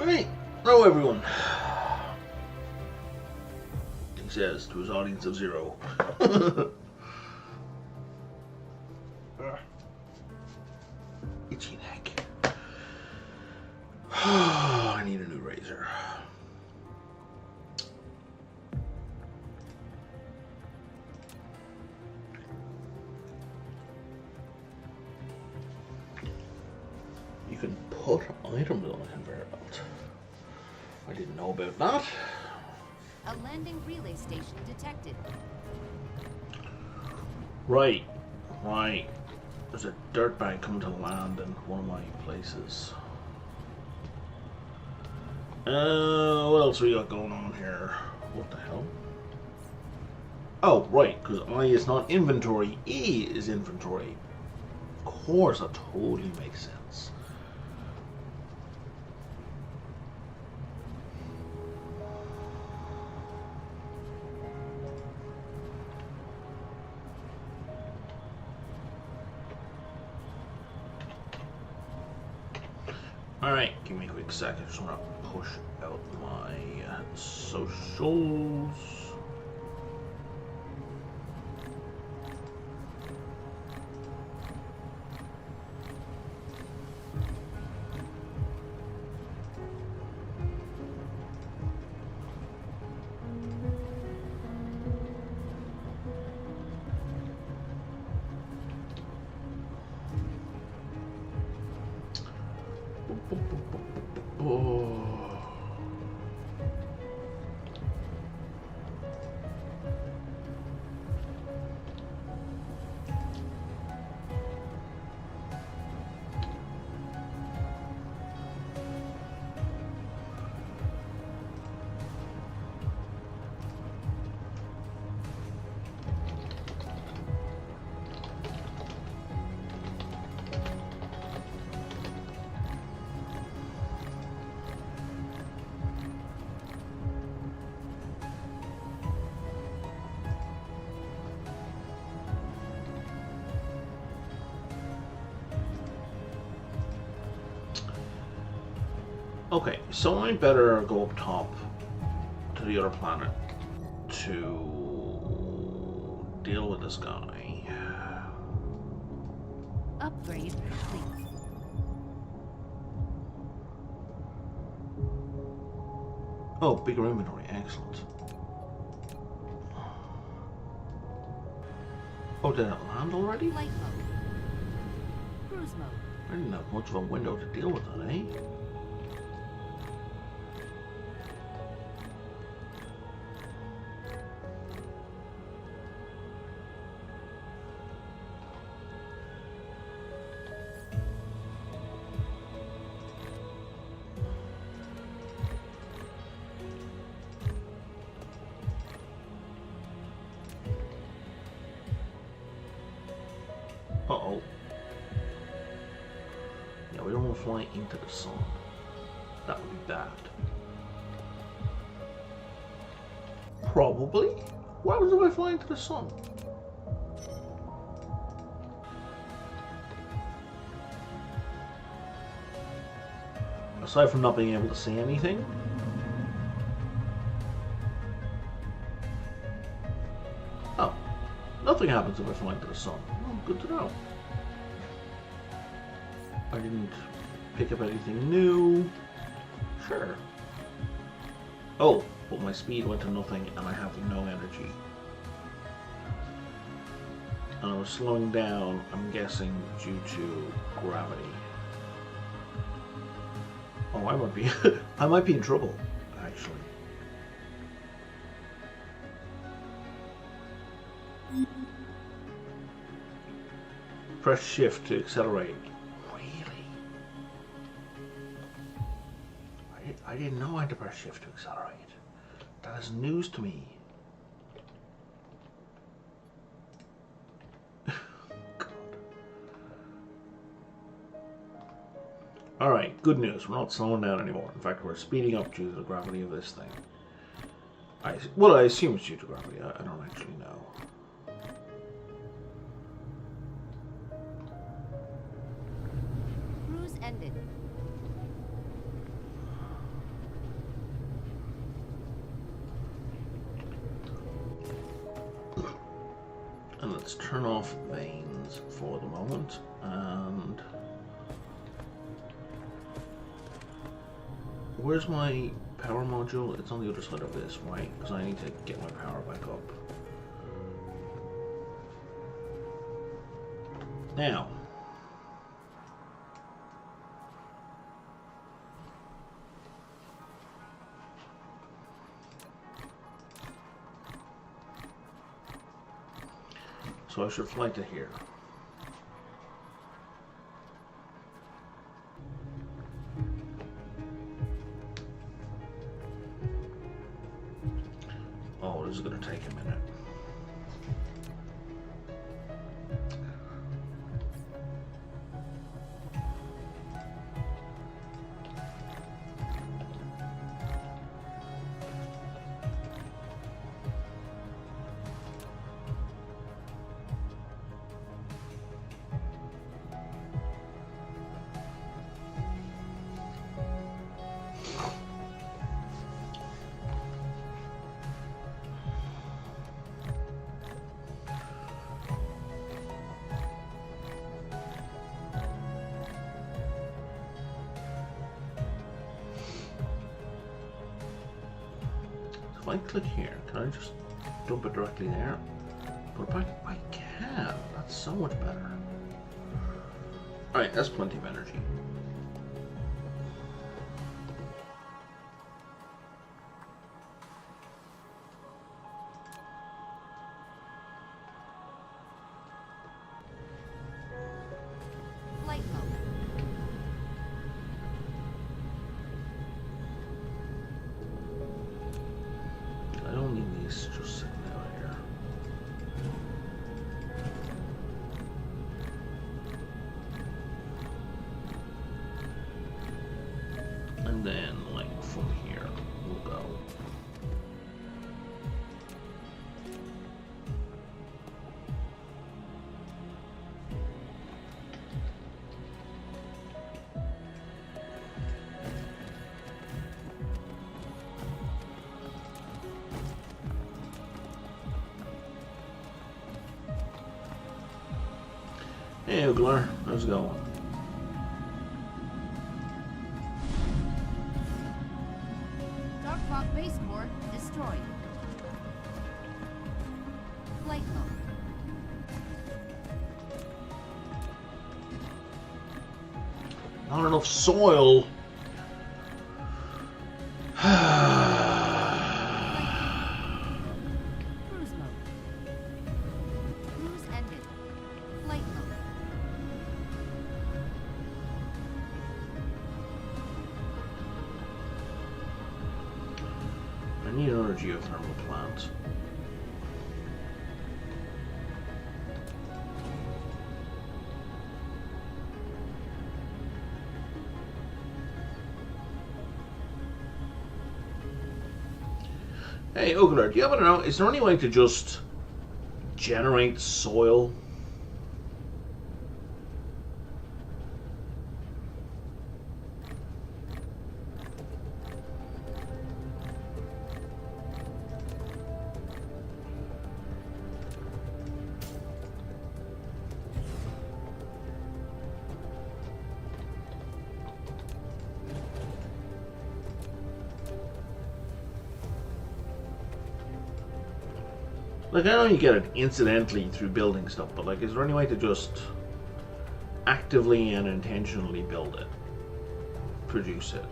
Right. Hello, everyone. He says to his audience of 0. Itchy neck. I need a new razor. You can put items on a conveyor belt. I didn't know about that. A landing relay station detected. Right. There's a dirtbag coming to land in one of my places. What else we got going on here? What the hell? Oh, right, because I is not inventory, E is inventory. Of course, that totally makes sense. Alright, give me a quick sec. I just want to push out my socials. Okay, so I better go up top to the other planet to deal with this guy. Upgrade complete. Oh, bigger inventory, excellent. Oh, did it land already? Flight mode. Cruise mode. I didn't have much of a window to deal with that, eh? Uh-oh. Yeah, we don't want to fly into the sun. That would be bad. Probably? Why would I fly into the sun? Aside from not being able to see anything. Oh. Nothing happens if I fly into the sun. Oh, good to know. I didn't pick up anything new. Sure. Oh, but my speed went to nothing and I have no energy. And I was slowing down, I'm guessing, due to gravity. Oh, I might be I might be in trouble, actually. Press shift to accelerate. Really? I didn't know I had to press shift to accelerate. That is news to me. God. Alright, good news. We're not slowing down anymore. In fact, we're speeding up due to the gravity of this thing. Well, I assume it's due to gravity. I don't actually know. Cruise ended. let's turn off veins for the moment, and where's my power module? It's on the other side of this, right? Because I need to get my power back up. Now, so I should fly to here. Oh, this is going to take a minute. If I click here, can I just dump it directly there? But if I can, that's so much better. Alright, that's plenty of energy. Flight mode. I don't need these just sitting out here. And then, like, from here, we'll go. Hey, Oogler, how's it going? Dark Fog base core destroyed. Flight mode. Not enough soil. Cruise mode. Cruise ended. Flight mode. I need another geothermal plant. Hey, Oogler, do you happen to know, is there any way to just generate soil? Like, I know you get it incidentally through building stuff, but like, is there any way to just actively and intentionally build it? Produce it?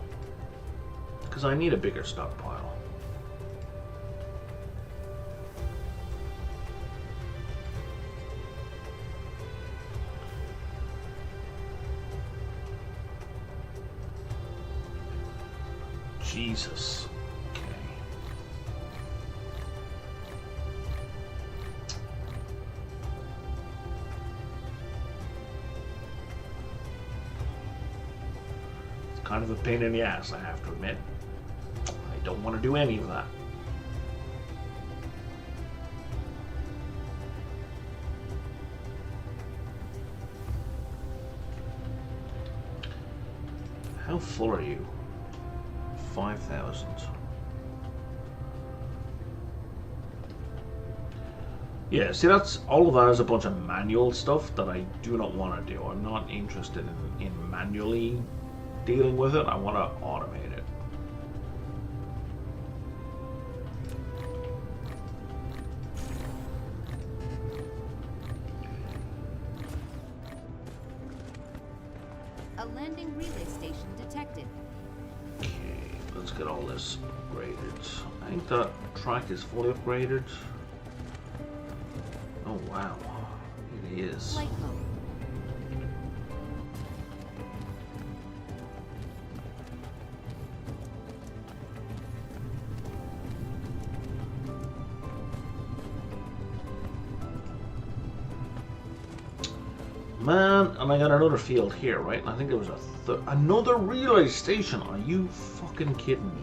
Because I need a bigger stockpile. Jesus. Kind of a pain in the ass, I have to admit. I don't want to do any of that. How full are you? 5,000. Yeah, see, that's all of that is a bunch of manual stuff that I do not want to do. I'm not interested in manually dealing with it. I want to automate it. A landing relay station detected. Okay, let's get all this upgraded. I think that track is fully upgraded. Oh wow, it is. Flight mode. Man, and I got another field here, right? I think there was another relay station. Are you fucking kidding me?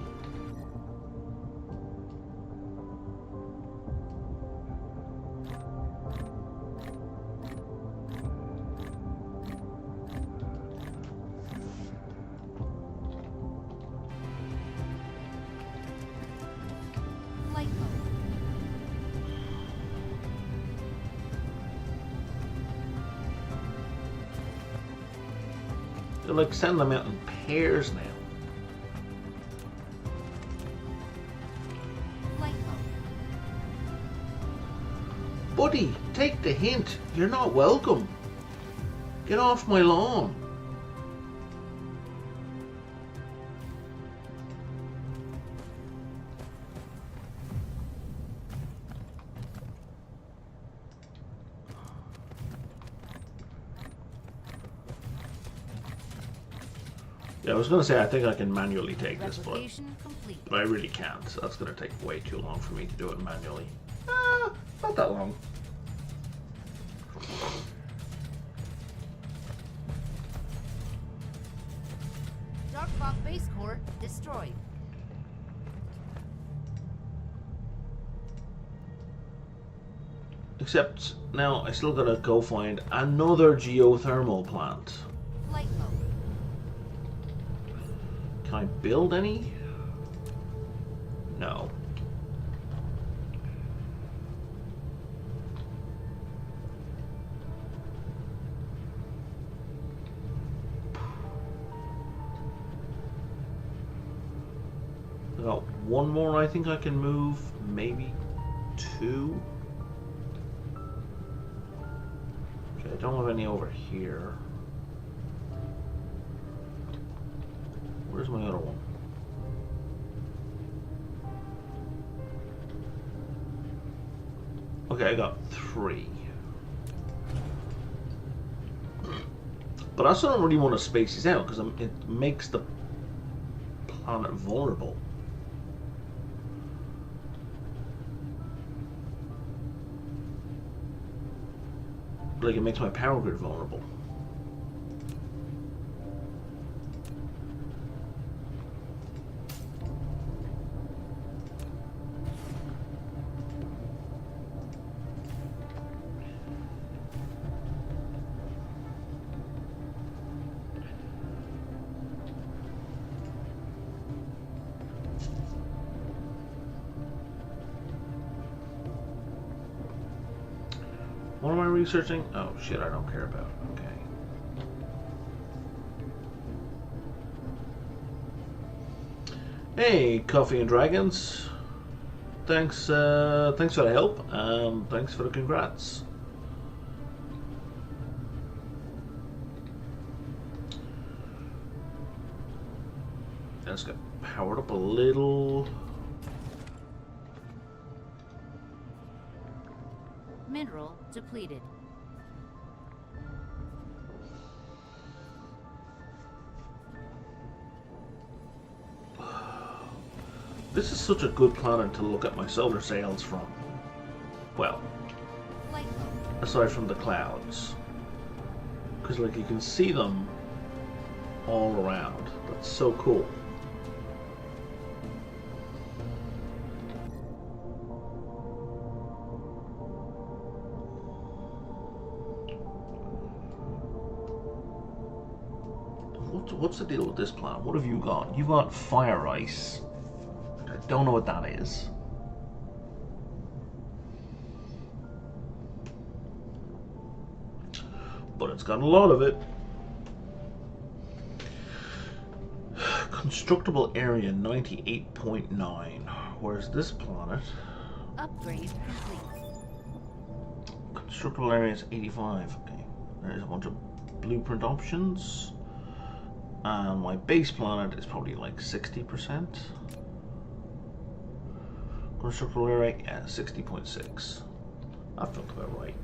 Flight mode. They're like sending them out in pairs now. Flight mode. Buddy, take the hint. You're not welcome. Get off my lawn. Yeah, I was going to say I think I can manually take this, but Complete. I really can't. So that's going to take way too long for me to do it manually. Not that long. Darkbot base core destroyed. Except now I still gotta go find another geothermal plant. Flight mode. Can I build any? No. I got one more I think I can move, maybe two. Okay, I don't have any over here. Where's my other one? Okay, I got three. But I also don't really want to space these out because it makes the planet vulnerable. Like it makes my power grid vulnerable. What am I researching? Oh shit, I don't care about it. Okay. Hey, Coffee and Dragons. Thanks for the help, and thanks for the congrats. Let's get powered up a little. Mineral depleted. This is such a good planet to look at my solar sails from. Well, Flight mode. aside from the clouds. Because like you can see them all around. That's so cool. What's the deal with this plant? What have you got? You've got fire ice. I don't know what that is. but it's got a lot of it. Constructible area 98.9. Where's this planet? Upgrade complete. Constructible area is 85. Okay, there's a bunch of blueprint options. And my base planet is probably like 60%. Constructible area, yeah, 60.6. That felt about right.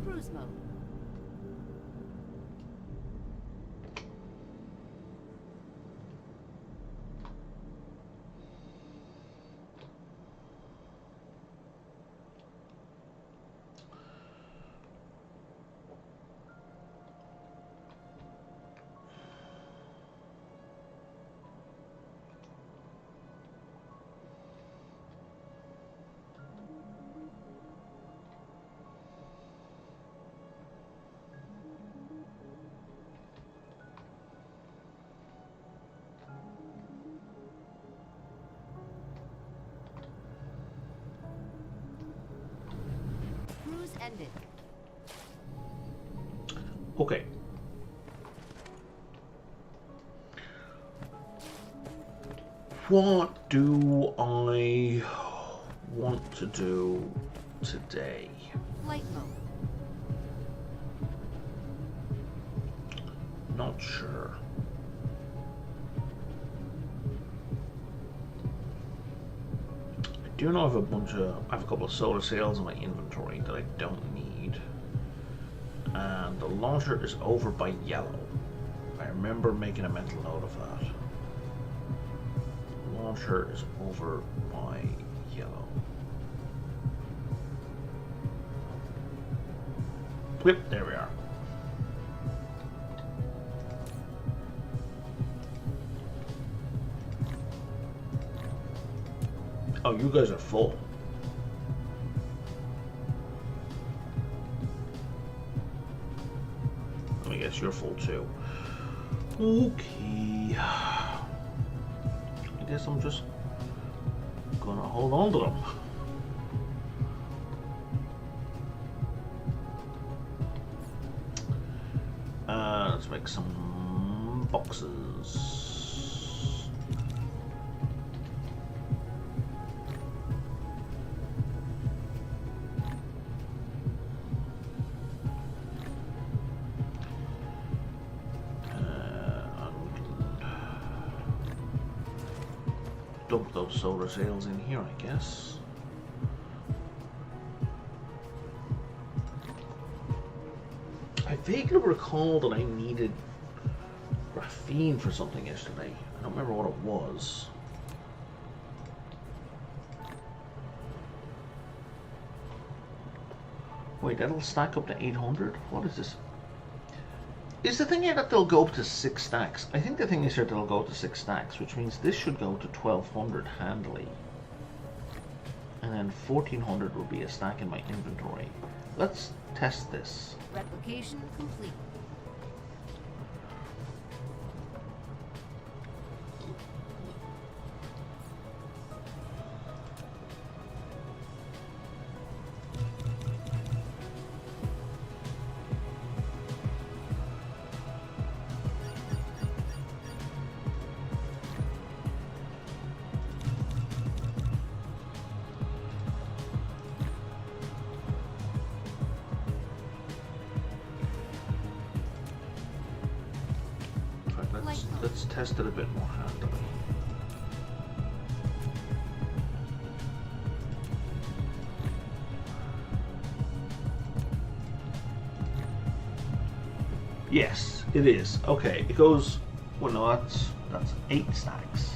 Cruise mode. Cruise ended. Okay. What do I want to do today? Flight mode. Not sure. I do know I have a couple of solar sails in my inventory that I don't need. And the launcher is over by yellow. I remember making a mental note of that. The launcher is over by yellow. Yep, there we are. Oh, you guys are full. I guess you're full too. Okay. I guess I'm just gonna hold on to them. Let's make some boxes. Dump those solar sails in here, I guess. I vaguely recall that I needed graphene for something yesterday. I don't remember what it was. Wait, that'll stack up to 800? What is this? Is the thing here that they'll go up to 6 stacks? I think the thing is here that they'll go to 6 stacks, which means this should go to 1200 handily. And then 1400 will be a stack in my inventory. Let's test this. Replication complete. Let's test it a bit more handily. Yes, it is. Okay, it goes. Well, no, that's 8 stacks.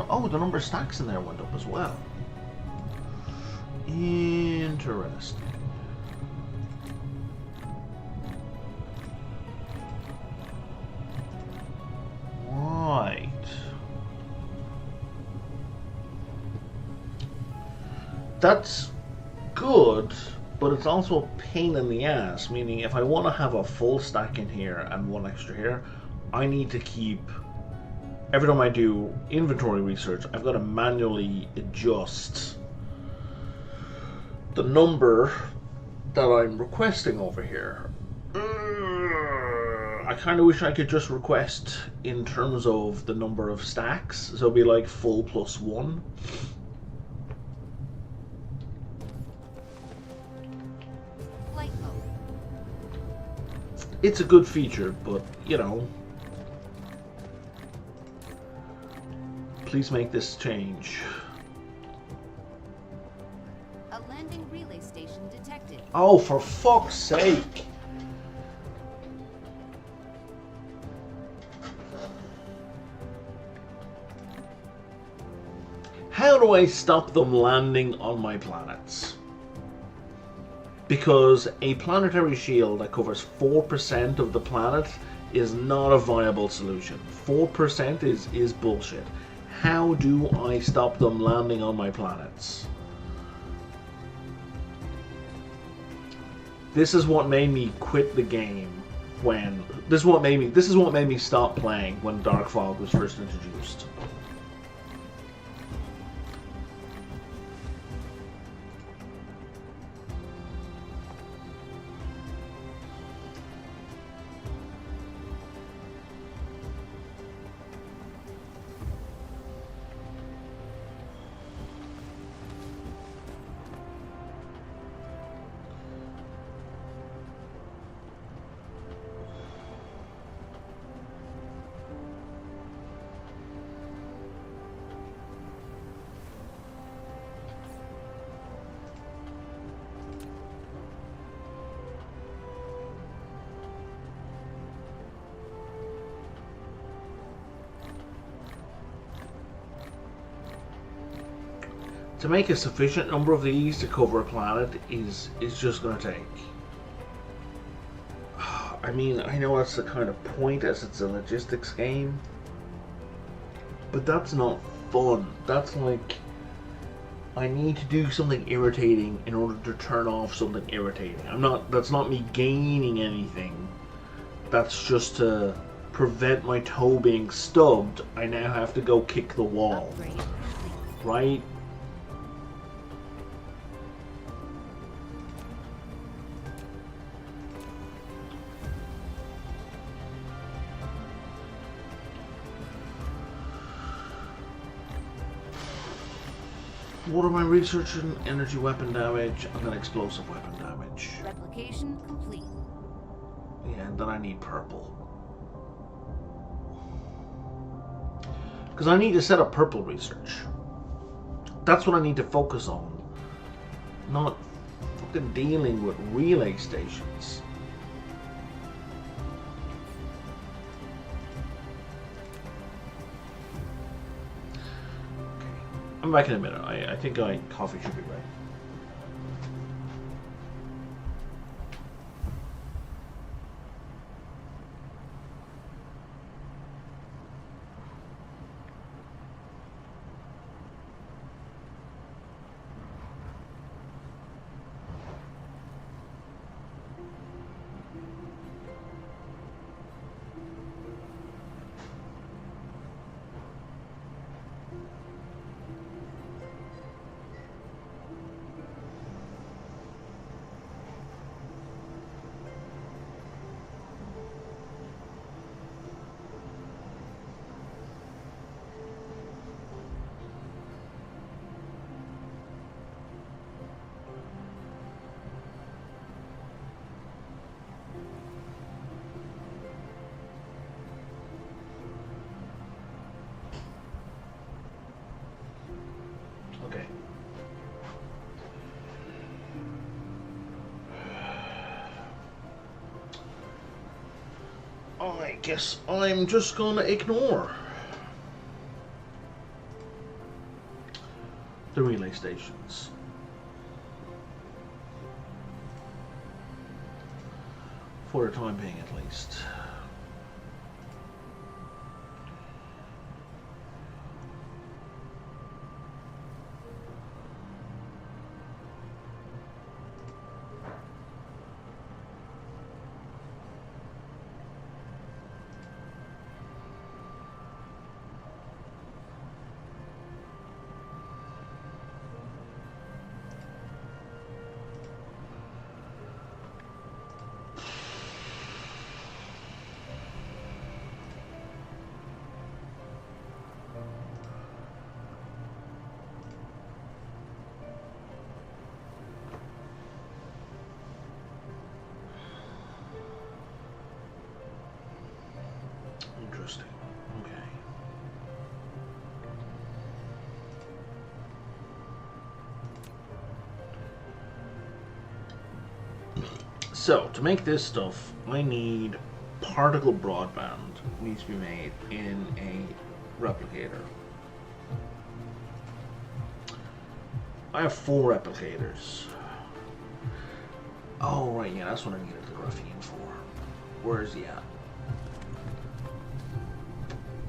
Oh, the number of stacks in there went up as well. Interesting. Right. That's good, but it's also a pain in the ass, meaning if I want to have a full stack in here and one extra here, I need to keep every time I do inventory research, I've got to manually adjust the number that I'm requesting over here. I kind of wish I could just request in terms of the number of stacks, so it'd be like full plus one. Flight mode. It's a good feature, but you know, please make this change. A landing relay station detected. Oh, for fuck's sake! How do I stop them landing on my planets? Because a planetary shield that covers 4% of the planet is not a viable solution. 4% is bullshit. How do I stop them landing on my planets? This is what made me quit the game when this is what made me stop playing when Dark Fog was first introduced. To make a sufficient number of these to cover a planet is just going to take. I mean, I know that's the kind of point as it's a logistics game, but that's not fun. That's like, I need to do something irritating in order to turn off something irritating. That's not me gaining anything. That's just to prevent my toe being stubbed. I now have to go kick the wall. Upgrade complete. Right? What am I researching? Energy weapon damage and then explosive weapon damage. Replication complete. Yeah, and then I need purple. Because I need to set up purple research. That's what I need to focus on. Not fucking dealing with relay stations. I'm back in a minute. I think coffee should be ready. Okay. I guess I'm just gonna ignore the relay stations. For the time being, at least. So, to make this stuff, I need particle broadband. Needs to be made in a replicator. I have 4 replicators. Oh, right, yeah, that's what I needed the graphene for. Where is he at?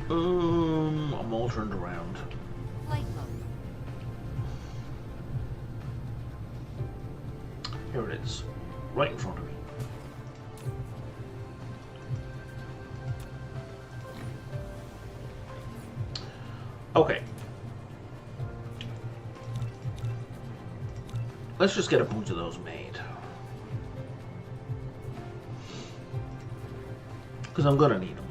I'm all turned around. Flight mode. Here it is. Right in front of me. Okay. Let's just get a bunch of those made. Because I'm going to need them.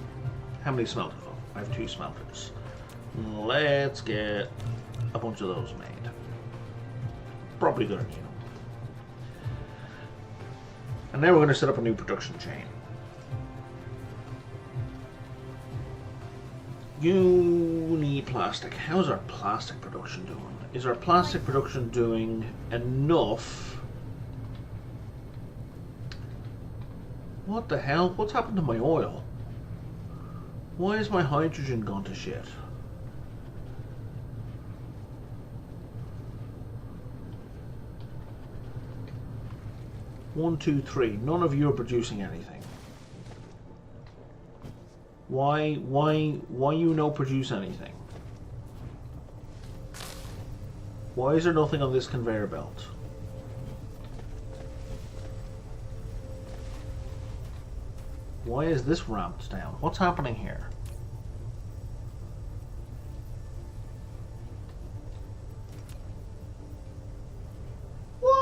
How many smelters? Oh, I have 2 smelters. Let's get a bunch of those made. Probably going to need them. And now we're going to set up a new production chain. You need plastic. How's our plastic production doing? Is our plastic production doing enough? What the hell? What's happened to my oil? Why is my hydrogen gone to shit? One, two, three. None of you are producing anything. Why you no produce anything? Why is there nothing on this conveyor belt? Why is this ramped down? What's happening here? What?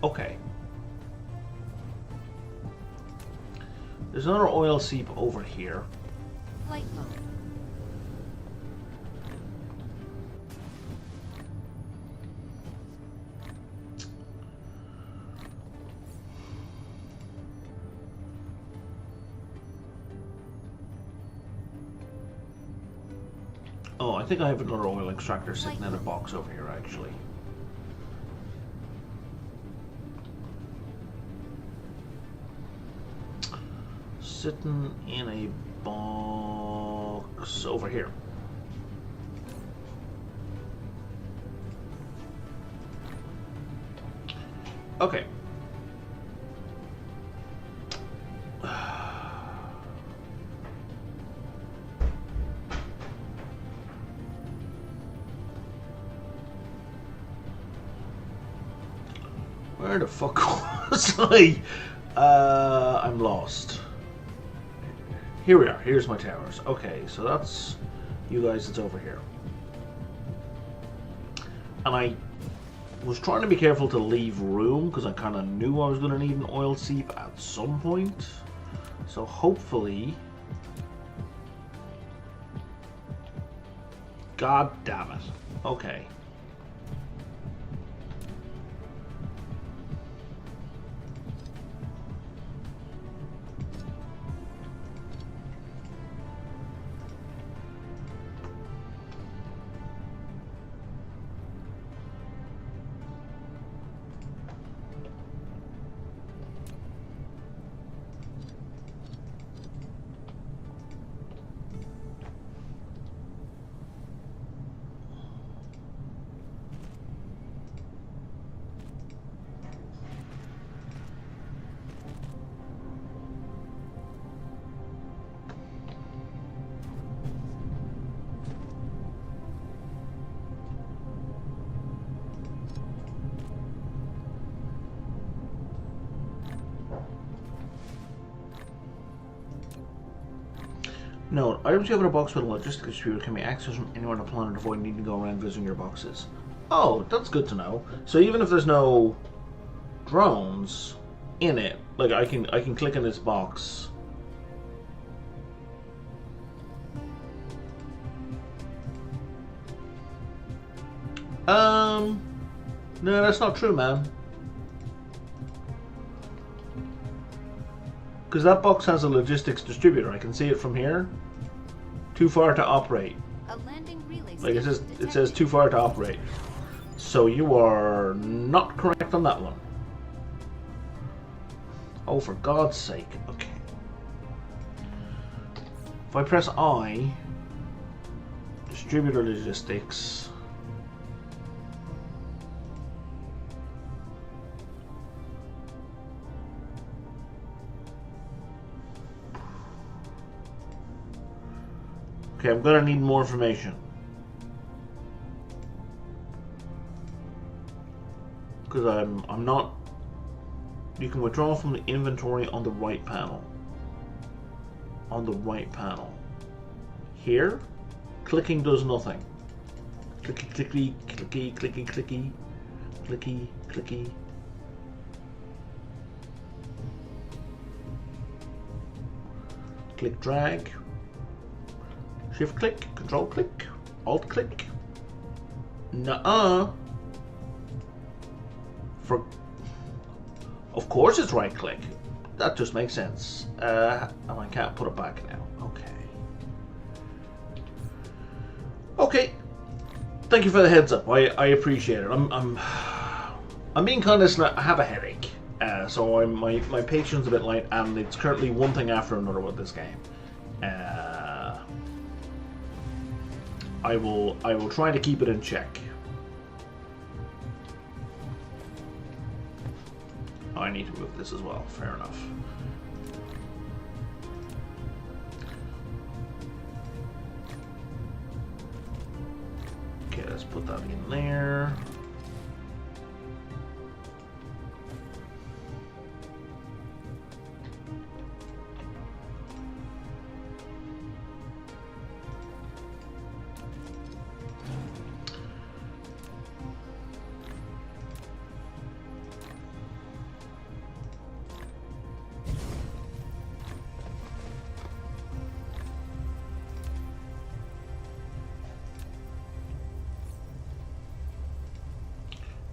Okay. There's another oil seep over here. Flight mode. Oh, I think I have another oil extractor sitting in a box over here, actually. Sitting in a box over here. Okay. Where the fuck was I? I'm lost. Here we are. Here's my towers. Okay, so that's you guys that's over here. And I was trying to be careful to leave room because I kind of knew I was going to need an oil seep at some point. So hopefully... God damn it. Okay. Note, items you have in a box with a logistics distributor can be accessed from anywhere on the planet, avoid needing to go around visiting your boxes. Oh, that's good to know. So even if there's no drones in it, like I can click in this box No, that's not true, man. Because that box has a logistics distributor. I can see it from here. Too far to operate. A landing relay Like it says, station it says too far to operate. So you are not correct on that one. Oh, for God's sake. Okay. If I press I, distributor logistics. Okay, I'm gonna need more information. Because I'm not. You can withdraw from the inventory on the right panel. On the right panel. Here, clicking does nothing. Clicky, clicky, clicky, clicky, clicky, clicky, clicky. Click, drag. Shift click, control click, alt click. Nuh-uh. For, of course it's right click. That just makes sense. And I can't put it back now. Okay. Okay. Thank you for the heads up. I appreciate it. I'm being kind of I have a headache. So my patience a bit light, and it's currently one thing after another with this game. I will try to keep it in check. Oh, I need to move this as well. Fair enough. Okay, let's put that in there.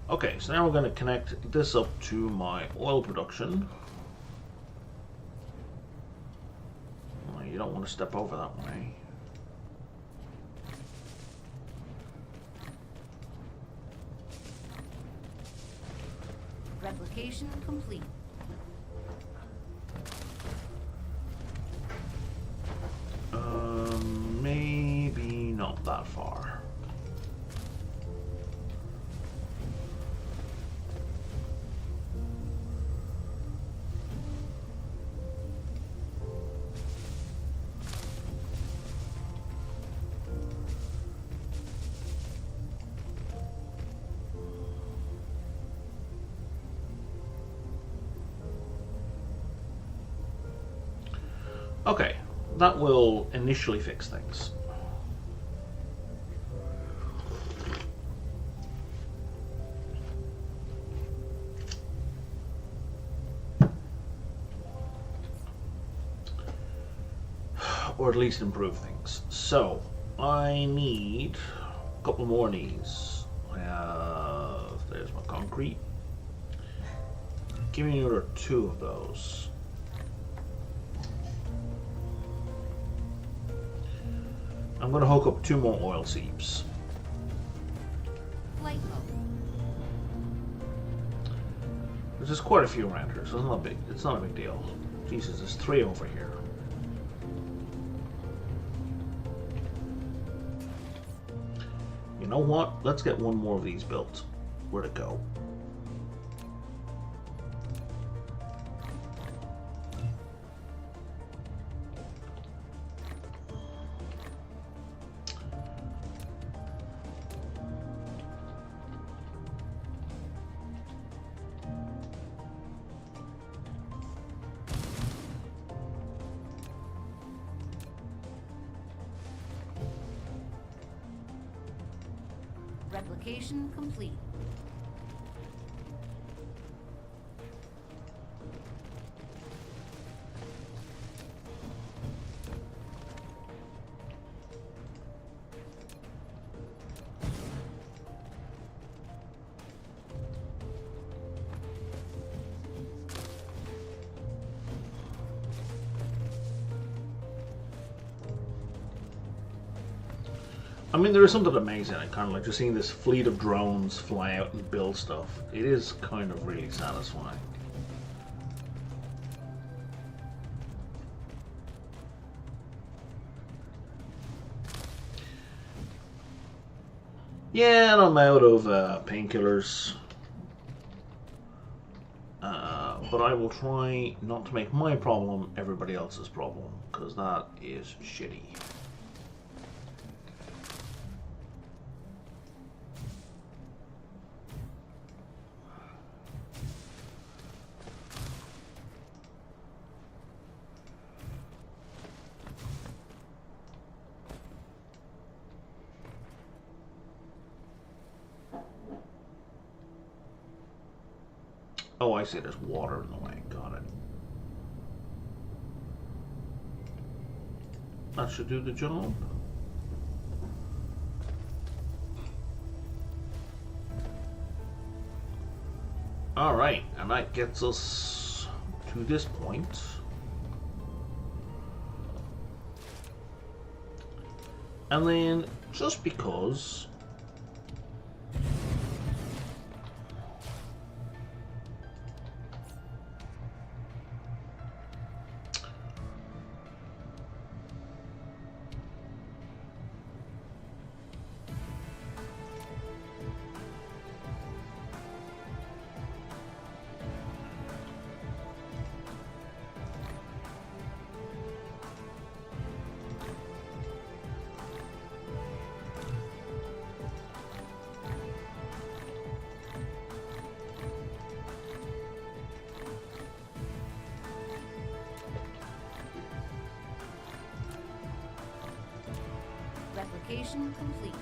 Okay, so now we're going to connect this up to my oil production. Oh, you don't want to step over that way. Replication complete. Maybe not that far. Okay, that will initially fix things. Or at least improve things. So, I need a couple more of these. There's my concrete. Give me another 2 of those. I'm going to hook up 2 more oil seeps. Flight mode. There's just quite a few around here, so it's not a big deal. Jesus, there's 3 over here. You know what? Let's get 1 more of these built. Where'd it go? Replication complete. I mean, there is something amazing. I kind of like just seeing this fleet of drones fly out and build stuff. It is kind of really satisfying. Yeah, and I'm out of painkillers. But I will try not to make my problem everybody else's problem, because that is shitty. Oh, I see, there's water in the way. Got it. That should do the job. Alright, and that gets us to this point. And then, just because... Replication complete.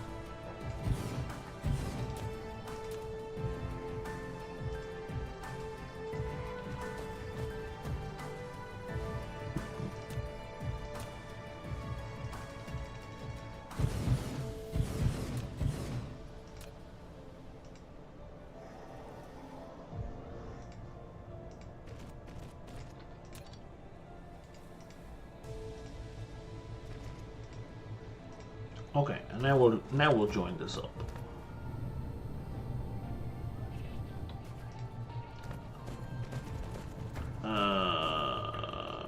Okay, and now we'll join this up.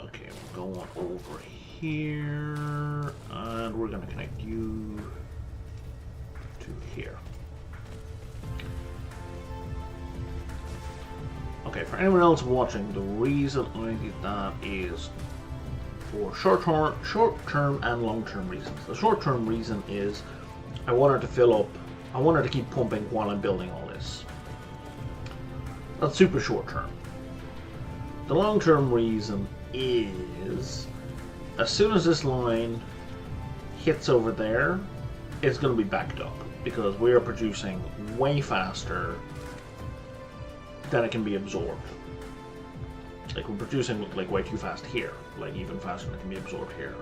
Okay, we're going over here, and we're gonna connect you to here. Okay, for anyone else watching, the reason I did that is for short-term and long-term reasons. The short-term reason is I wanted to fill up, I wanted to keep pumping while I'm building all this. That's super short-term. The long-term reason is as soon as this line hits over there, it's going to be backed up because we are producing way faster than it can be absorbed. Like, we're producing like way too fast here, like even faster than it can be absorbed here.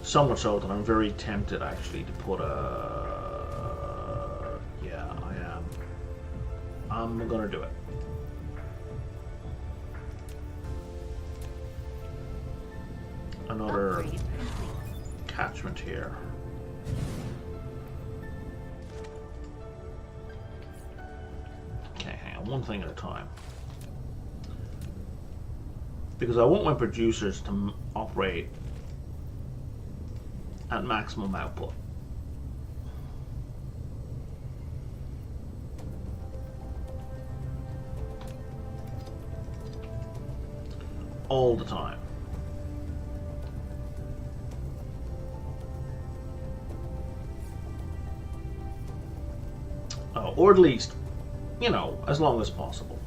So much so that I'm very tempted actually to put a... Yeah, I am. I'm gonna do it. Another catchment here. One thing at a time, because I want my producers to operate at maximum output. All the time. Or at least, you know, as long as possible.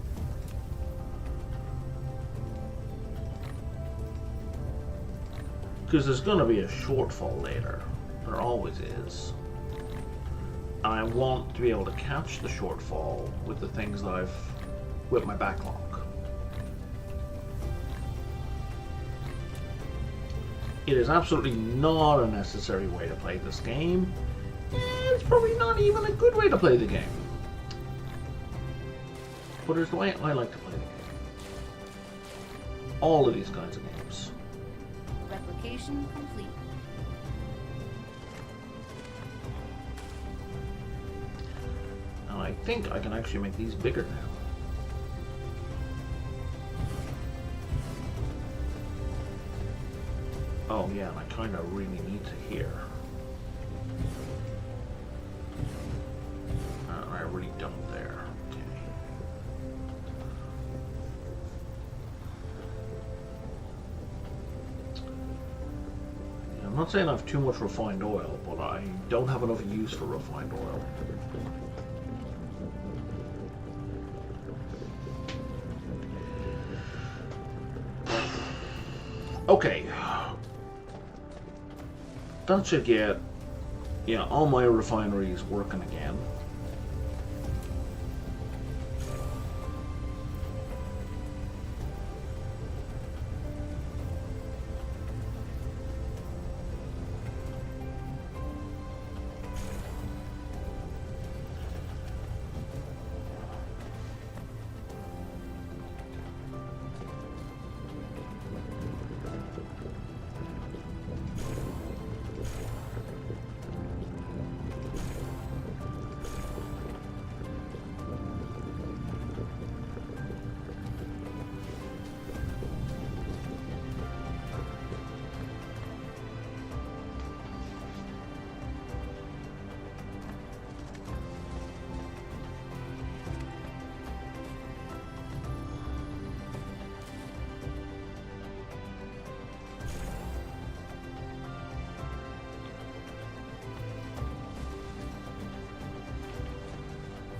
Because there's going to be a shortfall later. There always is. And I want to be able to catch the shortfall with the things that with my backlog. It is absolutely not a necessary way to play this game. It's probably not even a good way to play the game. But it's the way I like to play the game. All of these kinds of games. Replication complete. And I think I can actually make these bigger now. Oh yeah, and I kind of really need to here. I really don't there. Okay. Yeah, I'm not saying I have too much refined oil, but I don't have enough use for refined oil. Okay. That should get, yeah, all my refineries working again.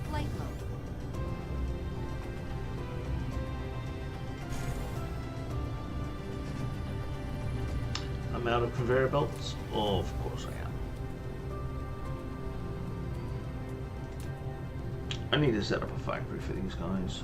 Flight mode. I'm out of conveyor belts? Oh, of course I am. I need to set up a factory for these guys.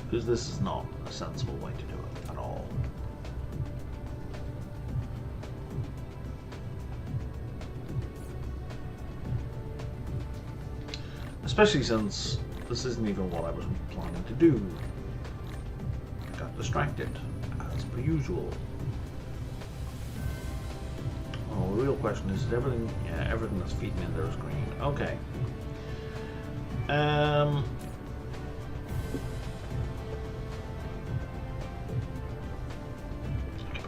Because this is not a sensible way to do it at all. Especially since this isn't even what I was planning to do. I got distracted, as per usual. Oh, the real question is everything, yeah, everything that's feeding in there is green. Okay.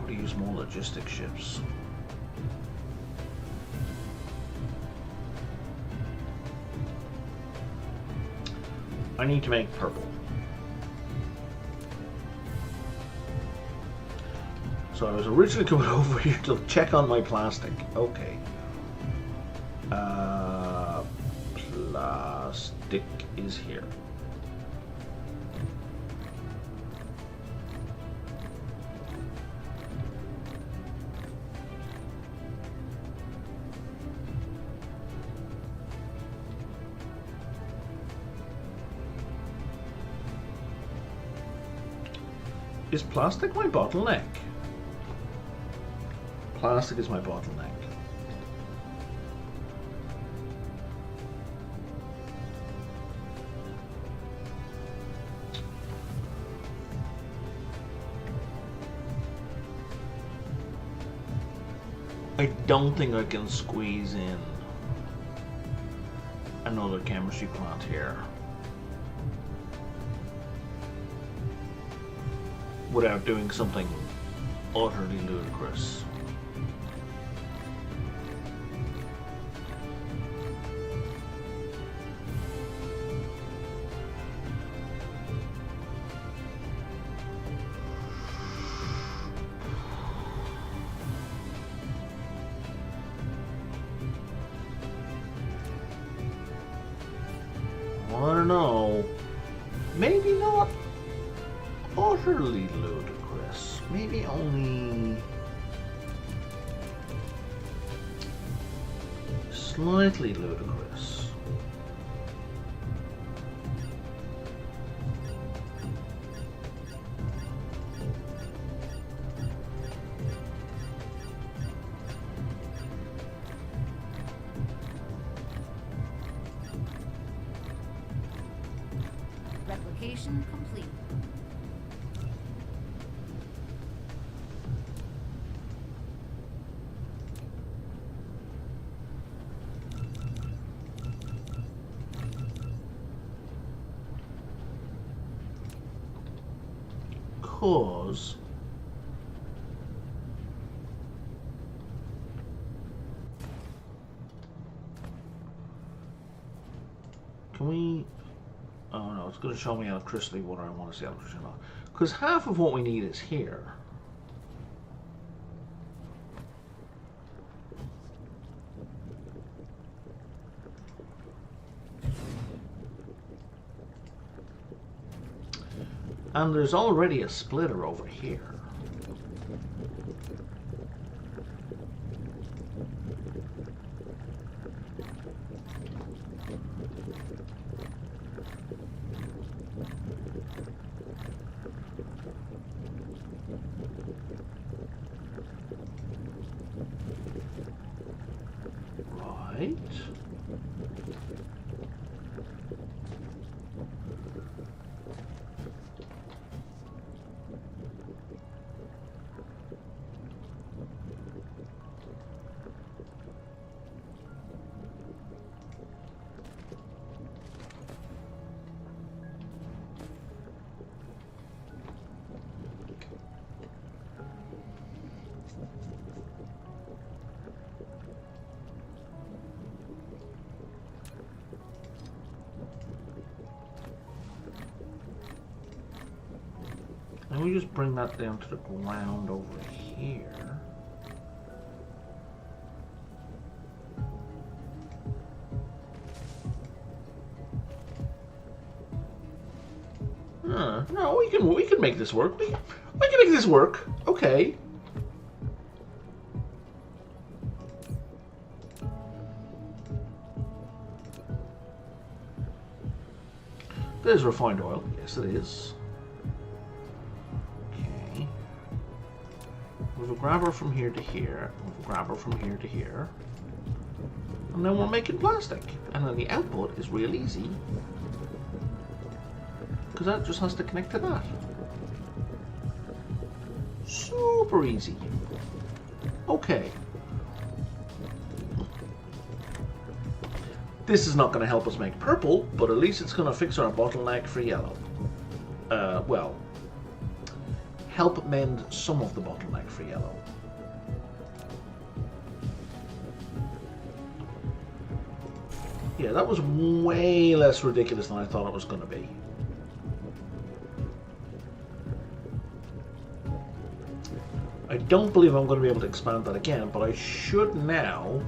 Use more logistic ships. I need to make purple. So I was originally coming over here to check on my plastic. Okay. Plastic is here. Is plastic my bottleneck? Plastic is my bottleneck. I don't think I can squeeze in another chemistry plant here without doing something utterly ludicrous. I don't know. Maybe not utterly ludicrous. Maybe only slightly ludicrous. Replication complete. Cause can we? Oh no, it's going to show me electricity whether I want to see electricity or not. Because half of what we need is here. And there's already a splitter over here. Right. And we just bring that down to the ground over here. No, we can make this work. We can make this work. Okay. There's refined oil. Yes, it is. Okay. We have a grabber from here to here. We have a grabber from here to here. And then we're making plastic. And then the output is real easy. Because that just has to connect to that. Super easy. Okay. This is not going to help us make purple, but at least it's going to fix our bottleneck for yellow. Well, help mend some of the bottleneck for yellow. Yeah, that was way less ridiculous than I thought it was going to be. I don't believe I'm going to be able to expand that again, but I should now.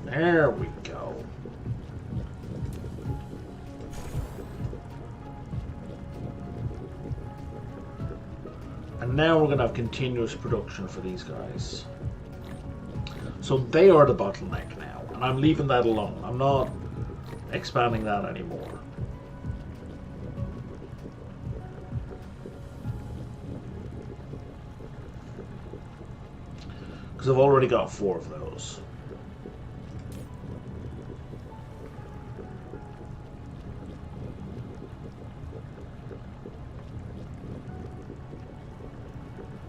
There we go. And now we're going to have continuous production for these guys. So they are the bottleneck now, and I'm leaving that alone. I'm not expanding that anymore. Because I've already got 4 of those.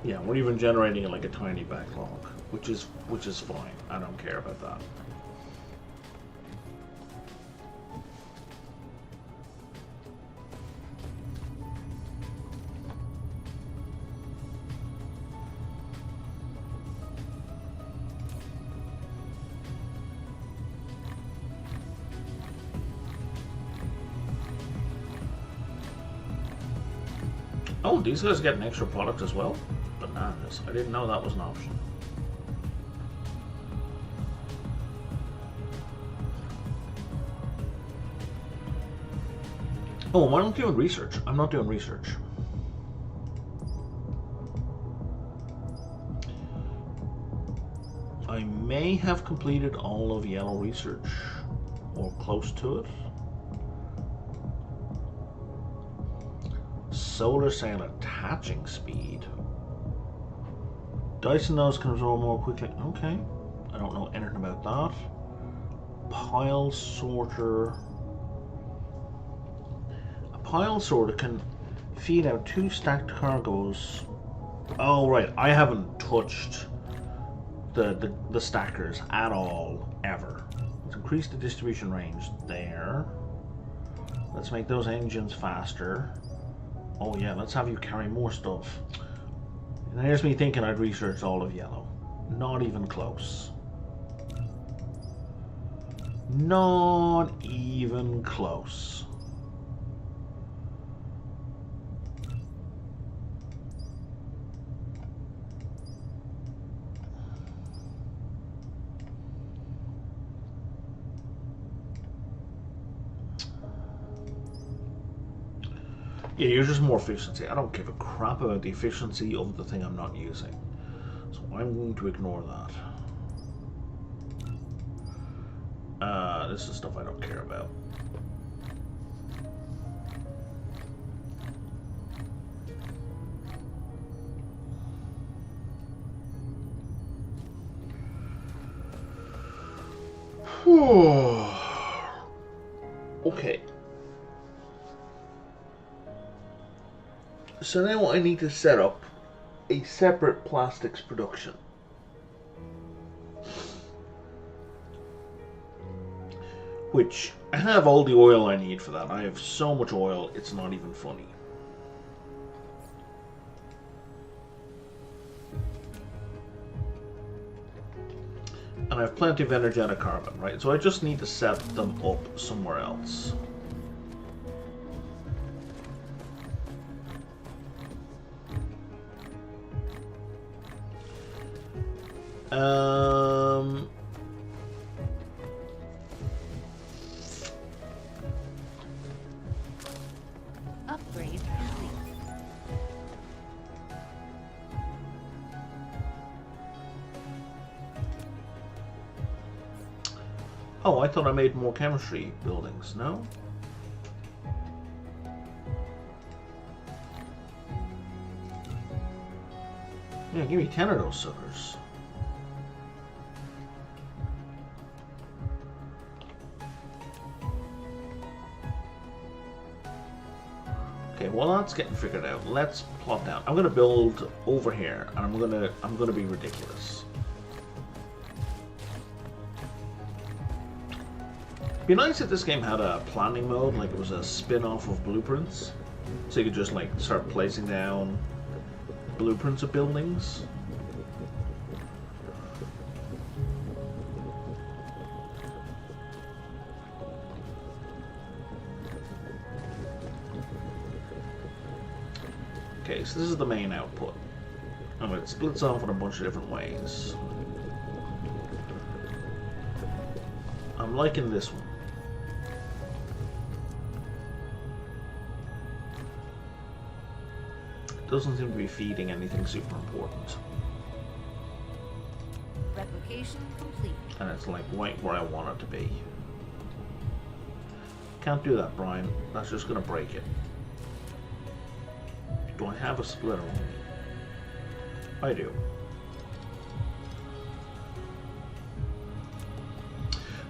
Yeah, we're even generating like a tiny backlog, which is fine. I don't care about that. Oh, these guys get an extra product as well? Bananas. I didn't know that was an option. Oh, am I not doing research? I'm not doing research. I may have completed all of yellow research, or close to it. Solar sail attaching speed. Dyson nose can absorb more quickly. Okay. I don't know anything about that. Pile sorter. A pile sorter can feed out 2 stacked cargoes. Oh, right. I haven't touched the stackers at all, ever. Let's increase the distribution range there. Let's make those engines faster. Oh yeah, let's have you carry more stuff. And there's me thinking I'd researched all of yellow. Not even close. Not even close. Yeah, you're just more efficiency. I don't give a crap about the efficiency of the thing I'm not using. So I'm going to ignore that. This is stuff I don't care about. Okay. So now I need to set up a separate plastics production. Which, I have all the oil I need for that. I have so much oil, it's not even funny. And I have plenty of energetic carbon, right? So I just need to set them up somewhere else. Upgrade complete. Oh, I thought I made more chemistry buildings, no? Yeah, give me 10 of those suckers. Okay, well that's getting figured out. Let's plot down. I'm gonna build over here, and I'm gonna be ridiculous. It'd be nice if this game had a planning mode, like it was a spin-off of Blueprints, so you could just like start placing down blueprints of buildings. Okay, so this is the main output. And it splits off in a bunch of different ways. I'm liking this one. Doesn't seem to be feeding anything super important. Replication complete. And it's like right where I want it to be. Can't do that, Brian. That's just gonna break it. Do I have a splitter on me? I do.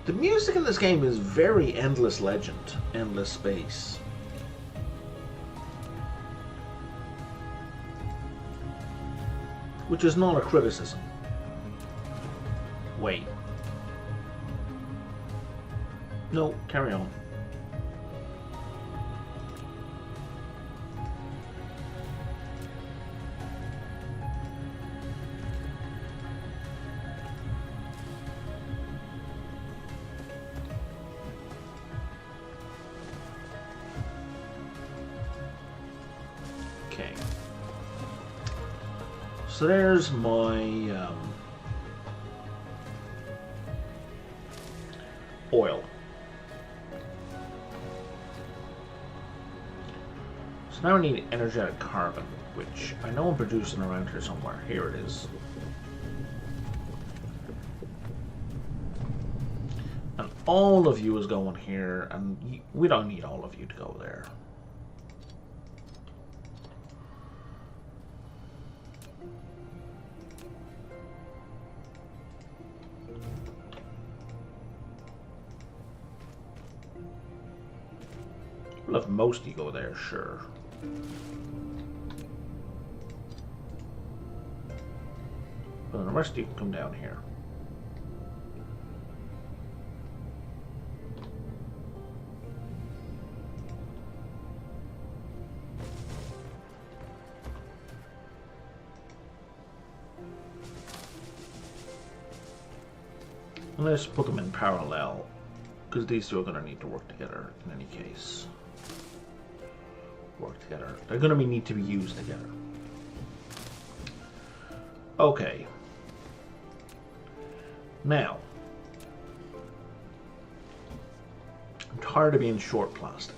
The music in this game is very Endless Legend, Endless Space. Which is not a criticism. Wait. No, carry on. Okay. So there's my oil. So now I need energetic carbon, which I know I'm producing around here somewhere. Here it is. all of you is going here, and we don't need all of you to go there. We'll have most of you go there, sure. But the rest of you can come down here. And let's put them in parallel, because these two are going to need to work together in any case. Work together. They're going to need to be used together. Okay. Now, I'm tired of being short plastic.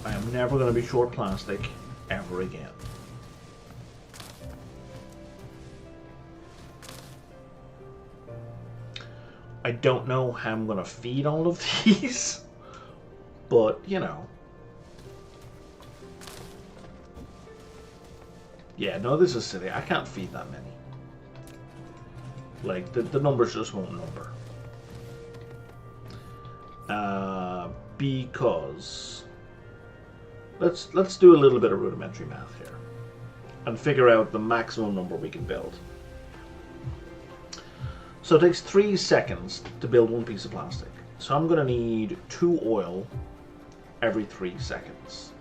I am never going to be short plastic ever again. I don't know how I'm going to feed all of these, but you know. Yeah, no, this is silly. I can't feed that many. Like, the numbers just won't number. Because let's do a little bit of rudimentary math here and figure out the maximum number we can build. So it takes 3 seconds to build one piece of plastic. So I'm going to need 2 oil every 3 seconds.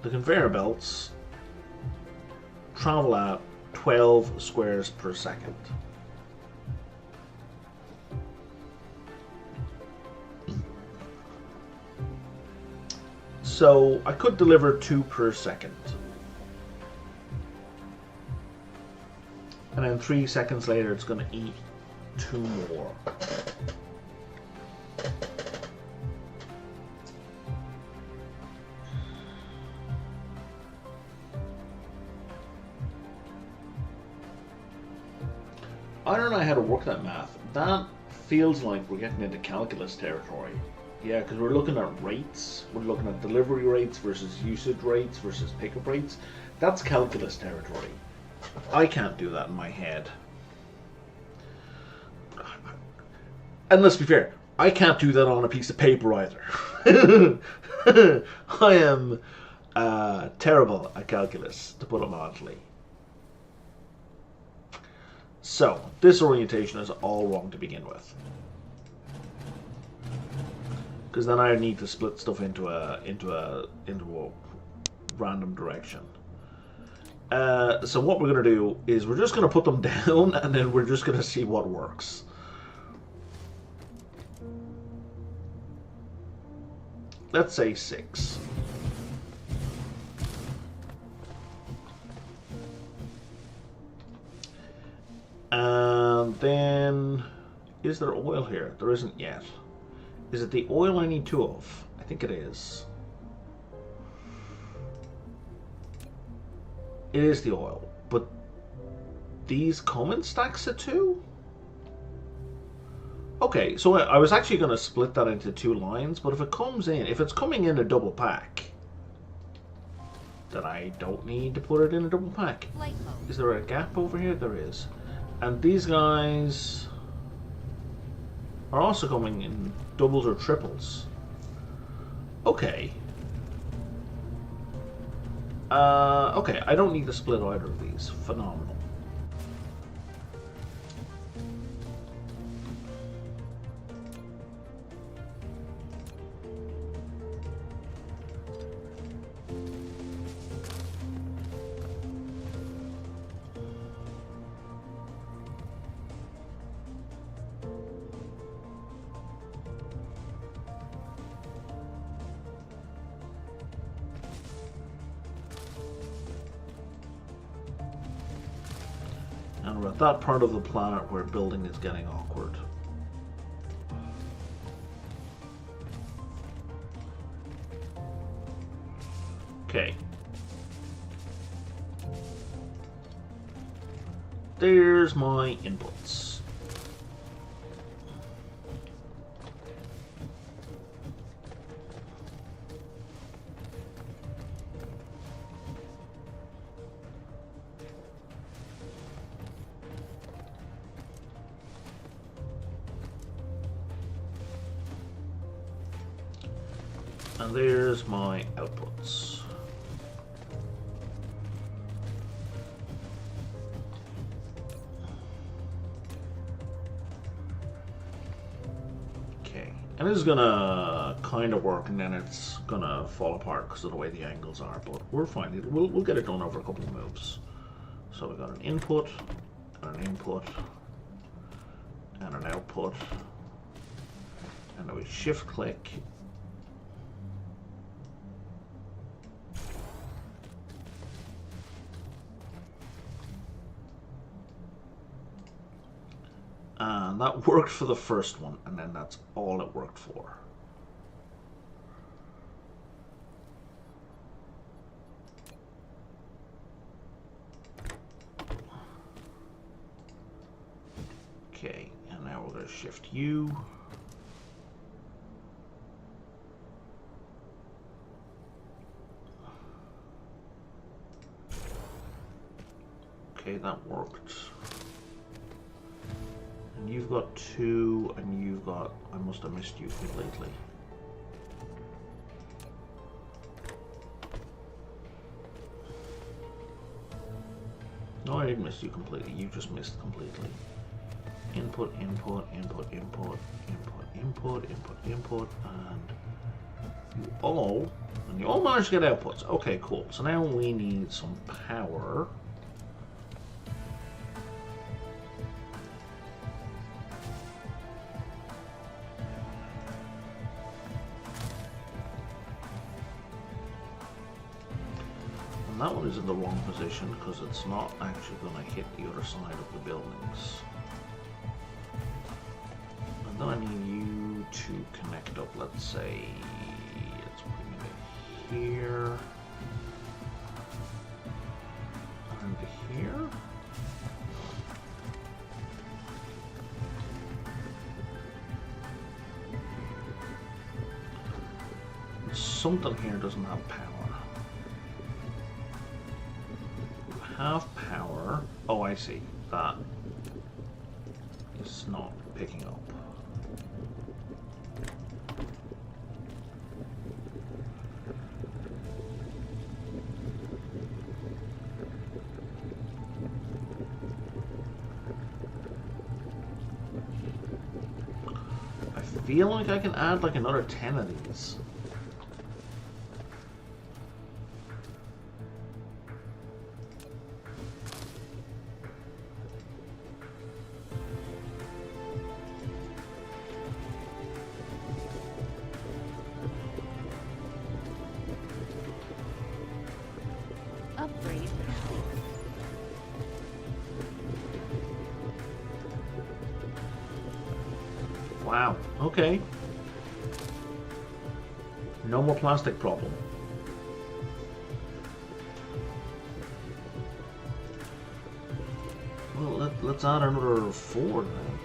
The conveyor belts travel at 12 squares per second. So I could deliver 2 per second. And then 3 seconds later it's going to eat 2 more. I don't know how to work that math. That feels like we're getting into calculus territory. Yeah, because we're looking at rates. We're looking at delivery rates versus usage rates versus pickup rates. That's calculus territory. I can't do that in my head. And let's be fair, I can't do that on a piece of paper either. I am terrible at calculus, to put it mildly. So, this orientation is all wrong to begin with. Because then I need to split stuff into a random direction. So what we're going to do is we're just going to put them down, and then we're just going to see what works. Let's say 6. And then, is there oil here? There isn't yet. Is it the oil I need 2 of? I think it is. It is the oil, but these come in stacks of 2? Okay, so I was actually going to split that into 2 lines, but if it's coming in a double pack, then I don't need to put it in a double pack. Is there a gap over here? There is. And these guys are also coming in doubles or triples. Okay. Okay, I don't need to split either of these. Phenomenal. And we're at that part of the planet where building is getting awkward. Okay. There's my inputs. And there's my outputs. Okay, and this is gonna kind of work, and then it's gonna fall apart because of the way the angles are. But we're fine. We'll get it done over a couple of moves. So we got an input, and an input, and an output, and then we shift click. And that worked for the first one, and then that's all it worked for. Okay, and now we're going to shift U. Okay, that worked. And you've got 2, and you've got... I must have missed you completely. No, I didn't miss you completely. You just missed completely. Input, input, input, input, input, input, input, input, and you all managed to get outputs. Okay, cool. So now we need some power. And that one is in the wrong position because it's not actually going to hit the other side of the buildings. And then I need you to connect up, let's say, let's bring it here, and here. Something here doesn't have power. Have power. Oh, I see. That is not picking up. I feel like I can add like another 10 of these. Upgrade. Wow, okay. No more plastic problem. Well, let's add another 4 then.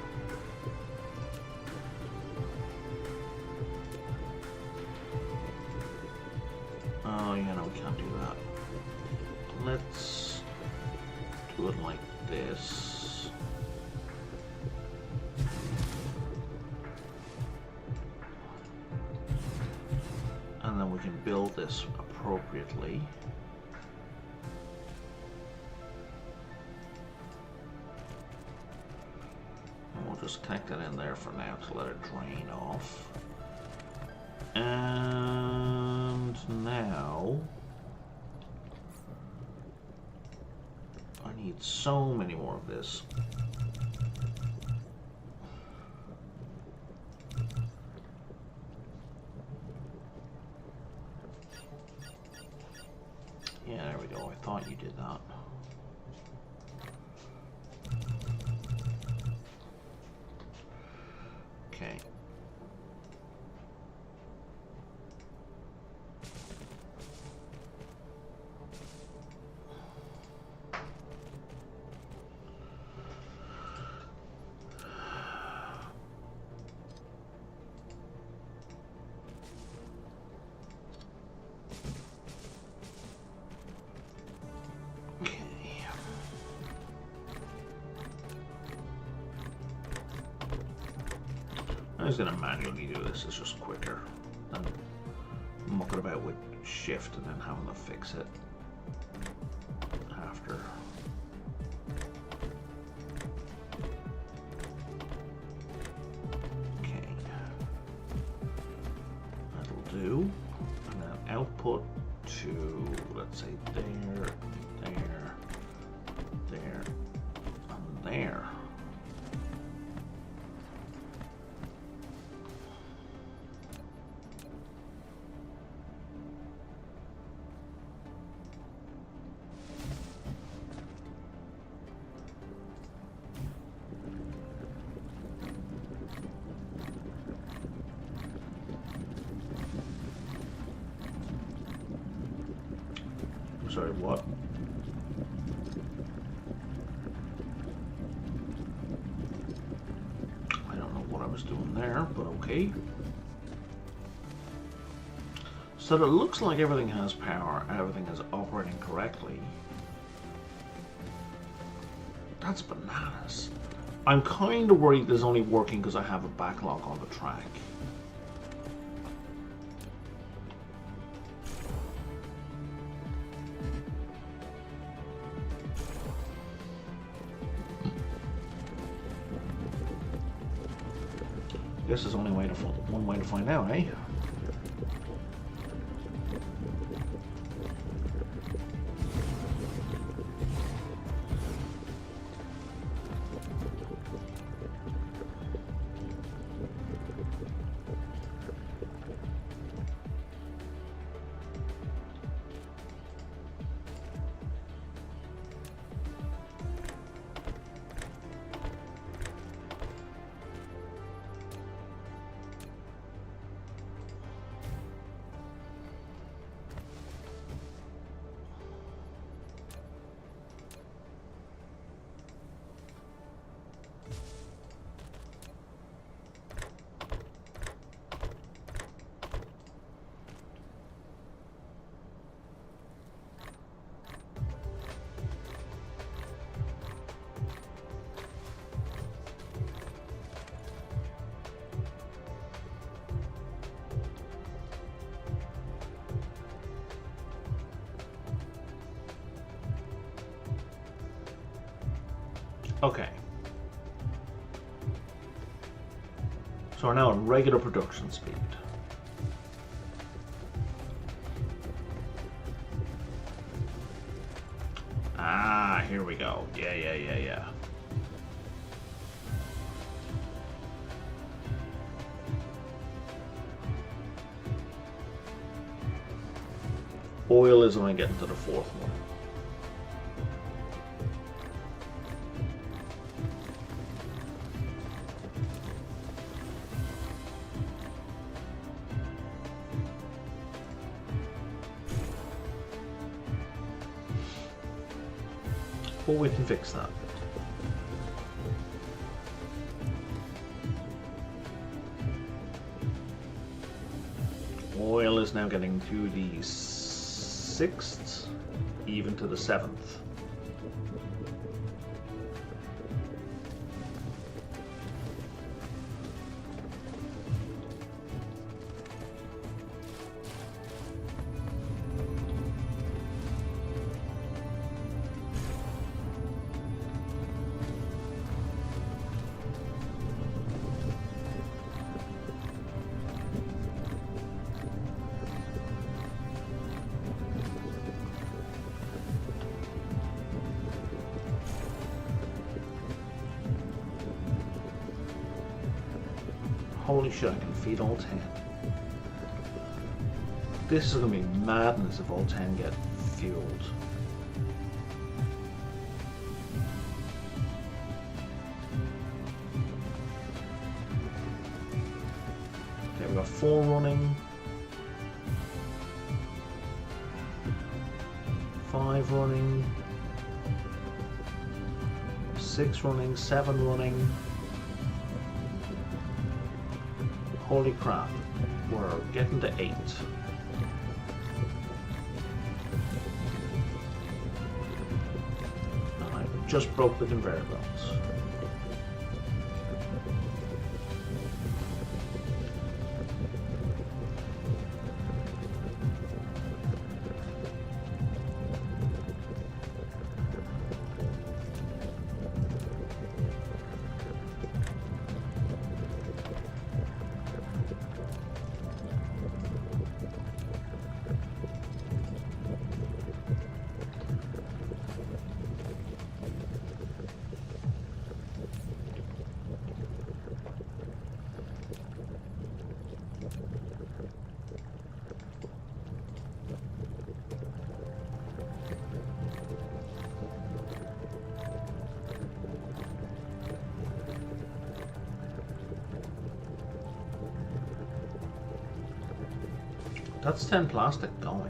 Oh, yeah, no, we can't do that. Let's do it like this. And then we can build this appropriately. And we'll just connect it in there for now to let it drain off. And now I need so many more of this. Yeah, there we go. I thought you did that. I'm just going to manually do this. It's just quicker than mucking about with shift and then having to fix it after. Okay. That'll do. And then output to, let's say, there, there, there, and there. Sorry, what? I don't know what I was doing there, but okay. So it looks like everything has power, everything is operating correctly. That's bananas. I'm kind of worried this is only working because I have a backlog on the track. Guess there's only one way to find out, eh? Okay. So we're now at regular production speed. Ah, here we go. Yeah. Oil is only getting to the fourth one. But we can fix that. Oil is now getting to the 6th, even to the 7th. Holy shit, I can feed all 10. This is going to be madness if all 10 get fueled. Okay, we've got 4 running. 5 running. 6 running, 7 running. Holy crap, we're getting to 8. And I just broke the conveyor belts. That's 10 plastic going.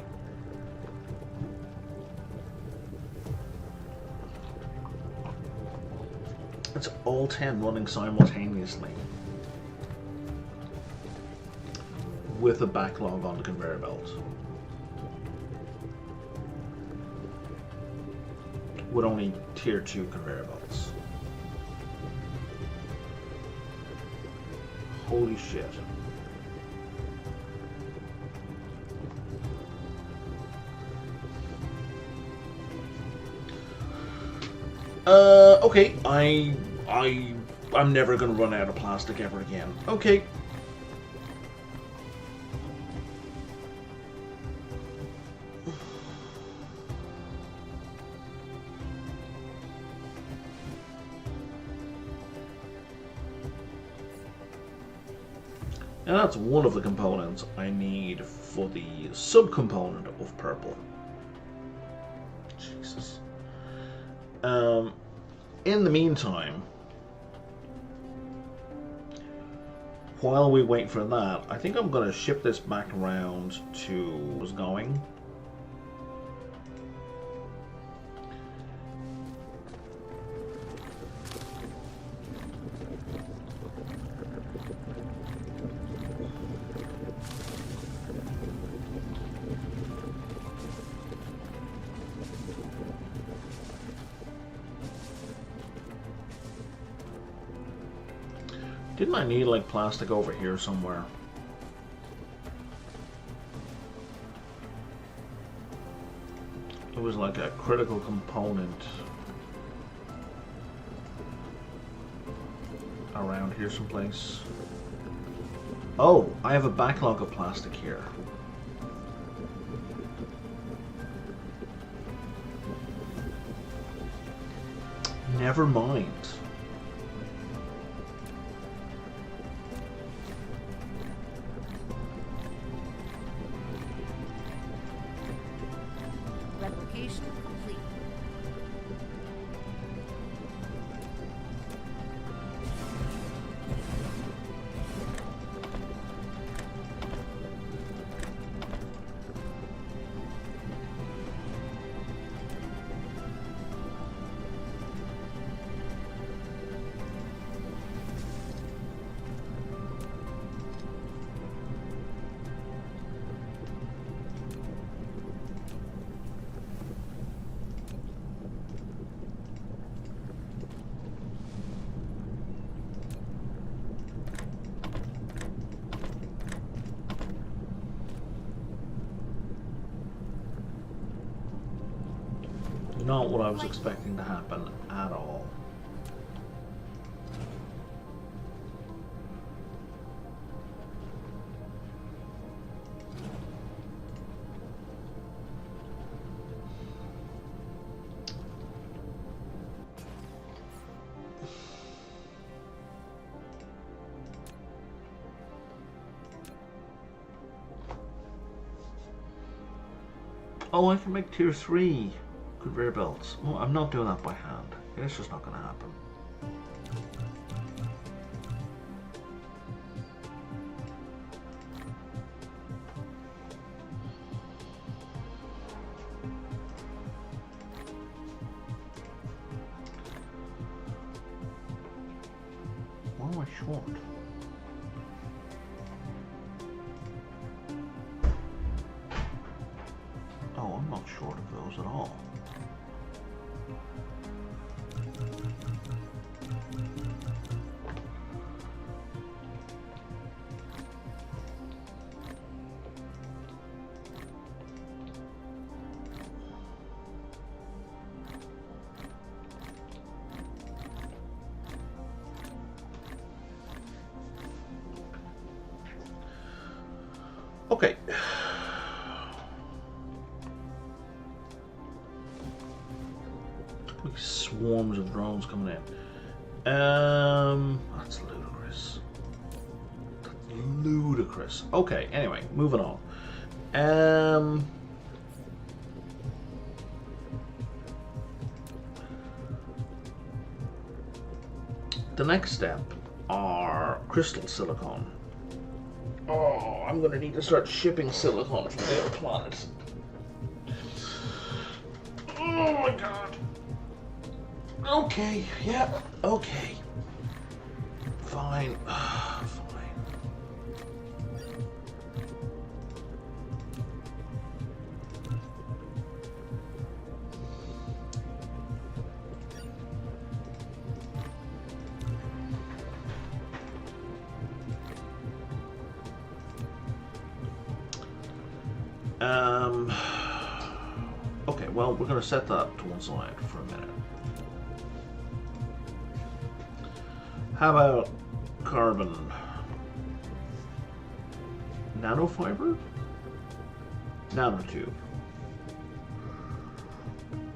It's all 10 running simultaneously. With a backlog on the conveyor belt. With only tier 2 conveyor belts. Holy shit. Okay, I'm never gonna run out of plastic ever again. Okay. And that's one of the components I need for the subcomponent of purple. Jesus. In the meantime, while we wait for that, I think I'm going to ship this back around to what's going. Didn't I need like plastic over here somewhere? It was like a critical component around here someplace. Oh, I have a backlog of plastic here. Never mind. Replication complete. Not what I was expecting to happen at all. Oh, I can make tier 3 conveyor belts. Well, I'm not doing that by hand. It's just not going to happen. Why am I short? Oh, I'm not short of those at all. Okay. Look, swarms of drones coming in. That's ludicrous. That's ludicrous. Okay, anyway, moving on. The next step are crystal silicon. Oh, I'm gonna need to start shipping silicon from the other planet. Oh my god. Okay, yeah, okay. Fine. Fine. Okay, well, we're going to set that to one side for a minute. How about carbon nanofiber? Nanotube.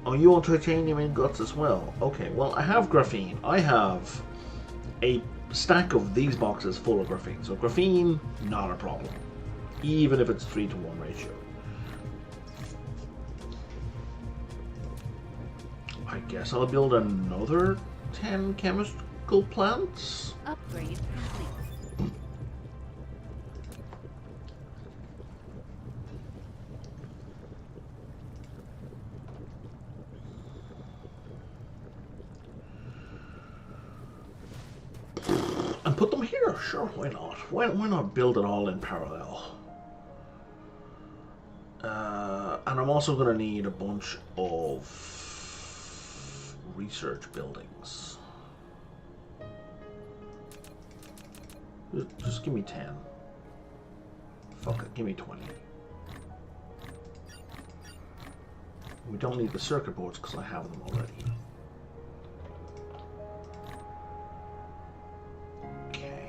Oh, you want titanium ingots as well? Okay, well, I have graphene. I have a stack of these boxes full of graphene. So graphene, not a problem. Even if it's 3-to-1 ratio. I guess I'll build another 10 chemical plants. Upgrade complete. And put them here. Sure, why not? Why not build it all in parallel? And I'm also going to need a bunch of research buildings. Just give me 10. Fuck it, give me 20. We don't need the circuit boards because I have them already. Okay.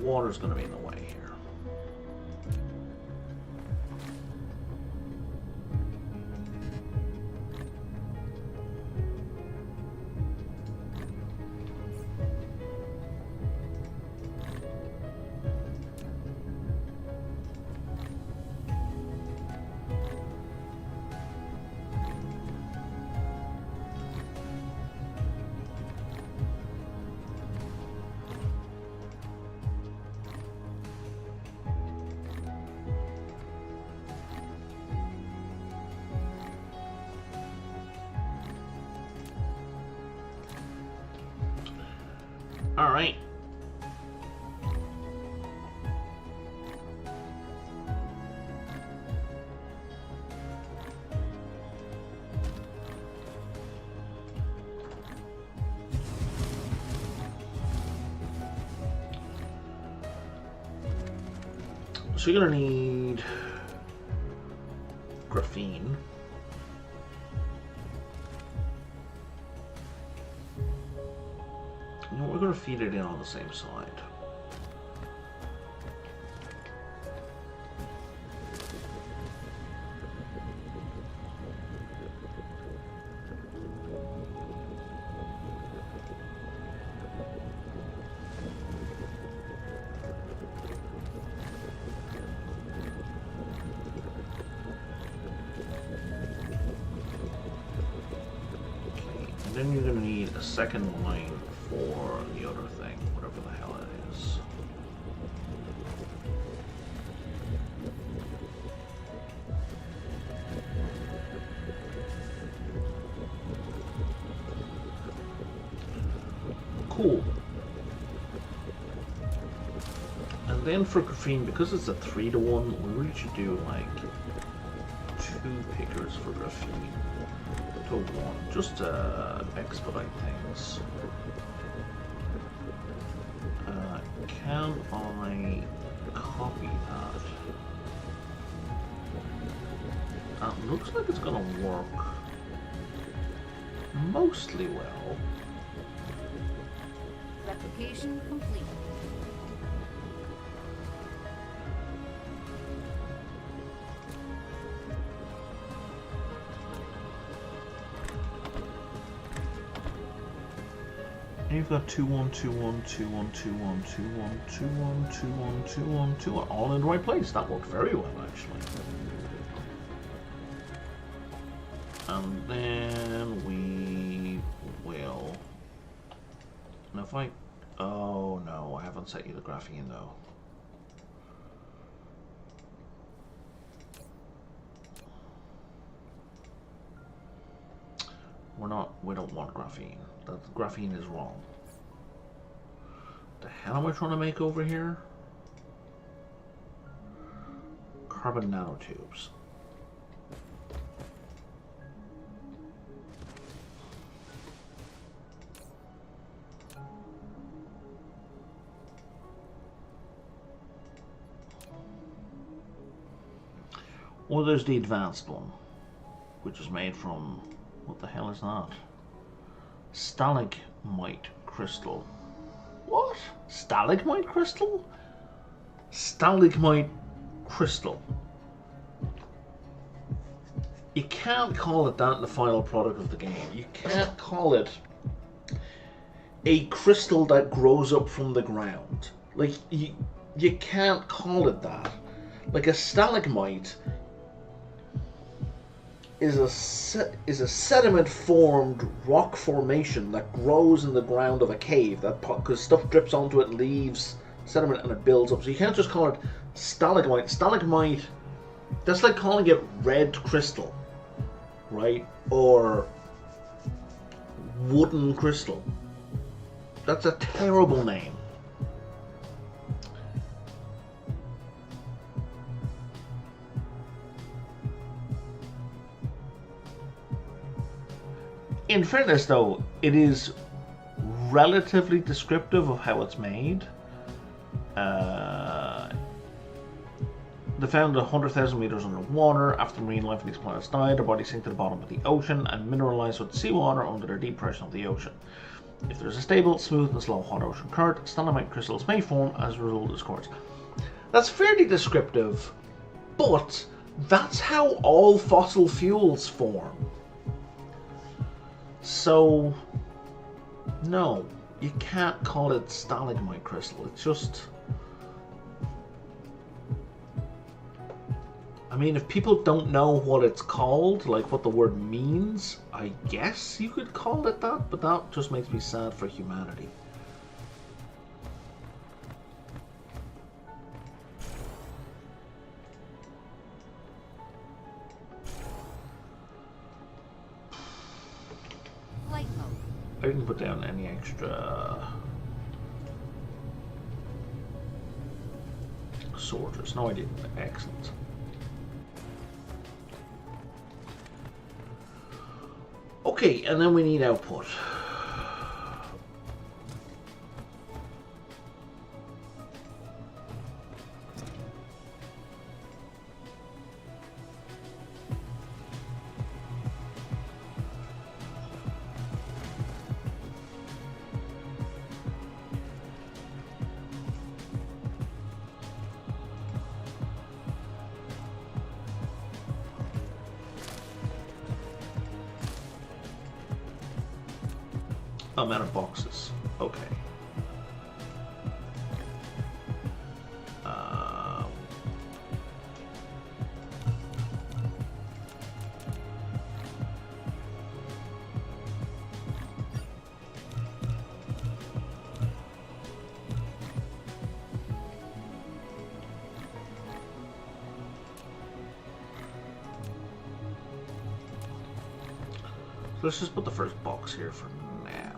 Water's going to be in the way here. All right. So you're gonna need graphene. You know, we're going to feed it in on the same side. Okay, and then you're going to need a second line for the other thing, whatever the hell it is. Cool. And then for graphene, because it's a 3-to-1, we really should do like 2 pickers for graphene to 1, just to expedite things. Can I copy that? Looks like it's gonna work mostly well. Replication complete. You've got 2 1 2 1 2 1 2 1 2 1 2 1 2 1 2 1 2 1, all in the right place. That worked very well, actually. And then we will. And if I. Oh no, I haven't set you the graphene though. We don't want graphene. That graphene is wrong. The hell am I trying to make over here? Carbon nanotubes. Or there's the advanced one, which is made from, what the hell is that? Stalagmite crystal. What? Stalagmite crystal? Stalagmite crystal. You can't call it that in the final product of the game. You can't call it a crystal that grows up from the ground. Like, you can't call it that. Like, a stalagmite is a sediment-formed rock formation that grows in the ground of a cave. That because stuff drips onto it, leaves sediment, and it builds up. So you can't just call it stalagmite. Stalagmite, that's like calling it red crystal, right? Or wooden crystal. That's a terrible name. In fairness, though, it is relatively descriptive of how it's made. They found 100,000 meters underwater. After marine life on these planets died, their bodies sink to the bottom of the ocean and mineralize with seawater under the deep pressure of the ocean. If there's a stable, smooth, and slow hot ocean current, stalagmite crystals may form as a result of this course. That's fairly descriptive, but that's how all fossil fuels form. So, no, you can't call it stalagmite crystal. It's just... I mean, if people don't know what it's called, like what the word means, I guess you could call it that, but that just makes me sad for humanity. I didn't put down any extra sorters. No, I didn't. Excellent. Okay, and then we need output. I'm out of boxes. Okay. So let's just put the first box here for now.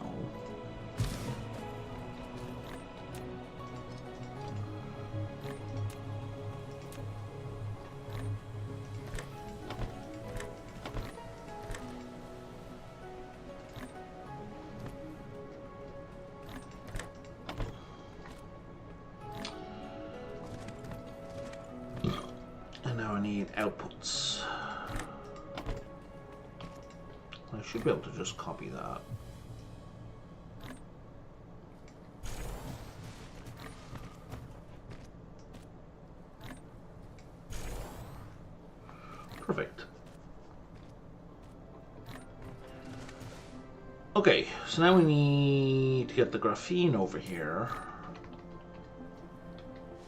Outputs. I should be able to just copy that. Perfect. Okay, so now we need get the graphene over here.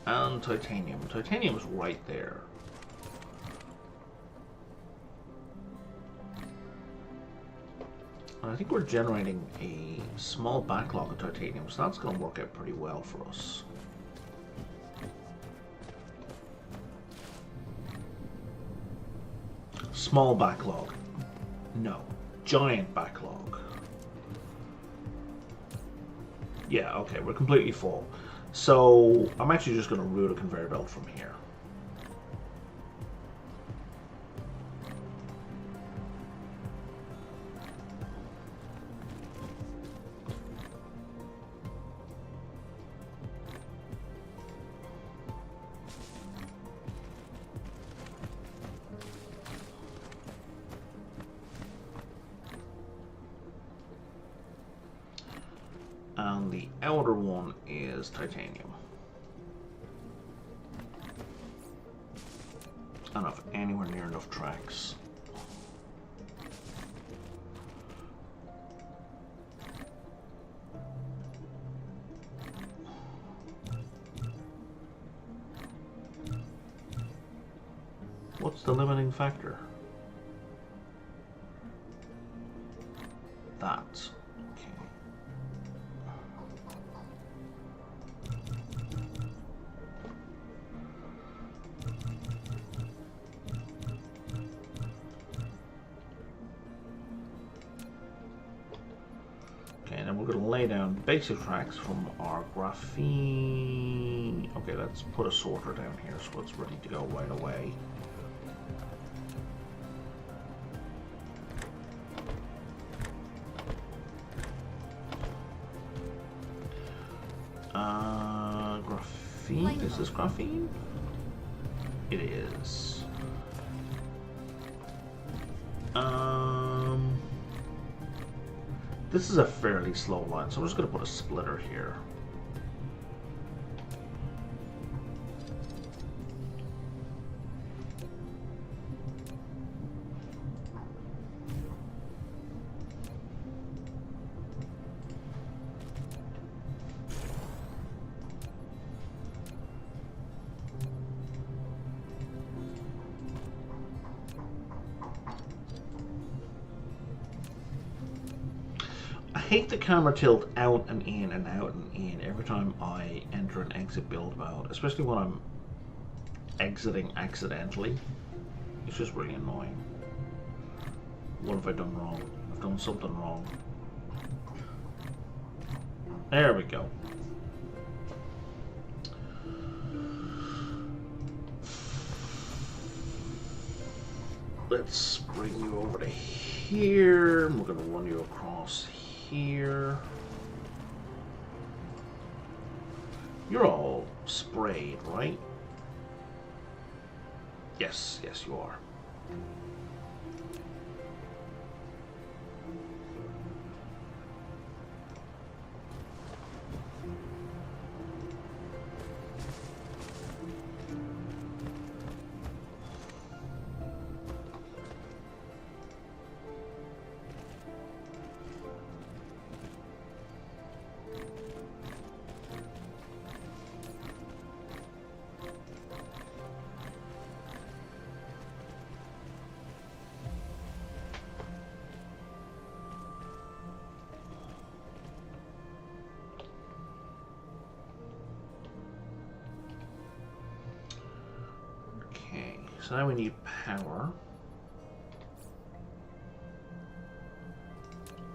And titanium. Titanium is right there. And I think we're generating a small backlog of titanium, so that's going to work out pretty well for us. Small backlog. No. Giant backlog. Yeah, okay, we're completely full. So I'm actually just going to route a conveyor belt from here. And the outer one is titanium. I don't have anywhere near enough tracks. What's the limiting factor? That. Okay, then we're going to lay down basic tracks from our graphene. Okay, let's put a sorter down here so it's ready to go right away. Graphene? Is this graphene? It is. This is a fairly slow line, so I'm just going to put a splitter here. I hate the camera tilt out and in and out and in every time I enter and exit build mode, especially when I'm exiting accidentally. It's just really annoying. What have I done wrong? I've done something wrong. There we go. Let's bring you over to here. We're going to run you across here. You're all sprayed, right? Yes, yes you are. So now we need power.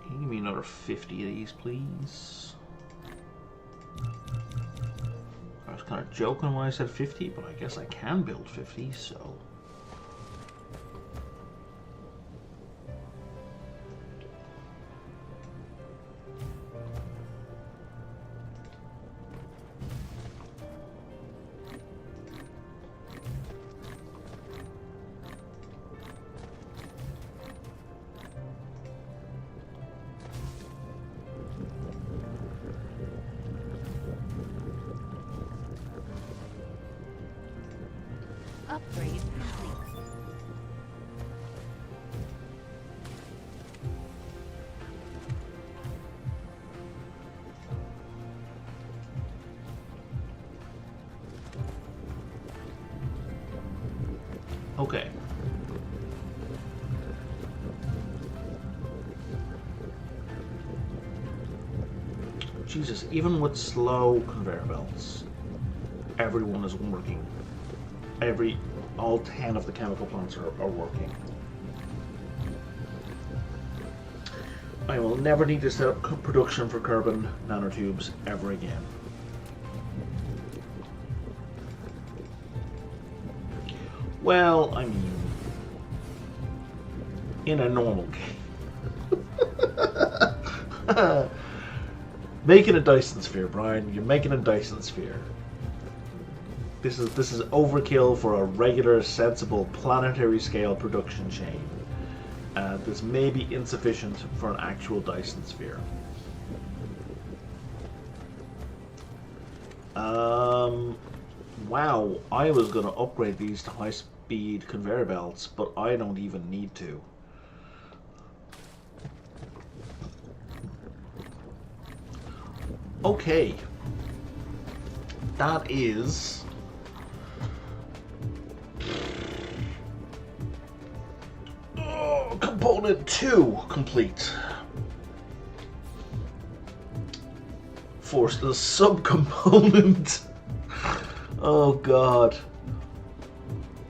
Can you give me another 50 of these, please? I was kind of joking when I said 50, but I guess I can build 50, so... Upgrade complete. Okay. Jesus, even with slow conveyor belts, everyone is working. All 10 of the chemical plants are working. I will never need to set up production for carbon nanotubes ever again. Well, I mean, in a normal game. Making a Dyson sphere, Brian. You're making a Dyson sphere. This is overkill for a regular, sensible, planetary scale production chain. This may be insufficient for an actual Dyson sphere. Wow, I was going to upgrade these to high-speed conveyor belts, but I don't even need to. Okay. That is... component 2 complete. For the subcomponent, oh god,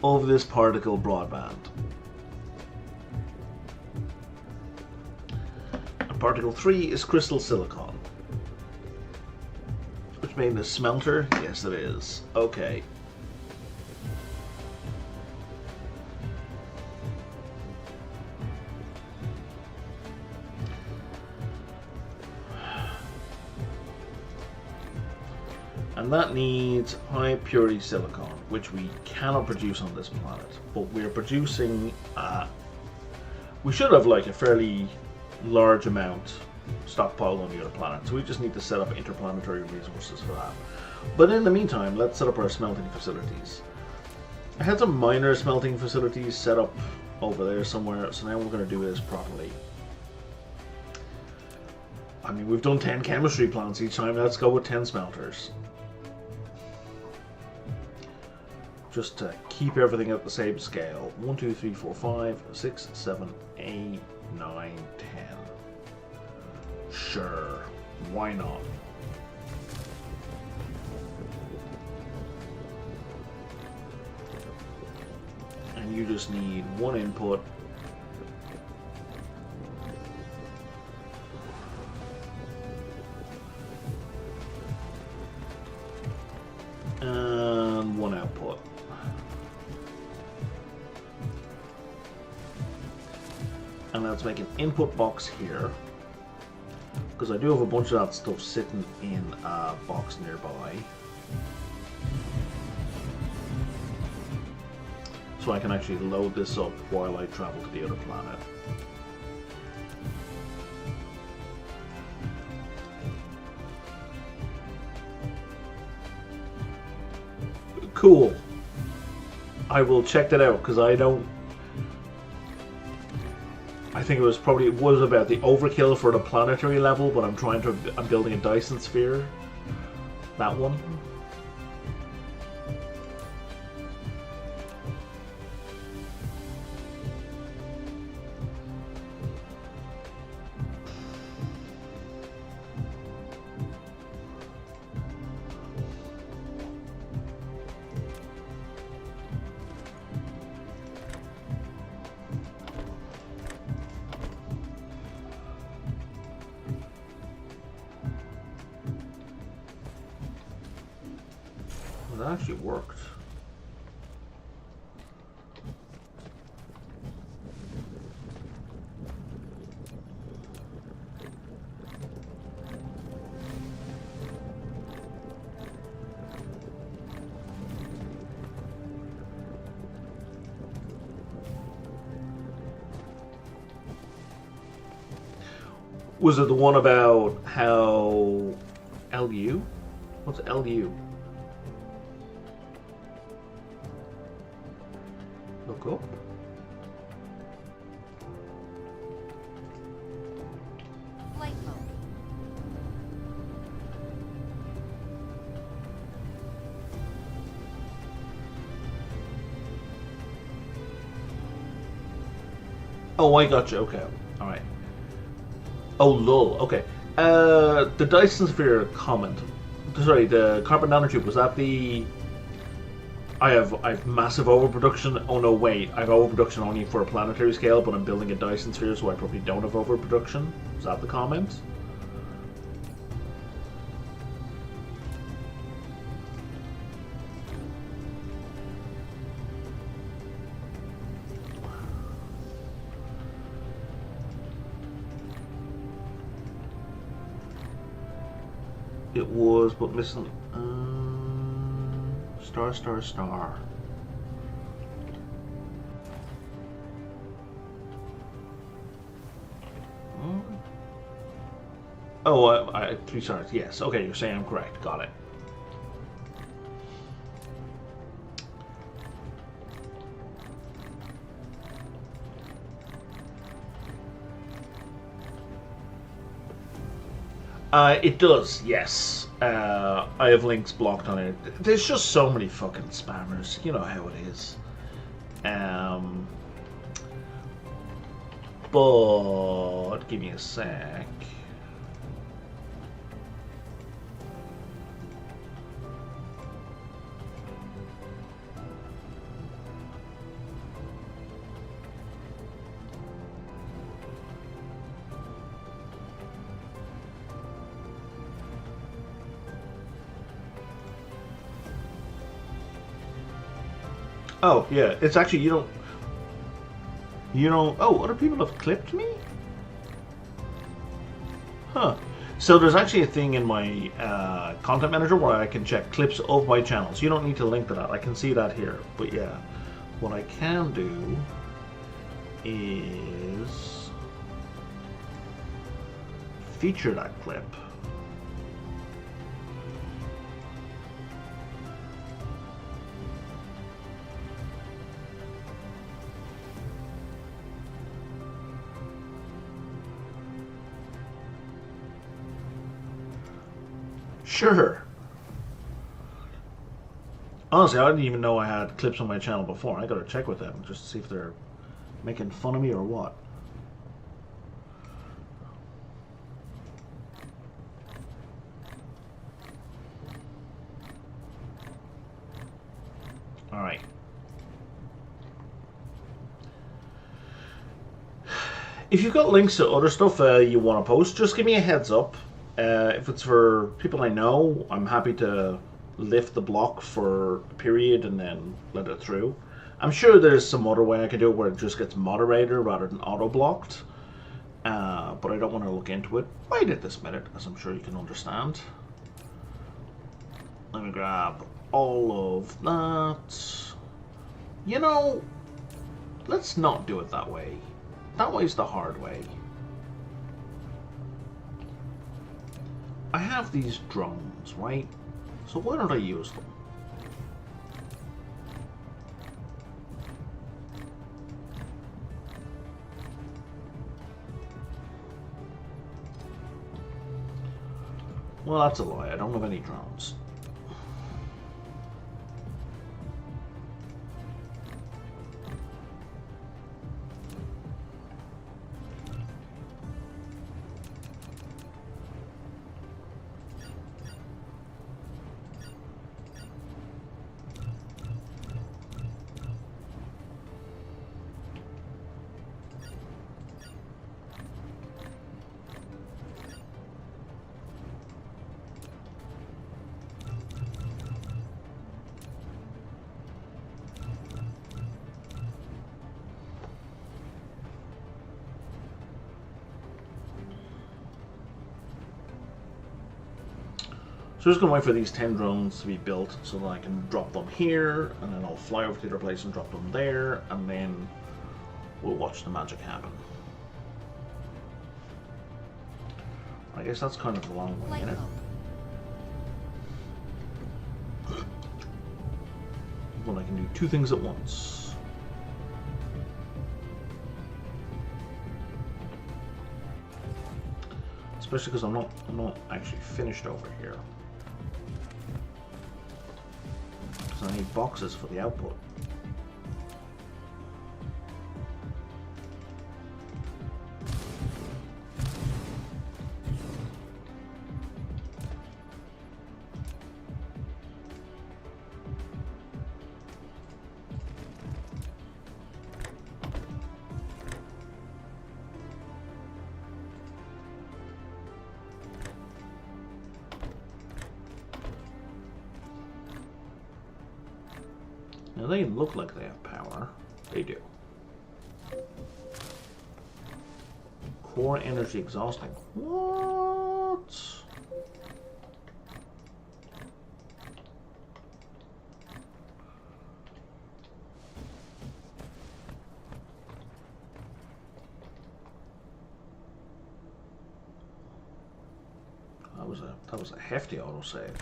of this particle broadband. And particle 3 is crystal silicon. Which made this smelter? Yes, it is. Okay. And that needs high purity silicon, which we cannot produce on this planet. But we're producing, we should have like a fairly large amount stockpiled on the other planet. So we just need to set up interplanetary resources for that. But in the meantime, let's set up our smelting facilities. I had some minor smelting facilities set up over there somewhere, so now we're going to do this properly. I mean, we've done 10 chemistry plants each time, let's go with 10 smelters. Just to keep everything at the same scale. 1, 2, 3, 4, 5, 6, 7, 8, 9, 10. Sure, why not? And you just need one input. And one output. And let's make an input box here, because I do have a bunch of that stuff sitting in a box nearby. So I can actually load this up while I travel to the other planet. Cool. I will check that out, because I don't... I think it was about the overkill for the planetary level, but I'm building a Dyson sphere. That one. That actually worked. Was it the one about how LU? What's LU? Look up. Flight mode. Oh, I got you. Okay, all right. Oh, lol. Okay. The Dyson sphere comment. Sorry, the carbon nanotube, was that the? I have massive overproduction. Oh no, wait. I have overproduction only for a planetary scale, but I'm building a Dyson sphere, so I probably don't have overproduction. Is that the comment? It was, but missing. Star. Oh, 3 stars. Yes. Okay, you're saying I'm correct. Got it. It does, yes. I have links blocked on it. There's just so many fucking spammers. You know how it is. But give me a sec. Oh, yeah, it's actually, oh, other people have clipped me? Huh. So there's actually a thing in my content manager where I can check clips of my channels. You don't need to link to that, I can see that here. But yeah, what I can do is feature that clip. Sure. Honestly, I didn't even know I had clips on my channel before. I gotta check with them just to see if they're making fun of me or what. Alright. If you've got links to other stuff you want to post, just give me a heads up. If it's for people I know, I'm happy to lift the block for a period and then let it through. I'm sure there's some other way I can do it where it just gets moderated rather than auto-blocked. But I don't want to look into it right at this minute, as I'm sure you can understand. Let me grab all of that. You know, let's not do it that way. That way's the hard way. I have these drones, right? So why don't I use them? Well, that's a lie. I don't have any drones. So I'm just going to wait for these 10 drones to be built so that I can drop them here, and then I'll fly over to the other place and drop them there, and then we'll watch the magic happen. I guess that's kind of a long way, isn't it? Well, I can do two things at once. Especially because I'm not actually finished over here. Because I need boxes for the output. Now they look like they have power. They do. Core energy exhausting. What? That was a hefty autosave.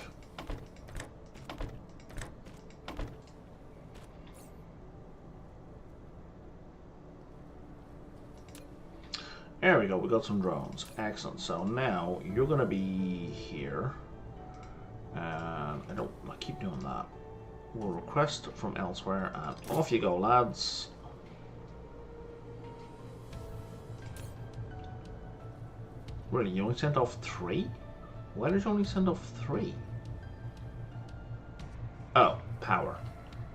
There we go, we got some drones. Excellent. So now you're gonna be here. And I keep doing that. We'll request from elsewhere and off you go, lads. Really, you only sent off 3? Why did you only send off 3? Oh, power.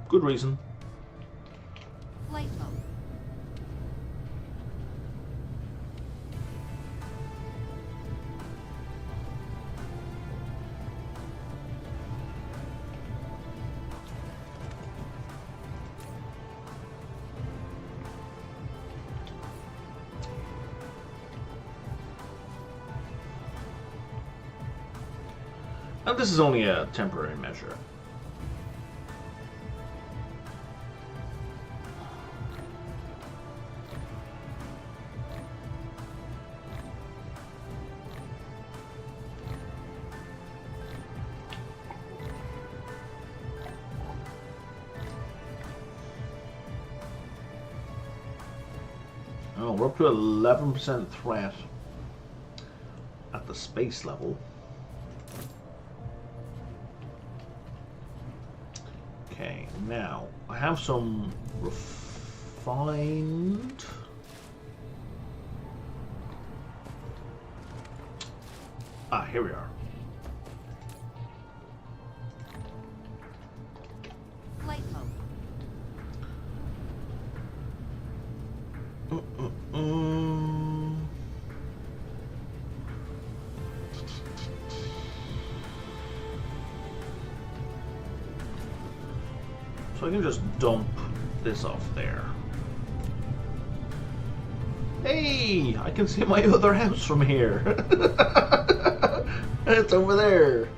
Good reason. Flight mode. And this is only a temporary measure. Oh, we're up to 11% threat at the space level. Okay, now I have some refined. Ah, here we are. Flight mode. So I can just dump this off there. Hey, I can see my other house from here. It's over there.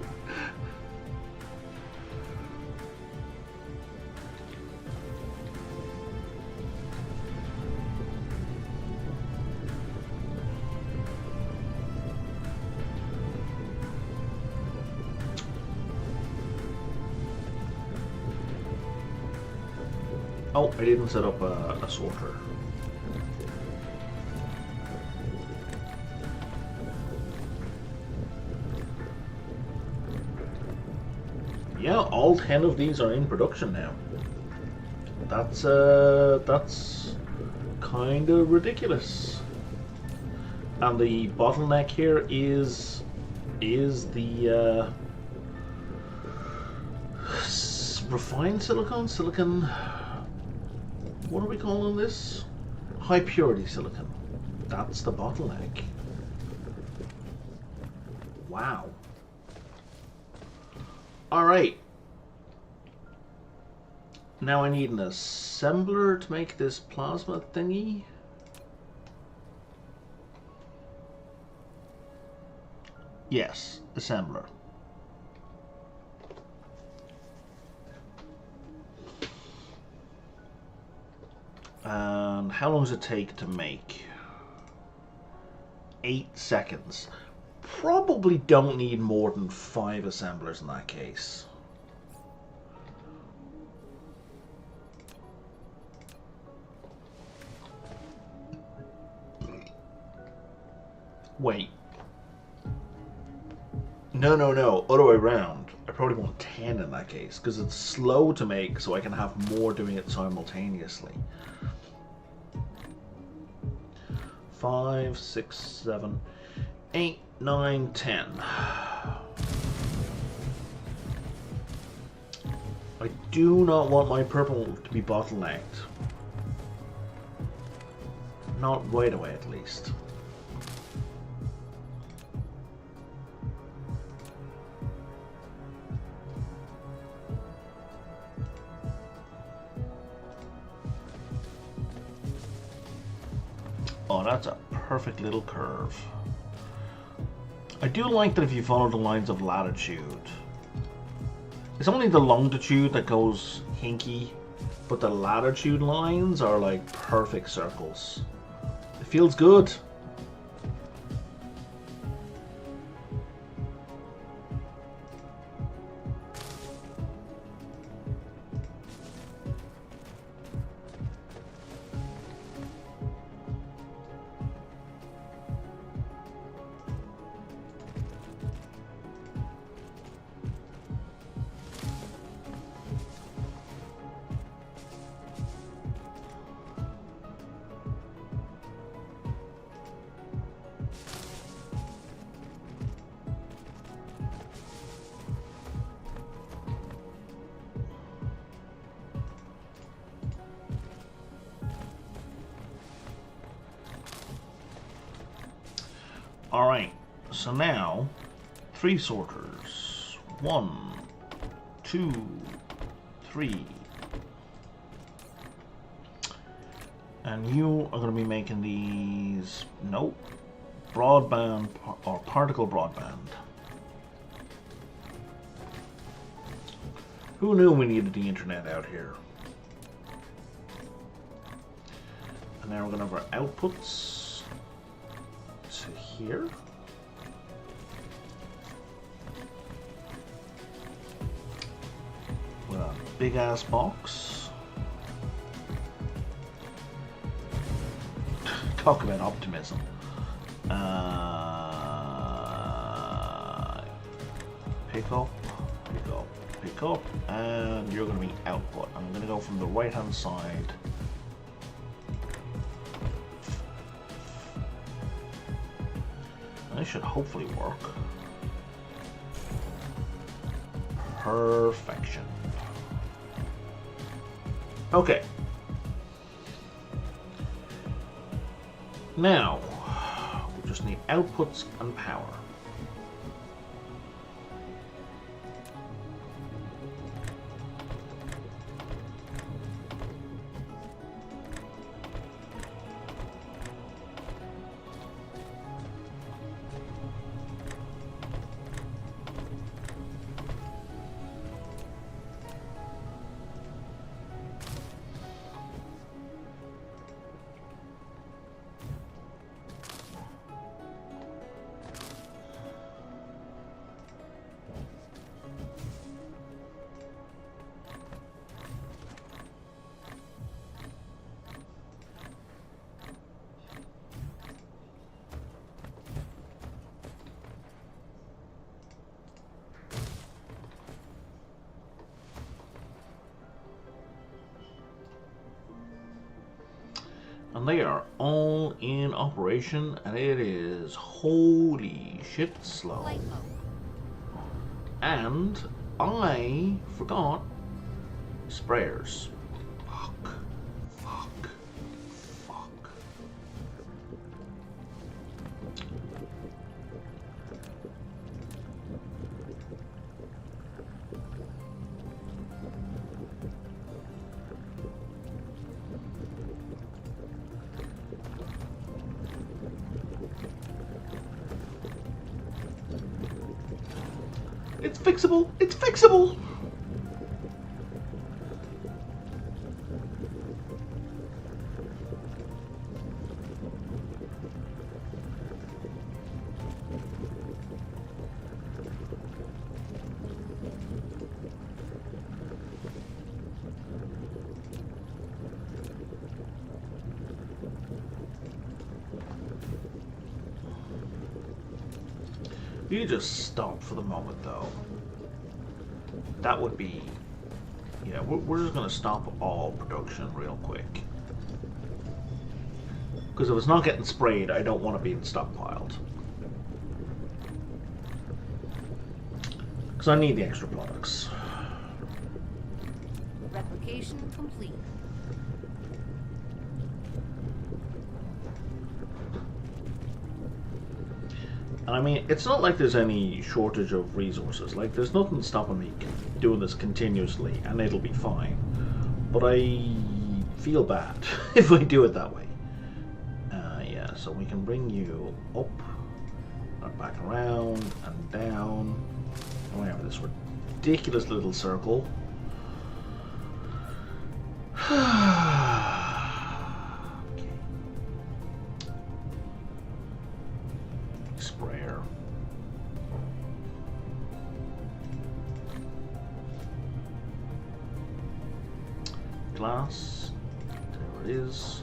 Oh, I didn't set up a sorter. Yeah, all 10 of these are in production now. That's kind of ridiculous. And the bottleneck here is the refined silicon. What are we calling this? High purity silicon. That's the bottleneck. Wow. Alright. Now I need an assembler to make this plasma thingy. Yes, assembler. And how long does it take to make? 8 seconds. Probably don't need more than 5 assemblers in that case. Wait. No, other way around. I probably want 10 in that case, because it's slow to make, so I can have more doing it simultaneously. 5, 6, 7, 8, 9, 10. I do not want my purple to be bottlenecked. Not right away, at least. Oh, that's a perfect little curve. I do like that if you follow the lines of latitude. It's only the longitude that goes hinky, but the latitude lines are like perfect circles. It feels good. Alright, so now 3 sorters. 1, 2, 3. And you are going to be making these, nope, broadband or particle broadband. Who knew we needed the internet out here? And now we're going to have our outputs to here. With a big ass box. Talk about optimism. Pick up, pick up, pick up, and you're going to be output. I'm going to go from the right hand side. This should hopefully work. Perfection. Okay. Now, we just need outputs and power. And they are all in operation, and it is holy shit slow. Flight mode. And I forgot sprayers. Fuck. Fuck. Fuck. It's fixable! It's fixable! You just stop for the moment, though. That would be... Yeah, we're just going to stop all production real quick. Because if it's not getting sprayed, I don't want to be stockpiled. Because I need the extra products. Replication complete. And I mean, it's not like there's any shortage of resources. Like, there's nothing stopping me doing this continuously, and it'll be fine. But I feel bad if I do it that way. Yes, so we can bring you up and back around and down. And we have this ridiculous little circle. Okay. Sprayer. Glass. There it is.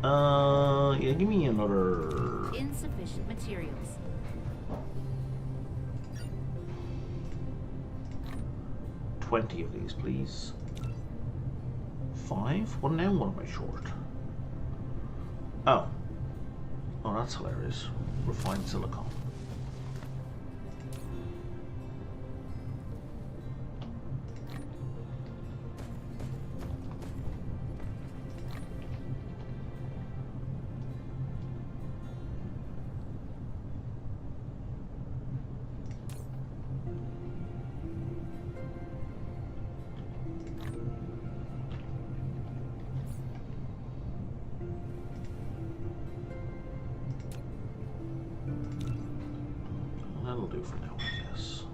Yeah, give me another. Insufficient materials. 20 of these, please. 5? What now? What am I short? Oh. Oh, that's hilarious. Refined silicone. That'll do for now, I guess.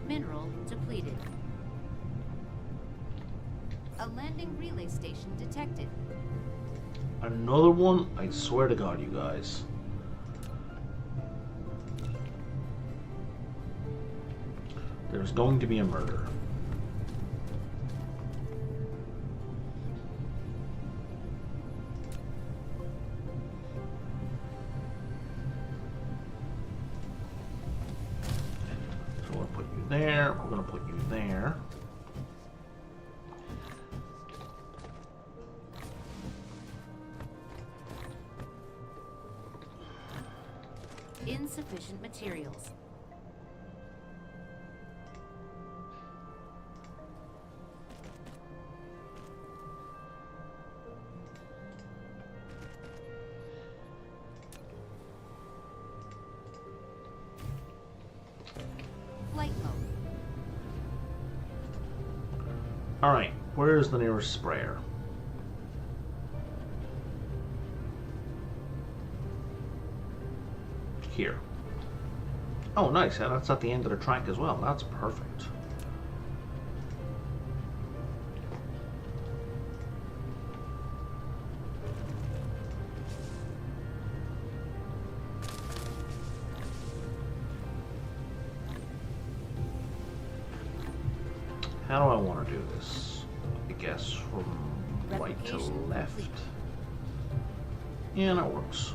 Mineral depleted. A landing relay station detected. Another one? I swear to God, you guys. There's going to be a murder. So we'll put you there. We're going to put you there. Insufficient materials. Flight mode. Alright, where's the nearest sprayer? Here. Oh, nice. Yeah, that's at the end of the track as well. That's perfect. How do I want to do this? I guess from right to left. Complete. Yeah, that works.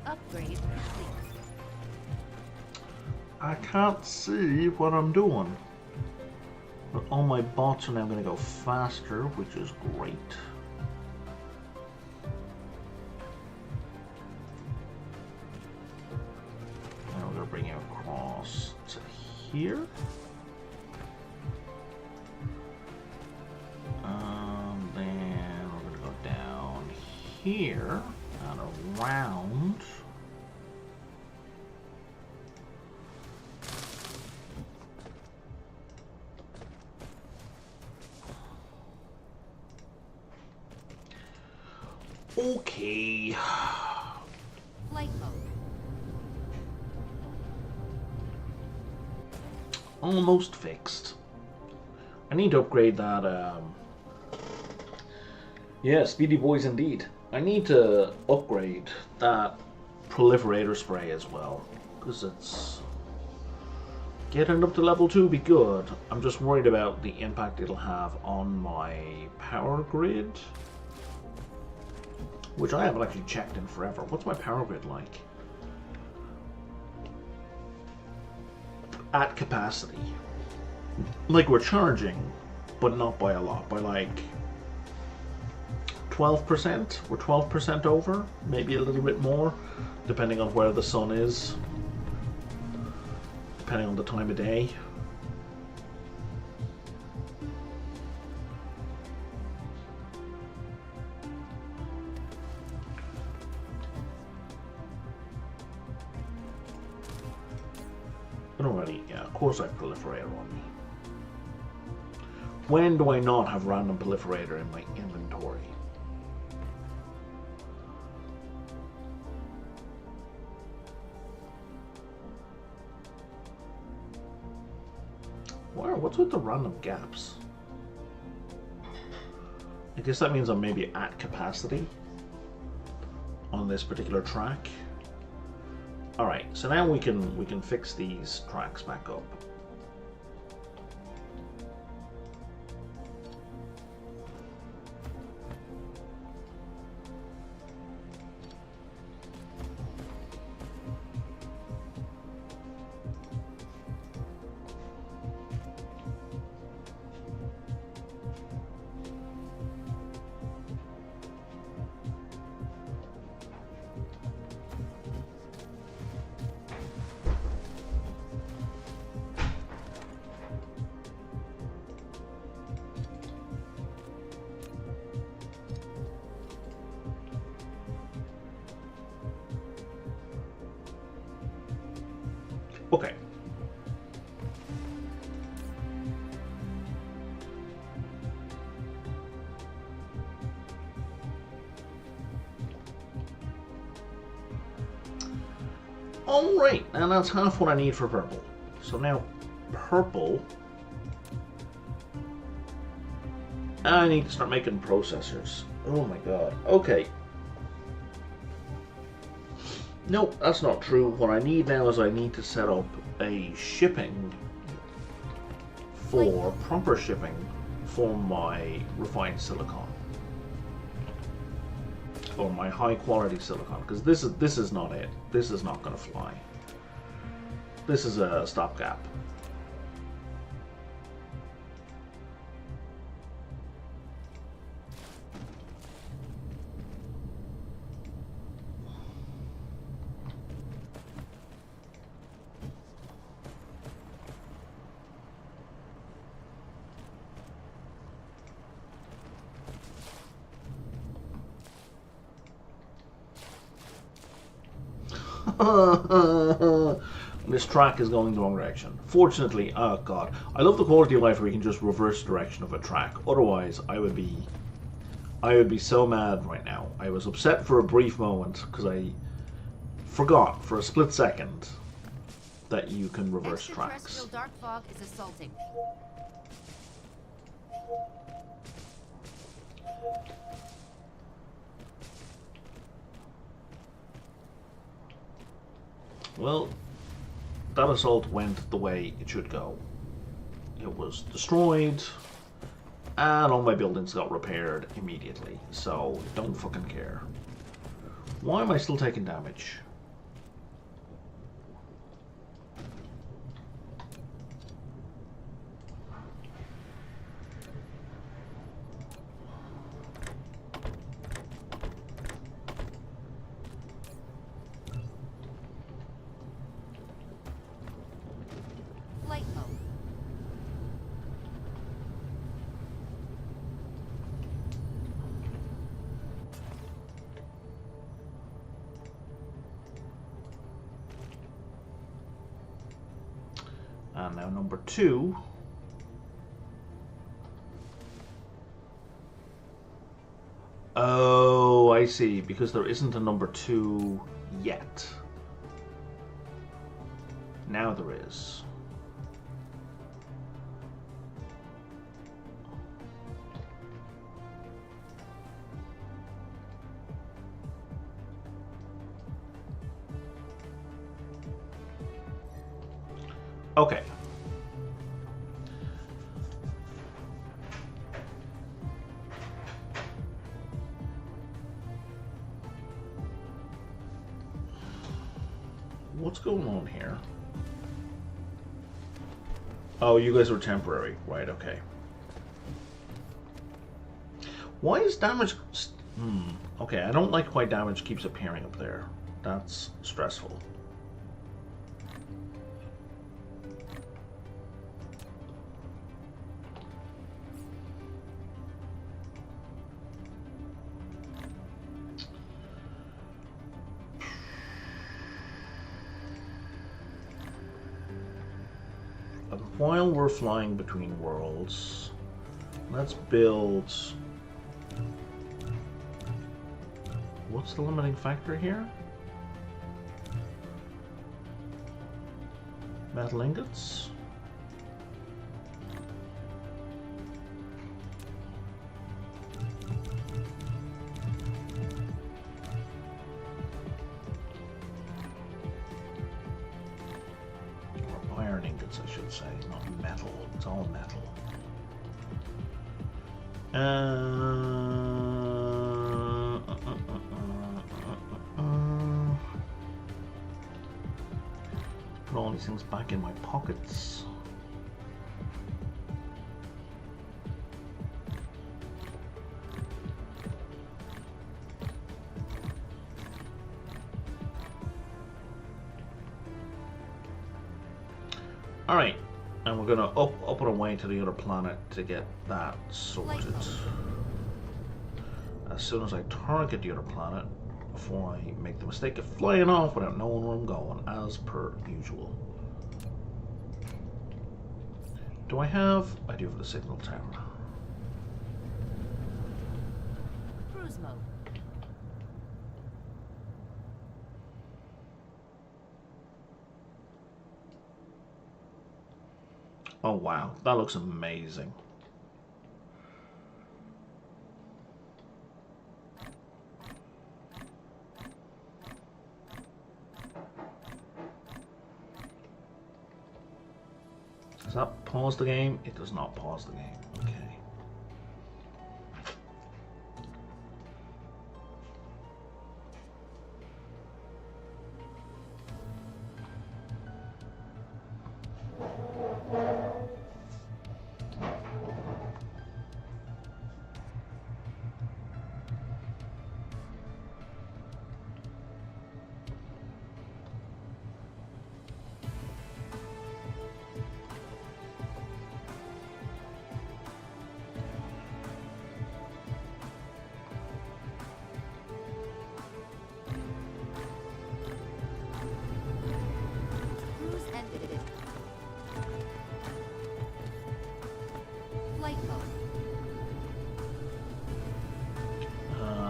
Upgrade complete. I can't see what I'm doing. But all my bots are now going to go faster, which is great. Now we're going to bring it across to here. Then we're going to go down here and around. Okay. Flight mode. Almost fixed. I need to upgrade that, yeah, speedy boys indeed. I need to upgrade that proliferator spray as well, because it's getting up to level 2 would be good. I'm just worried about the impact it'll have on my power grid, which I haven't actually checked in forever. What's my power grid like? at capacity. Like we're charging, but not by a lot, by like 12%. We're 12% over, maybe a little bit more, depending on where the sun is, depending on the time of day. Already, yeah, of course I have proliferator on me. When do I not have random proliferator in my inventory? What's with the random gaps? I guess that means I'm maybe at capacity on this particular track. Alright, so now we can fix these tracks back up. Okay. Alright, and that's half what I need for purple. So now, purple... I need to start making processors. Oh my god. Okay. Nope, that's not true. What I need now is I need to set up a shipping for proper shipping for my refined silicon. Or my high quality silicon, because this is not it. This is not going to fly. This is a stopgap. This track is going the wrong direction. Fortunately, oh god, I love the quality of life where you can just reverse direction of a track. Otherwise, I would be so mad right now. I was upset for a brief moment because I forgot for a split second that you can reverse tracks. Dark fog is assaulting. Well, that assault went the way it should go. It was destroyed, and all my buildings got repaired immediately, so don't fucking care. Why am I still taking damage? And now number 2. Oh, I see. Because there isn't a number 2 yet. Now there is. Okay. What's going on here? Oh, you guys were temporary. Right, okay. Why is damage... Okay, I don't like why damage keeps appearing up there. That's stressful. And while we're flying between worlds, let's build... What's the limiting factor here? Metal ingots? Or iron ingots, I should say, not metal. It's all metal. Put all these things back in my pockets. Alright, and we're gonna up and away to the other planet to get that sorted. As soon as I target the other planet, before I make the mistake of flying off without knowing where I'm going, as per usual. Do I have? I do for the signal tower. Cruise mode. Oh wow, that looks amazing. Does that pause the game? It does not pause the game. Okay.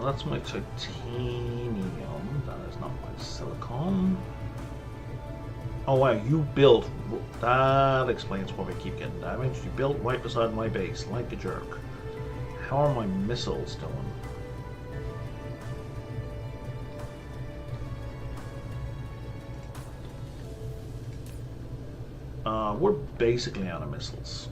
That's my titanium. That is not my silicon. Oh wow, you built. That explains why we keep getting damaged. You built right beside my base, like a jerk. How are my missiles doing? We're basically out of missiles.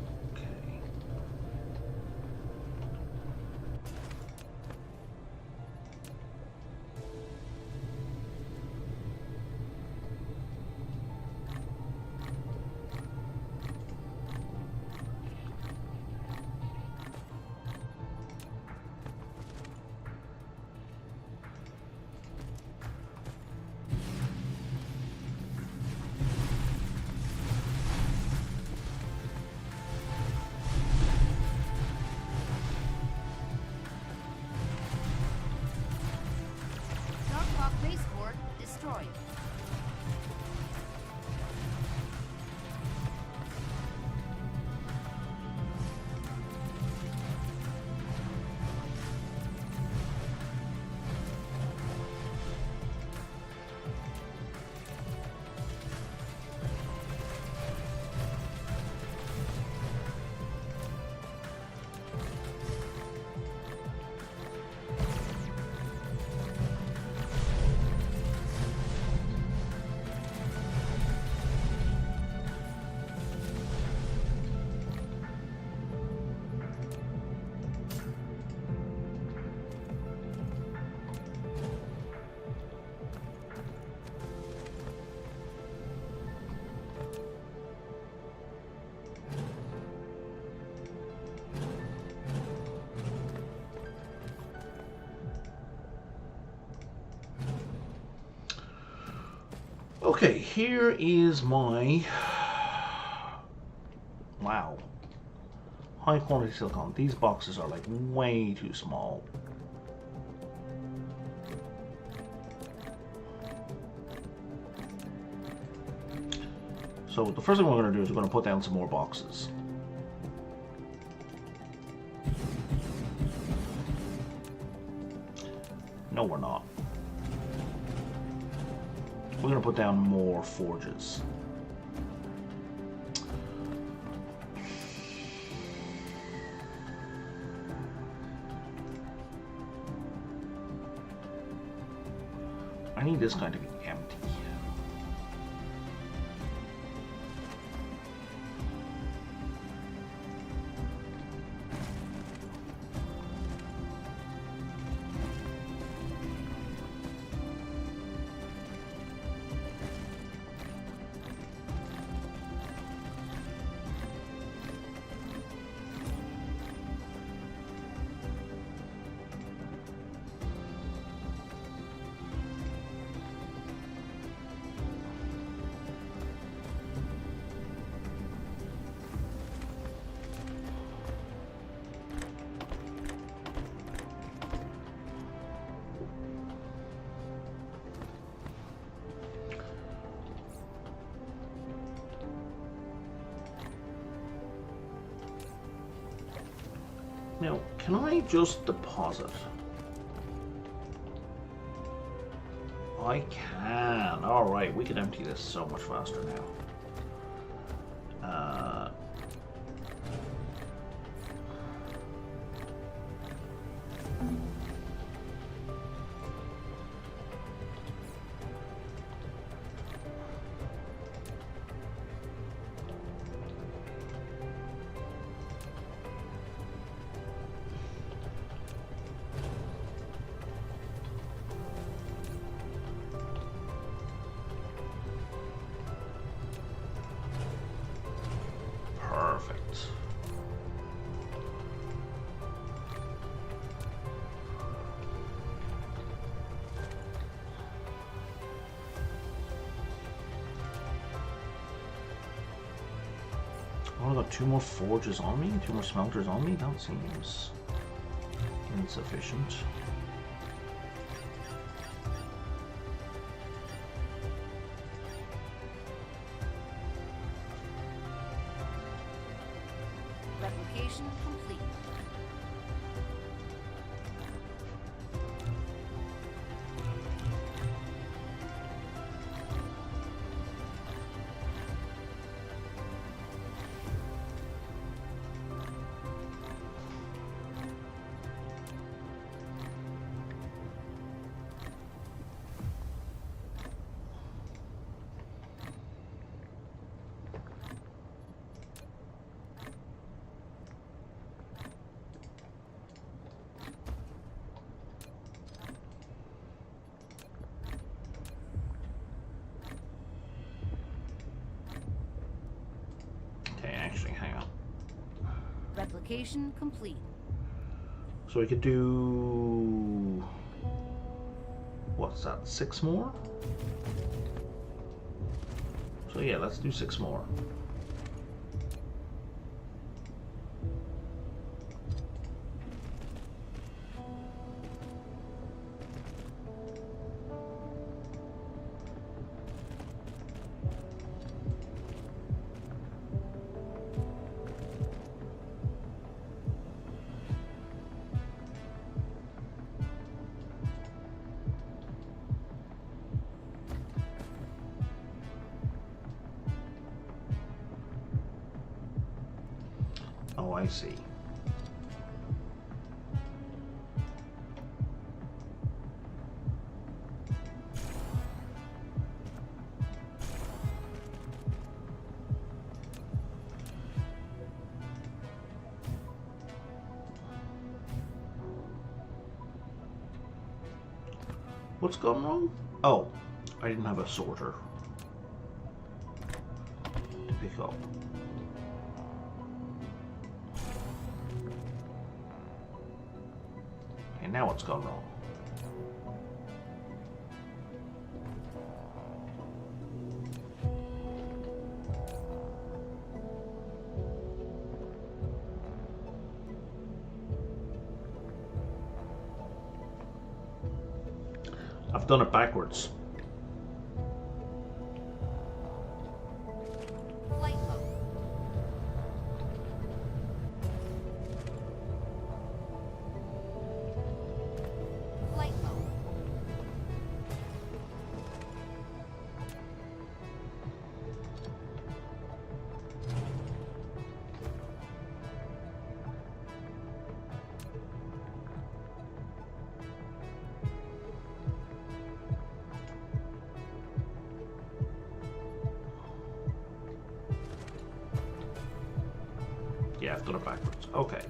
Okay, here is my... Wow. High quality silicone. These boxes are like way too small. So the first thing we're going to do is we're going to put down some more boxes. No, we're not. We're going to put down more forges. I need this guy to be empty. Now, can I just deposit? I can. Alright, we can empty this so much faster now. Perfect. Oh, I got 2 more forges on me, 2 more smelters on me. That seems insufficient. Replication complete. Actually, hang on. Replication complete. So we could do... What's that? 6 more? So yeah, let's do 6 more. Oh, I see. What's gone wrong? Oh, I didn't have a sorter to pick up. And now what's gone wrong? I've done it backwards. Flight mode. Flight mode. Yeah, I've done it backwards. Okay.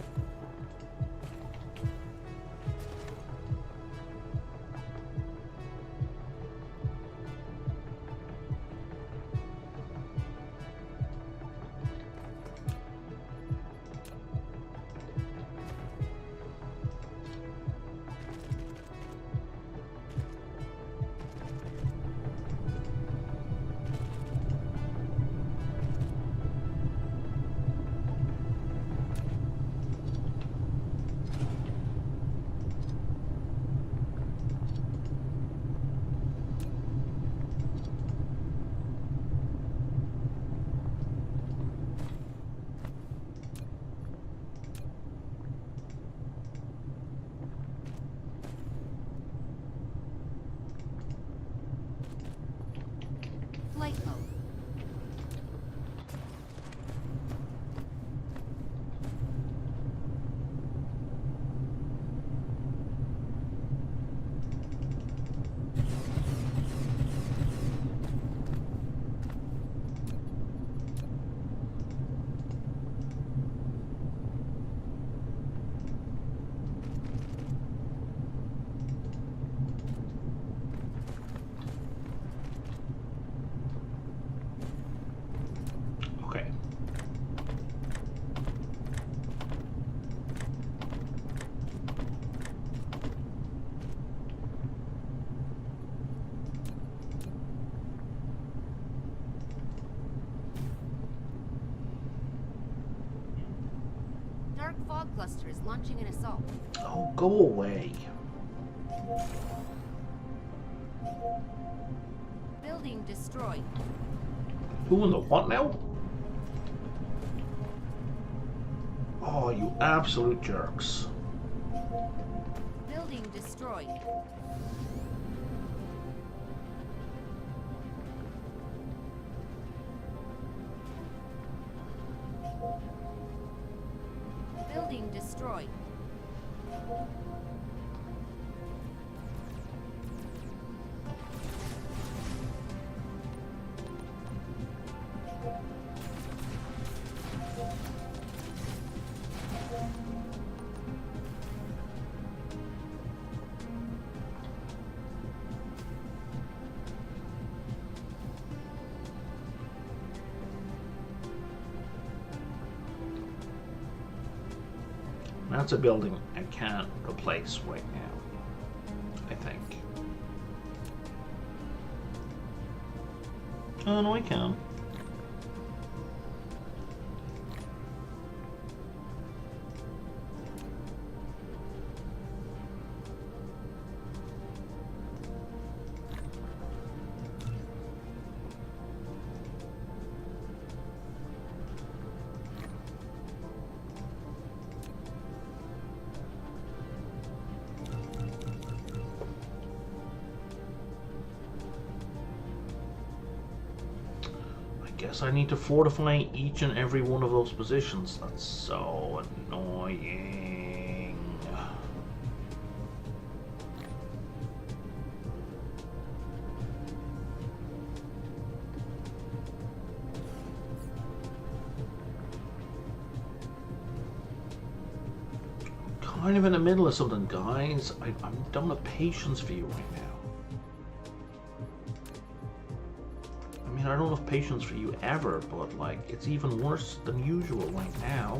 Flight mode. Okay. Dark fog cluster is launching an assault. Oh, go away. Building destroyed. Who in the what now? Oh, you absolute jerks. Building destroyed. Building destroyed. That's a building I can't replace right now, I think. Oh, no, I can. Guess I need to fortify each and every one of those positions. That's so annoying. Kind of in the middle of something, guys. I don't have patience for you right now. I don't have patience for you ever, but like, it's even worse than usual right now.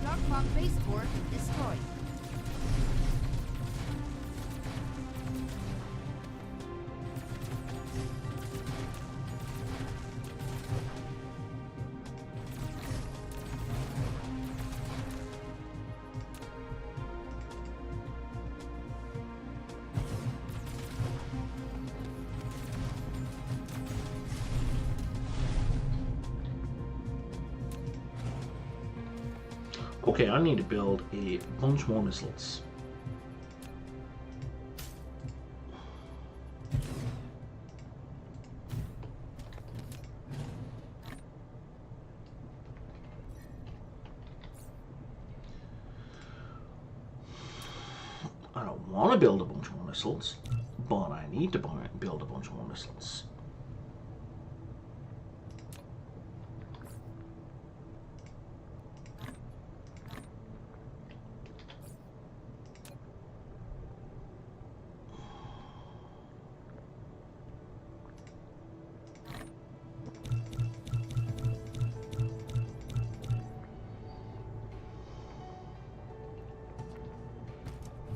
Dark Cyberpunk base core destroyed. Okay, I need to build a bunch more missiles. I don't want to build a bunch more missiles, but I need to build a bunch more missiles.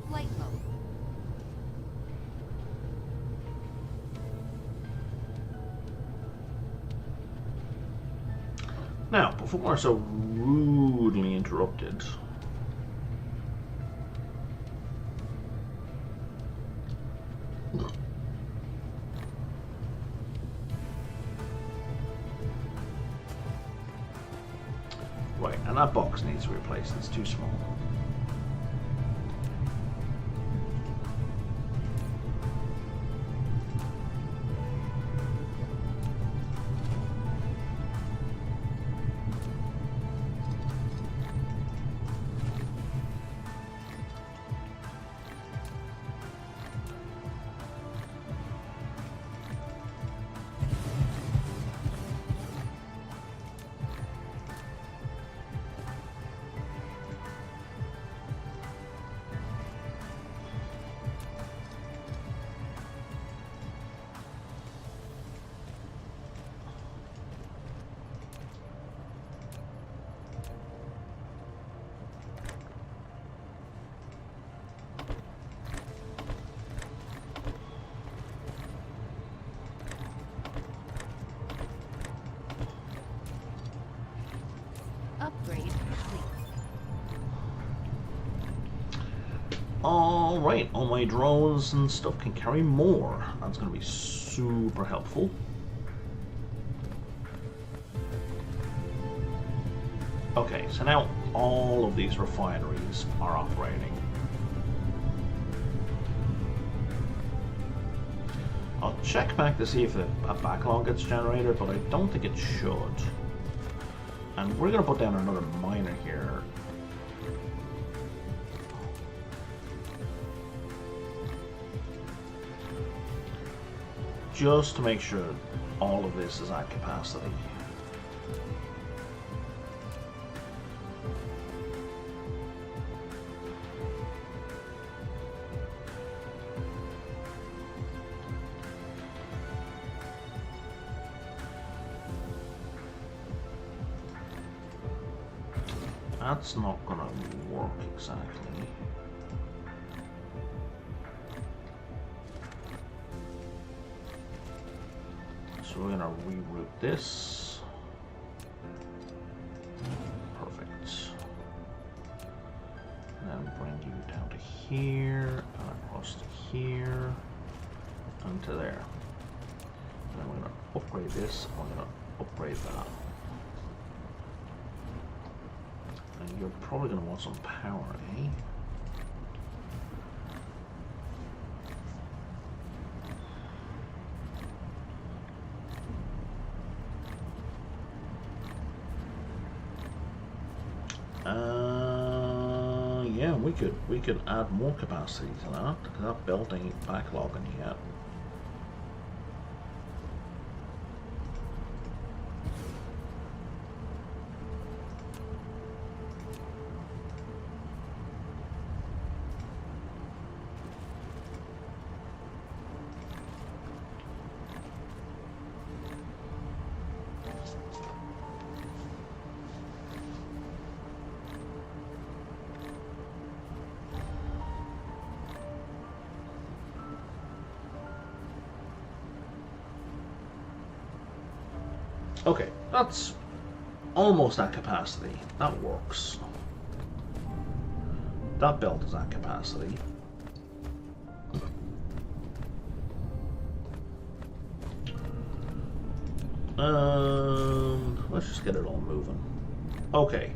Flight mode. Now, before we're so rudely interrupted, right, and that box needs to be replaced, it's too small. Upgrade complete. Alright, all my drones and stuff can carry more. That's going to be super helpful. Okay, so now all of these refineries are operating. I'll check back to see if a backlog gets generated, but I don't think it should. And we're going to put down another miner here. Just to make sure all of this is at capacity. That's not gonna work exactly. So we're gonna reroute this. Perfect. And then bring you down to here, and across to here, and to there. And then we're gonna upgrade this, and we're gonna upgrade that. And you're probably going to want some power, eh? Yeah, we could add more capacity to that, because that belt ain't backlogging yet. Okay, that's almost at capacity. That works. That belt is at capacity. Let's just get it all moving. Okay.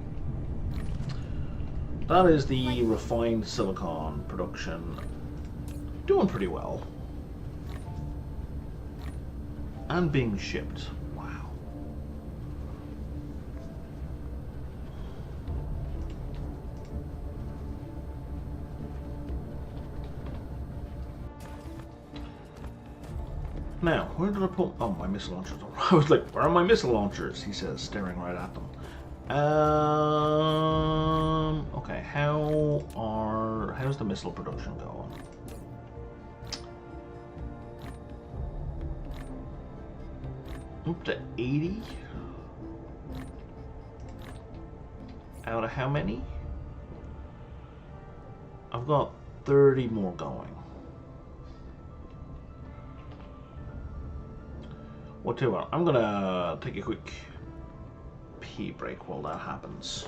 That is the refined silicon production. Doing pretty well. And being shipped. Wow. Now, where did I put... Oh, my missile launchers. I was like, where are my missile launchers? He says, staring right at them. Okay, how's the missile production going? Up to 80? Out of how many? I've got 30 more going. What do I? I'm gonna take a quick pee break while that happens.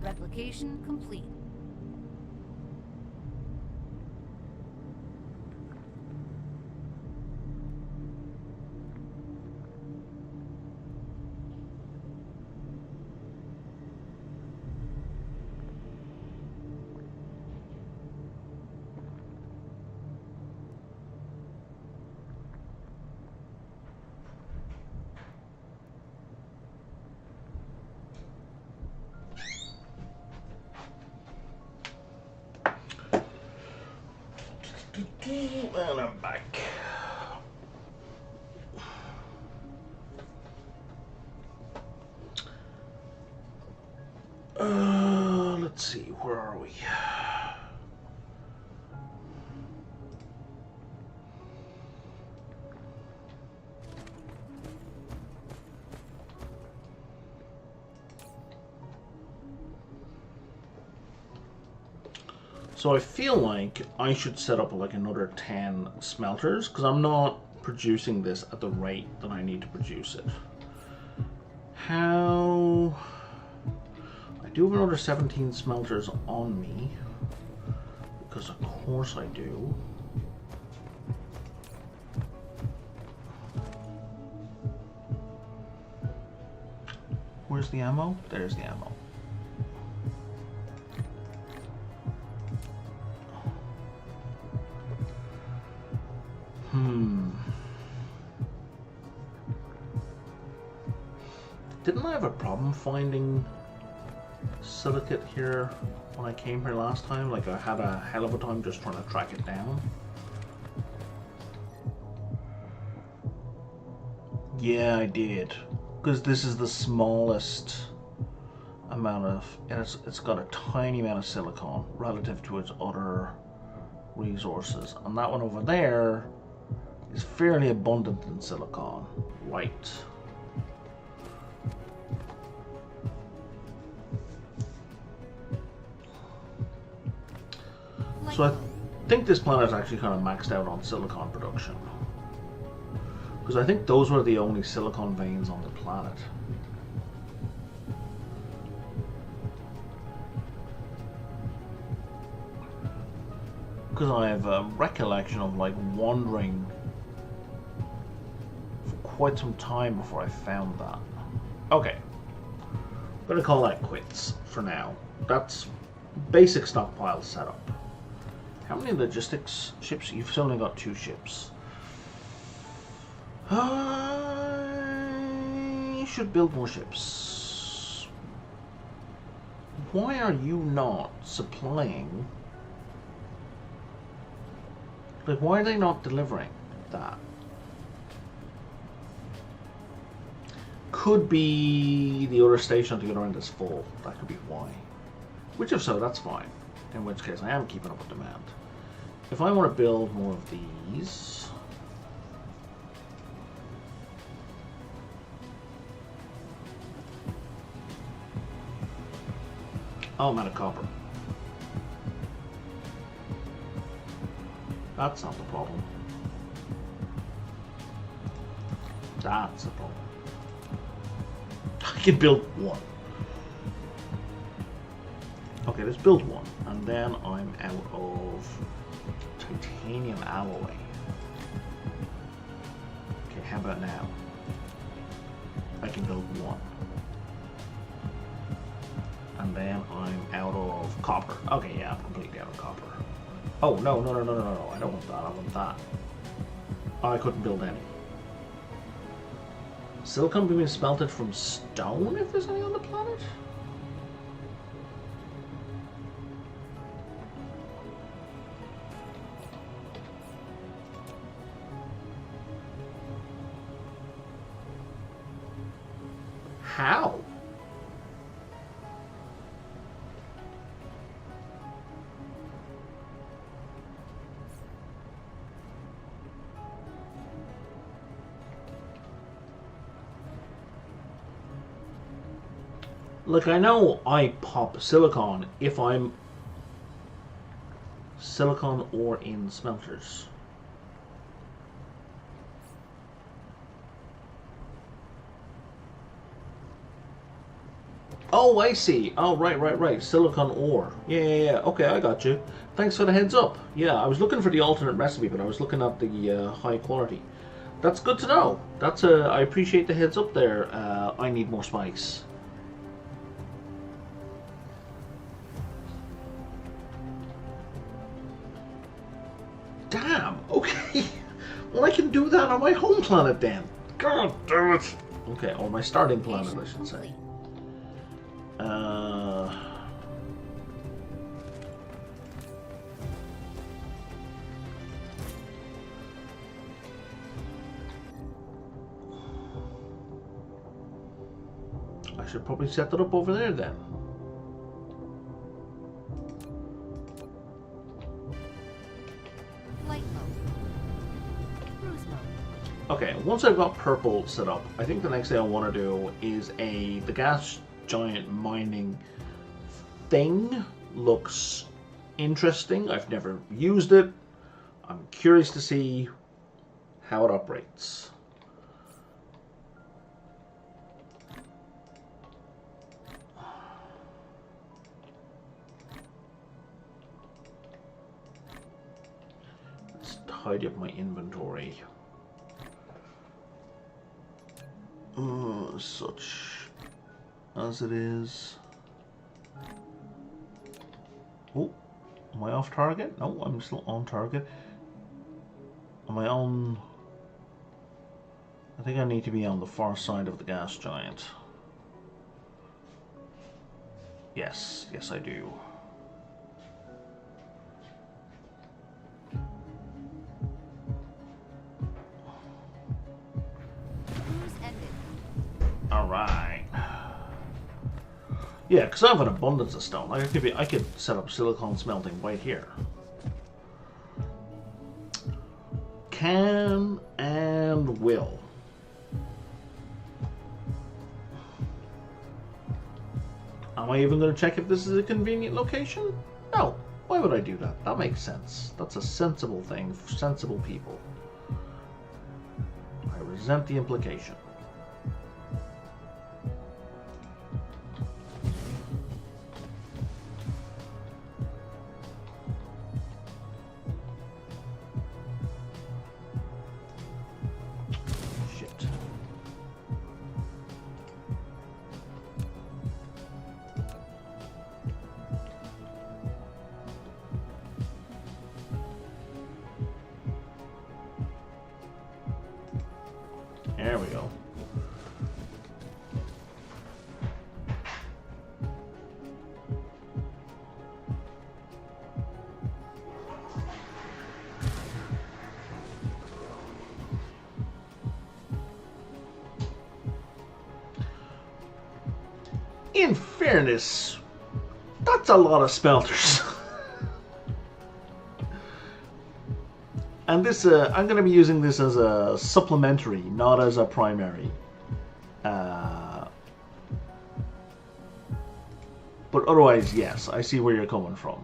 Replication complete. And I'm back. Let's see, where are we? So I feel like I should set up like another 10 smelters because I'm not producing this at the rate that I need to produce it. How... I do have another 17 smelters on me because of course I do. Where's the ammo? There's the ammo. Didn't I have a problem finding silicate here when I came here last time? Like I had a hell of a time just trying to track it down. Yeah, I did. Because this is the smallest amount of... And it's got a tiny amount of silicon relative to its other resources. And that one over there is fairly abundant in silicon. Right. So I think this planet is actually kind of maxed out on silicon production. Because I think those were the only silicon veins on the planet. Because I have a recollection of like wandering for quite some time before I found that. Okay. I'm going to call that quits for now. That's basic stockpile setup. How many logistics ships? You've only got 2 ships. I should build more ships. Why are you not supplying? Like, why are they not delivering that? Could be the other station on the other end is full. That could be why. Which, if so, that's fine. In which case, I am keeping up with demand. If I want to build more of these... Oh, I'm out of copper. That's not the problem. That's the problem. I can build 1. Okay, let's build 1. And then I'm out of titanium alloy. Okay, how about now? I can build 1. And then I'm out of copper. Okay, yeah, I'm completely out of copper. Oh, no. I don't want that. I want that. Oh, I couldn't build any. Silicon being smelted from stone, if there's any on the planet? How? Look, I know I pop silicon if I'm silicon ore in smelters. Oh, I see. Oh, right. Silicon ore. Yeah. Okay, I got you. Thanks for the heads up. Yeah, I was looking for the alternate recipe, but I was looking at the high quality. That's good to know. That's I appreciate the heads up there. I need more spice. Damn, okay. Well, I can do that on my home planet then. God damn it. Okay, or my starting planet, I should say. I should probably set it up over there then. Okay, once I've got purple set up, I think the next thing I want to do is the gas giant mining thing. Looks interesting. I've never used it. I'm curious to see how it operates. Let's tidy up my inventory. Such as it is. Oh, am I off target? No, I'm still on target. Am I on? I think I need to be on the far side of the gas giant. Yes, I do. Alright. Yeah, because I have an abundance of stone. I could set up silicon smelting right here. Can and will. Am I even going to check if this is a convenient location? No. Why Why would I do that? That makes sense. That's a sensible thing for sensible people. I resent the implication. There we go. In fairness, that's a lot of smelters. And this, I'm going to be using this as a supplementary, not as a primary. But otherwise, yes, I see where you're coming from.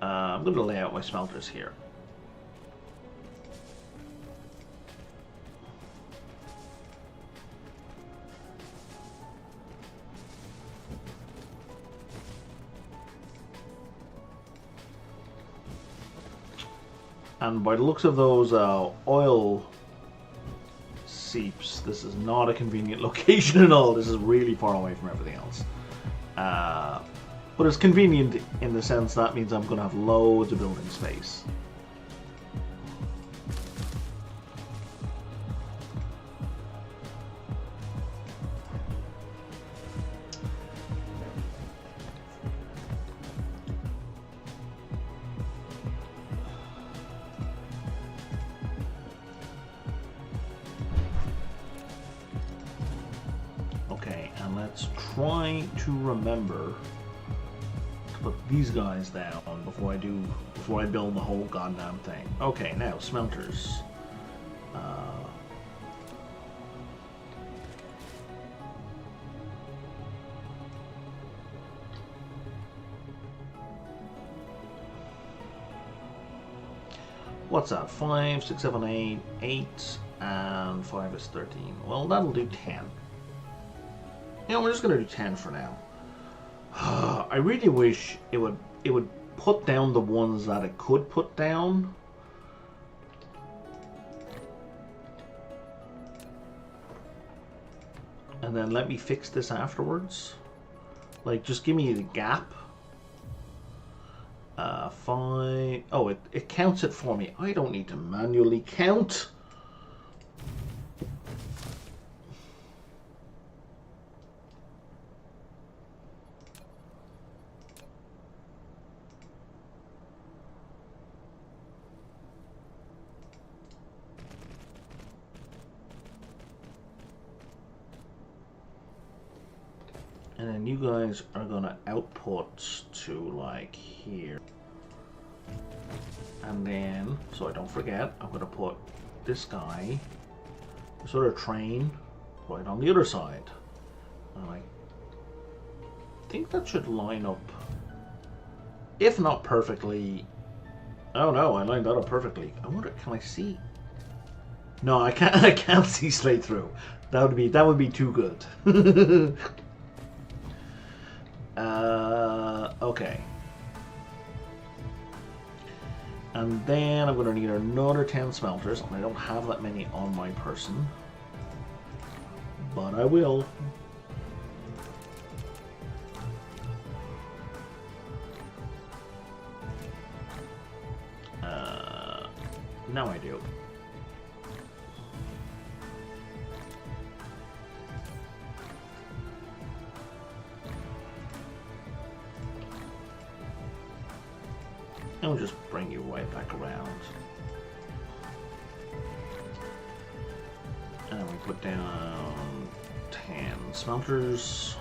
I'm going to lay out my smelters here. And by the looks of those oil seeps, this is not a convenient location at all. This is really far away from everything else. But it's convenient in the sense that means I'm going to have loads of building space. Let's try to remember to put these guys down before I build the whole goddamn thing. Okay, now smelters. What's that? 5, 6, 7, 8, 8, and 5 is 13. Well, that'll do 10. You know, we're just gonna do 10 for now. I really wish it would put down the ones that it could put down. And then let me fix this afterwards. Like, just give me the gap. 5. Oh, it counts it for me. I don't need to manually count. And then you guys are gonna output to like here. And then, so I don't forget, I'm gonna put this guy, this other train, right on the other side. And I think that should line up, if not perfectly. Oh no, I lined that up perfectly. I wonder, can I see? No, I can't. I can't see straight through. That would be too good. Okay. And then I'm going to need another 10 smelters, and I don't have that many on my person. But I will. Now I do. And we'll just bring you right back around. And we put down 10 smelters.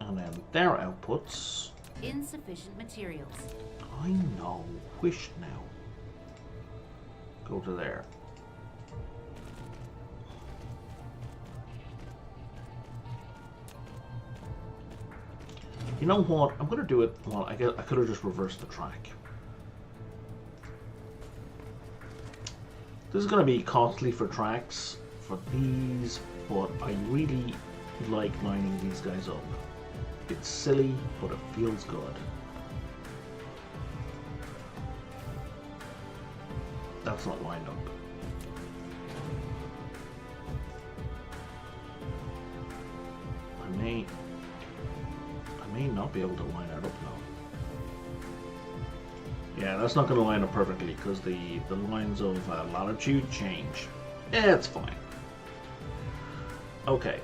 And then their outputs. Insufficient materials. I know. Wish now. Go to there. You know what? I'm going to do it. Well, I could have just reversed the track. This is going to be costly for tracks for these, but I really like lining these guys up. It's silly, but it feels good. That's not lined up. I may not be able to line that up now. Yeah, that's not going to line up perfectly because the lines of latitude change. It's fine. Okay.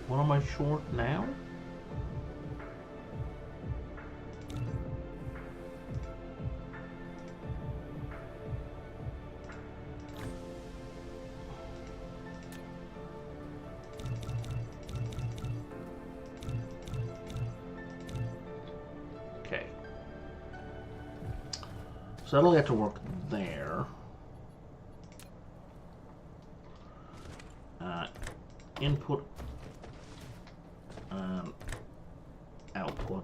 What am I short now? Okay. So that'll get to work there. Input and output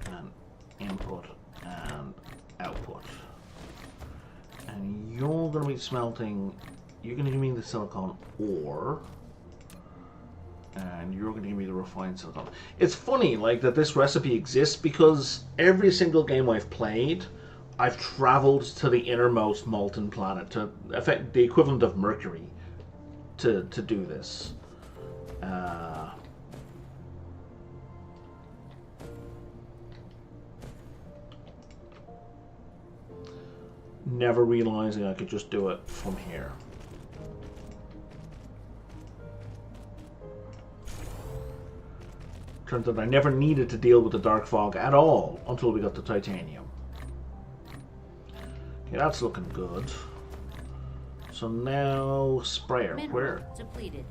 and input and output. And you're going to be smelting, you're going to give me the silicon ore, and you're going to give me the refined silicon. It's funny, like, that this recipe exists because every single game I've played, I've traveled to the innermost molten planet, to affect the equivalent of Mercury, to do this. Never realizing I could just do it from here. Turns out I never needed to deal with the dark fog at all until we got the titanium. Okay, that's looking good. So now sprayer. Mineral Where? depleted.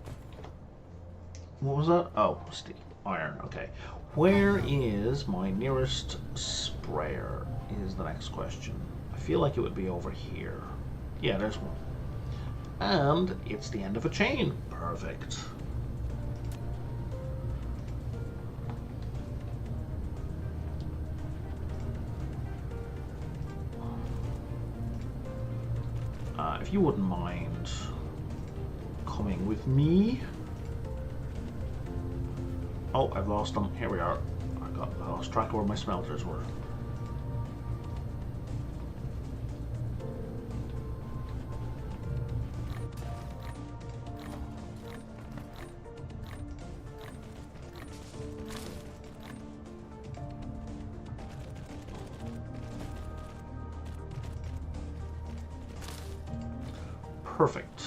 What was that? Oh, steel. Iron. Okay. Where is my nearest sprayer? Is the next question. I feel like it would be over here. Yeah, there's one. And it's the end of a chain. Perfect. If you wouldn't mind coming with me. Oh, I've lost them. Here we are. I lost track of where my smelters were. Perfect.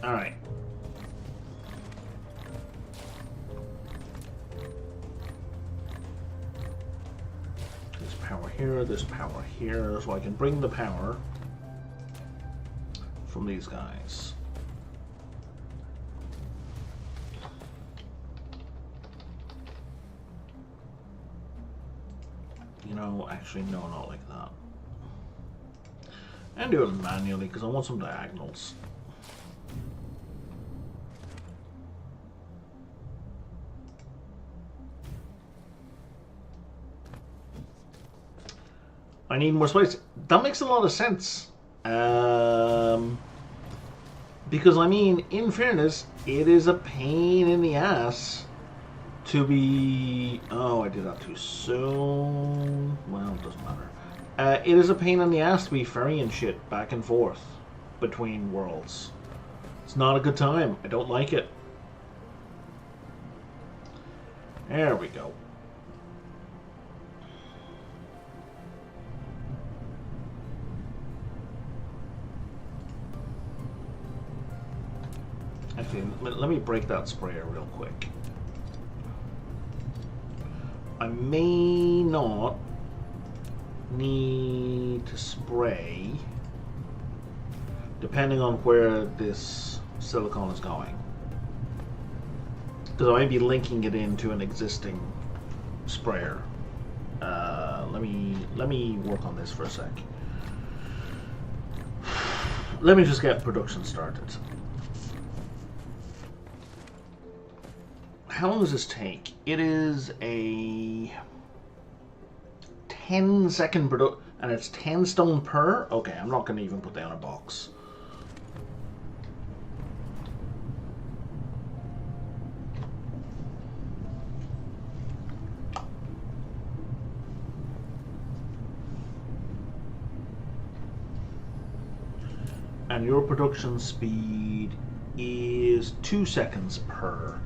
All right. There's power here, there's power here, so I can bring the power from these guys. You know, actually, no, not like that. And do it manually because I want some diagonals. I need more space. That makes a lot of sense. Because, I mean, in fairness, it is a pain in the ass to be... Oh, I did that too soon. Well, it doesn't matter. It is a pain in the ass to be ferrying shit back and forth between worlds. It's not a good time. I don't like it. There we go. Actually, let me break that sprayer real quick. I may not need to spray depending on where this silicone is going, because I might be linking it into an existing sprayer. Let me work on this for a sec. Let me just get production started. How long does this take? It is a 10-second production, and it's 10 stone per? Okay, I'm not going to even put down a box. And your production speed is 2 seconds per.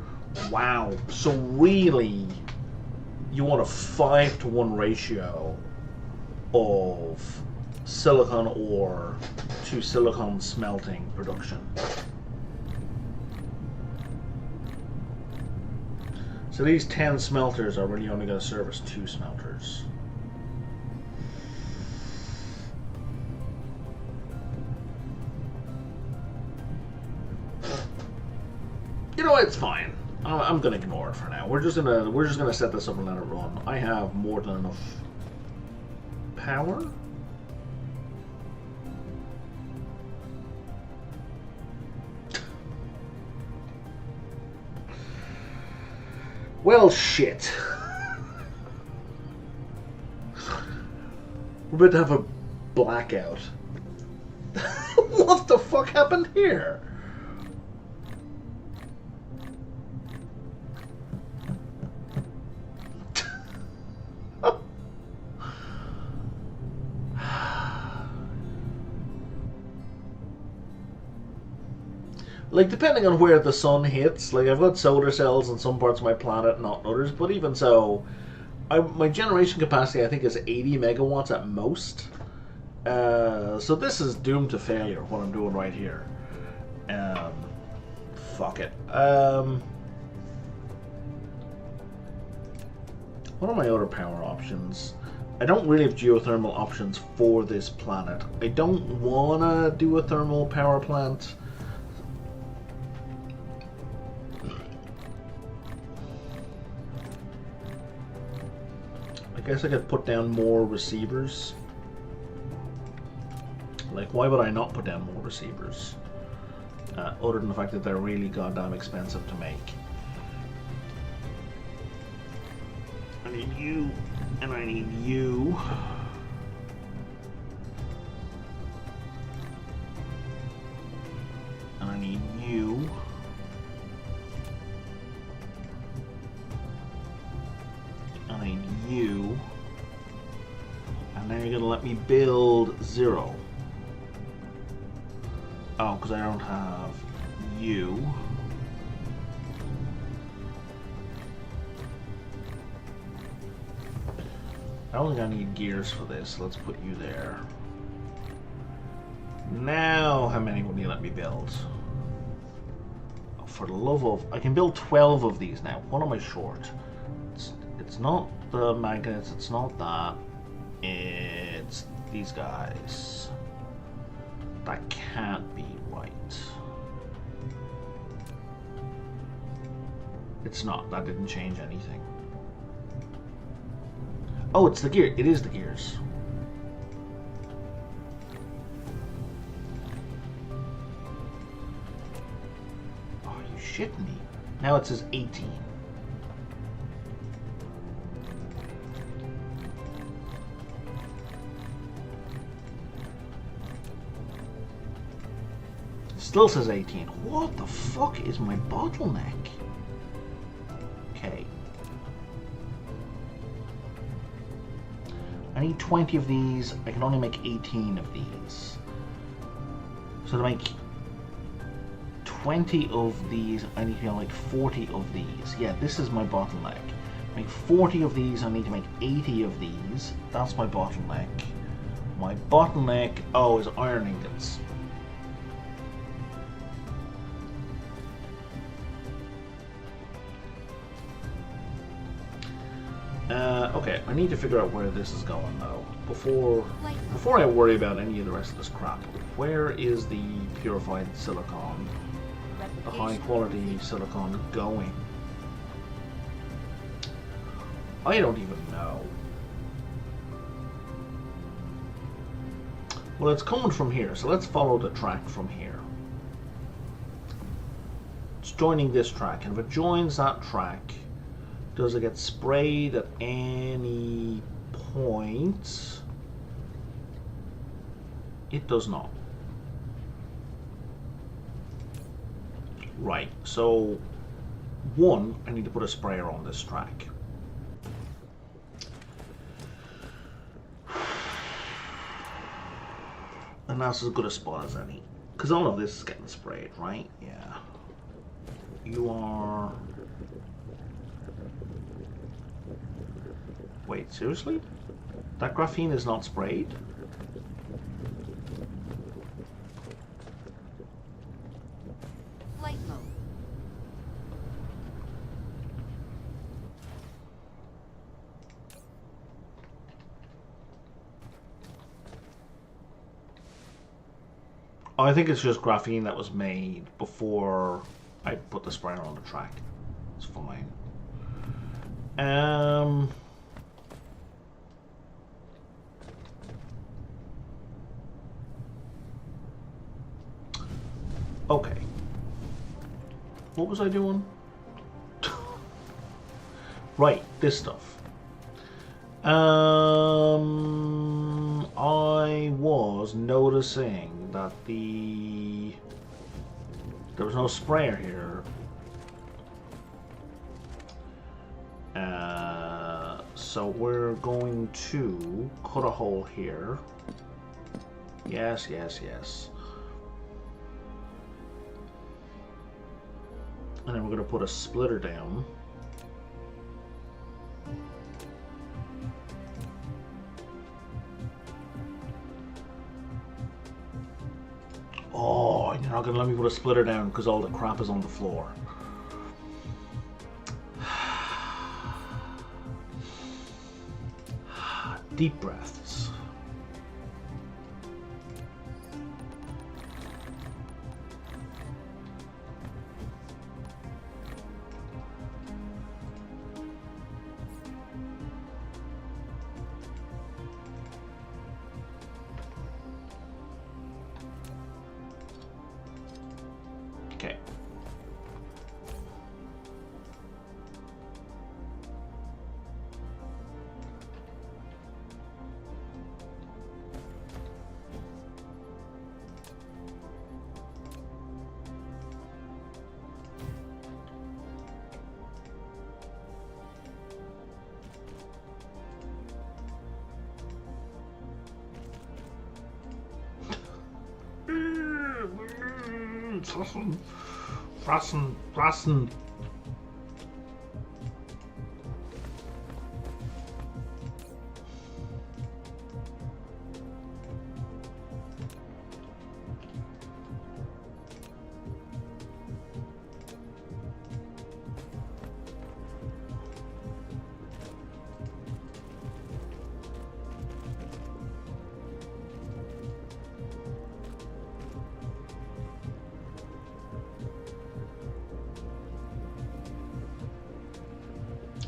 Wow. So really, you want a 5-to-1 ratio of silicon ore to silicon smelting production. So these 10 smelters are really only going to service 2 smelters. You know what? It's fine. I'm gonna ignore it for now. We're just gonna set this up and let it run. I have more than enough power. Well, shit. We're about to have a blackout. What the fuck happened here? Like, depending on where the sun hits, like, I've got solar cells in some parts of my planet, not others, but even so, my generation capacity, I think, is 80 megawatts at most. So this is doomed to failure, what I'm doing right here. Fuck it. What are my other power options? I don't really have geothermal options for this planet. I don't want to do a thermal power plant. I guess I could put down more receivers. Like, why would I not put down more receivers? Other than the fact that they're really goddamn expensive to make. I need you, and I need you. And I need you. And I need you. And then you're gonna let me build 0. Oh, because I don't have you. I don't think I need gears for this. Let's put you there. Now, how many will you let me build? Oh, for the love of... I can build 12 of these now. What am I short? It's not the magnets. It's not that. It's these guys. That can't be right. It's not. That didn't change anything. Oh, it's the gear. It is the gears. Oh, you shitting me. Now it says 18. Still says 18. What the fuck is my bottleneck? Okay. I need 20 of these. I can only make 18 of these. So to make 20 of these, I need to make like 40 of these. Yeah, this is my bottleneck. Make 40 of these, I need to make 80 of these. That's my bottleneck. My bottleneck, oh, is iron ingots. Okay, I need to figure out where this is going though. Before I worry about any of the rest of this crap, where is the purified silicon, the high quality silicon going? I don't even know. Well, it's coming from here, so let's follow the track from here. It's joining this track, and if it joins that track, does it get sprayed at any point? It does not. Right, so one, I need to put a sprayer on this track. And that's as good a spot as any. Because all of this is getting sprayed, right? Yeah. You are... Wait, seriously? That graphene is not sprayed? Flight mode. Oh, I think it's just graphene that was made before I put the sprayer on the track. It's fine. Okay. What was I doing? Right, this stuff. I was noticing that there was no sprayer here. So we're going to cut a hole here. Yes, yes, yes. And then we're going to put a splitter down. Oh, you're not going to let me put a splitter down because all the crap is on the floor. Deep breaths. Okay. Fressen.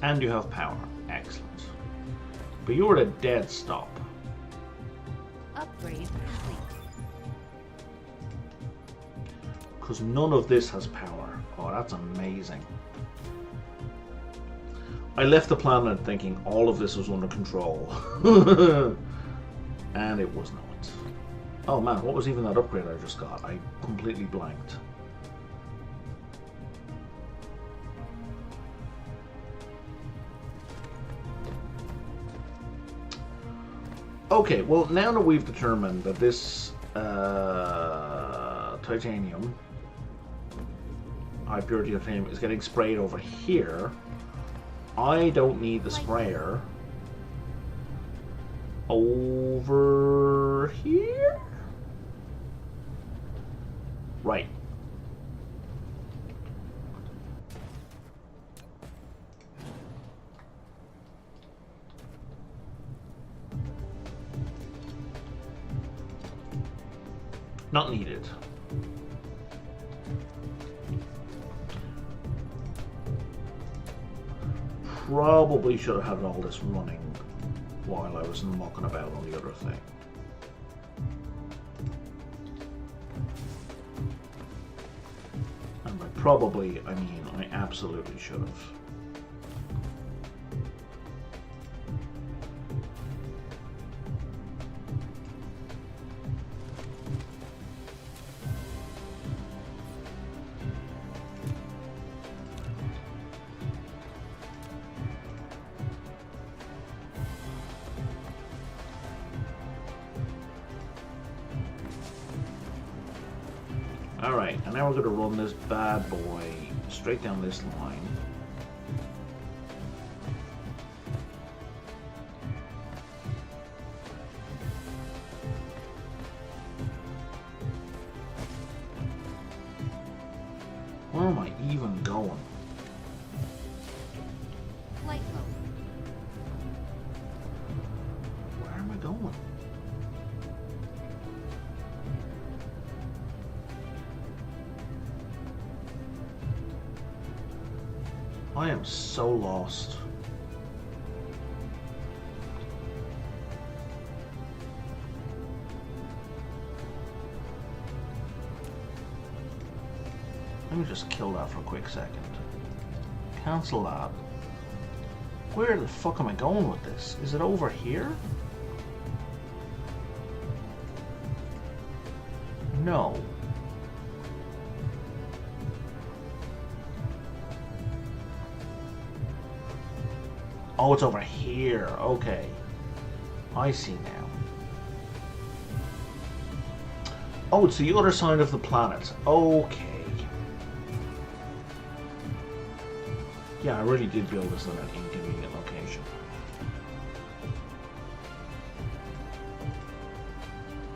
And you have power. Excellent. But you're at a dead stop. Upgrade complete. Because none of this has power. Oh, that's amazing. I left the planet thinking all of this was under control. And it was not. Oh man, what was even that upgrade I just got? I completely blanked. Okay, well now that we've determined that this titanium, high purity titanium, is getting sprayed over here, I don't need the sprayer over here? Right. Not needed. Probably should have had all this running while I was mucking about on the other thing. And by probably, I mean I absolutely should have. Alright, and now we're going to run this bad boy straight down this line. Where am I even going? Flight mode. Where am I going? I am so lost. Let me just kill that for a quick second. Cancel that. Where the fuck am I going with this? Is it over here? No. Oh, it's over here. Okay. I see now. Oh, it's the other side of the planet. Okay. Yeah, I really did build this in an inconvenient location.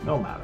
No matter.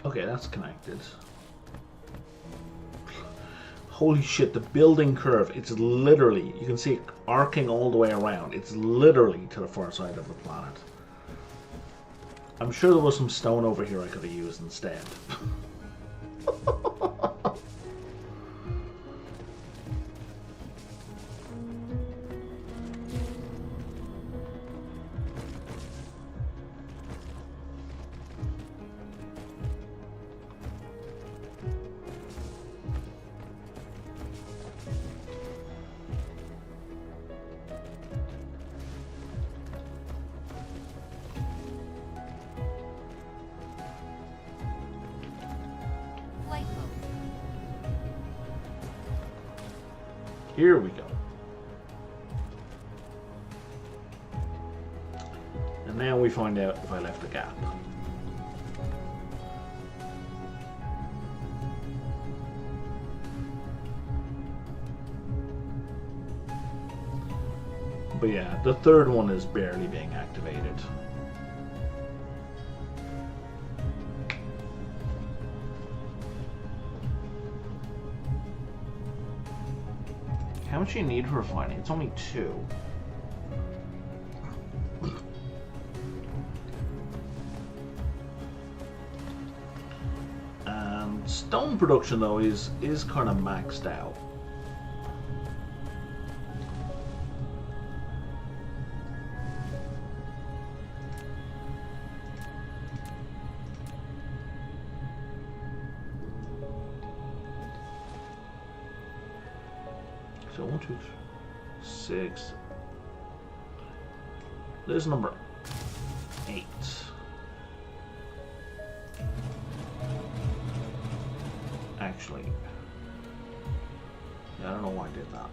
Okay, that's connected. Holy shit, the building curve, it's literally, you can see it arcing all the way around. It's literally to the far side of the planet. I'm sure there was some stone over here I could have used instead. Here we go. And now we find out if I left a gap. But yeah, the third one is barely being activated. How much do you need for refining? It's only 2. And stone production though is kind of maxed out. So 1, 2, 6. There's number 8. Actually, yeah, I don't know why I did that.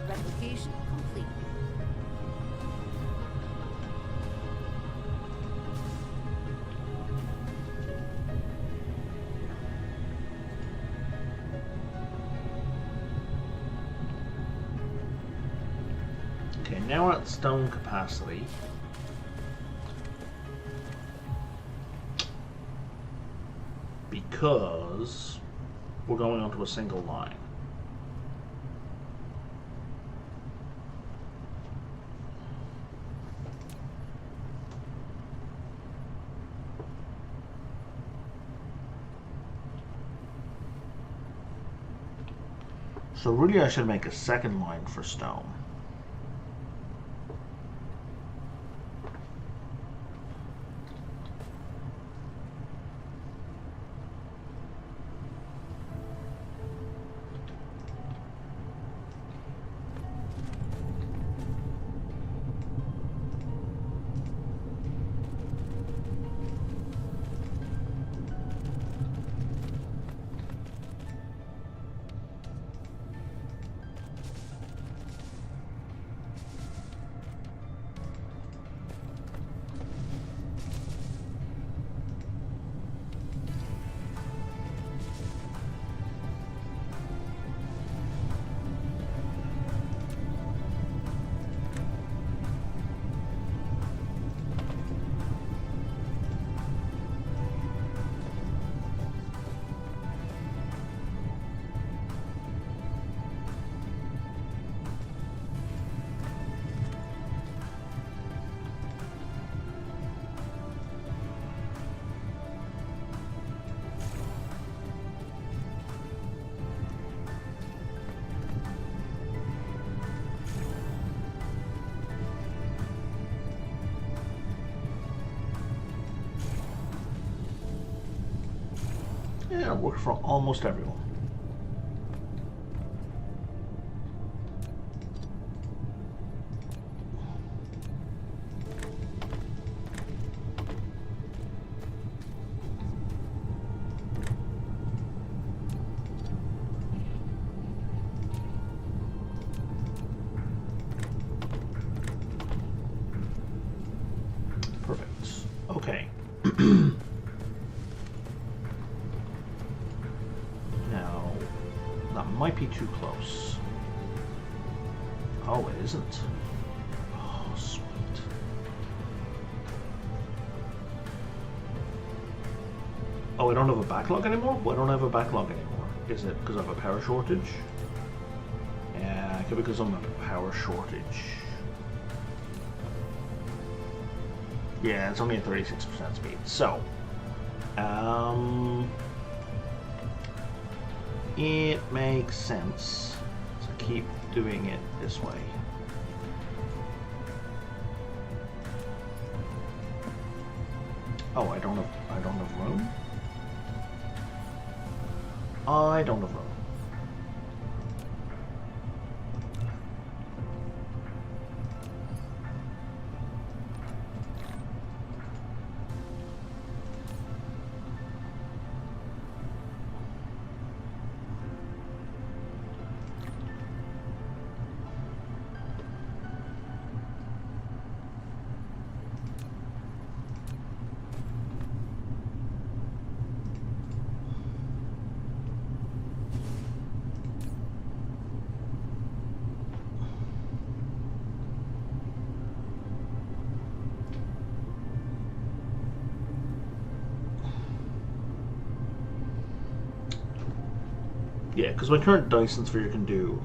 Replication complete. Okay, now we're at stone capacity. Because we're going onto a single line. So really I should make a second line for stone. Yeah, it works for almost everyone. Perfect. Okay. Now, that might be too close. Oh, it isn't. Oh, sweet. Oh, I don't have a backlog anymore? Well, I don't have a backlog anymore. Is it because I have a power shortage? Yeah, it could be because I'm a power shortage. Yeah, it's only a 36% speed. So, it makes sense to keep doing it this way. Oh, I don't have room? I don't have room. Yeah, because my current Dyson sphere can do,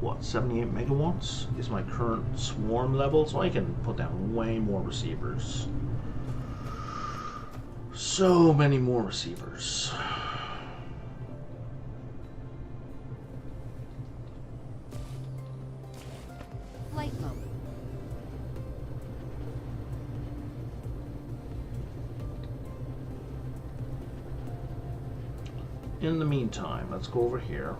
what, 78 megawatts is my current swarm level, so I can put down way more receivers. So many more receivers. Flight mode. In the meantime, let's go over here.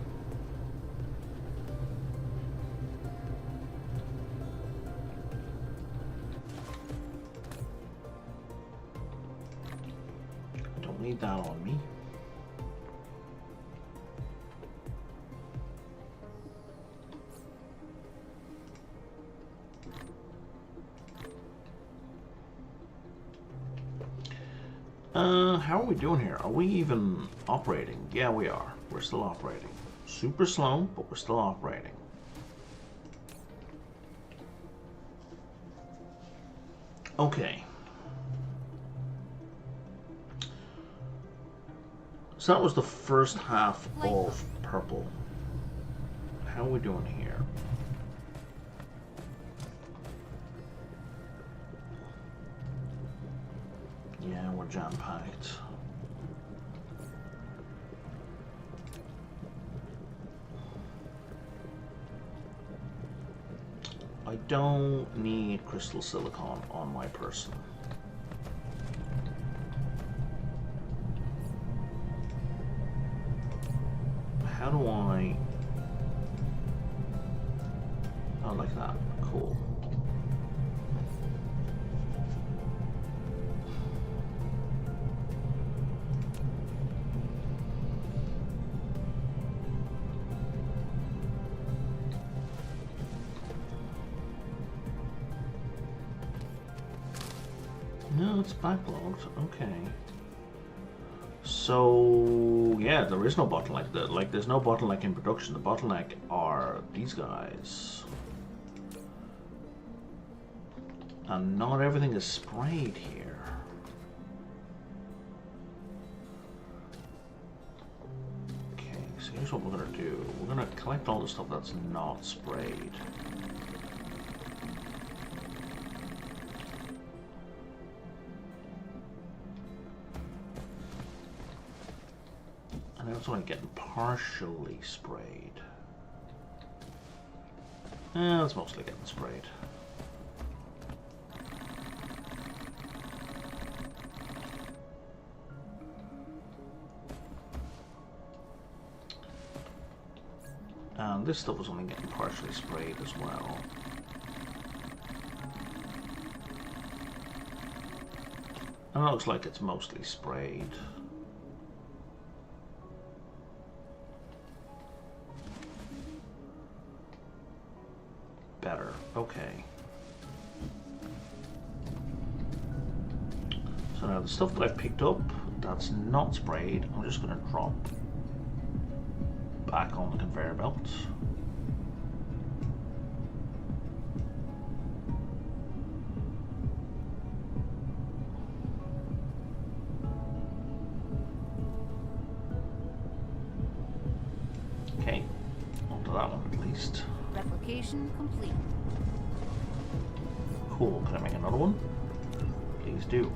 Don't need that on me. How are we doing here? Are we even operating? Yeah, we are. We're still operating. Super slow, but we're still operating. Okay. So that was the first half of purple. How are we doing here? Yeah, we're jam-packed. I don't need crystal silicon on my person. How do I... Oh, like that. Cool. No, it's backlogged. Okay. So yeah, there is no bottleneck. There's no bottleneck in production. The bottleneck are these guys, and not everything is sprayed here. Okay, so here's what we're gonna do. We're gonna collect all the stuff that's not sprayed. And that's only getting partially sprayed. It's mostly getting sprayed. And this stuff was only getting partially sprayed as well. And it looks like it's mostly sprayed. Better. Okay. So now the stuff that I've picked up that's not sprayed, I'm just going to drop back on the conveyor belt. that one at least. Replication complete. Cool. Can I make another one? Please do.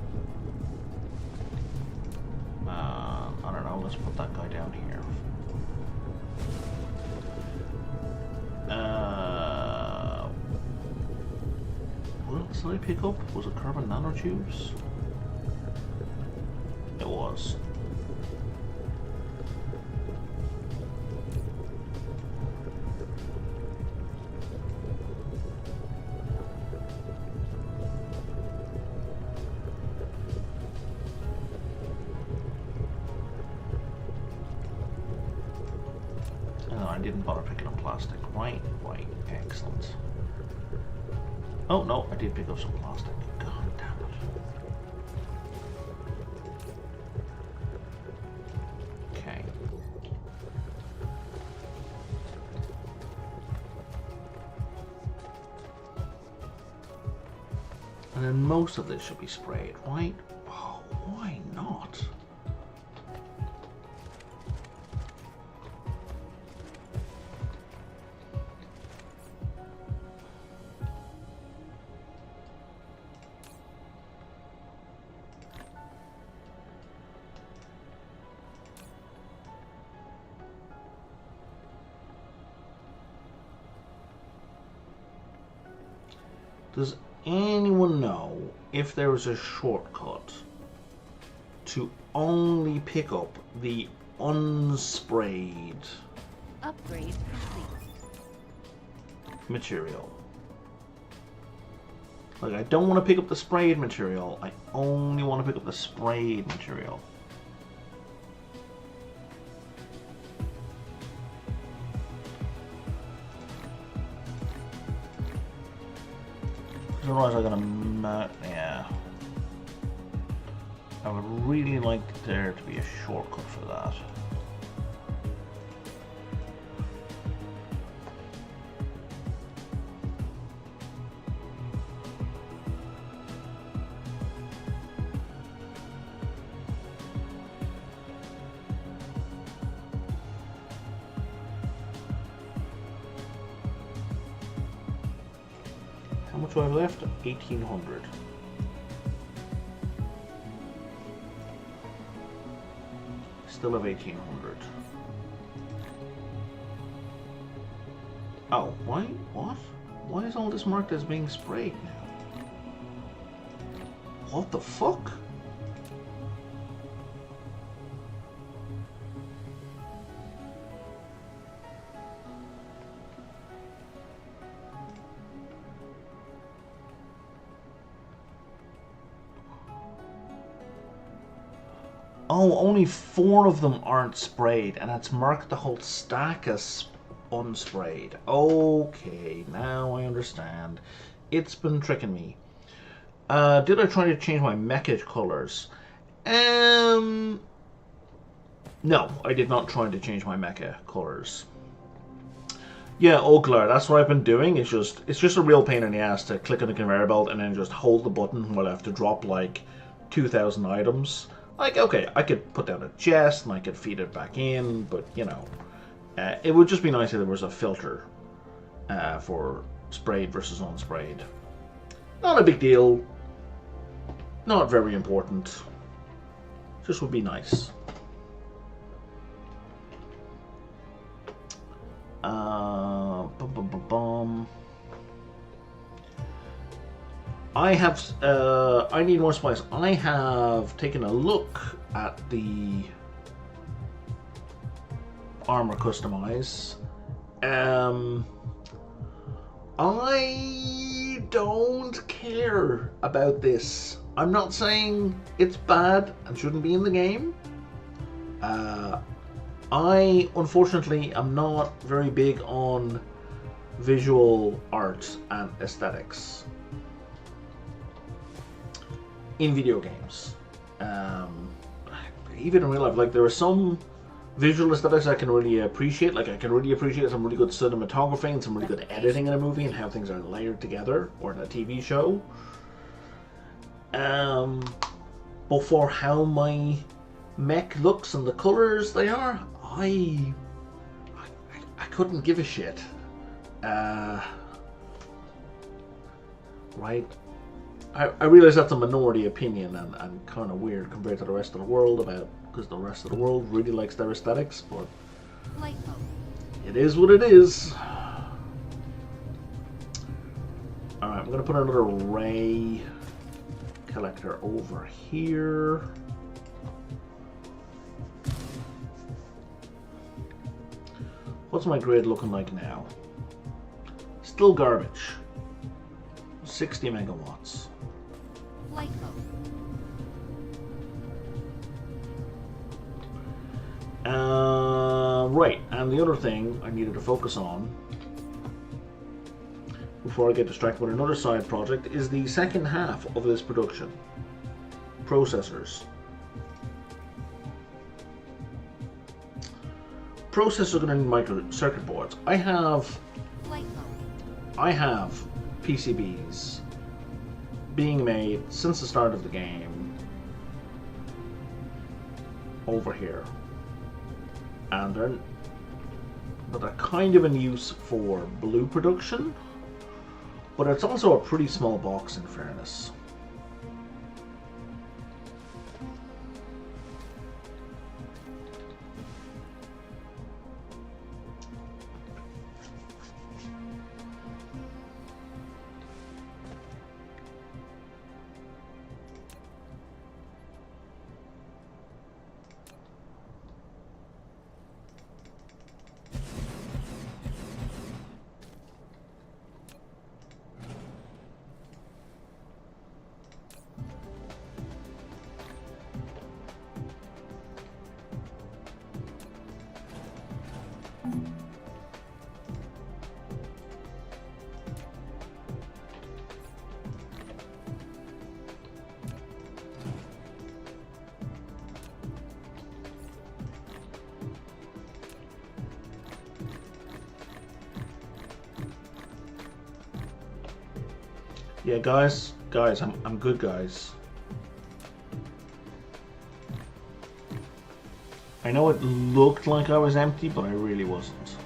I don't know. Let's put that guy down here. What else did I pick up? Was it carbon nanotubes? It was. I didn't bother picking up plastic. Right, excellent. Oh no, I did pick up some plastic. God damn it. Okay. And then most of this should be sprayed, right? Oh, why not? Does anyone know if there is a shortcut to only pick up the unsprayed Upgrade complete. material? Like, I don't want to pick up the sprayed material, I only want to pick up the sprayed material. Otherwise I'm gonna, yeah. I would really like there to be a shortcut for that. How much do I have left? 1,800. Still have 1,800. Oh, why? What? Why is all this marked as being sprayed now? What the fuck? Oh, only 4 of them aren't sprayed, and it's marked the whole stack as unsprayed. Okay, now I understand. It's been tricking me. Did I try to change my mecha colors? No, I did not try to change my mecha colors. Yeah, Oglar, that's what I've been doing. It's just a real pain in the ass to click on the conveyor belt and then just hold the button while I have to drop like 2,000 items. Like, okay, I could put down a chest and I could feed it back in, but, you know, it would just be nice if there was a filter for sprayed versus unsprayed. Not a big deal. Not very important. Just would be nice. I have, I need more spice. I have taken a look at the armor customize. I don't care about this. I'm not saying it's bad and shouldn't be in the game. I, unfortunately, am not very big on visual art and aesthetics in video games. Even in real life, like, there are some visual aesthetics I can really appreciate. Like, I can really appreciate some really good cinematography and some really good editing in a movie and how things are layered together, or in a TV show. But for how my mech looks and the colors they are, I I couldn't give a shit. Right? I realize that's a minority opinion and kind of weird compared to the rest of the world because the rest of the world really likes their aesthetics, but it is what it is. Alright, I'm going to put another ray collector over here. What's my grid looking like now? Still garbage. 60 megawatts. Light mode. Right, and the other thing I needed to focus on before I get distracted with another side project is the second half of this production. Processors. Processors are going to need micro circuit boards. I have PCBs being made since the start of the game over here, and they're kind of in use for blue production, but it's also a pretty small box in fairness. Yeah, guys, I'm good, guys. I know it looked like I was empty, but I really wasn't.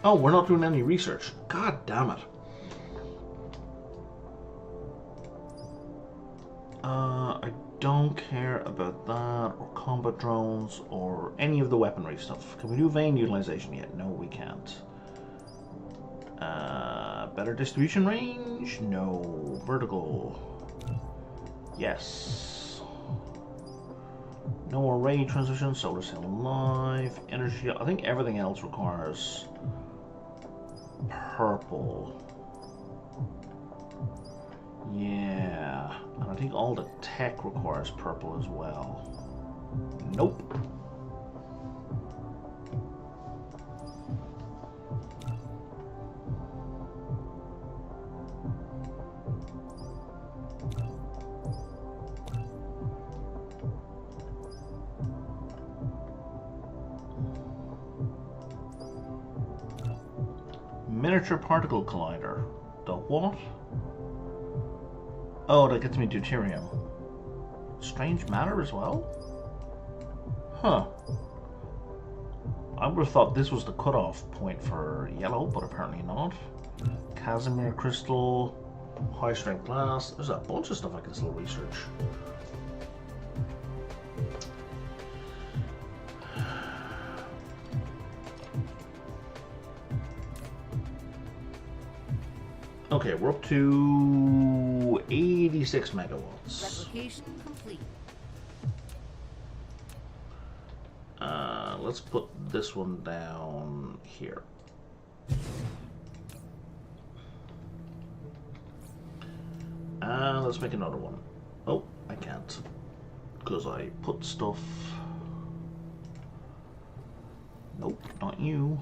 Oh, we're not doing any research. God damn it. I don't care about that, or combat drones, or any of the weaponry stuff. Can we do vein utilization yet? No, we can't. Better distribution range? No. Vertical? Yes. No array transition, solar cell live, energy. I think everything else requires purple. Yeah, and I think all the tech requires purple as well. Nope. Miniature particle collider. The what? Oh, that gets me deuterium. Strange matter as well? Huh. I would have thought this was the cutoff point for yellow, but apparently not. Casimir crystal, high strength glass. There's a bunch of stuff I can still research. Okay, we're up to 86 megawatts. Replication complete. let's put this one down here. And let's make another one. Oh, I can't. Because I put stuff... Nope, not you.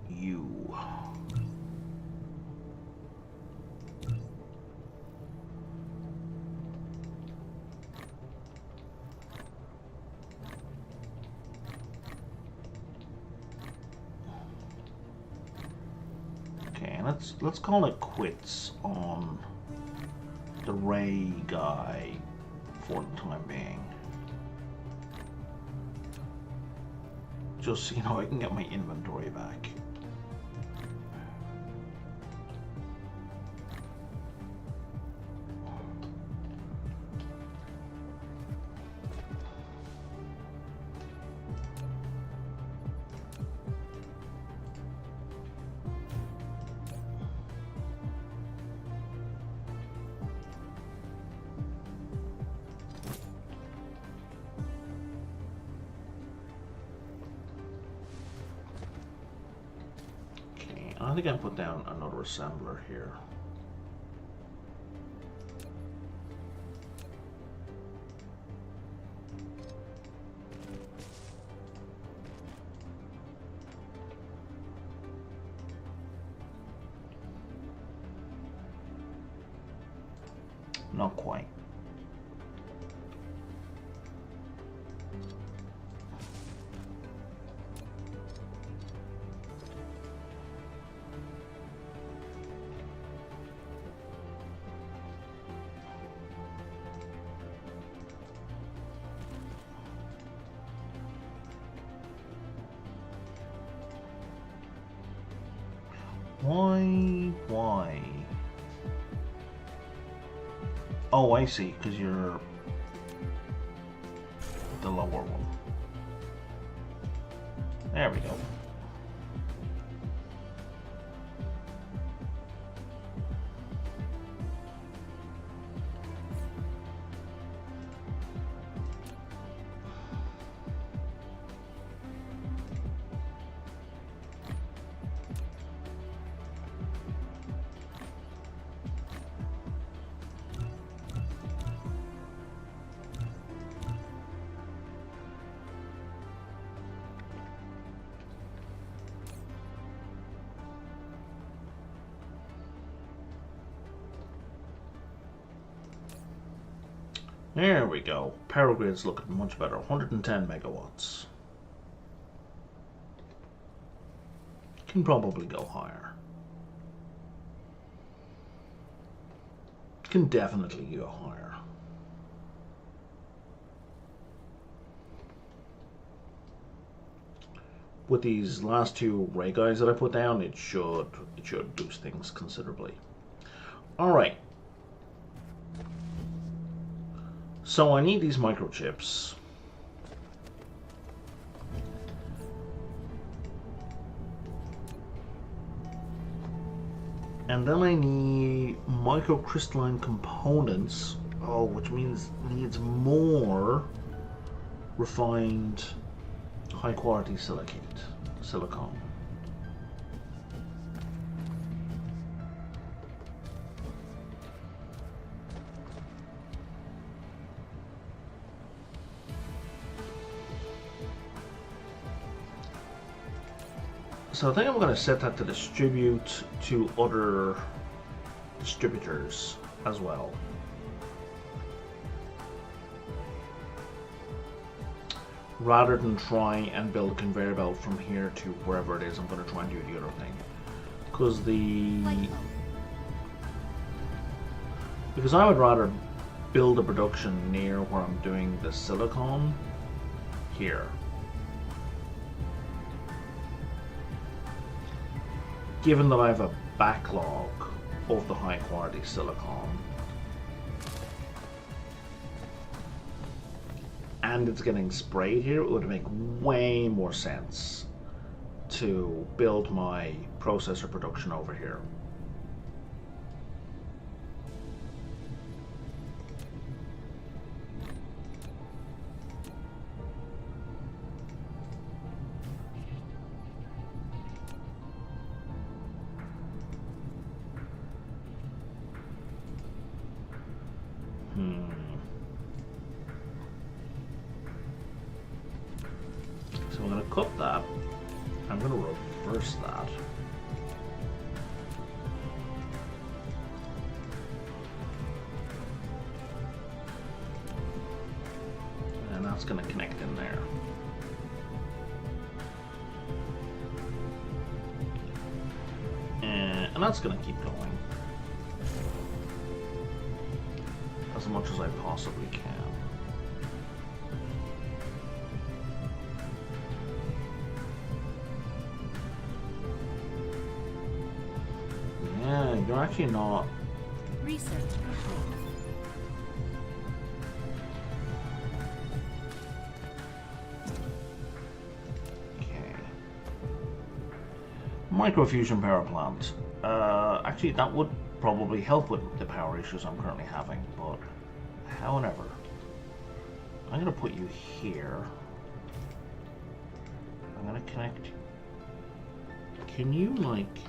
You. Okay, let's call it quits on the Ray guy for the time being. Just so you know, I can get my inventory back. I think I put down another assembler here. Not quite. Why? Oh, I see, because you're the lower one. There we go. There we go. Power grid's looking much better. 110 megawatts. Can probably go higher. Can definitely go higher. With these last two ray guys that I put down, it should boost things considerably. All right. So I need these microchips. And then I need microcrystalline components, which needs more refined high quality silicon. So I think I'm going to set that to distribute to other distributors as well. Rather than try and build a conveyor belt from here to wherever it is, I'm going to try and do the other thing. Because I would rather build a production near where I'm doing the silicon here. Given that I have a backlog of the high quality silicon and it's getting sprayed here, it would make way more sense to build my processor production over here. cut that. I'm going to reverse that. And that's going to connect in there. And that's going to keep going as much as I possibly can. Yeah, you're actually not. Research complete. Okay. Microfusion power plant. Actually, that would probably help with the power issues I'm currently having, but however, I'm going to put you here. I'm going to connect. Can you, like,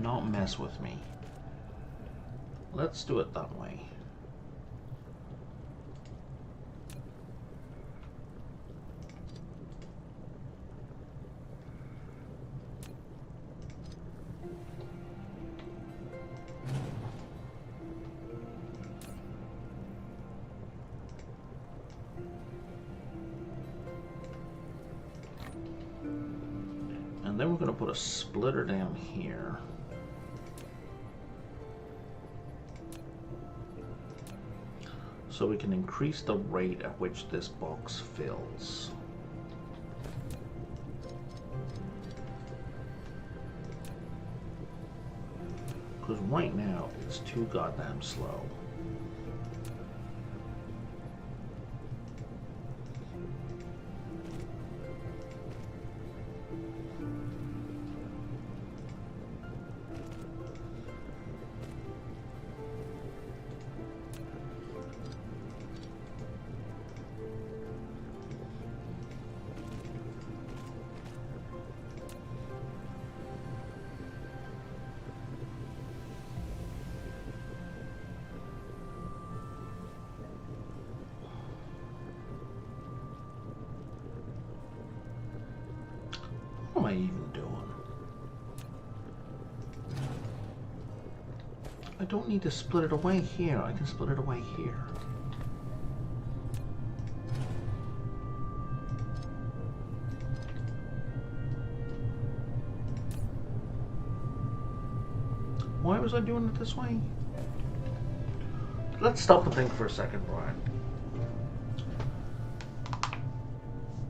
not mess with me? Let's do it that way. And then we're going to put a splitter down here. So we can increase the rate at which this box fills. Because right now it's too goddamn slow. What am I even doing? I don't need to split it away here. I can split it away here. Why was I doing it this way? Let's stop and think for a second, Brian.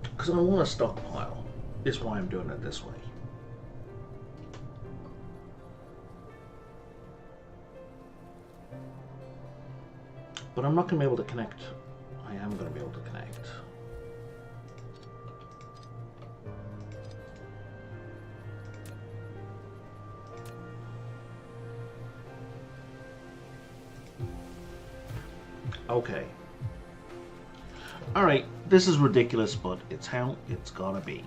Because I want to stockpile. Is why I'm doing it this way. But I'm not going to be able to connect. I am going to be able to connect. Okay. Alright, this is ridiculous, but it's how it's gotta be.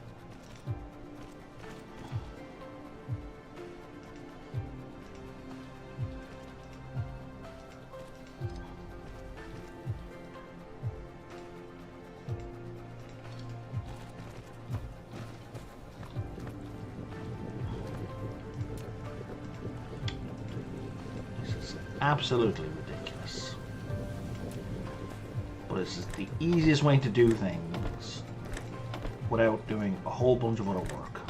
Absolutely ridiculous. But this is the easiest way to do things without doing a whole bunch of other work.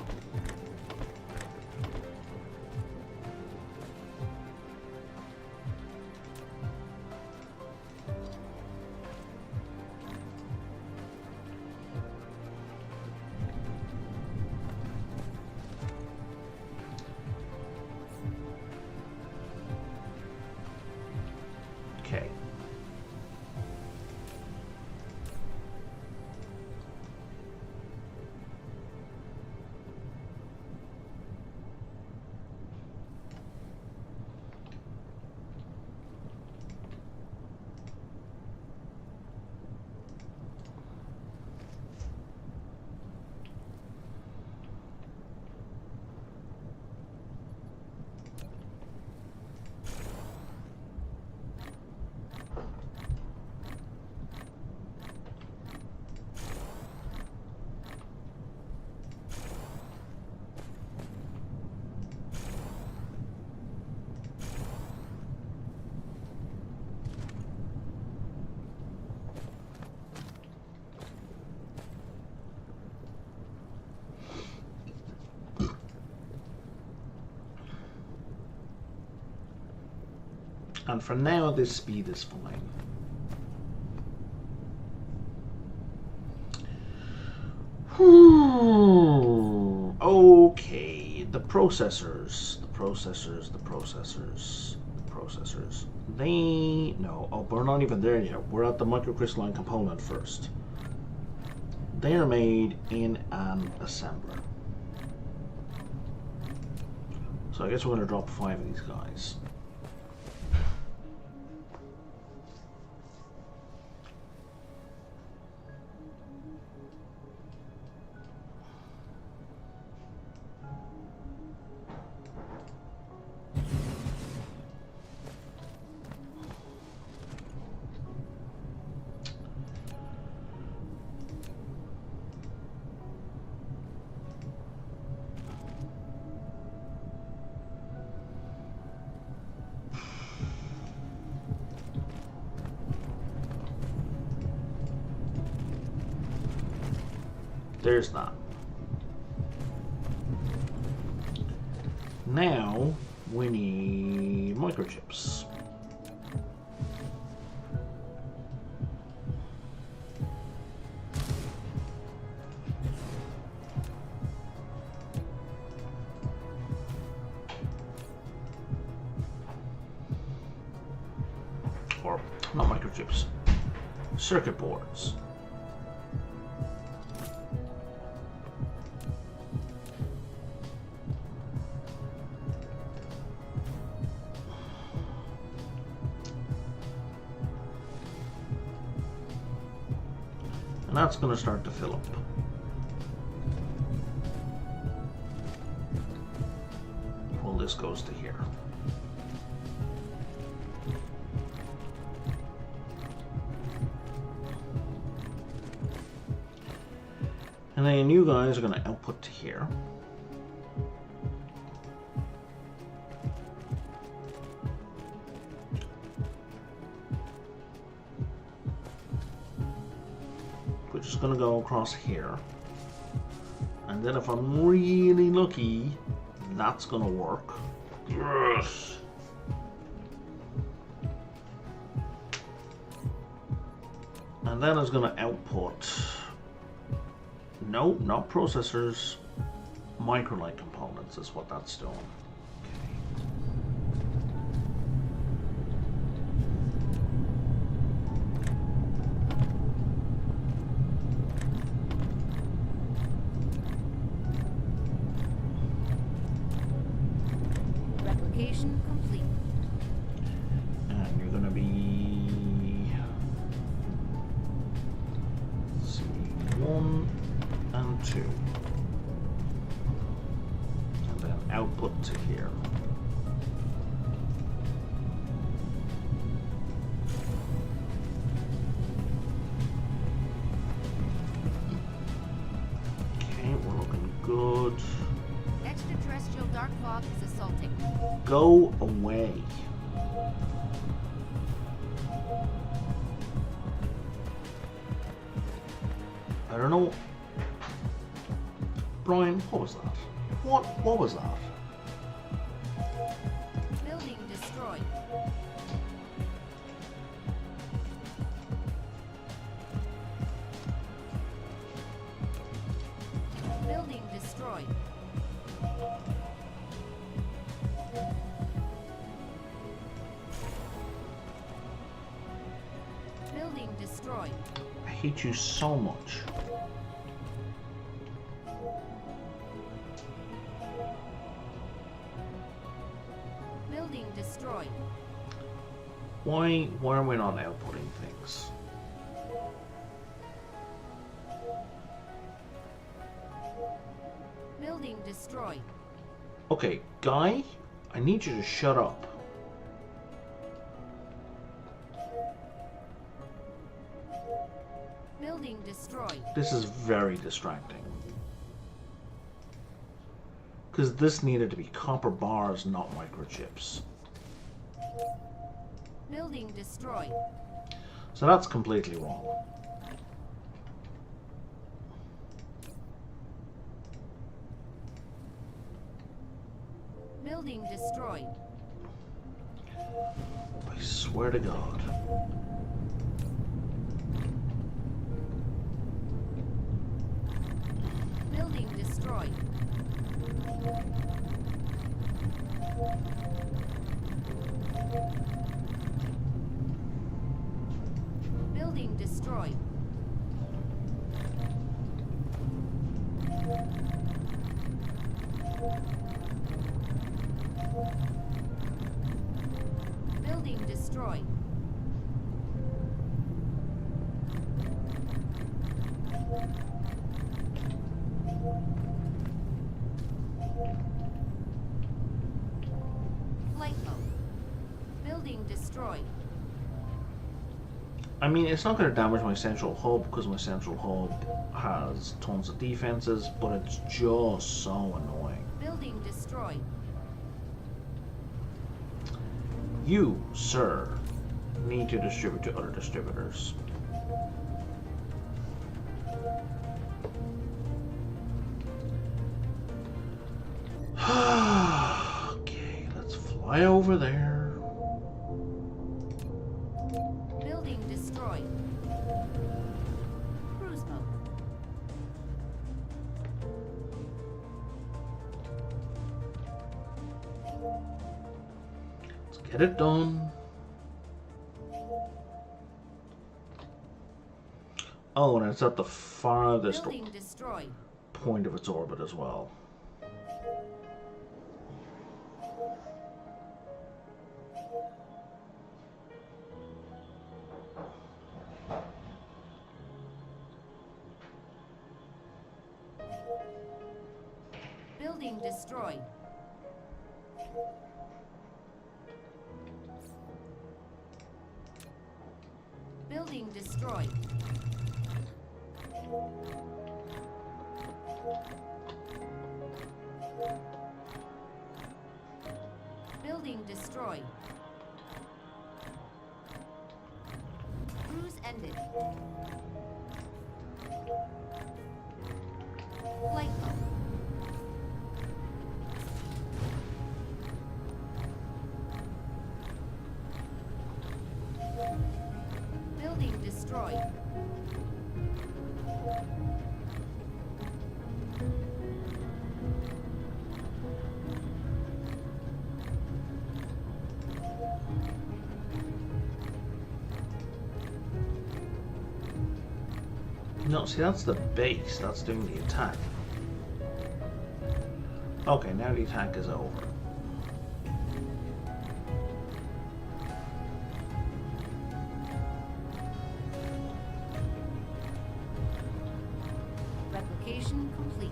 Okay. And for now, this speed is fine. Okay, the processors. They... No, oh, we're not even there yet. We're at the microcrystalline component first. They are made in an assembler. So I guess we're going to drop 5 of these guys. There's that. Now we need microchips. Or not microchips. Circuit boards. That's going to start to fill up. Well, this goes to here. And then you guys are going to output to here. Which is going to go across here. And then if I'm really lucky, that's going to work. Yes! And then it's going to output... No, not processors. Microlight components is what that's doing. Complete. And you're going to be C1 and 2. And then output to here. Okay, we're looking good. Extraterrestrial dark fog is assaulting. Go away. I don't know. Brian, what was that? What was that? Building destroyed. Building destroyed. Building destroyed. I hate you so much. Building destroyed. Why are we not outputting things? Building destroyed. Okay, Guy, I need you to shut up. Building destroyed. This is very distracting. Because this needed to be copper bars, not microchips. Building destroyed. So that's completely wrong. Building destroyed. I swear to God. Building destroyed. Building destroyed. Building destroyed. Flight mode. Building destroyed. I mean, it's not going to damage my central hub because my central hub has tons of defenses, but it's just so annoying. Building destroyed. You, sir, need to distribute to other distributors. Okay, let's fly over there. Building destroyed. Cruise mode. Let's get it done. Oh, and it's at the farthest Building destroyed. point of its orbit as well. Building destroyed. Building destroyed. Building destroyed. Cruise ended. Flight mode. Building destroyed. No, see, that's the base. That's doing the attack. Okay, now the attack is over. Replication complete.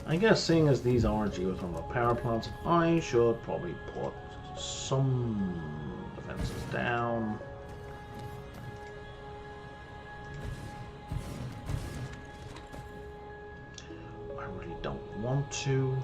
I guess seeing as these are geothermal power plants, I should probably put some defenses down. I really don't want to.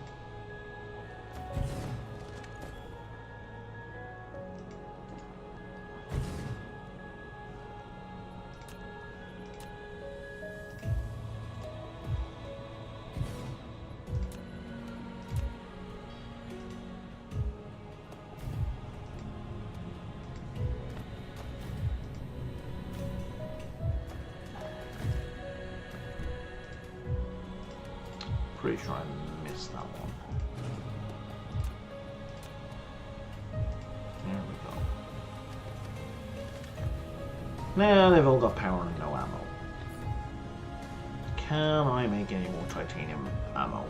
Pretty sure I missed that one. There we go. Now they've all got power and no ammo. Can I make any more titanium ammo?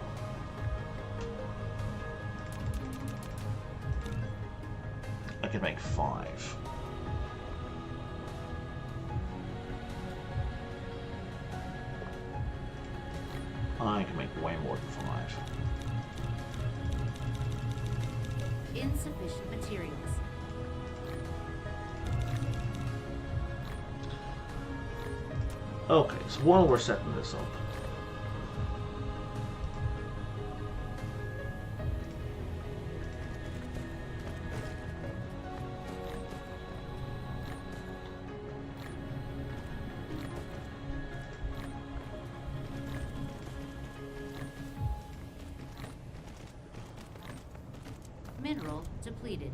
I could make 5. I can make way more than 5. Insufficient materials. Okay, so while we're setting this up, Mineral depleted.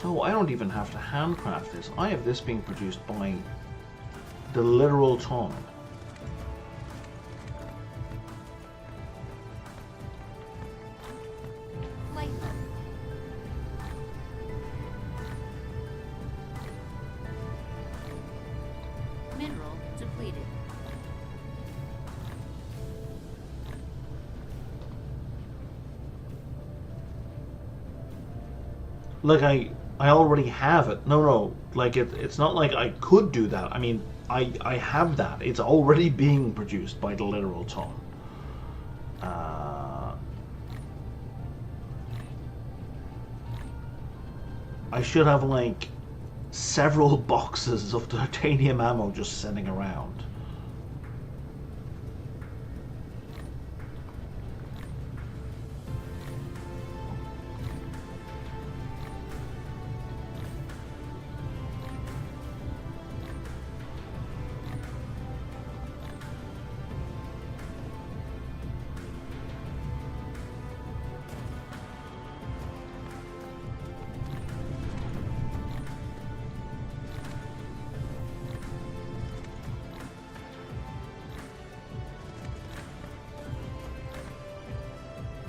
oh, I don't even have to handcraft this. I have this being produced by the literal ton. Light bulb. Mineral depleted. Like I already have it. No, like it's not like I could do that. I mean, I have that. It's already being produced by the literal ton. I should have like several boxes of titanium ammo just sitting around.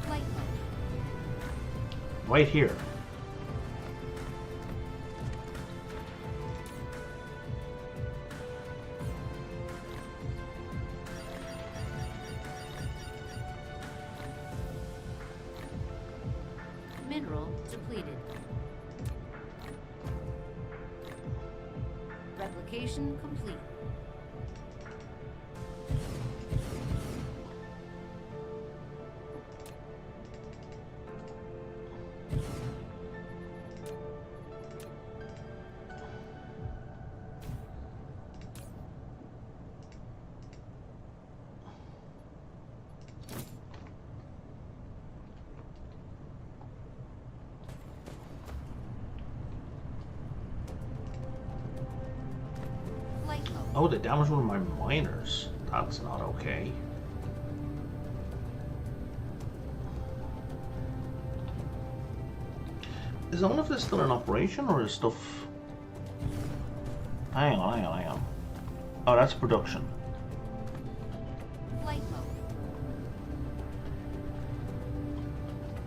Light bulb. Right here. Mineral depleted. Replication complete. Light bulb. Oh, they damaged one of my miners. That's not okay. Is all of this still in operation, or is stuff... Hang on. Oh, that's production. Light bulb.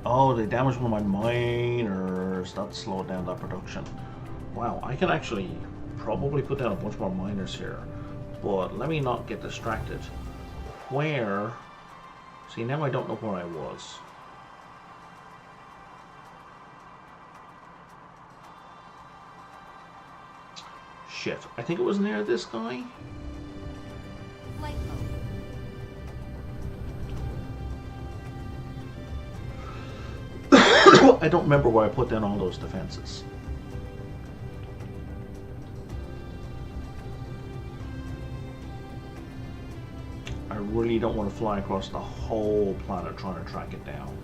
Oh, they damaged one of my miners. That slowed down that production. Wow, I can actually probably put down a bunch more miners here. But let me not get distracted. Where... See, now I don't know where I was. Shit, I think it was near this guy. I don't remember where I put down all those defenses. I really don't want to fly across the whole planet trying to track it down.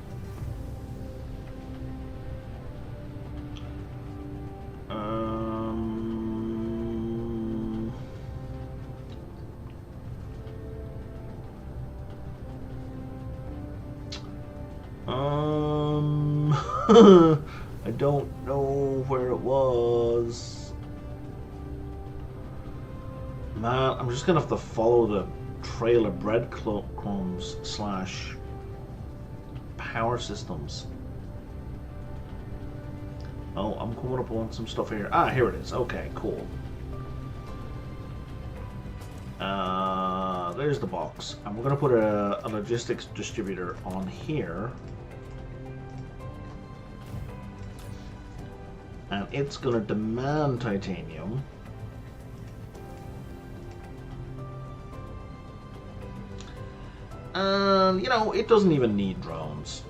I don't know where it was. Man, I'm just gonna have to follow the trail of breadcrumbs / power systems. Oh, I'm coming up on some stuff here. Ah, here it is. Okay, cool. There's the box. And we're gonna put a logistics distributor on here. And it's going to demand titanium. And, you know, it doesn't even need drones.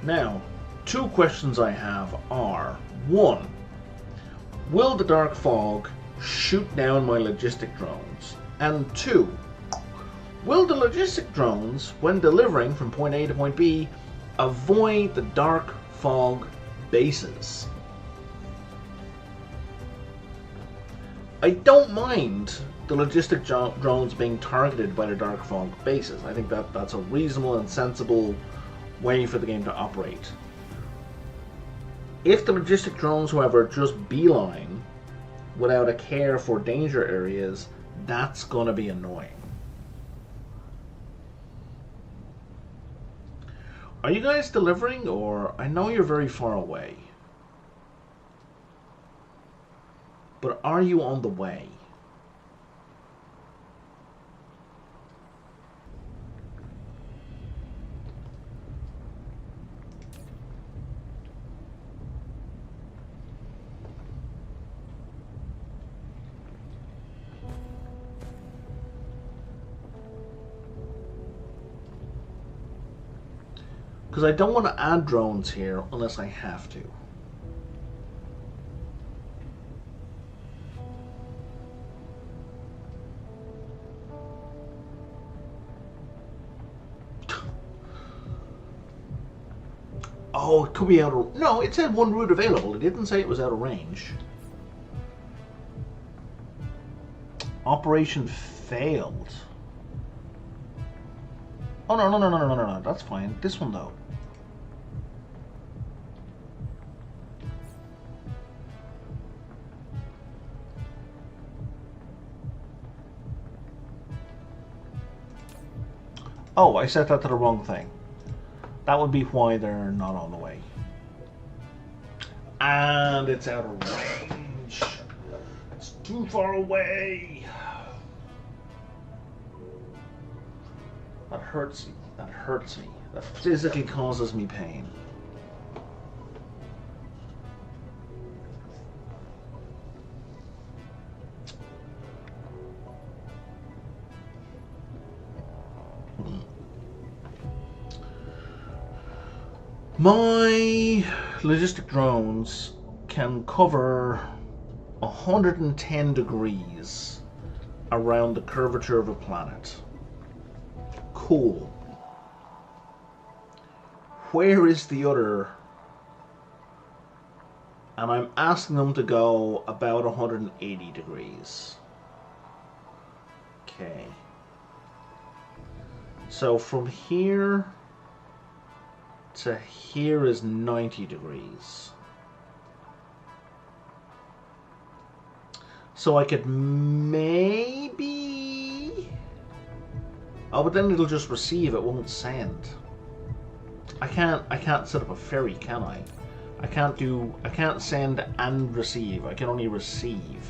Now, two questions I have are, one, will the dark fog shoot down my logistic drones? And two, will the logistic drones, when delivering from point A to point B, avoid the dark fog bases? I don't mind the logistic drones being targeted by the dark fog bases. I think that's a reasonable and sensible way for the game to operate. If the logistic drones, however, just beeline without a care for danger areas, that's going to be annoying. Are you guys delivering, or I know you're very far away, but are you on the way? Because I don't want to add drones here unless I have to. Oh, it could be out of... No, it said one route available. It didn't say it was out of range. Operation failed. Oh, no. That's fine. This one, though. Oh, I set that to the wrong thing. That would be why they're not on the way. And it's out of range. It's too far away. That hurts me. That hurts me. That physically causes me pain. My logistic drones can cover 110 degrees around the curvature of a planet. Cool. Where is the other? And I'm asking them to go about 180 degrees. Okay. So from here to here is 90 degrees. So I could maybe... Oh, but then it'll just receive, it won't send. I can't set up a ferry, can I? I can't send and receive. I can only receive.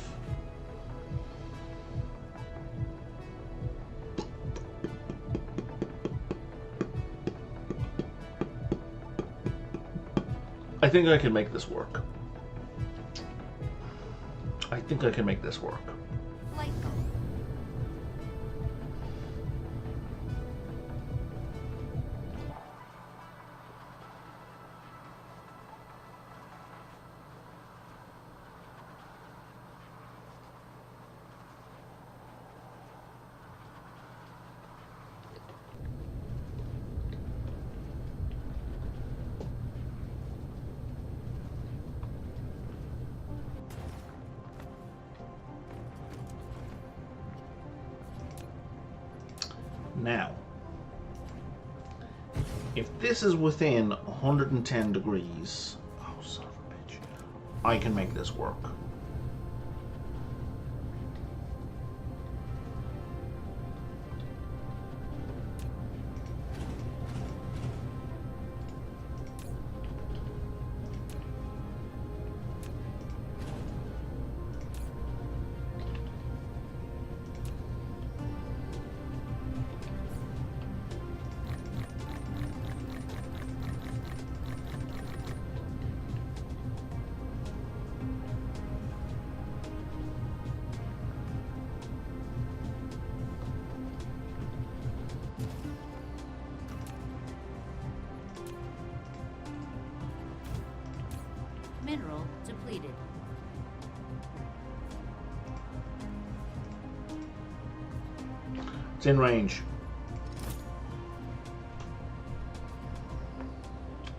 I think I can make this work. I think I can make this work. Light bulb. Now, if this is within 110 degrees, oh son of a bitch, I can make this work. Mineral depleted. It's in range.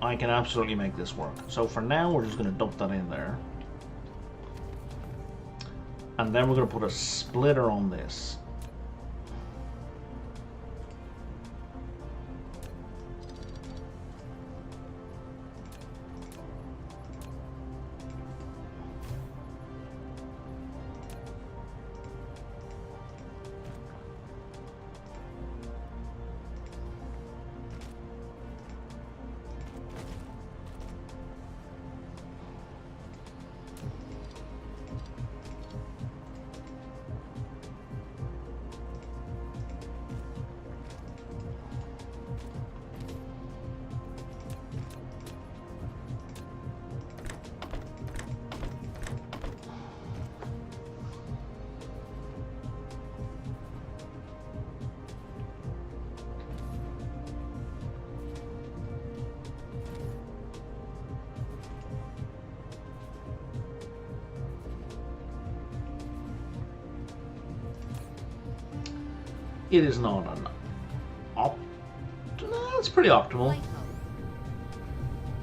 I can absolutely make this work. So for now, we're just going to dump that in there. And then we're going to put a splitter on this. It is not an it's pretty optimal. Light bulb.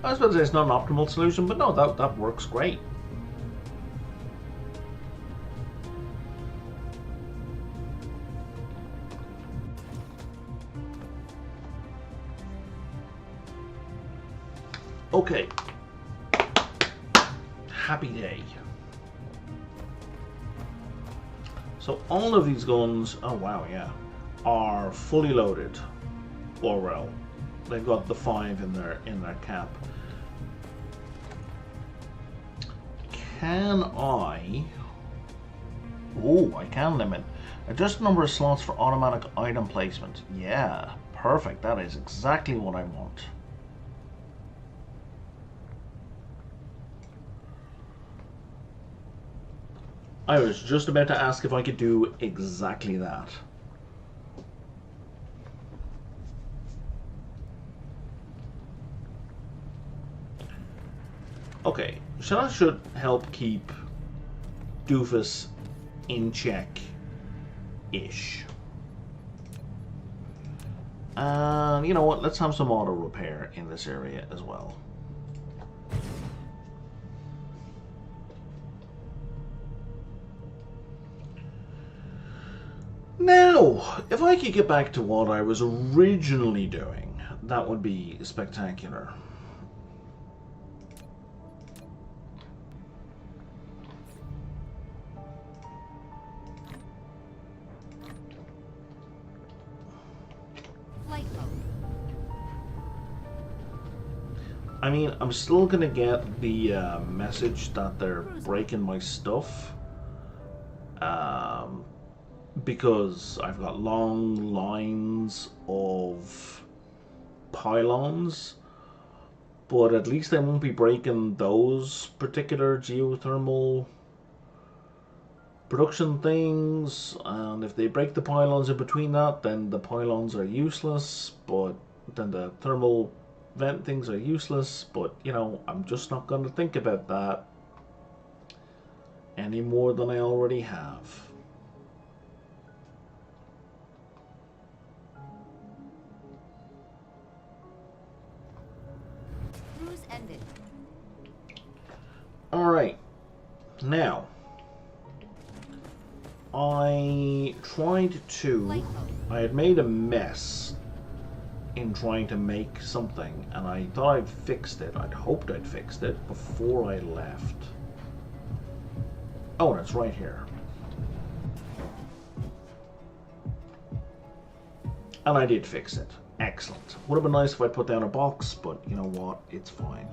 I was about to say it's not an optimal solution, but no, that works great. Okay. Happy day. So all of these guns, oh wow, yeah, are fully loaded. Or well, they've got the 5 in their cap. Can I? Oh, I can limit. Adjust the number of slots for automatic item placement. Yeah, perfect. That is exactly what I want. I was just about to ask if I could do exactly that. Okay, so that should help keep Doofus in check-ish. And you know what, let's have some auto repair in this area as well. Now, if I could get back to what I was originally doing, that would be spectacular. Light bulb. I mean, I'm still gonna get the message that they're breaking my stuff. Because I've got long lines of pylons, But at least I won't be breaking those particular geothermal production things, and if they break the pylons in between that, then the pylons are useless, but then the thermal vent things are useless. But you know, I'm just not going to think about that any more than I already have. Cruise ended. Alright, now I had made a mess in trying to make something, and I thought I'd fixed it. I'd hoped I'd fixed it before I left. Oh, and it's right here. And I did fix it. Excellent. Would have been nice if I put down a box, but you know what? It's fine.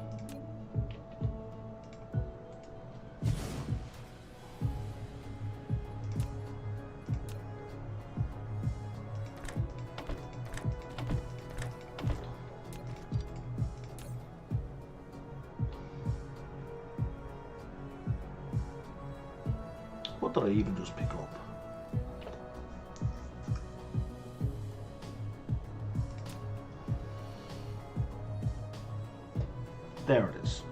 What did I even just pick up? There it is.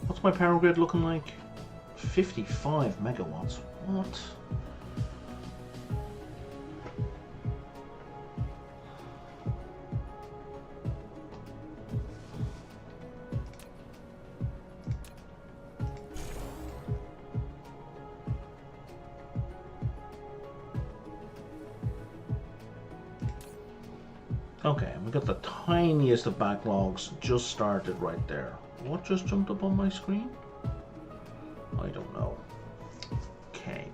What's my power grid looking like? 55 megawatts. What? Okay, we got the tiniest of backlogs just started right there. What just jumped up on my screen? I don't know. Okay.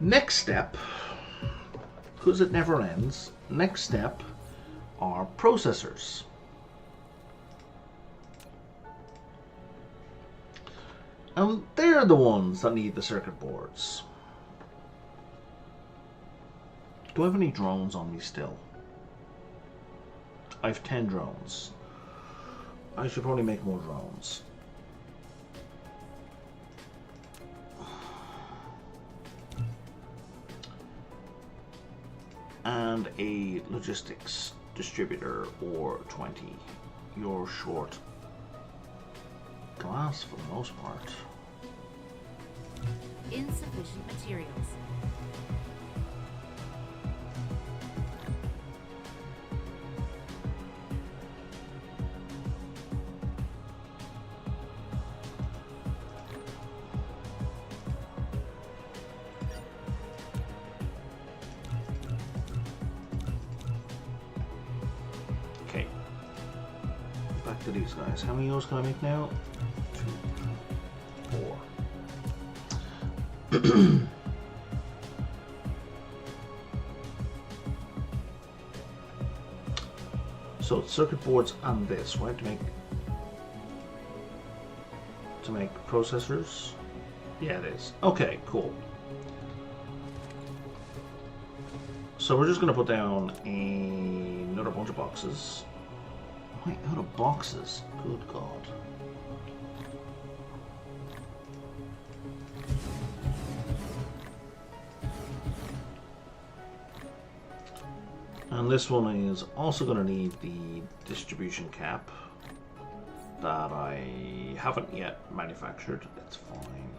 Next step, because it never ends, next step are processors. And they're the ones that need the circuit boards. Do I have any drones on me still? I have 10 drones. I should probably make more drones. And a logistics distributor or 20. You're short glass for the most part. Insufficient materials. Okay. Back to these guys. How many of those can I make now? 2, 4. So circuit boards and this, right? To make processors. Yeah, it is. Okay, cool. So we're just gonna put down another bunch of boxes. Wait, out of boxes. Good God. And this one is also going to need the distribution cap that I haven't yet manufactured. It's fine.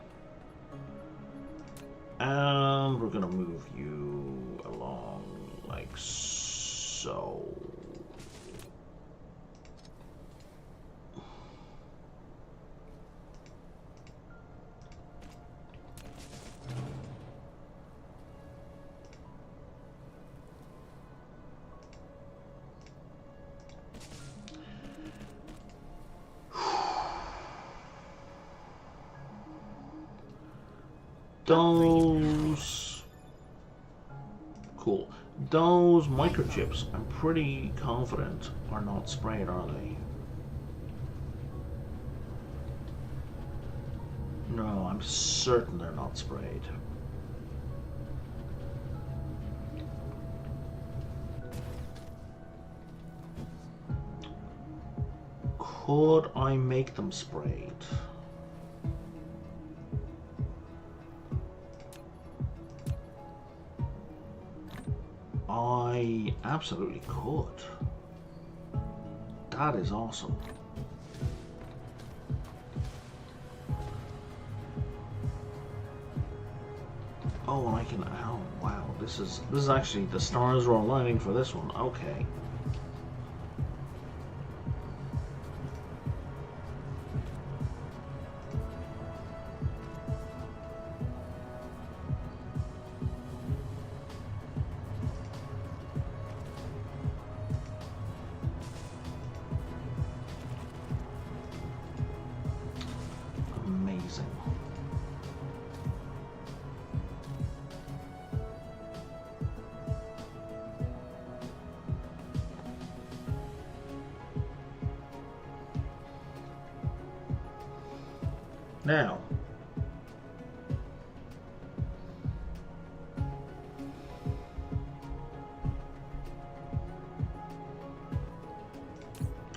And we're going to move you along like so. Those cool. Those microchips, I'm pretty confident, are not sprayed, are they? No, I'm certain they're not sprayed. Could I make them sprayed? I absolutely could. That is awesome. Oh, and I can. Oh, wow! This is actually, the stars are aligning for this one. Okay. Amazing. Now,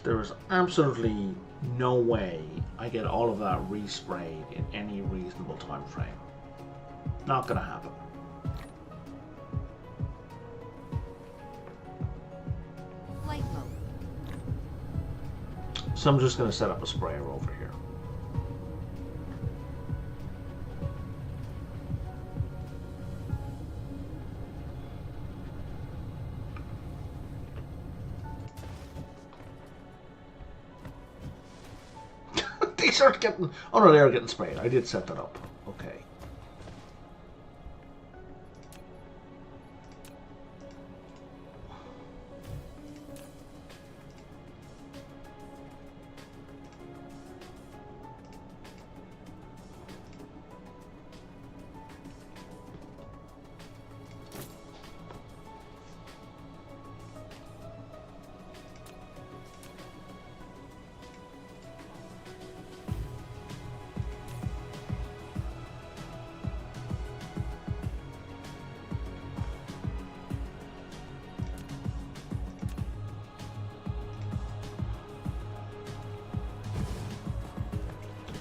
there is absolutely no way I get all of that resprayed in any reasonable time frame. Not gonna happen. Flight mode. So I'm just gonna set up a sprayer over here. These aren't getting... Oh no, they are getting sprayed. I did set that up. Okay.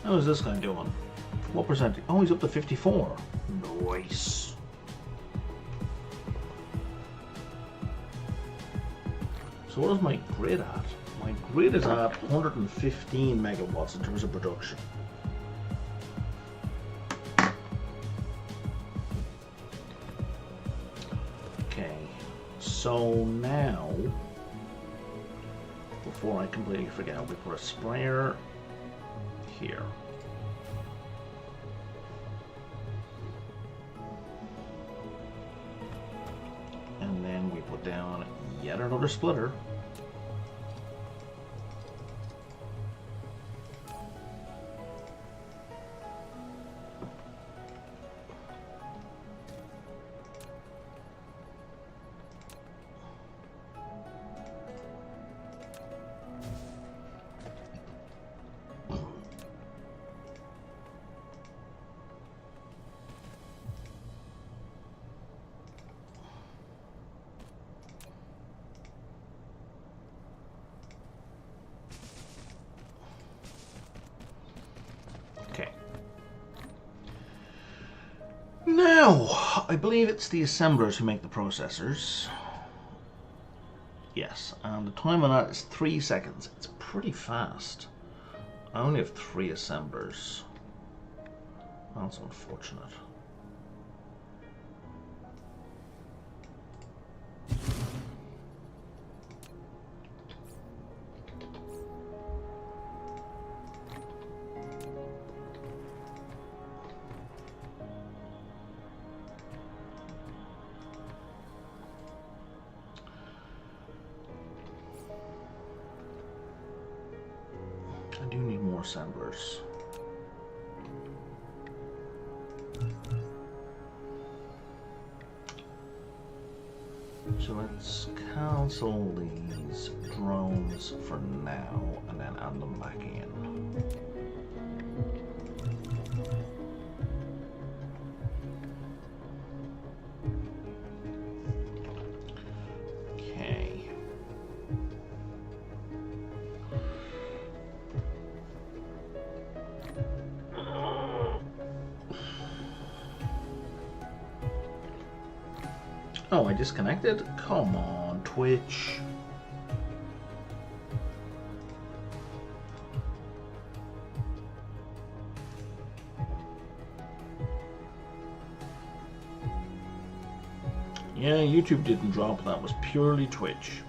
How is this guy doing? What percentage? Oh, he's up to 54. Nice. So what is my grid at? My grid is at 115 megawatts in terms of production. Okay, so now, before I completely forget, we put a sprayer here. And then we put down yet another splitter. Now, I believe it's the assemblers who make the processors. Yes, and the time on that is 3 seconds. It's pretty fast. I only have 3 assemblers. That's unfortunate. I do need more assemblers. So let's cancel these drones for now and then add them back in. Oh, I disconnected? Come on, Twitch. Yeah, YouTube didn't drop. That was purely Twitch.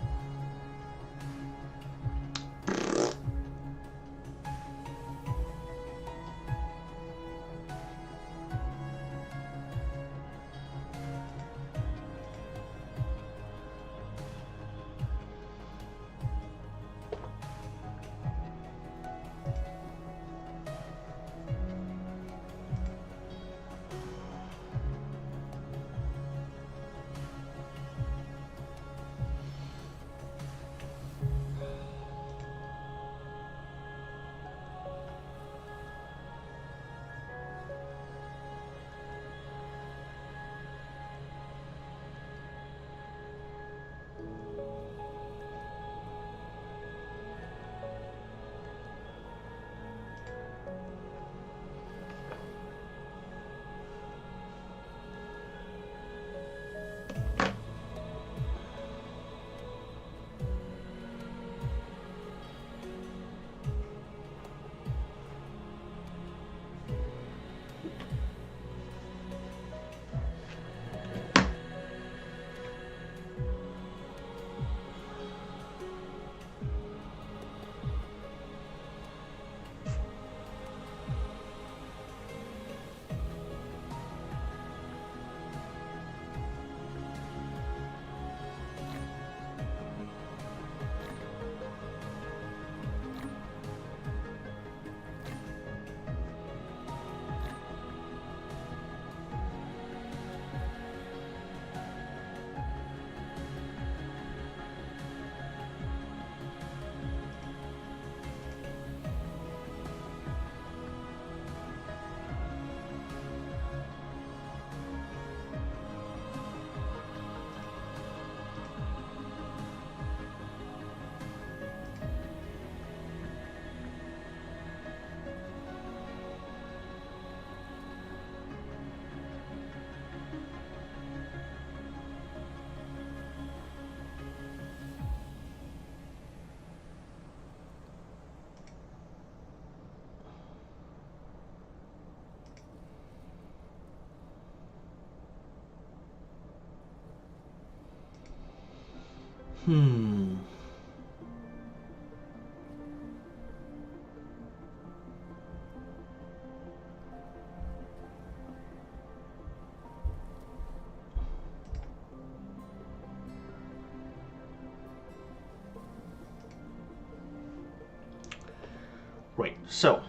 Right, so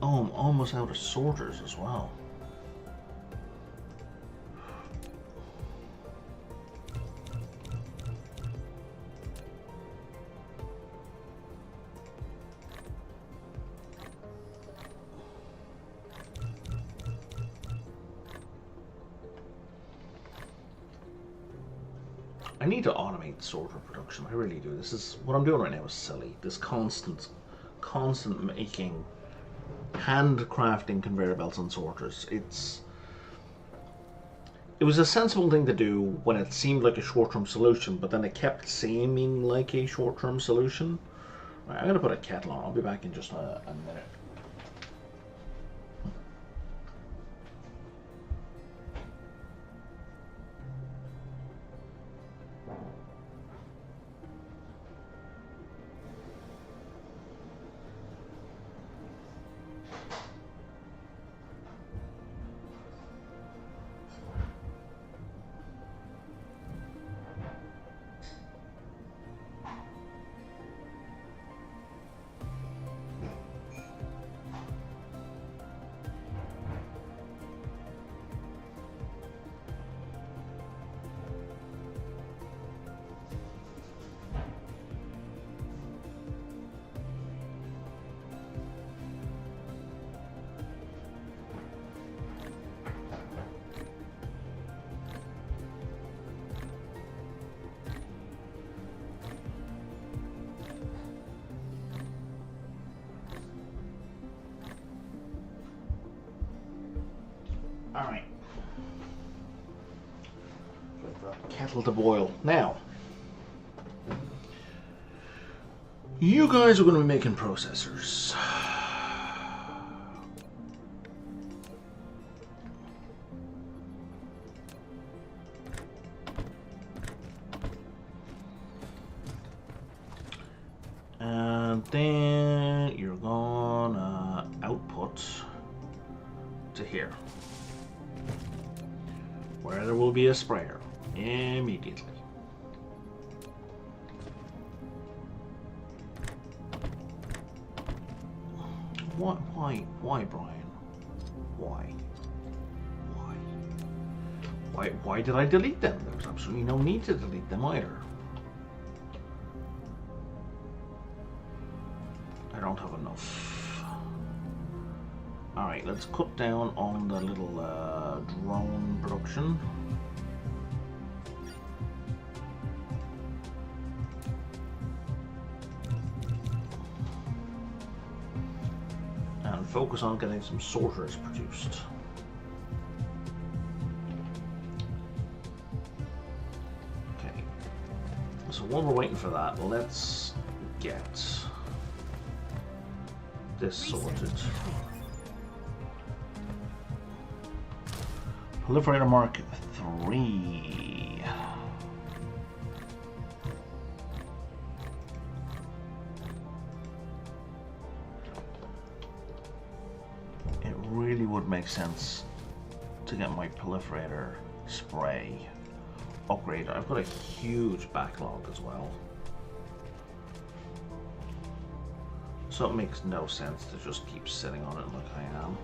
oh, I'm almost out of sorters as well. I need to automate sorter production. I really do. This is what I'm doing right now is silly. This constant making, handcrafting conveyor belts and sorters. It was a sensible thing to do when it seemed like a short-term solution, but then it kept seeming like a short-term solution. Right, I'm gonna put a kettle on. I'll be back in just a minute. kettle to boil. Now, you guys are going to be making processors. And then you're gonna output to here, where there will be a sprayer immediately. Why, Brian? Why did I delete them? There was absolutely no need to delete them either. I don't have enough. Alright, let's cut down on the little drone production. And focus on getting some sorters produced. Okay. So while we're waiting for that, let's get this sorted. Proliferator Mark 3. It really would make sense to get my proliferator spray upgraded. I've got a huge backlog as well. So it makes no sense to just keep sitting on it like I am.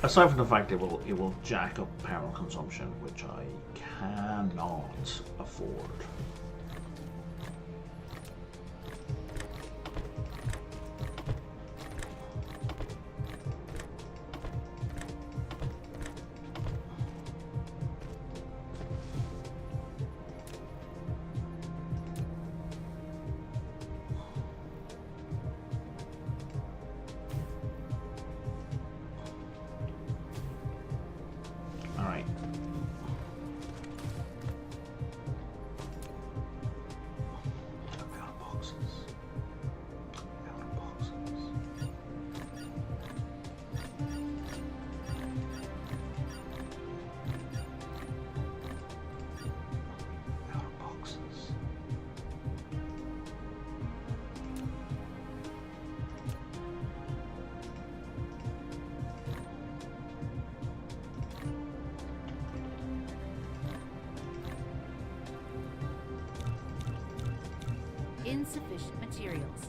Aside from the fact it will jack up power consumption, which I cannot afford. Insufficient materials.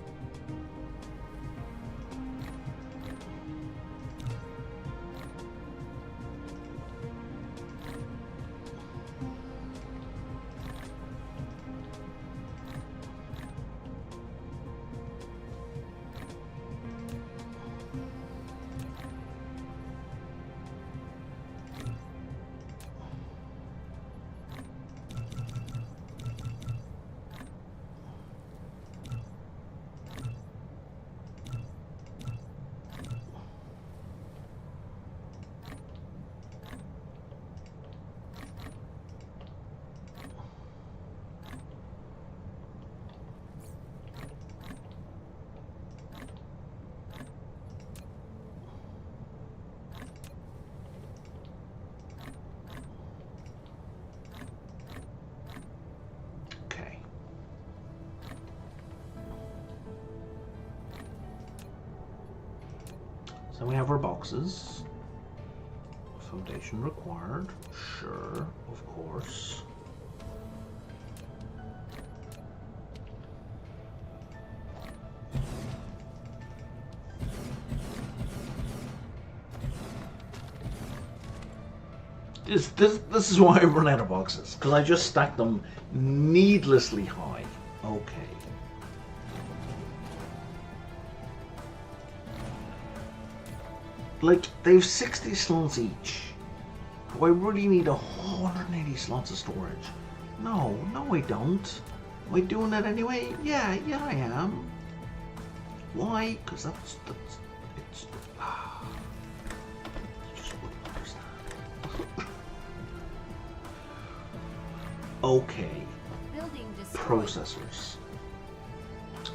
So we have our boxes. Foundation required. Sure, of course. This is why I run out of boxes, because I just stack them needlessly high. Okay. Like, they've 60 slots each. Do I really need 180 slots of storage? No, I don't. Am I doing that anyway? Yeah, I am. Why? Because it's you just wouldn't understand. Okay. Building destroyed. Processors.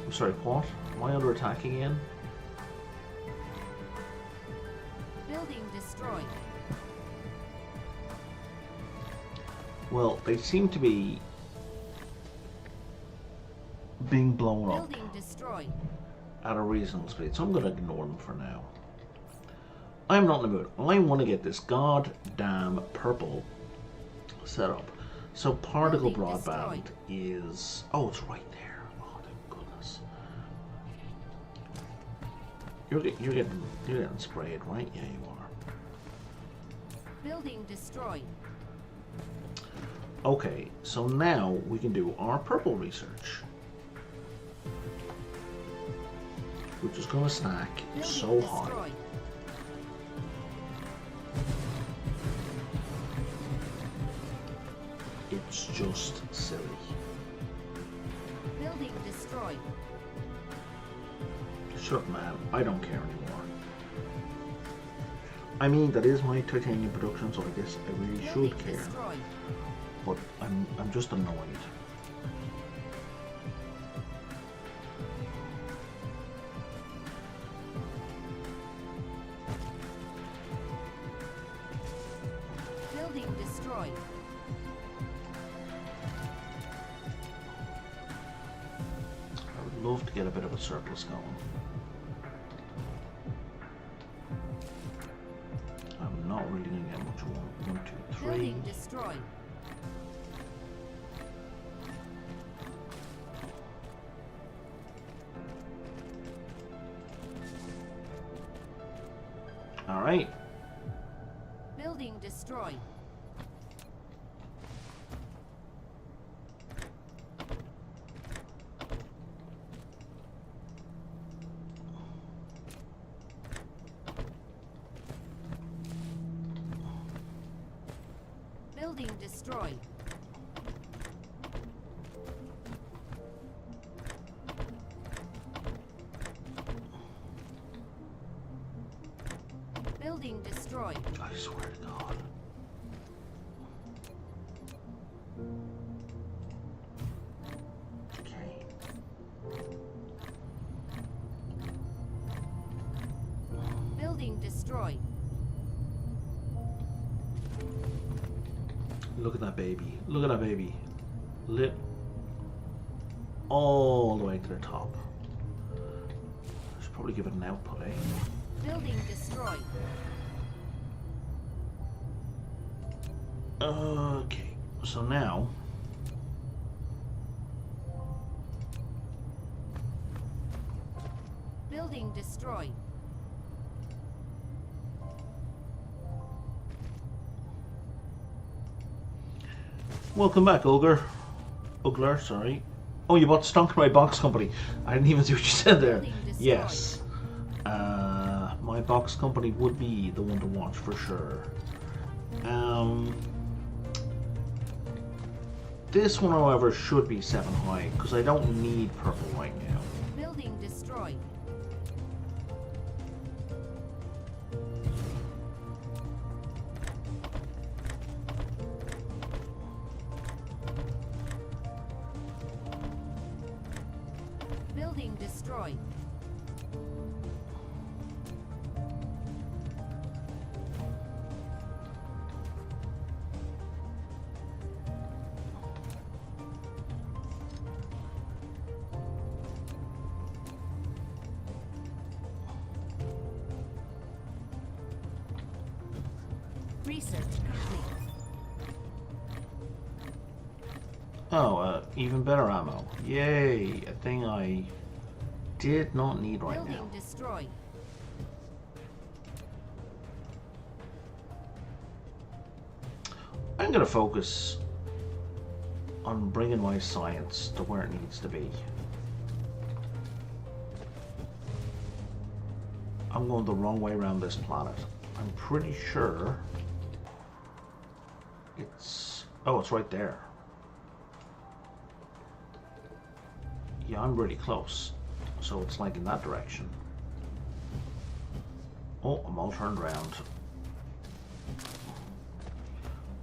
I'm sorry, what? Am I under attack again? Building destroyed. Well, they seem to be being blown up Building destroyed. at a reasonable speed, so I'm going to ignore them for now. I'm not in the mood. I want to get this goddamn purple set up. So particle Building broadband destroyed. is... Oh, it's right there. Oh, thank goodness. You're getting sprayed, right? Yeah, you are. Building destroyed. Okay, so now we can do our purple research. We're just going to stack Building so high. destroyed. It's just silly. Building destroyed. Shut up, man. I don't care anymore. I mean, that is my titanium production, so I guess I really Building should care. destroyed. But I'm just annoyed. Building destroyed. I would love to get a bit of a surplus going. I'm not really going to get much. 1, 2, 3. Building destroyed. All right. Building destroyed. Building destroyed. Building destroyed. I swear to God. Okay. Building destroyed. Look at that baby. Look at that baby. Lit all the way to the top. I should probably give it an output, eh? Building destroyed. Okay, so now Building destroyed. welcome back, Ogre. Ugler, sorry. Oh, you bought stock in my box company. I didn't even see what you said there. Building destroyed. Yes. My box company would be the one to watch for sure. This one, however, should be 7 high because I don't need purple right now. Building destroyed. Building destroyed. Research complete. Oh, even better ammo. Yay! A thing I did not need right Building now. destroyed. I'm going to focus on bringing my science to where it needs to be. I'm going the wrong way around this planet. I'm pretty sure it's... Oh, it's right there. Yeah, I'm really close. So it's like in that direction. Oh, I'm all turned around.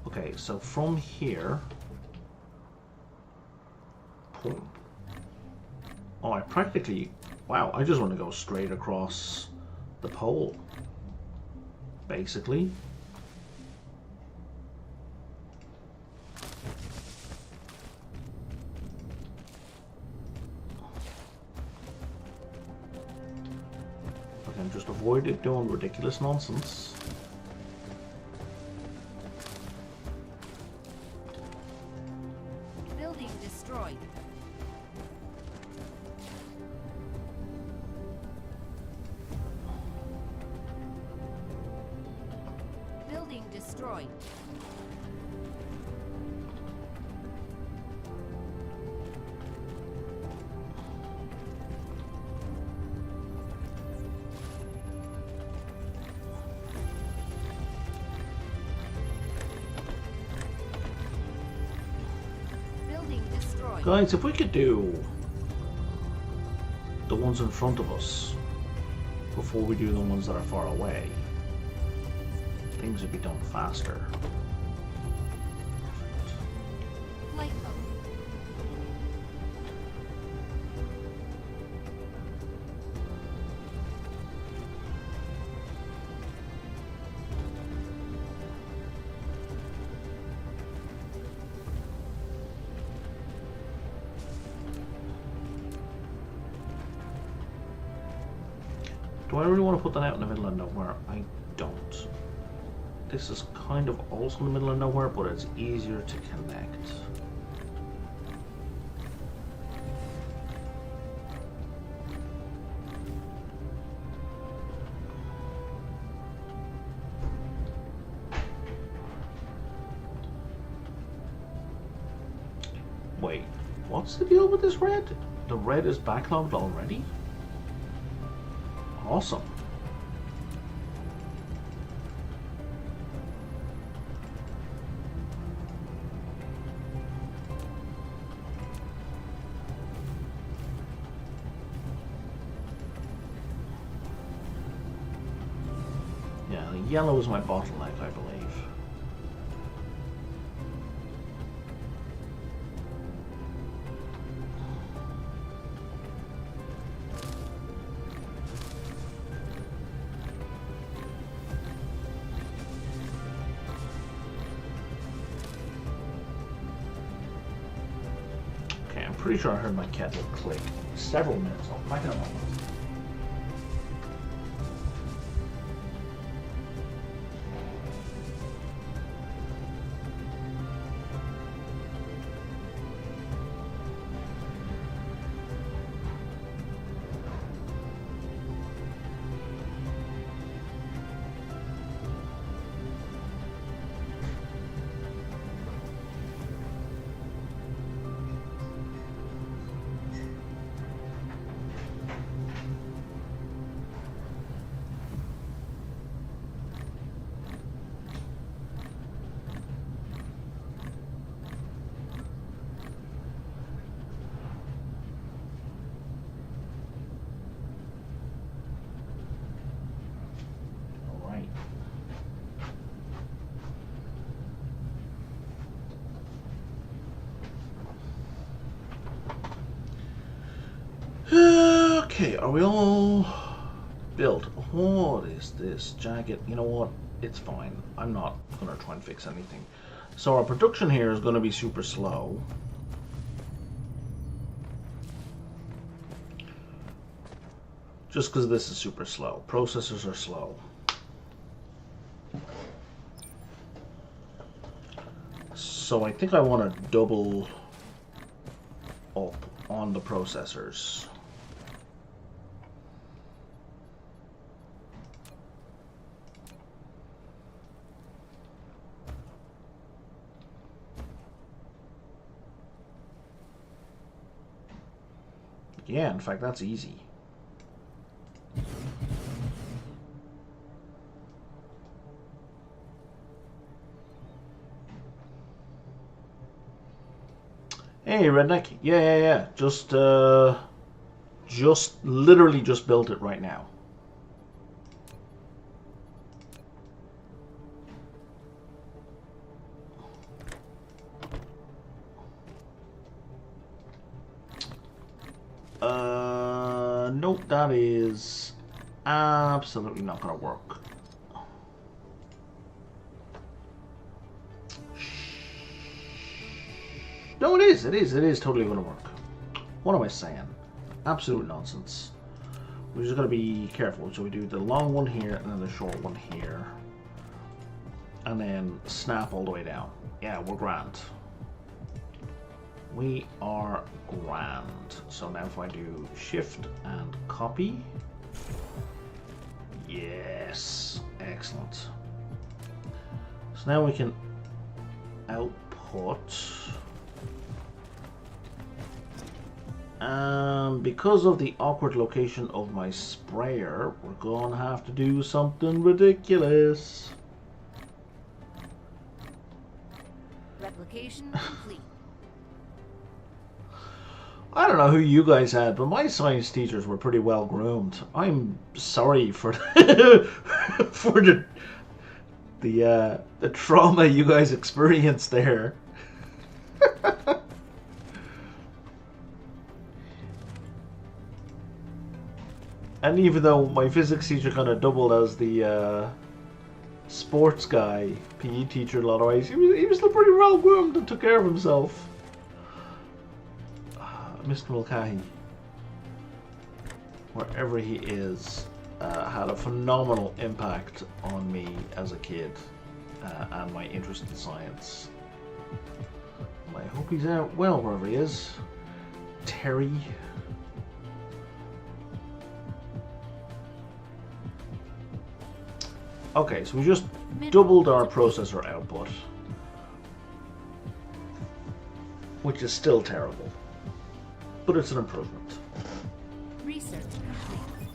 Okay, so from here, Boom. Oh, I practically... Wow, I just want to go straight across the pole. Basically. I can just avoid it doing ridiculous nonsense. Building destroyed. Building destroyed. Building destroyed. Guys, if we could do the ones in front of us before we do the ones that are far away, things would be done faster. Flight mode. Do I really want to put that out in the middle of nowhere? I don't. This is kind of also in the middle of nowhere, but it's easier to connect. Wait, what's the deal with this red? The red is backlogged already? Awesome. Yeah, the yellow is my bottleneck, I believe. I'm pretty sure I heard my kettle click several minutes off. Back in a moment. Okay, are we all built? What is this jacket? You know what? It's fine. I'm not going to try and fix anything. So our production here is going to be super slow. Just because this is super slow. Processors are slow. So I think I want to double up on the processors. Yeah, in fact, that's easy. Hey, redneck. Yeah. Just literally just built it right now. that is absolutely not going to work. No, it is. It is totally going to work. What am I saying? Absolute nonsense. We're just going to be careful. So we do the long one here and then the short one here. And then snap all the way down. Yeah, we're grand. We are grand. So now if I do shift and copy. Yes. Excellent. So now we can output. And because of the awkward location of my sprayer, we're going to have to do something ridiculous. Replication complete. I don't know who you guys had, but my science teachers were pretty well groomed. I'm sorry for for the trauma you guys experienced there. And even though my physics teacher kind of doubled as the sports guy, PE teacher a lot of ways, he was still pretty well groomed and took care of himself. Mr. Mulcahy, wherever he is, had a phenomenal impact on me as a kid and my interest in science. And I hope he's out well wherever he is. Terry. Okay, so we just doubled our processor output, which is still terrible, but it's an improvement. Research complete.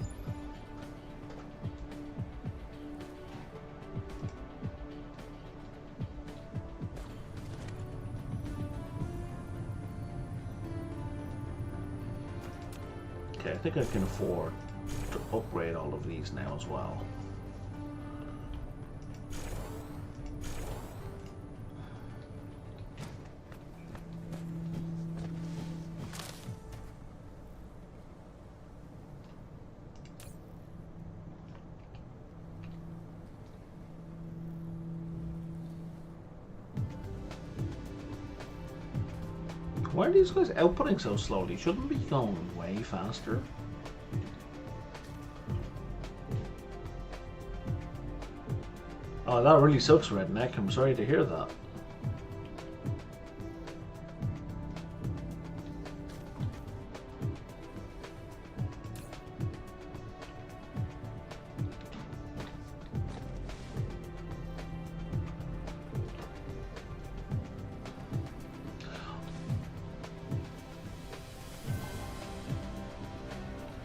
Okay, I think I can afford to upgrade all of these now as well. Why are these guys outputting so slowly? Shouldn't be going way faster. Oh, that really sucks, Redneck. I'm sorry to hear that.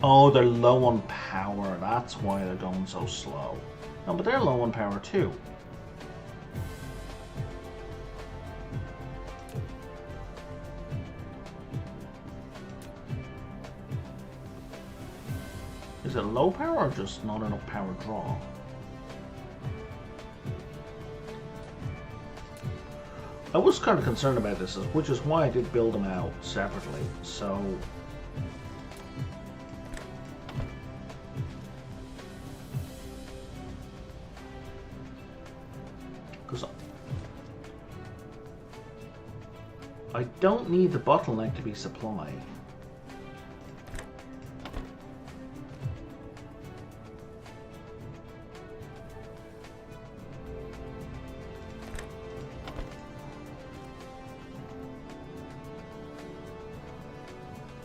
Oh, they're low on power. That's why they're going so slow. No, but they're low on power too. Is it low power or just not enough power draw? I was kind of concerned about this, which is why I did build them out separately. So I don't need the bottleneck to be supply.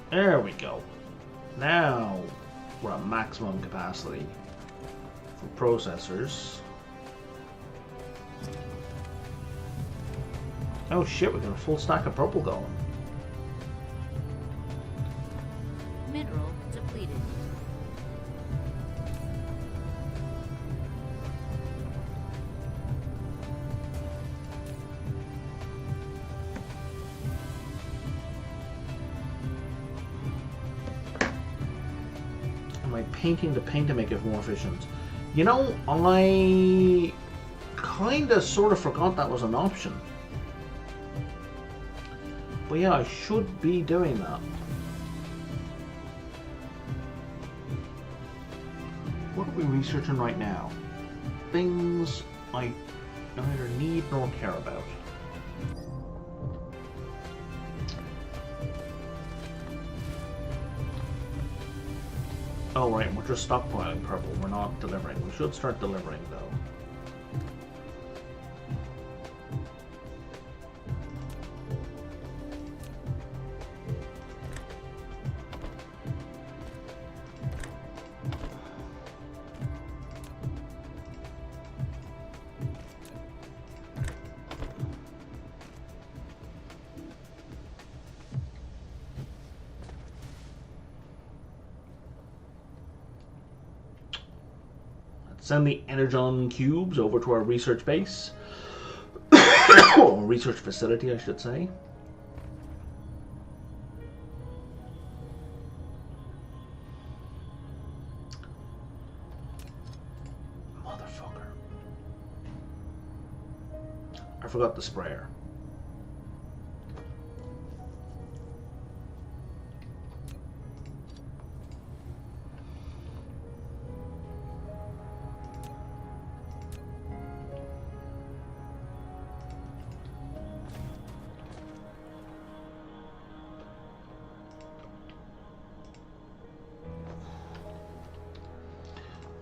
There we go. Now we're at maximum capacity for processors. Oh shit, we got a full stack of purple going. Mineral depleted. Am I painting the paint to make it more efficient? You know, I kinda sorta forgot that was an option. But yeah, I should be doing that. What are we researching right now? Things I neither need nor care about. Oh right, we're just stockpiling purple. We're not delivering. We should start delivering though. Send the energon cubes over to our research base. Or research facility, I should say. Motherfucker. I forgot the sprayer.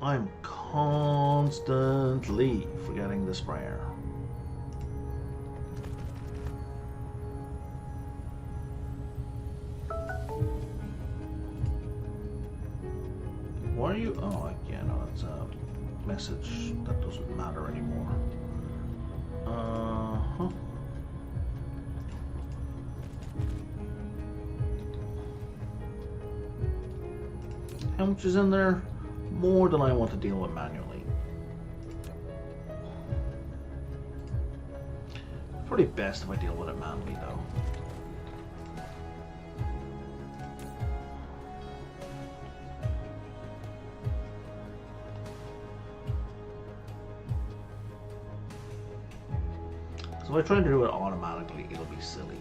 I'm constantly forgetting the sprayer. Why are you? Oh, yeah, no, it's a message that doesn't matter anymore. Uh-huh. How much is in there? More than I want to deal with manually. Probably best if I deal with it manually though. So if I try to do it automatically, it'll be silly.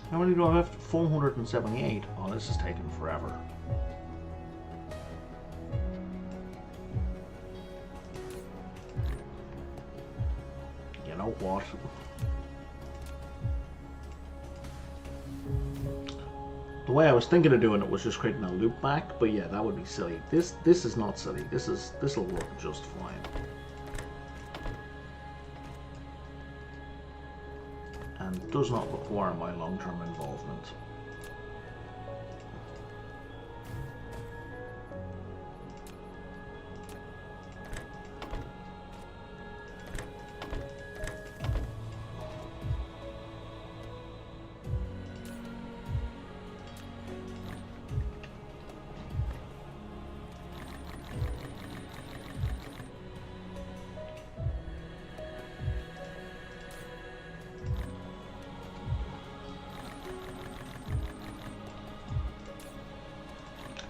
How many do I have? 478. Oh, this is taking forever. You know what? The way I was thinking of doing it was just creating a loop back, but yeah, that would be silly. This is not silly. This'll work just fine. And does not require my long-term involvement.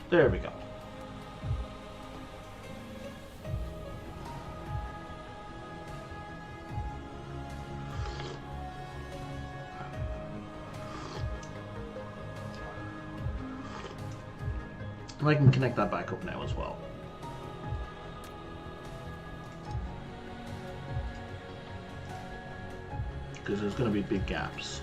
There we go. And I can connect that back up now as well. Because there's going to be big gaps.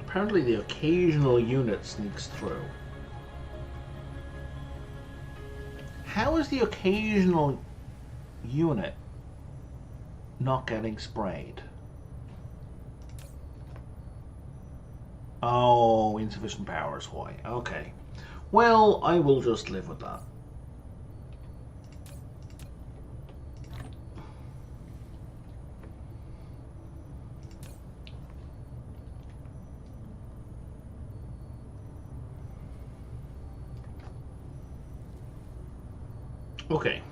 Apparently the occasional unit sneaks through. How is the occasional unit not getting sprayed? Oh, insufficient power is why. Okay. Well, I will just live with that. Okay.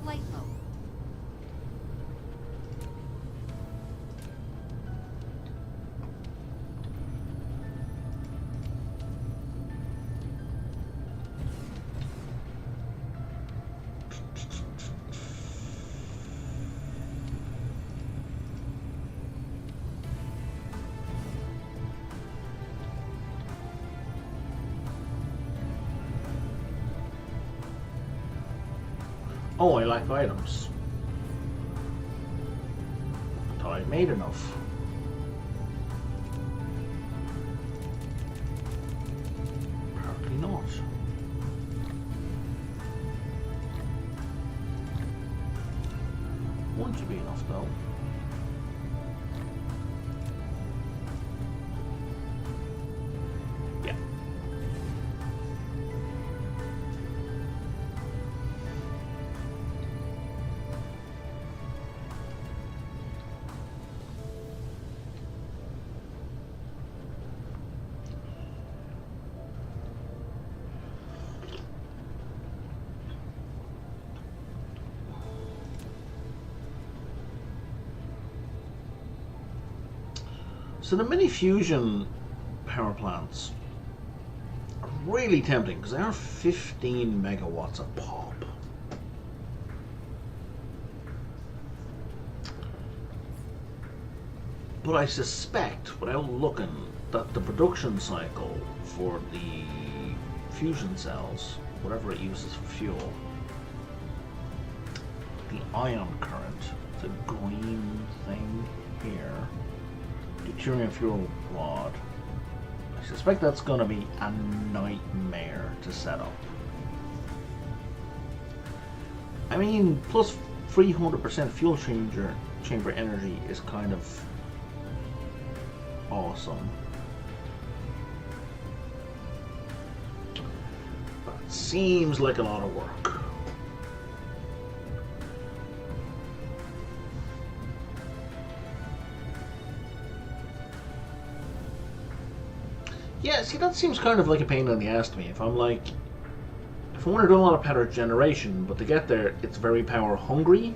Flight mode. Oh, I like items. I thought I made enough. Apparently not. One should be enough though. Yeah. So the mini fusion power plants are really tempting because they are 15 megawatts a pop. But I suspect, without looking, that the production cycle for the fusion cells, whatever it uses for fuel, the ion current, the green thing here, deuterium fuel rod, I suspect that's going to be a nightmare to set up. I mean, plus 300% fuel chamber energy is kind of awesome. But it seems like a lot of work. Yeah, see, that seems kind of like a pain in the ass to me. If I'm like, if I want to do a lot of power generation, but to get there, it's very power hungry.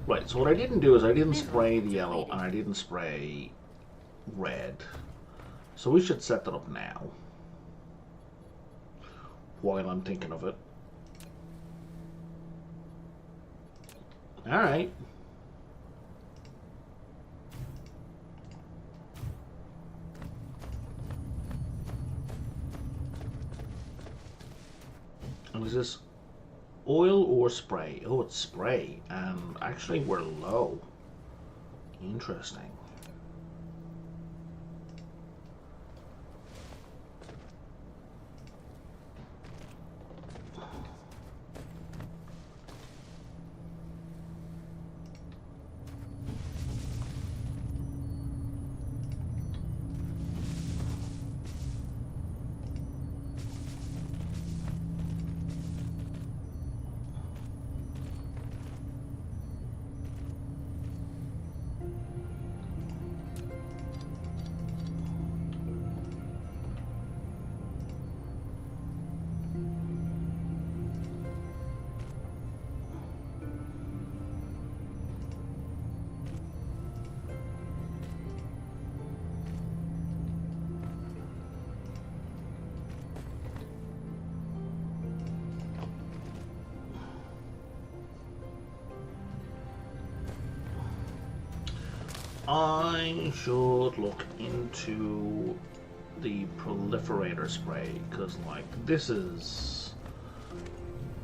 Right, so what I didn't do is I didn't spray the yellow and I didn't spray red. So we should set that up now, while I'm thinking of it. Alright. And is this oil or spray? Oh, it's spray. And actually we're low. Interesting. I should look into the proliferator spray, because like this is,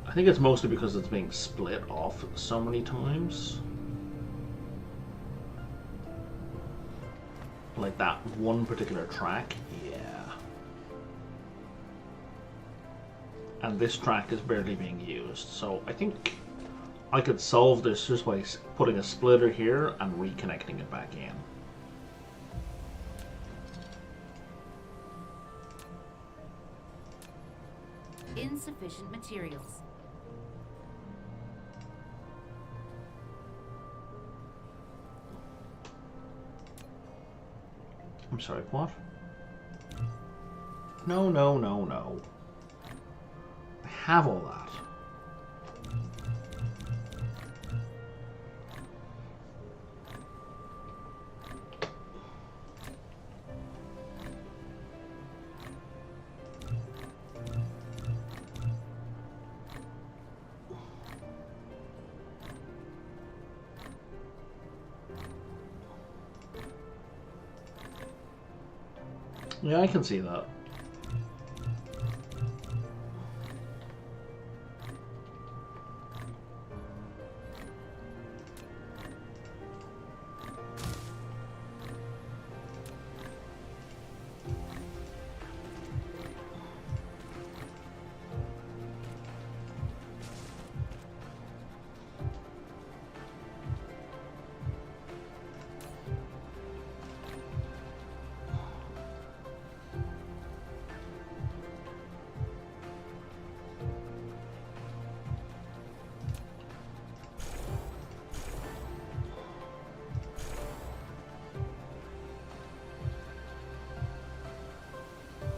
I think it's mostly because it's being split off so many times. Like that one particular track, yeah. and this track is barely being used. So I think I could solve this just by putting a splitter here and reconnecting it back in. Insufficient materials. I'm sorry, what? No, no, no, no. I have all that. Yeah, I can see that.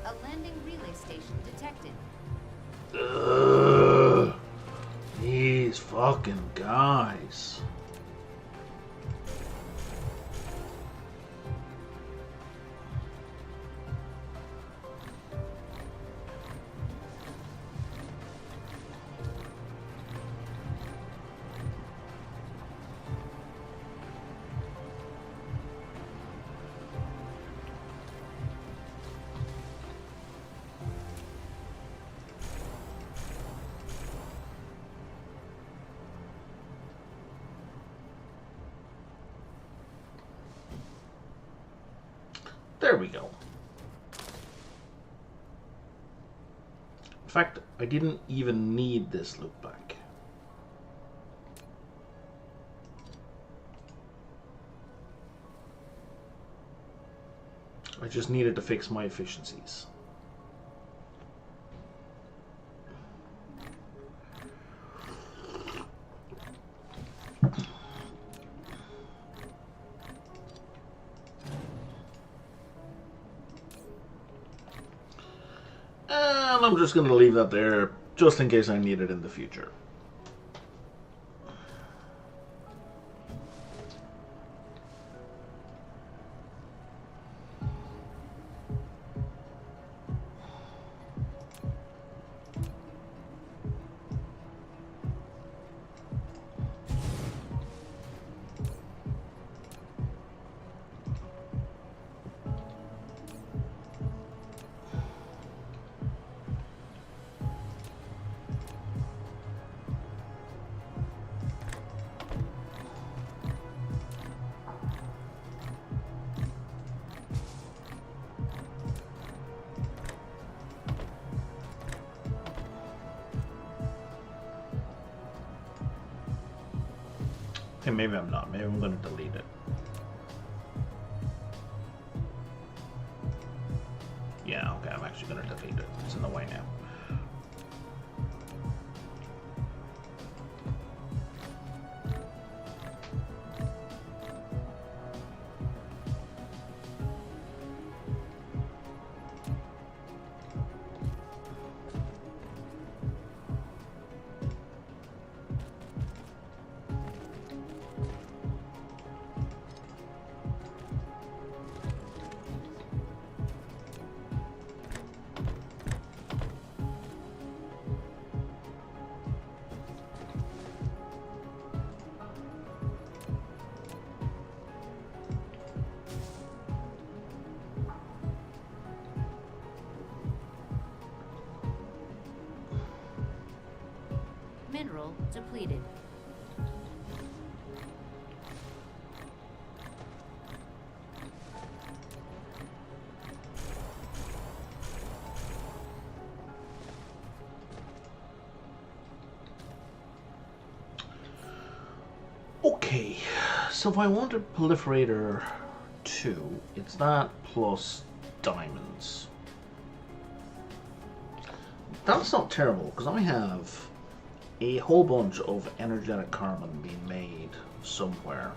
A landing relay station detected. Ugh, these fucking guys. There we go. In fact, I didn't even need this loop back. I just needed to fix my efficiencies. And I'm just going to leave that there just in case I need it in the future. Okay, maybe I'm not. Maybe I'm going to delete it. Yeah, okay, I'm actually going to delete it. It's in the way now. Mineral depleted. Okay, so if I wanted Proliferator 2, it's that plus diamonds. That's not terrible, because I have a whole bunch of energetic carbon being made somewhere.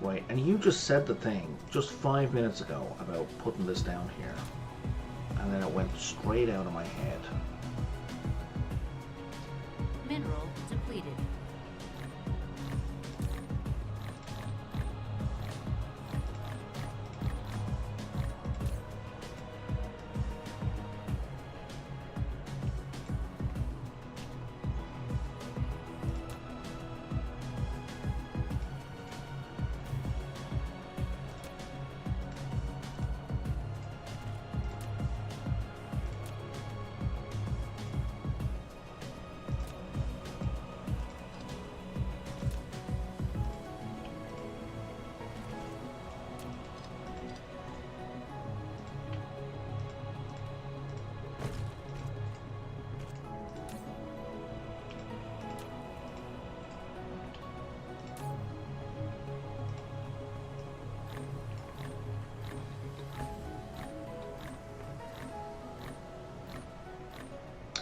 Right, and you just said the thing just 5 minutes ago about putting this down here. And then it went straight out of my head. Mineral depleted.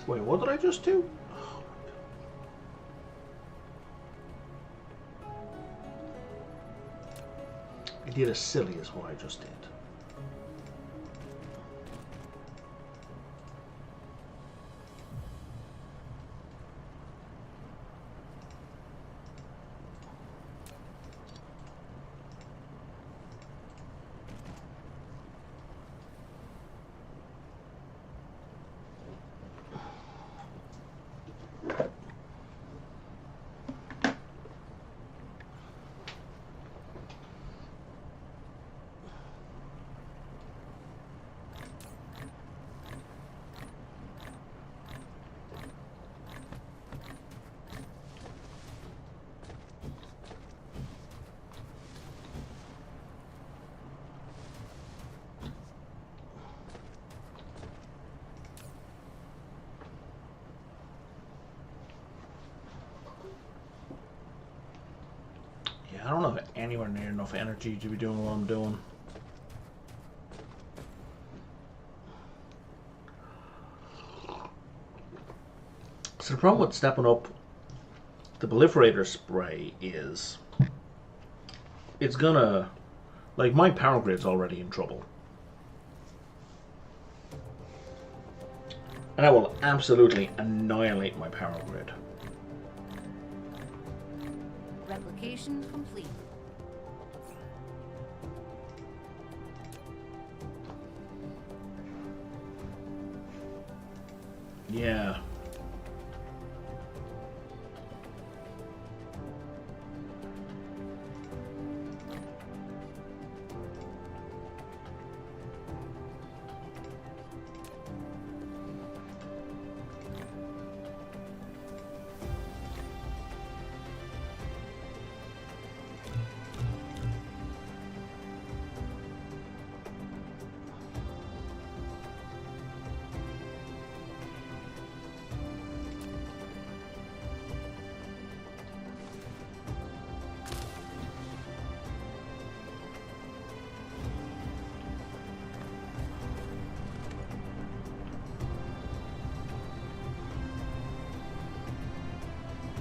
Wait, what did I just do? I did as silly as what I just did. I don't have anywhere near enough energy to be doing what I'm doing. So the problem with stepping up the proliferator spray is it's gonna, like, my power grid's already in trouble. And I will absolutely annihilate my power grid. Replication complete. Yeah.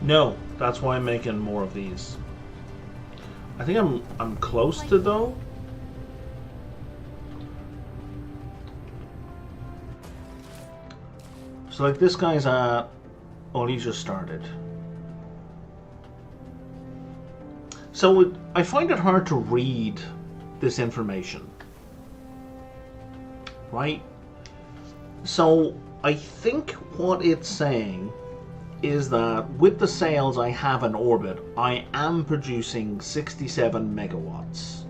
No, that's why I'm making more of these. I think I'm close to though. So like this guy's at, oh, he just started. So I find it hard to read this information, right? So I think what it's saying is that with the sails I have in orbit, I am producing 67 megawatts.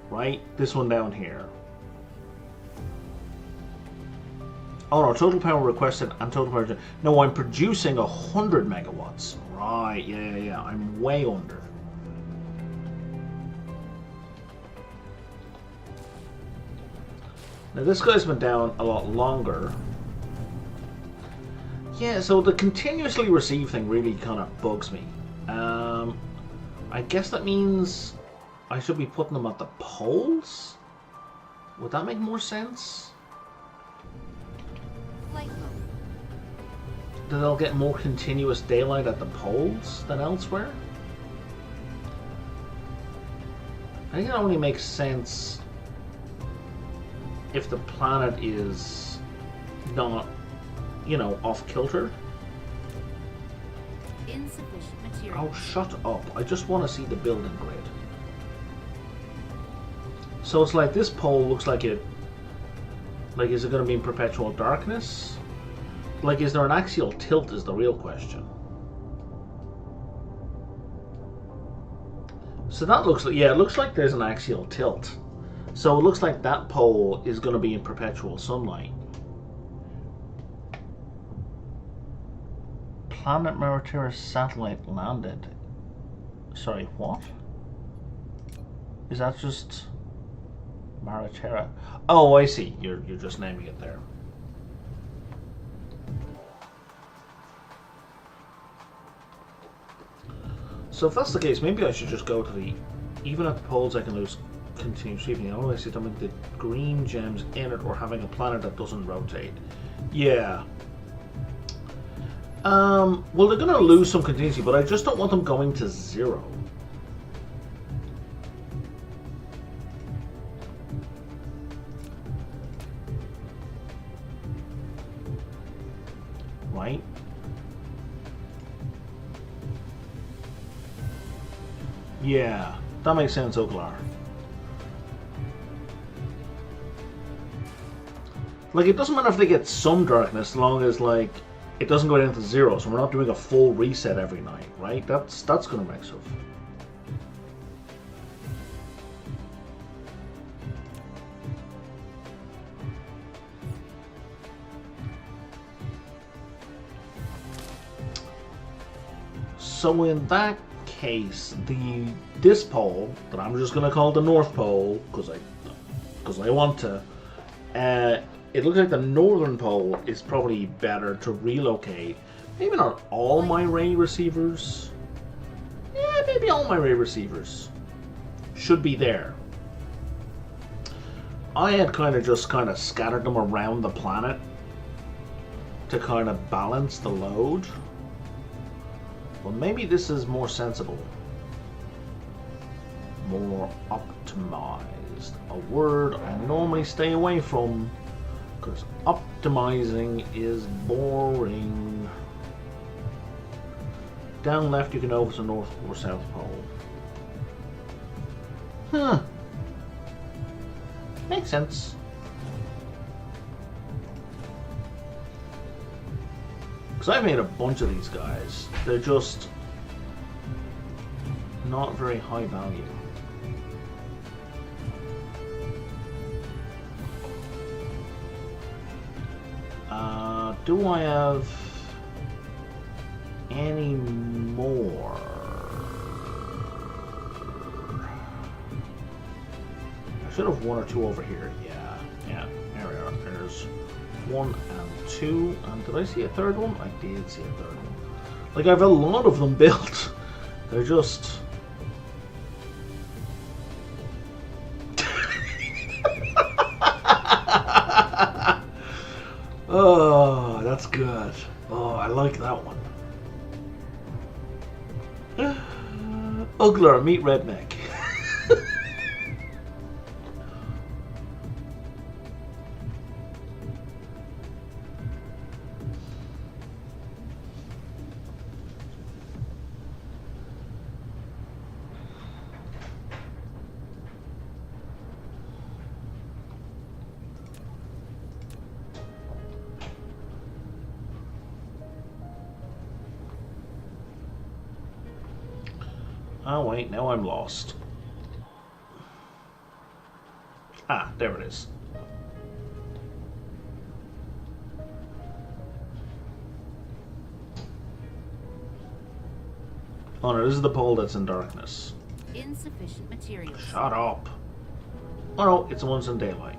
Right? This one down here. Oh no, total power requested and total power... No, I'm producing 100 megawatts. Right, yeah. I'm way under. Now this guy's been down a lot longer. Yeah, so the continuously receive thing really kind of bugs me. I guess that means I should be putting them at the poles? Would that make more sense? Flight mode. That they'll get more continuous daylight at the poles than elsewhere? I think it only makes sense if the planet is not, you know, off kilter. Insufficient material. Oh, shut up. I just want to see the building grid. So it's like this pole looks like it... Like, is it going to be in perpetual darkness? Like, is there an axial tilt is the real question. So that looks like... Yeah, it looks like there's an axial tilt. So it looks like that pole is going to be in perpetual sunlight. Planet Maritira satellite landed. Sorry, what? Is that just Maritira? Oh, I see. You're just naming it there. So if that's the case, maybe I should just go to the... Even at the poles I can lose continuous evening. I always see something the green gems in it or having a planet that doesn't rotate. Yeah. Well, they're going to lose some continuity, but I just don't want them going to 0. Right? Yeah, that makes sense, Oglar. Like, it doesn't matter if they get some darkness, as long as, like, it doesn't go down to 0, so we're not doing a full reset every night, right? That's gonna make stuff. So in that case, this pole that I'm just gonna call the North Pole because I want to. It looks like the northern pole is probably better to relocate. Maybe not all my ray receivers. Yeah, maybe all my ray receivers should be there. I had kind of scattered them around the planet to kind of balance the load. Well, maybe this is more sensible. More optimized. A word I normally stay away from. Because optimizing is boring. Down left you can know if it's the North or South Pole. Huh. Makes sense. Because I've made a bunch of these guys. They're just not very high value. Do I have any more? I should have 1 or 2 over here. Yeah, there we are. There's 1 and 2. And did I see a third one? I did see a third one. Like, I have a lot of them built. They're just... Oh, that's good. Oh, I like that one. Ugler, meet Redneck. Oh wait, now I'm lost. Ah, there it is. Oh no, this is the pole that's in darkness. Insufficient materials. Shut up. Oh no, it's the one's in daylight.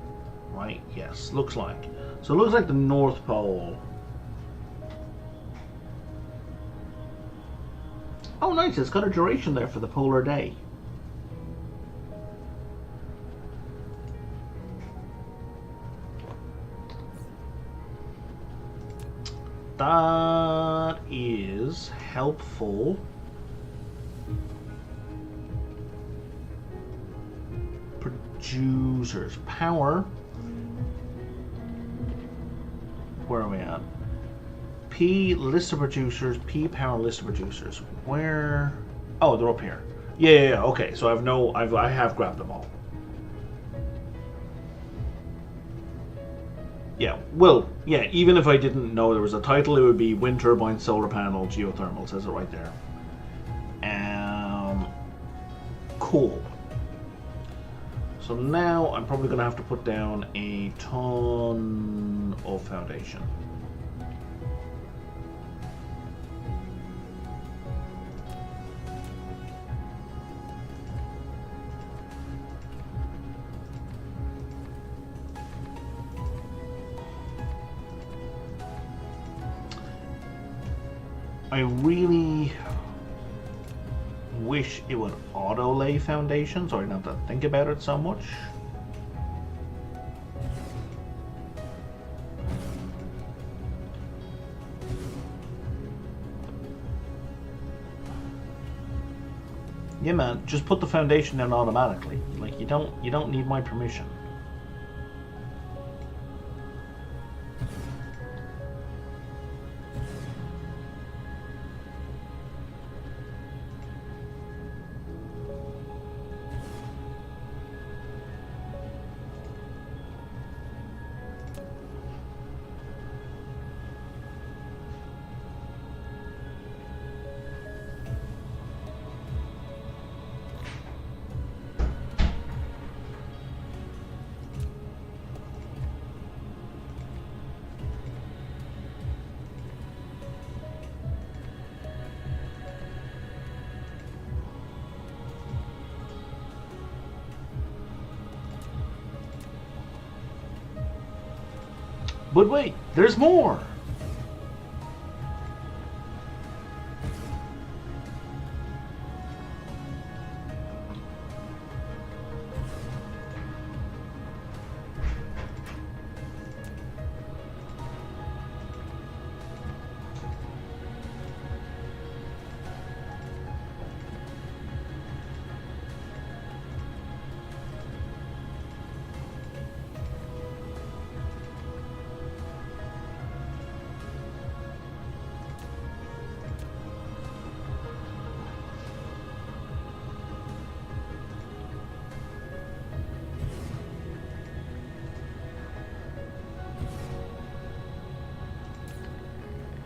Right? Yes, looks like. So it looks like the North Pole Oh, nice. It's got a duration there for the polar day. That is helpful. Producers. Power. Where are we at? P list of producers. P power list of producers. Where? Oh, they're up here. Yeah. Okay, so I have grabbed them all. Yeah, well, yeah, even if I didn't know there was a title, it would be wind turbine, solar panel, geothermal. It says it right there. Cool. So now I'm probably going to have to put down a ton of foundation. I really wish it would auto lay foundations, so I don't have to think about it so much. Yeah, man, just put the foundation down automatically. Like you don't need my permission. But wait, there's more!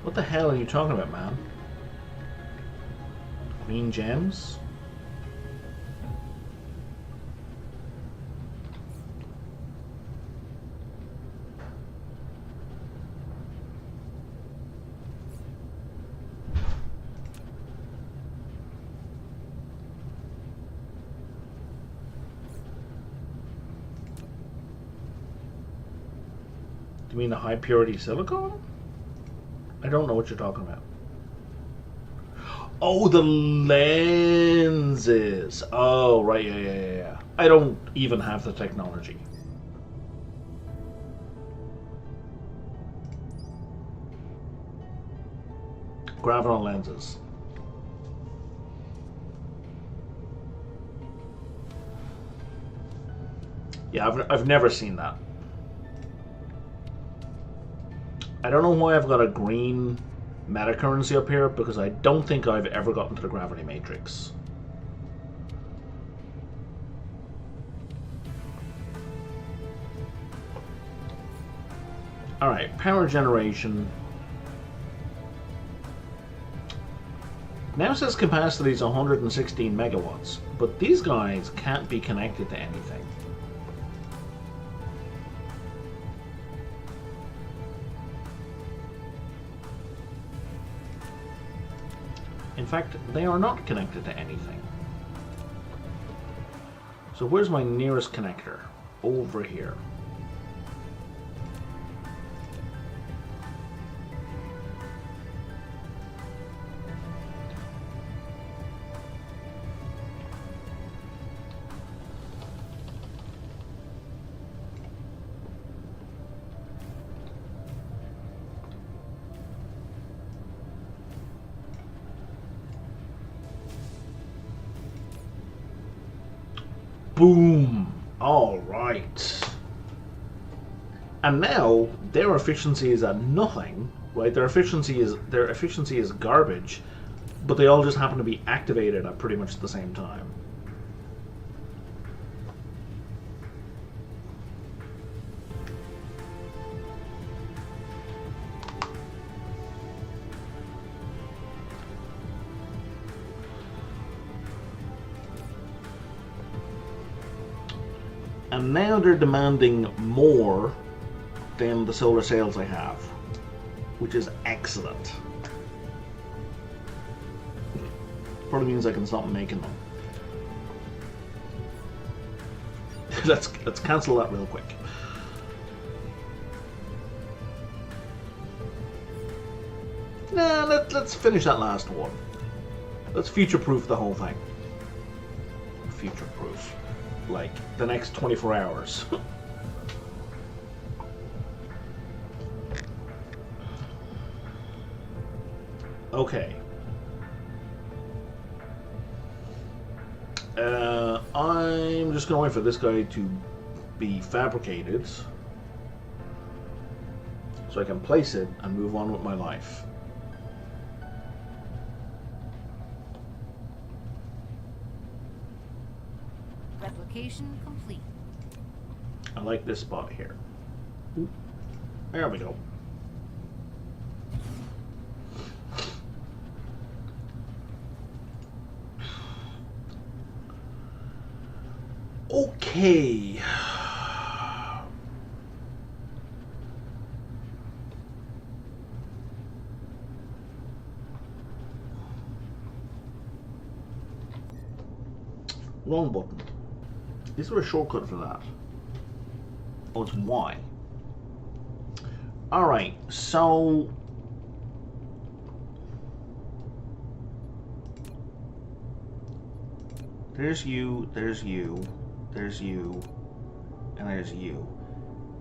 What the hell are you talking about, man? Green gems? Do you mean the high purity silicone? I don't know what you're talking about. Oh, the lenses. Oh, right, yeah. I don't even have the technology. Graviton lenses. Yeah, I've never seen that. I don't know why I've got a green meta currency up here, because I don't think I've ever gotten to the gravity matrix. Alright, power generation. Now it says capacity is 116 megawatts, but these guys can't be connected to anything. In fact, they are not connected to anything. So where's my nearest connector? Over here. Boom. All right. And now their efficiency is at nothing, right? Their efficiency is garbage, but they all just happen to be activated at pretty much the same time. And now they're demanding more than the solar sails I have, which is excellent. Probably means I can stop making them. let's cancel that real quick. Nah, let's finish that last one. Let's future-proof the whole thing. Future-proof. Like, the next 24 hours. Okay. I'm just going to wait for this guy to be fabricated so I can place it and move on with my life. Replication complete. I like this spot here. Ooh. There we go. Okay. Wrong button. Is there a shortcut for that? Oh, it's Y. Alright, so... There's you, there's you, there's you, and there's you.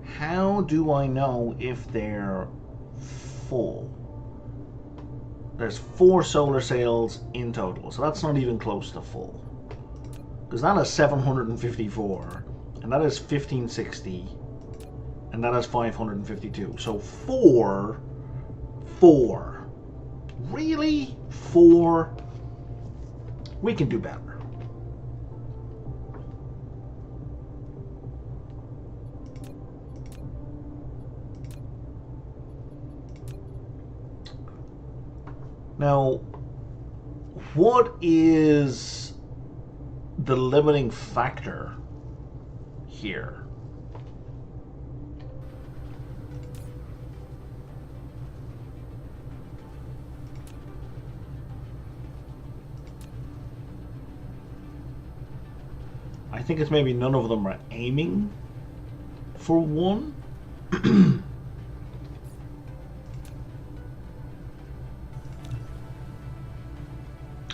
How do I know if they're full? There's 4 solar sails in total, so that's not even close to full. Because that is 754, and that is 1560, and that is 552. So 4. Really? 4? We can do better. Now, what is the limiting factor here? I think it's maybe none of them are aiming for 1.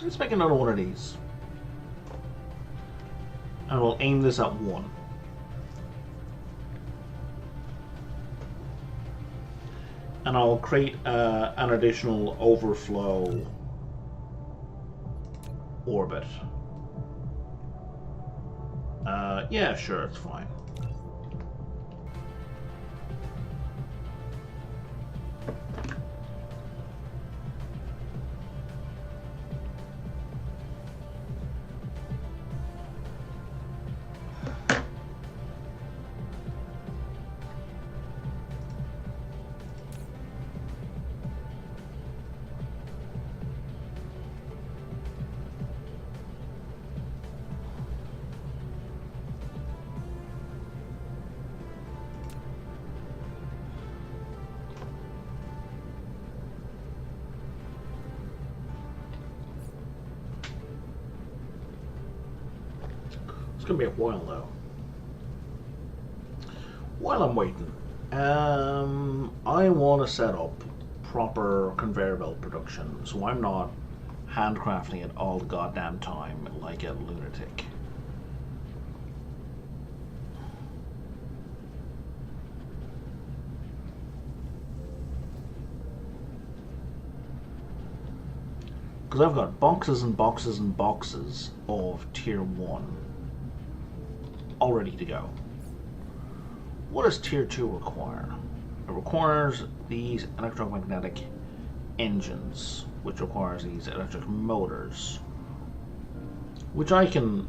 Let's make another one of these. And we'll aim this at 1. And I'll create an additional overflow orbit. Yeah, sure, it's fine. It's gonna be a while though. While I'm waiting, I want to set up proper conveyor belt production, so I'm not handcrafting it all the goddamn time like a lunatic. Because I've got boxes and boxes and boxes of tier 1. all ready to go. What does Tier 2 require? It requires these electromagnetic engines, which requires these electric motors, which I can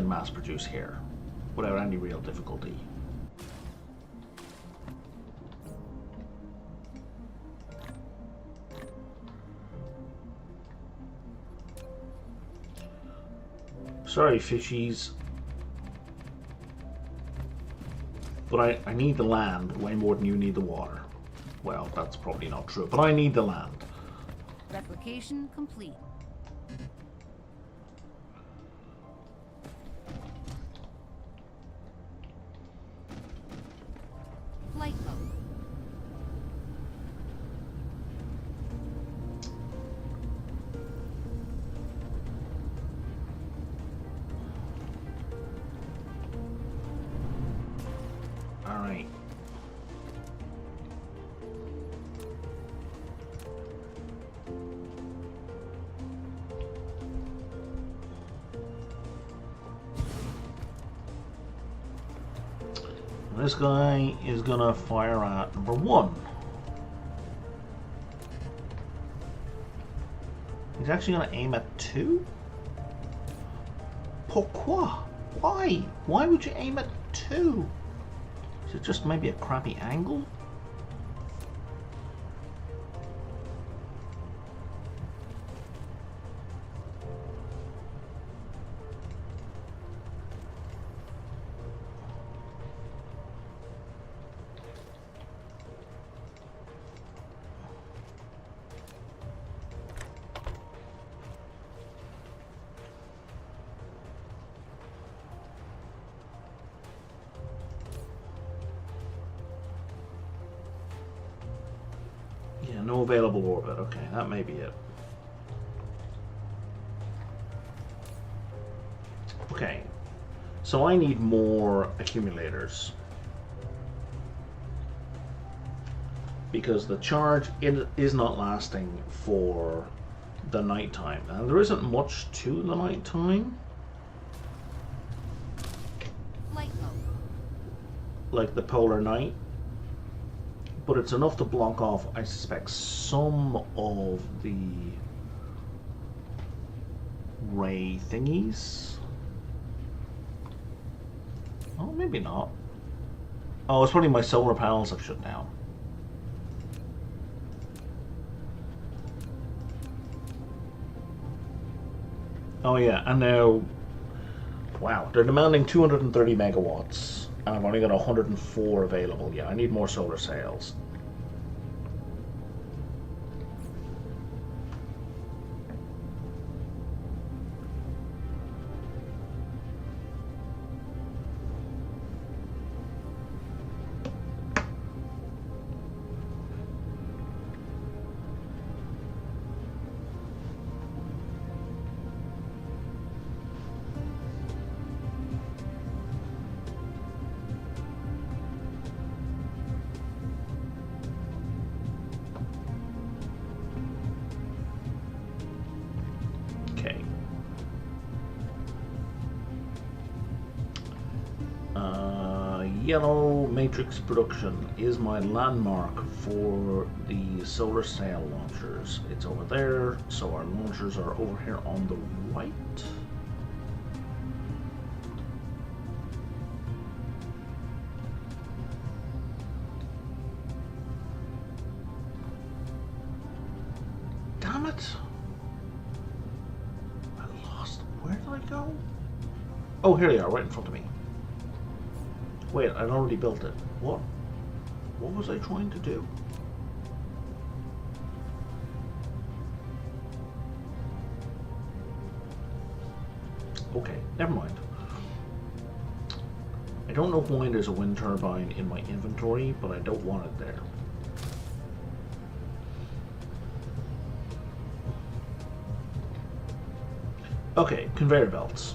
mass produce here without any real difficulty. Sorry, fishies. But I need the land way more than you need the water. Well, that's probably not true, but I need the land. Replication complete. Flight mode. All right. This guy is gonna fire at number 1. He's actually gonna aim at 2? Pourquoi? Why? Why would you aim at 2? Is it just maybe a crappy angle? Yeah, no available orbit. Okay, that may be it. Okay, so I need more accumulators. Because the charge is not lasting for the nighttime. And there isn't much to the nighttime. Flight mode. Like the polar night. But it's enough to block off, I suspect, some of the ray thingies. Oh, maybe not. Oh, it's probably my solar panels I've shut down. Oh yeah, and now, wow, they're demanding 230 megawatts, and I've only got 104 available. Yeah, I need more solar sails. Yellow matrix production is my landmark for the solar sail launchers. It's over there, so our launchers are over here on the right. Damn it! I lost. Where did I go? Oh, here they are, right in front of me. Wait, I'd already built it. What? What was I trying to do? Okay, never mind. I don't know why there's a wind turbine in my inventory, but I don't want it there. Okay, conveyor belts.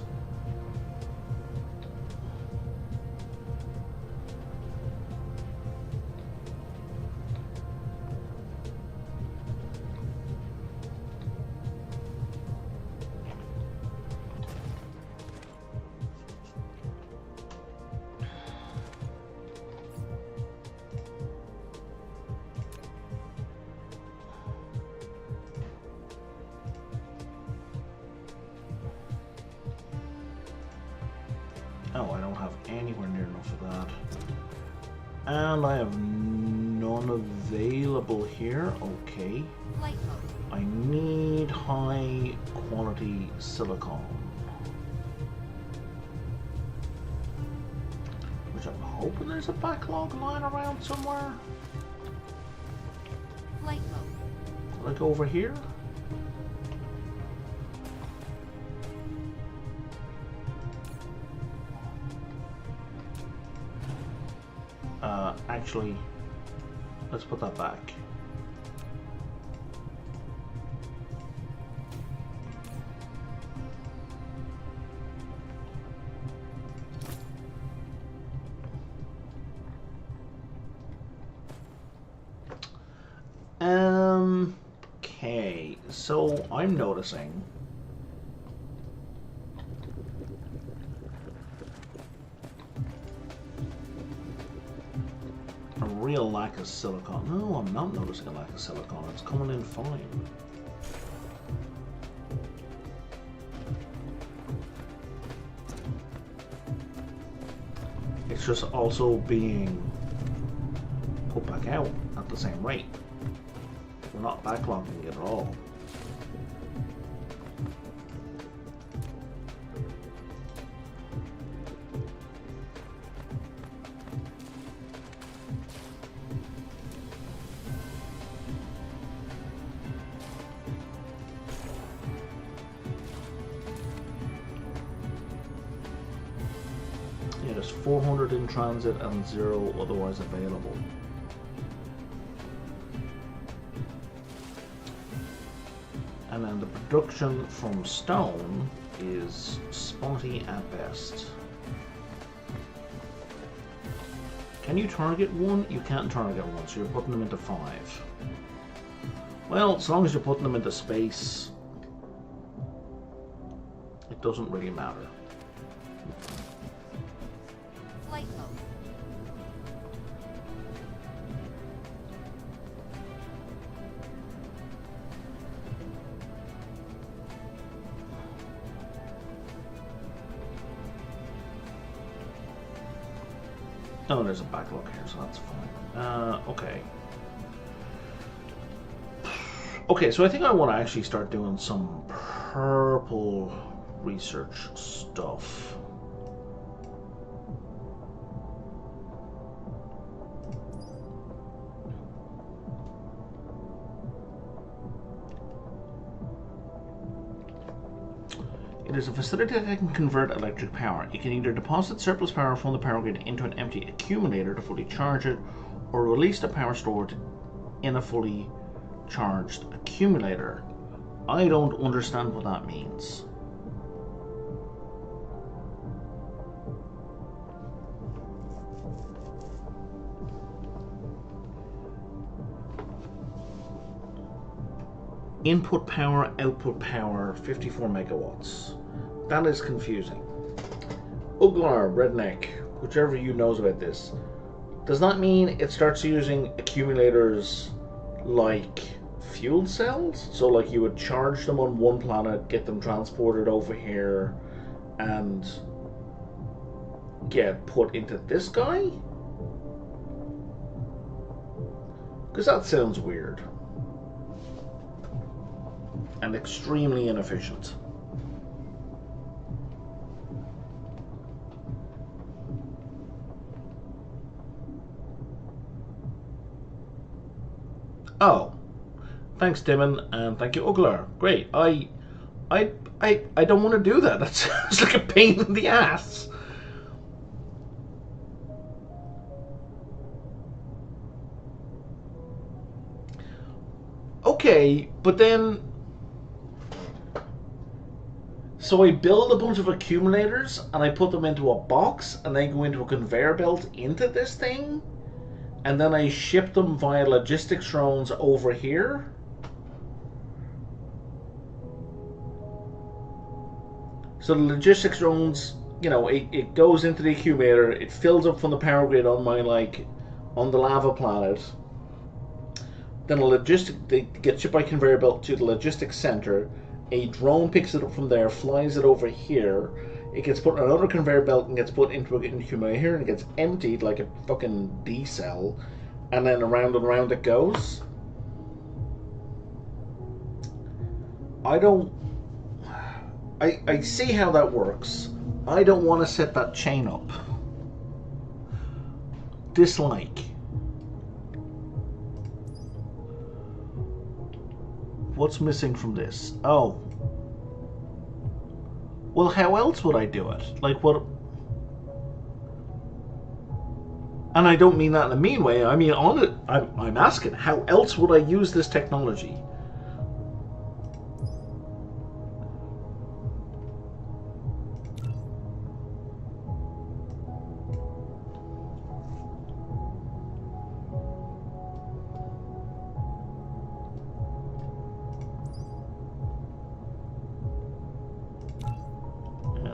Oh, I don't have anywhere near enough of that. And I have none available here. Okay. Flight mode. I need high quality silicon. Which I'm hoping there's a backlog lying around somewhere. Flight mode. Will I go over here? Actually, let's put that back. Okay, so I'm noticing a real lack of silicon. No, I'm not noticing a lack of silicon. It's coming in fine. It's just also being put back out at the same rate. We're not backlogging it at all. Yeah, there's 400 in transit and 0 otherwise available. And then the production from stone is spotty at best. Can you target one? You can't target one, so you're putting them into 5. Well, as long as you're putting them into space, it doesn't really matter. Flight mode. Oh, there's a backlog here, so that's fine. Okay. Okay, so I think I want to actually start doing some purple research stuff. It is a facility that can convert electric power. It can either deposit surplus power from the power grid into an empty accumulator to fully charge it, or release the power stored in a fully charged accumulator. I don't understand what that means. Input power, output power, 54 megawatts. That is confusing. Uglar, Redneck, whichever you knows about this, does that mean it starts using accumulators like fuel cells? So like you would charge them on one planet, get them transported over here, and get put into this guy? Because that sounds weird. And extremely inefficient. Oh, thanks, Dimon, and thank you, Uglar. Great. I don't want to do that. That sounds like a pain in the ass. Okay, but then. So I build a bunch of accumulators and I put them into a box and they go into a conveyor belt into this thing, and then I ship them via logistics drones over here. So the logistics drones, you know, it goes into the accumulator, it fills up from the power grid on my, like, on the lava planet. Then they get shipped by conveyor belt to the logistics center. A drone picks it up from there, flies it over here. It gets put on another conveyor belt and gets put into an incubator and it gets emptied like a fucking D cell, and then around and around it goes. I don't. I see how that works. I don't want to set that chain up. Dislike. What's missing from this? Oh. Well, how else would I do it? Like, what? And I don't mean that in a mean way. I mean, on it, I'm asking, how else would I use this technology?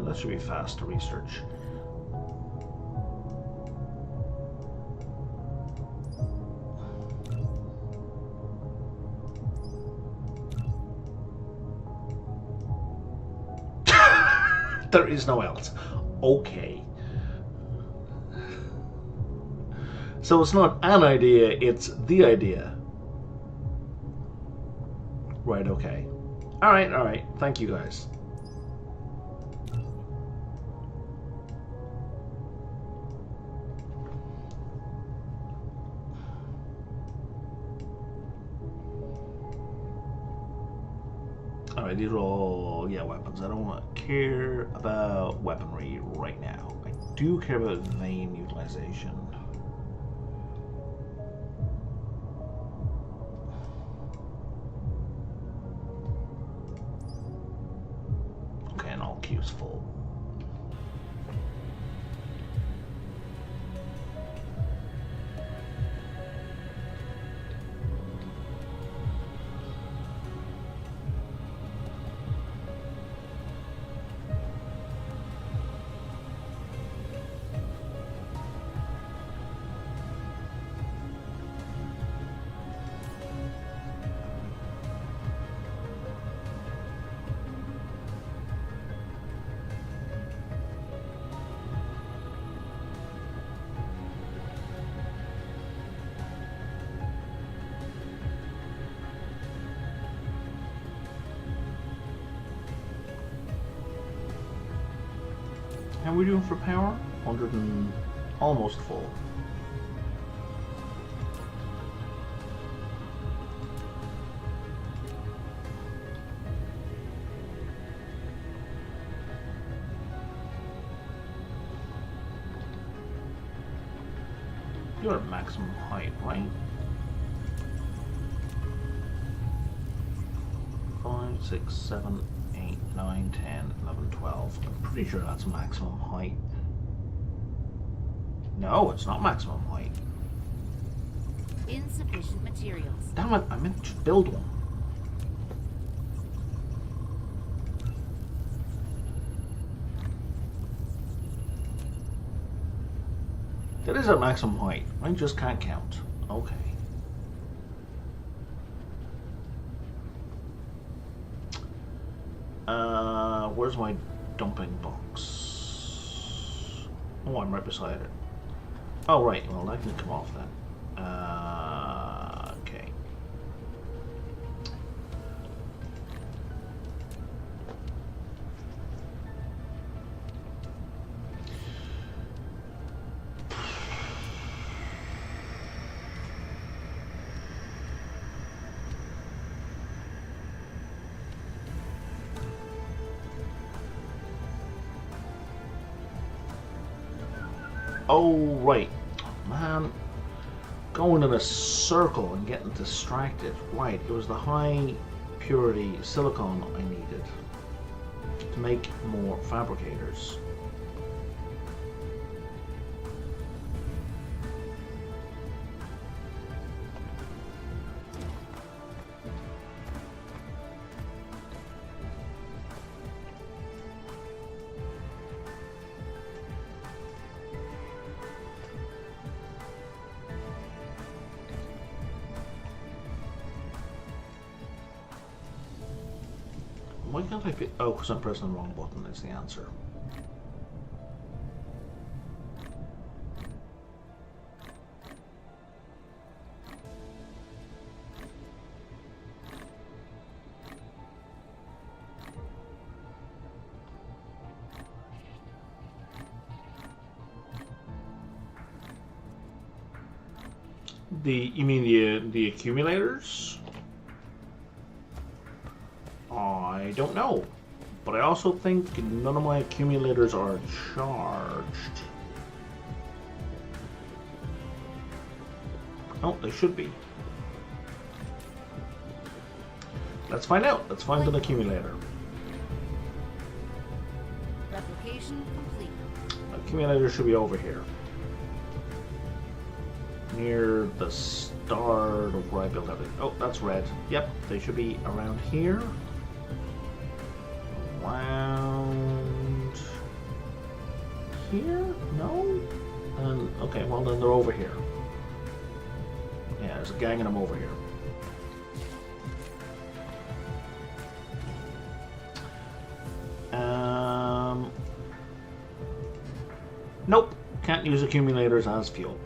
That should be fast to research. There is no else. Okay. So it's not an idea, it's the idea. Right, okay. Alright. Thank you guys. Alright, these are all, weapons. I don't care about weaponry right now. I do care about vein utilization. Okay, and all queues full. How are we doing for power? 100 and almost full. You're at maximum height, right? 5, 6, 7, 8, 9, 10, 11, 12. I'm pretty sure that's maximum height. No, it's not maximum height. Insufficient materials. Damn it, I meant to build one. That is at maximum height. I just can't count. Okay. Where's my dumping box? Oh, I'm right beside it. Oh, right. Well, that can come off then. Okay. Oh, right. Man, going in a circle and getting distracted. Right, it was the high purity silicon I needed to make more fabricators. Why can't I fit? Oh, because I'm pressing the wrong button is the answer. You mean the accumulators? I don't know. But I also think none of my accumulators are charged. Oh, they should be. Let's find out. Let's find an accumulator. Replication complete. Accumulator should be over here. Near the start of where I built everything. Oh, that's red. Yep, they should be around here. Around here? No? And okay, well then they're over here. Yeah, there's a gang of them over here. Nope, can't use accumulators as fuel.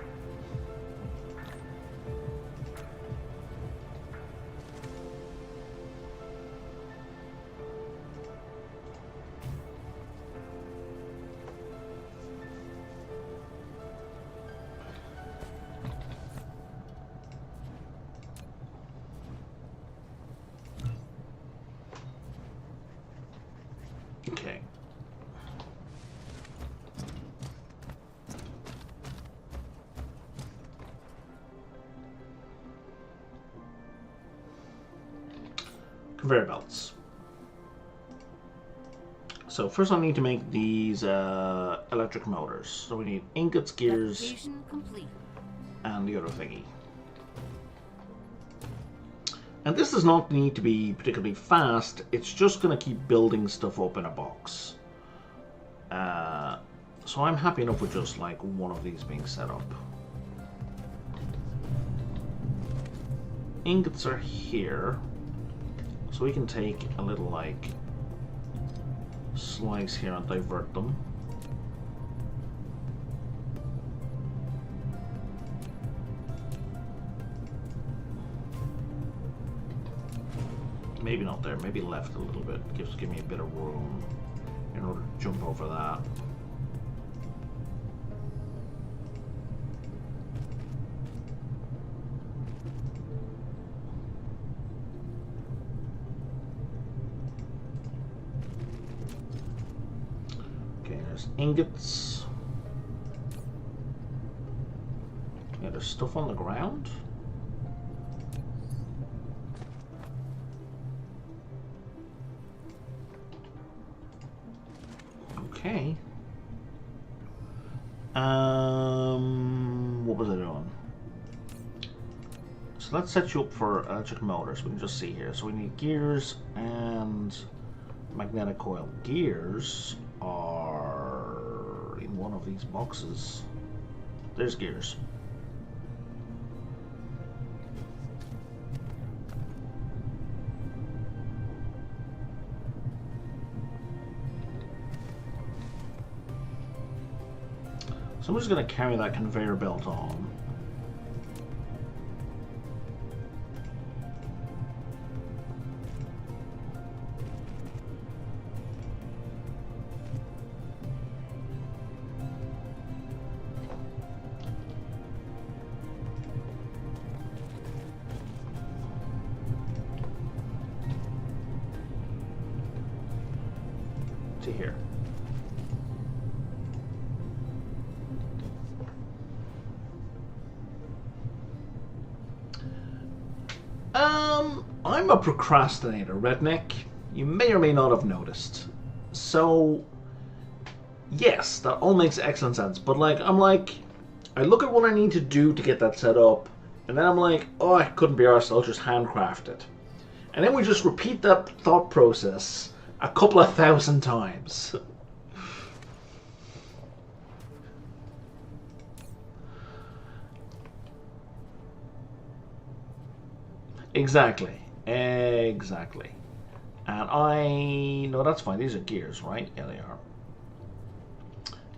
Okay. Conveyor belts. So first I need to make these electric motors. So we need ingots, gears, Replication complete. and the other thingy. And this does not need to be particularly fast, it's just going to keep building stuff up in a box. So I'm happy enough with just like one of these being set up. Ingots are here, so we can take a little like slice here and divert them. Maybe not there, maybe left a little bit. Give me a bit of room in order to jump over that. Okay, there's ingots. Yeah, there's stuff on the ground. Okay. What was I doing? So let's set you up for electric motors. We can just see here. So we need gears and magnetic coil. Gears are in one of these boxes. There's gears. So I'm just going to carry that conveyor belt on. To here. I'm a procrastinator, redneck. You may or may not have noticed. So, yes, that all makes excellent sense. But I look at what I need to do to get that set up, and then I'm like, oh, I couldn't be arsed, I'll just handcraft it. And then we just repeat that thought process a couple of thousand times. Exactly. Exactly. And no, that's fine. These are gears, right? Yeah, they are.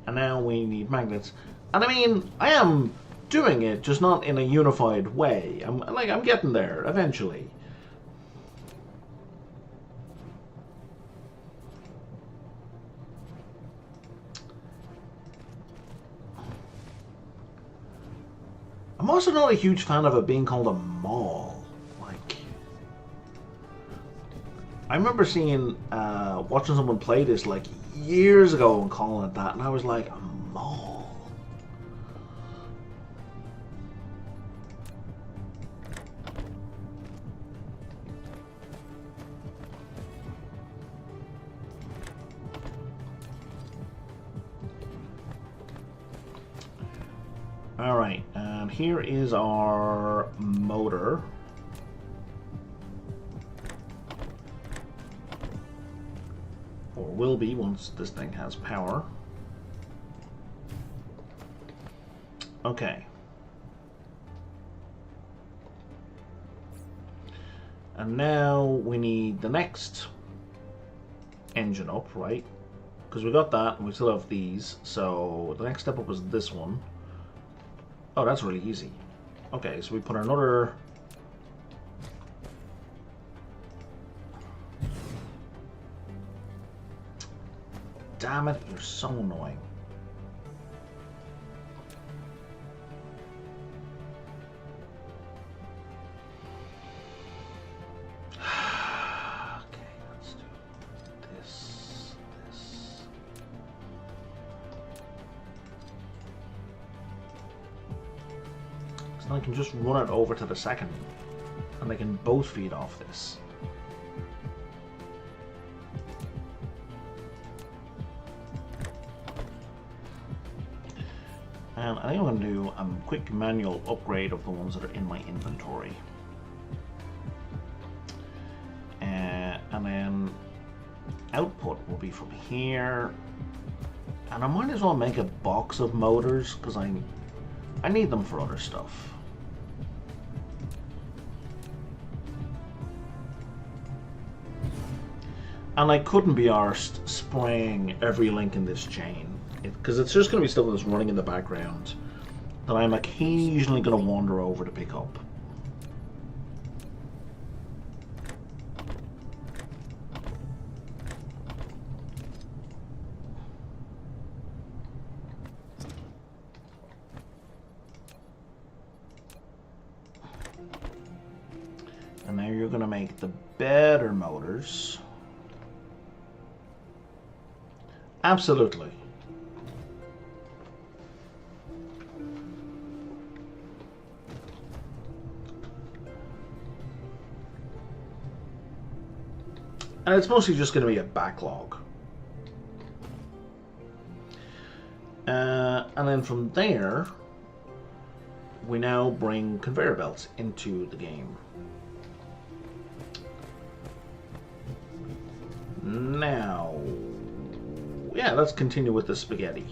And now we need magnets. And I mean, I am doing it, just not in a unified way. I'm getting there eventually. I'm also not a huge fan of it being called a mall. Like, I remember seeing, watching someone play this like years ago and calling it that, and I was like, a mall. Alright, and here is our motor. Or will be once this thing has power. Okay. And now we need the next engine up, right? Because we got that and we still have these. So the next step up is this one. Oh, that's really easy. Okay, so we put another... Damn it, you're so annoying. Okay, let's do this. So I can just run it over to the second, and they can both feed off this. And I think I'm going to do a quick manual upgrade of the ones that are in my inventory. And then output will be from here. And I might as well make a box of motors because I need them for other stuff. And I couldn't be arsed spraying every link in this chain, because it's just going to be stuff that's running in the background that I'm occasionally going to wander over to pick up. And now you're going to make the better motors. Absolutely. And it's mostly just going to be a backlog. And then from there, we now bring conveyor belts into the game. Now, yeah, let's continue with the spaghetti.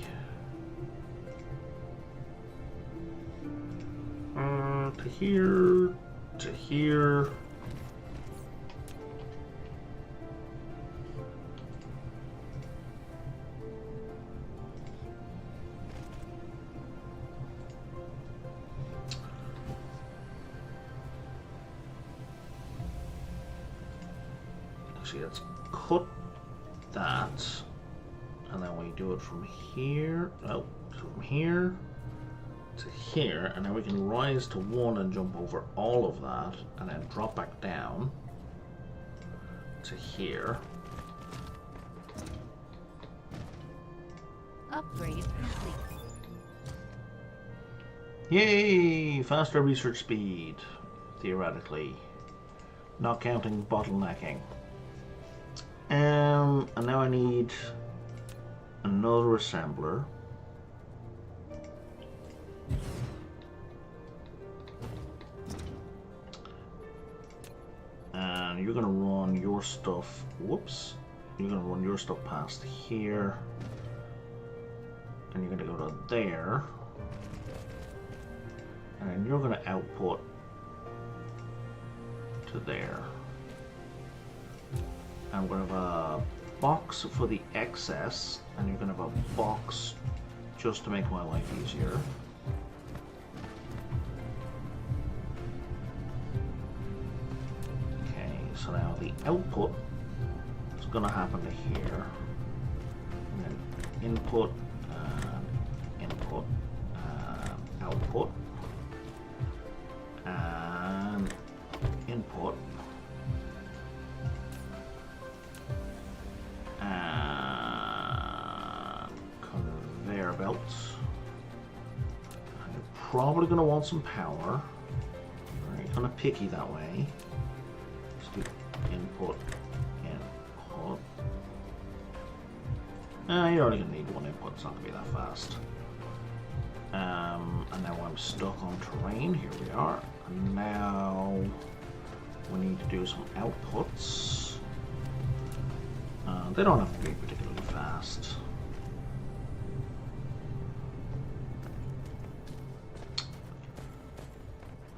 To here, to here. Actually, let's cut that. And then we do it from here, oh, from here to here, and then we can rise to 1 and jump over all of that, and then drop back down to here. Upgrade complete. Yay! Faster research speed, theoretically. Not counting bottlenecking. And now I need another assembler. And you're gonna run your stuff, whoops, you're gonna run your stuff past here. And you're gonna go to there. And then you're gonna output to there. And we're gonna have a box for the excess, and you're gonna have a box just to make my life easier. Okay, so now the output is gonna happen to here. And then input, input, output. and input, and conveyor belts. I'm probably going to want some power. Right, kind of picky that way. Just do input, input. You're only going to need one input, it's not going to be that fast. And now I'm stuck on terrain, here we are. And now we need to do some outputs. They don't have to be particularly fast.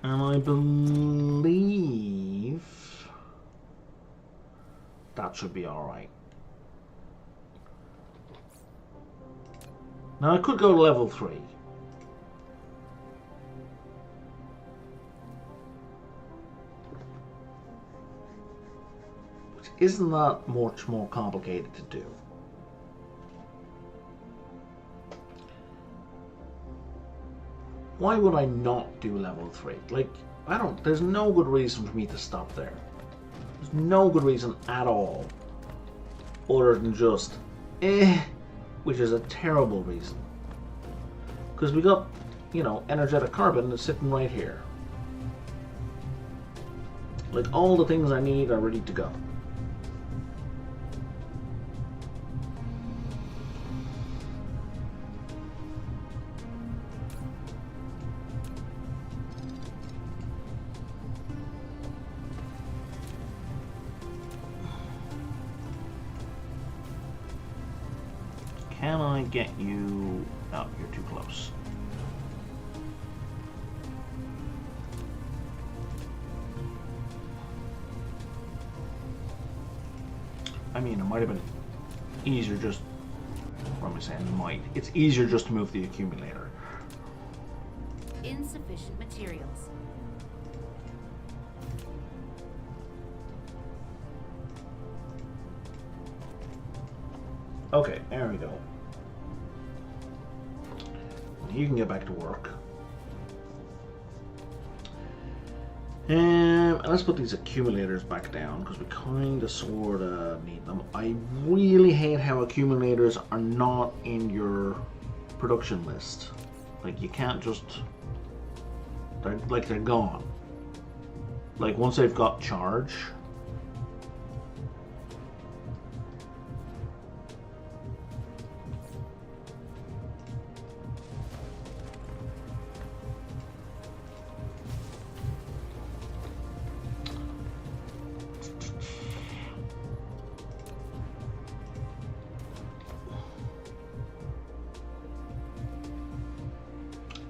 And I believe that should be alright. Now I could go to level 3. Which isn't that much more complicated to do. Why would I not do level 3? Like, there's no good reason for me to stop there. There's no good reason at all. Other than just, which is a terrible reason. Because we got, you know, energetic carbon that's sitting right here. Like, all the things I need are ready to go. Can I get you... Oh, you're too close. I mean, it might have been easier just... What am I saying? It might. It's easier just to move the accumulator. Insufficient materials. Okay, there we go. You can get back to work. And let's put these accumulators back down because we kind of sort of need them. I really hate how accumulators are not in your production list. Like, you can't just... they're gone. Like, once they've got charge...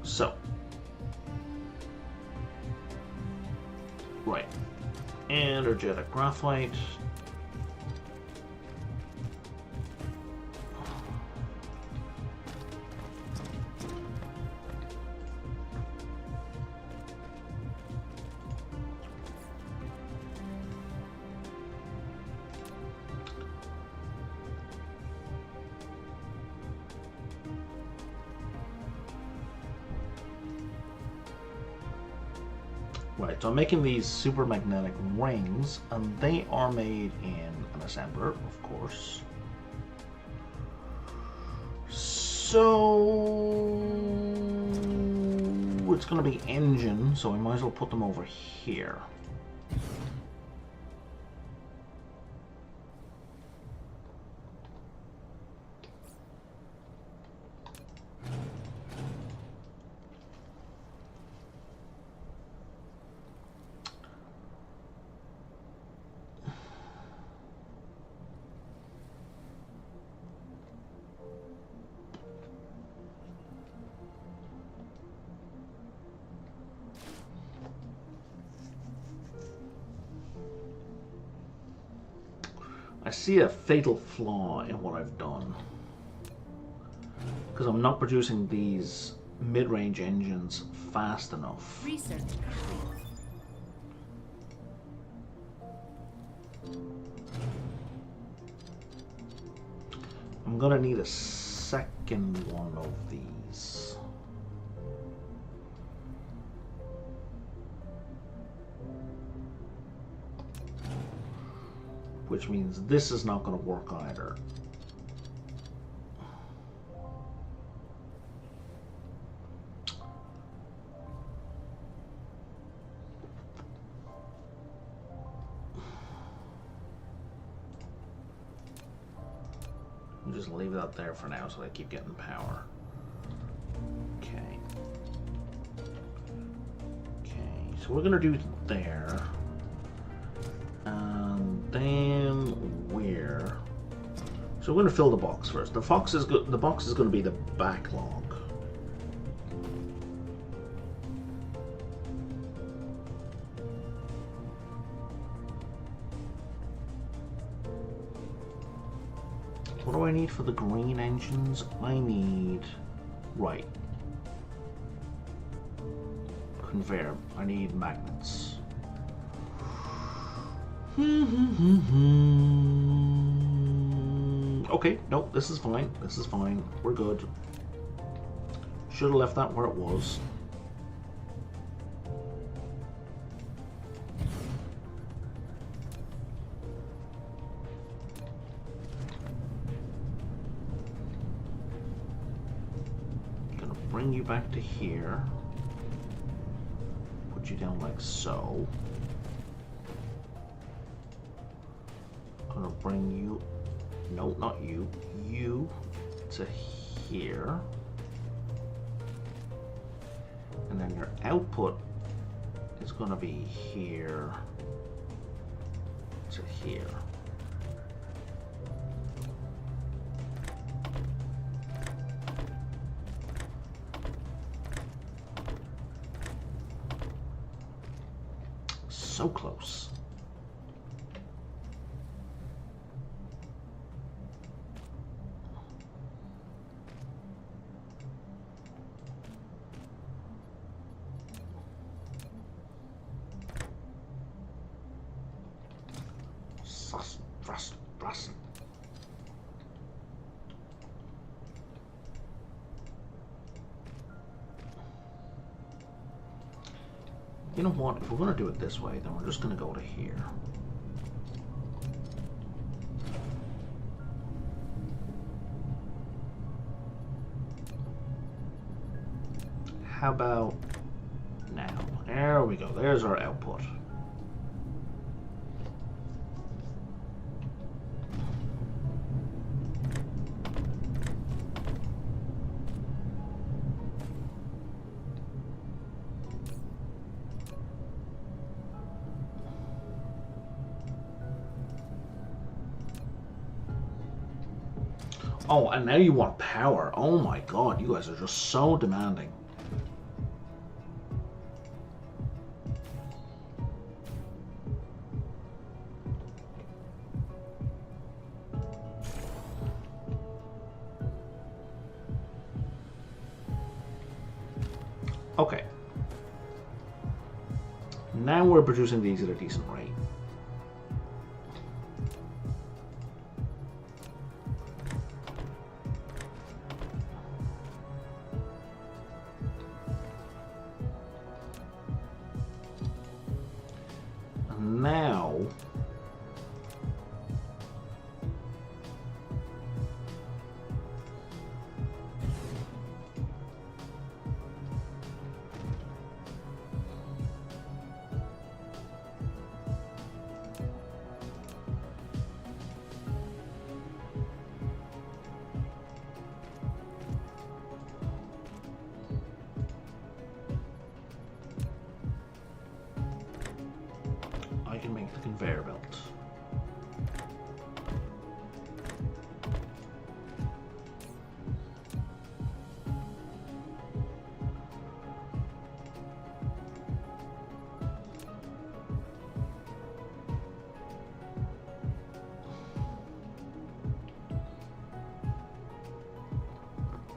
So, right, energetic graphite. Right, so I'm making these super magnetic rings, and they are made in an assembler, of course. So it's going to be engine, so I might as well put them over here. I see a fatal flaw in what I've done, because I'm not producing these mid-range engines fast enough. Research complete. I'm gonna need a second one of these. which means this is not going to work either. Just leave that there for now so I keep getting power. Okay. Okay, so we're gonna do there. And then where? So we're gonna fill the box first. The box is gonna be the backlog. What do I need for the green engines? I need... Right. Conveyor. I need magnets. Okay, no, this is fine. This is fine. We're good. Should have left that where it was. Bring you back to here. Put you down like so. Gonna bring you, no, not you, you to here. And then your output is gonna be here to here. So close. Trust. You know what? If we're going to do it this way, then we're just going to go to here. How about now? There we go. There's our output. Oh, and now you want power. Oh my god, you guys are just so demanding. Okay. Now we're producing these at a decent rate. Now I can make the conveyor belt.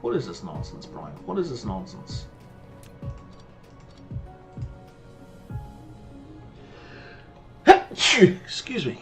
What is this nonsense, Brian? What is this nonsense? Excuse me.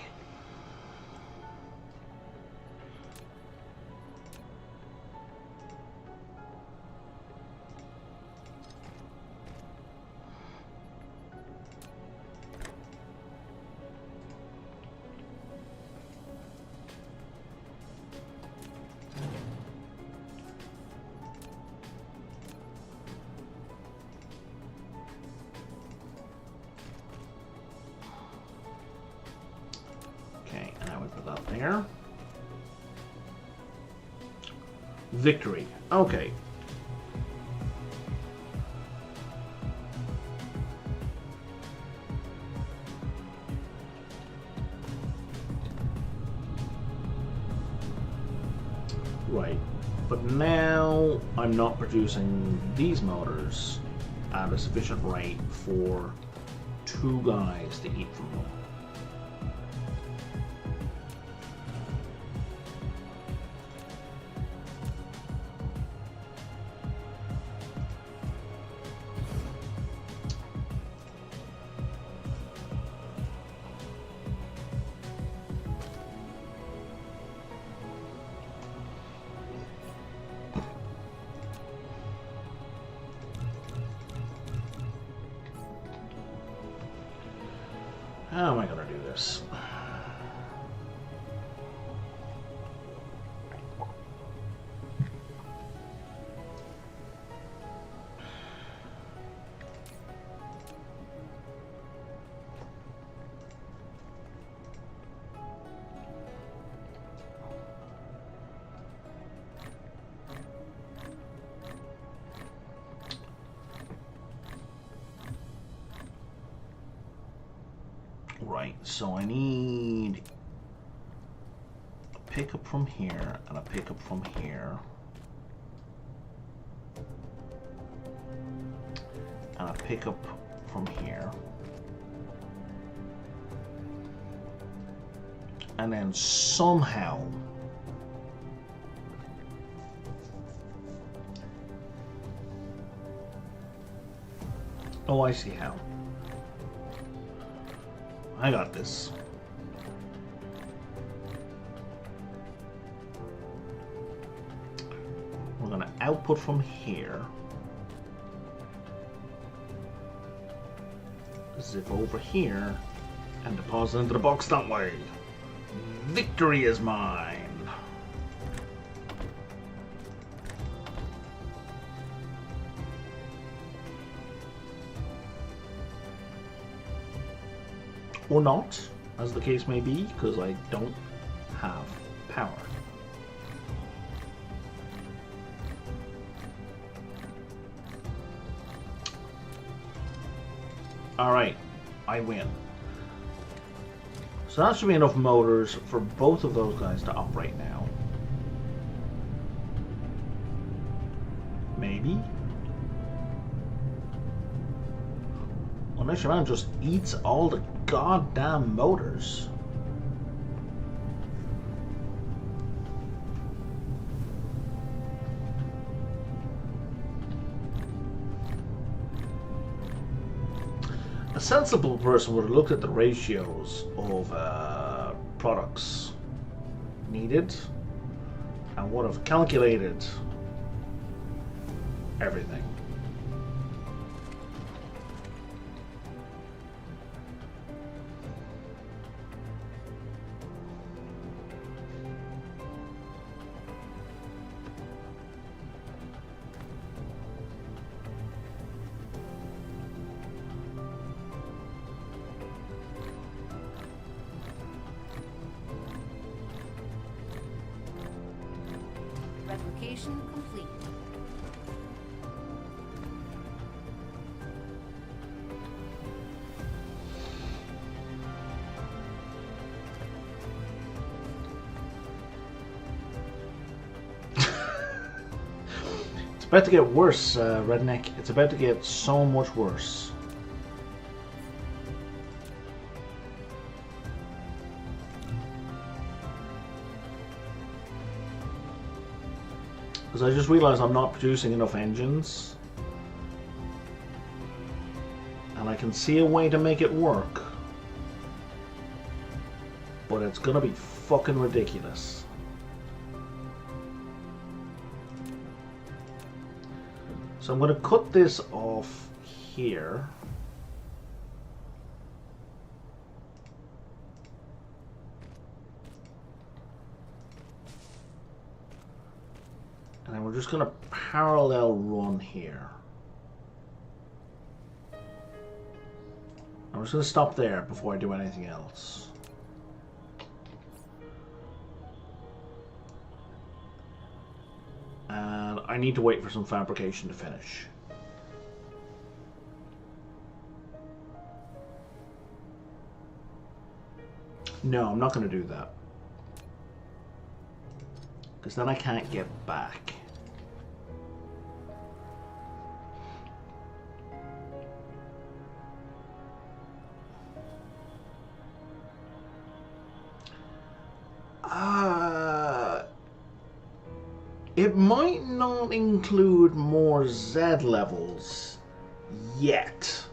there. Victory. Okay. Right. But now I'm not producing these motors at a sufficient rate for 2 guys to eat from them. How am I going to do this? Right, so I need a pickup from here and a pickup from here. And a pickup from here. And then somehow oh, I see how. I got this. We're going to output from here. Zip over here and deposit into the box that way. Victory is mine. Or not, as the case may be, because I don't have power. Alright, I win. So that should be enough motors for both of those guys to operate now. Maybe? Unless your man just eats all the goddamn motors. A sensible person would have looked at the ratios of products needed and would have calculated everything. Replication complete. It's about to get worse, Redneck. It's about to get so much worse. Because I just realized I'm not producing enough engines. And I can see a way to make it work. But it's gonna be fucking ridiculous. So I'm gonna cut this off here. And then we're just going to parallel run here. I'm just going to stop there before I do anything else. I need to wait for some fabrication to finish. No, I'm not going to do that. Because then I can't get back. It might not include more Z levels yet.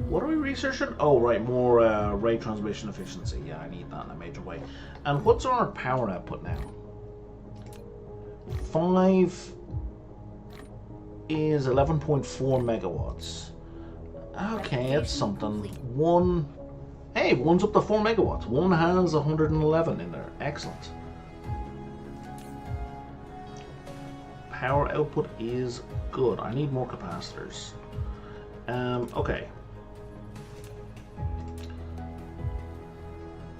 What are we researching? Oh, right, more ray transmission efficiency. Yeah, I need that in a major way. And what's our power output now? 5 is 11.4 megawatts. Okay, that's something. One, hey, one's up to 4 megawatts. One has 111 in there. Excellent. Power output is good. I need more capacitors. Okay.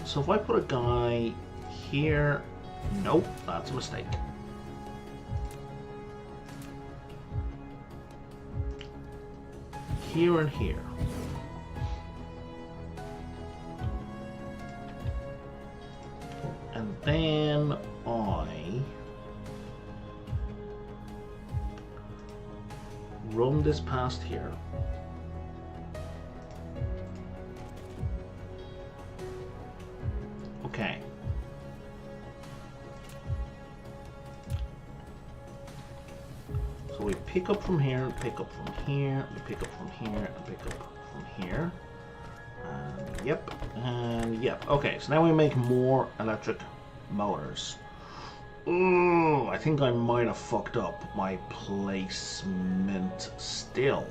So if I put a guy here, nope, that's a mistake. Here and here. And then I run this past here. Okay. So we pick up from here, pick up from here, we pick up from here, and pick up from here. And yep, and yep. Okay, so now we make more electric motors. Ooh, I think I might have fucked up my placement still.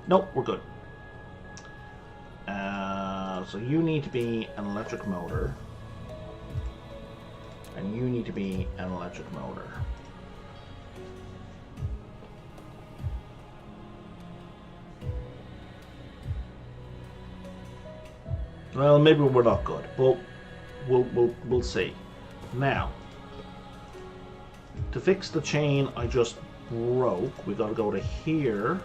Nope, we're good. So you need to be an electric motor. And you need to be an electric motor. Well, maybe we're not good, but we'll see. Now, to fix the chain I just broke, we got to go to here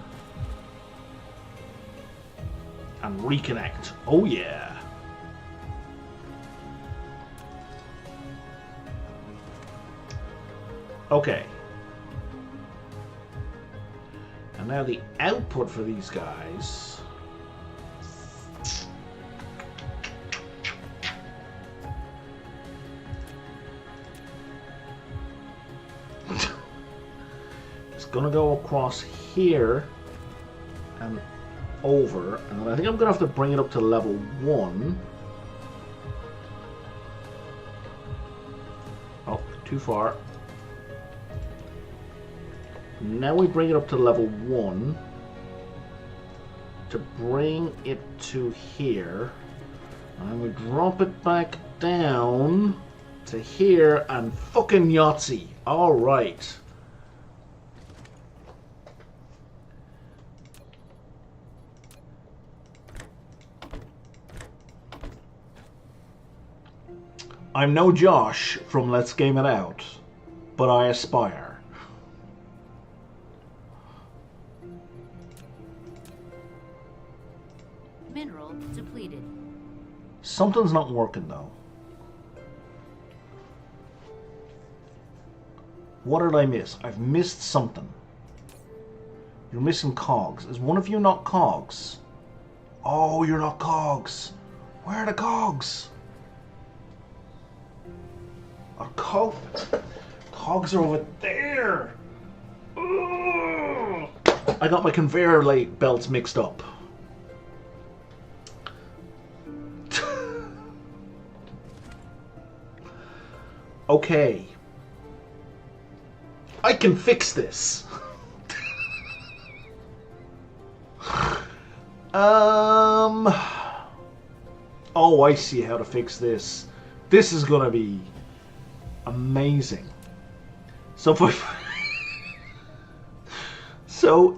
and reconnect. Oh yeah. Okay. And now the output for these guys. It's gonna go across here and over, and I think I'm gonna have to bring it up to level 1. Oh, too far. Now we bring it up to level 1 to bring it to here, and we drop it back down to here and fucking Yahtzee. All right. I'm no Josh from Let's Game It Out, but I aspire. Mineral depleted. Something's not working though. What did I miss? I've missed something. You're missing cogs. Is one of you not cogs? Oh, you're not cogs. Where are the cogs? Cogs are over there. Ugh. I got my conveyor belts mixed up. Okay. I can fix this. Oh, I see how to fix this. This is gonna be amazing. So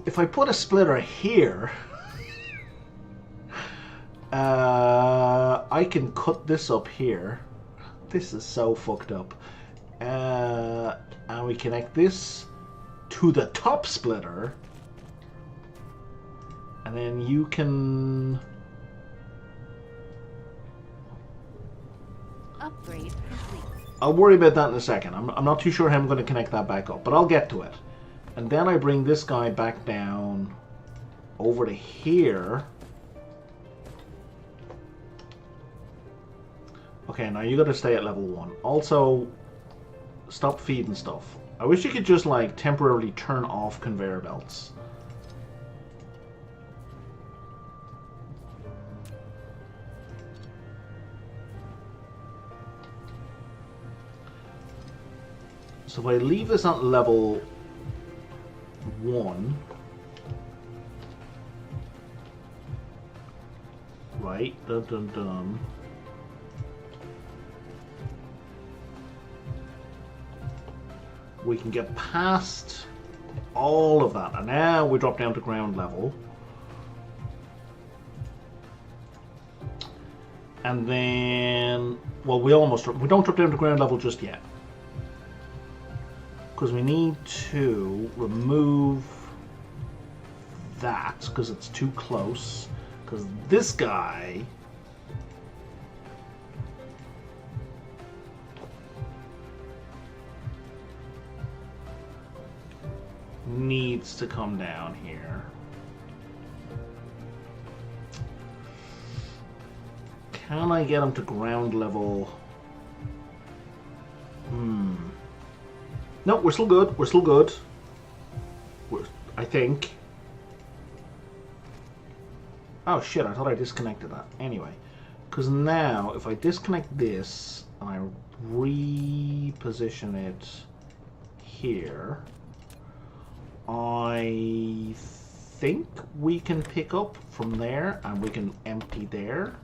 if I put a splitter here, I can cut this up here. This is so fucked up. And we connect this to the top splitter, and then you can upgrade complete. I'll worry about that in a second. I'm not too sure how I'm going to connect that back up, but I'll get to it. And then I bring this guy back down over to here. Okay, now you got to stay at level 1. Also, stop feeding stuff. I wish you could just like temporarily turn off conveyor belts. So if I leave this at level 1, right, dun dun dun. We can get past all of that, and now we drop down to ground level. And then, well, we don't drop down to ground level just yet. Because we need to remove that, because it's too close. Because this guy needs to come down here. Can I get him to ground level? No, we're still good. We're still good. I think. Oh shit, I thought I disconnected that. Anyway, because now if I disconnect this and I reposition it here, I think we can pick up from there, and we can empty there,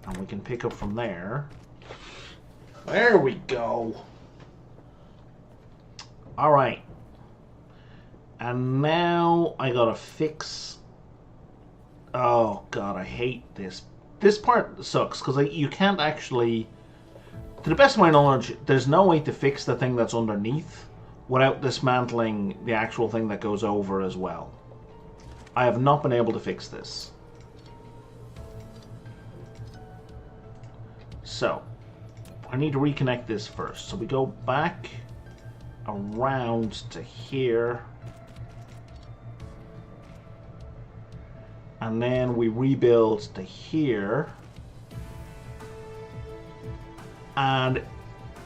and we can pick up from there. There we go. Alright. And now I gotta fix... Oh god, I hate this. This part sucks, because you can't actually... To the best of my knowledge, there's no way to fix the thing that's underneath without dismantling the actual thing that goes over as well. I have not been able to fix this. So, I need to reconnect this first. So we go back around to here. And then we rebuild to here. And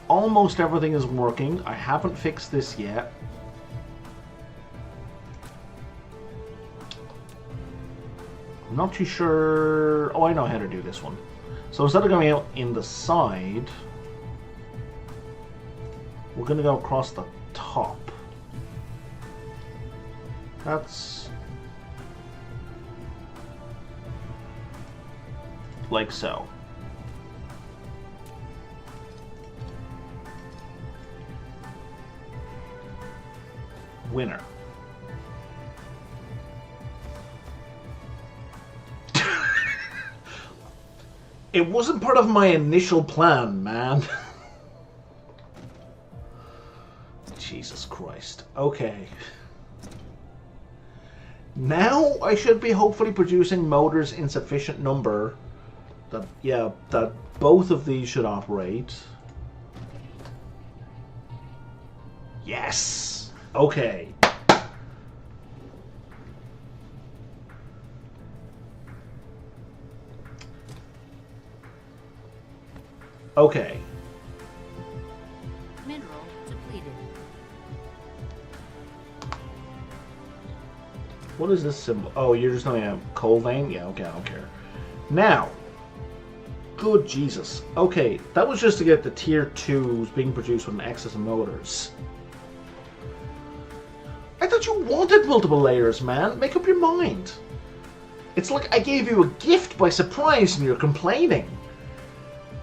almost everything is working. I haven't fixed this yet. I'm not too sure. Oh, I know how to do this one. So instead of going out in the side, we're going to go across the top. That's like so. Winner. It wasn't part of my initial plan, man. Jesus Christ. Okay. Now I should be hopefully producing motors in sufficient number that, yeah, that both of these should operate. Yes! Okay. Okay. Mineral depleted. What is this symbol? Oh, you're just telling me a coal vein? Yeah, okay, I don't care. Now, good Jesus. Okay, that was just to get the tier 2s being produced with an excess of motors. I thought you wanted multiple layers, man. Make up your mind. It's like I gave you a gift by surprise and you're complaining.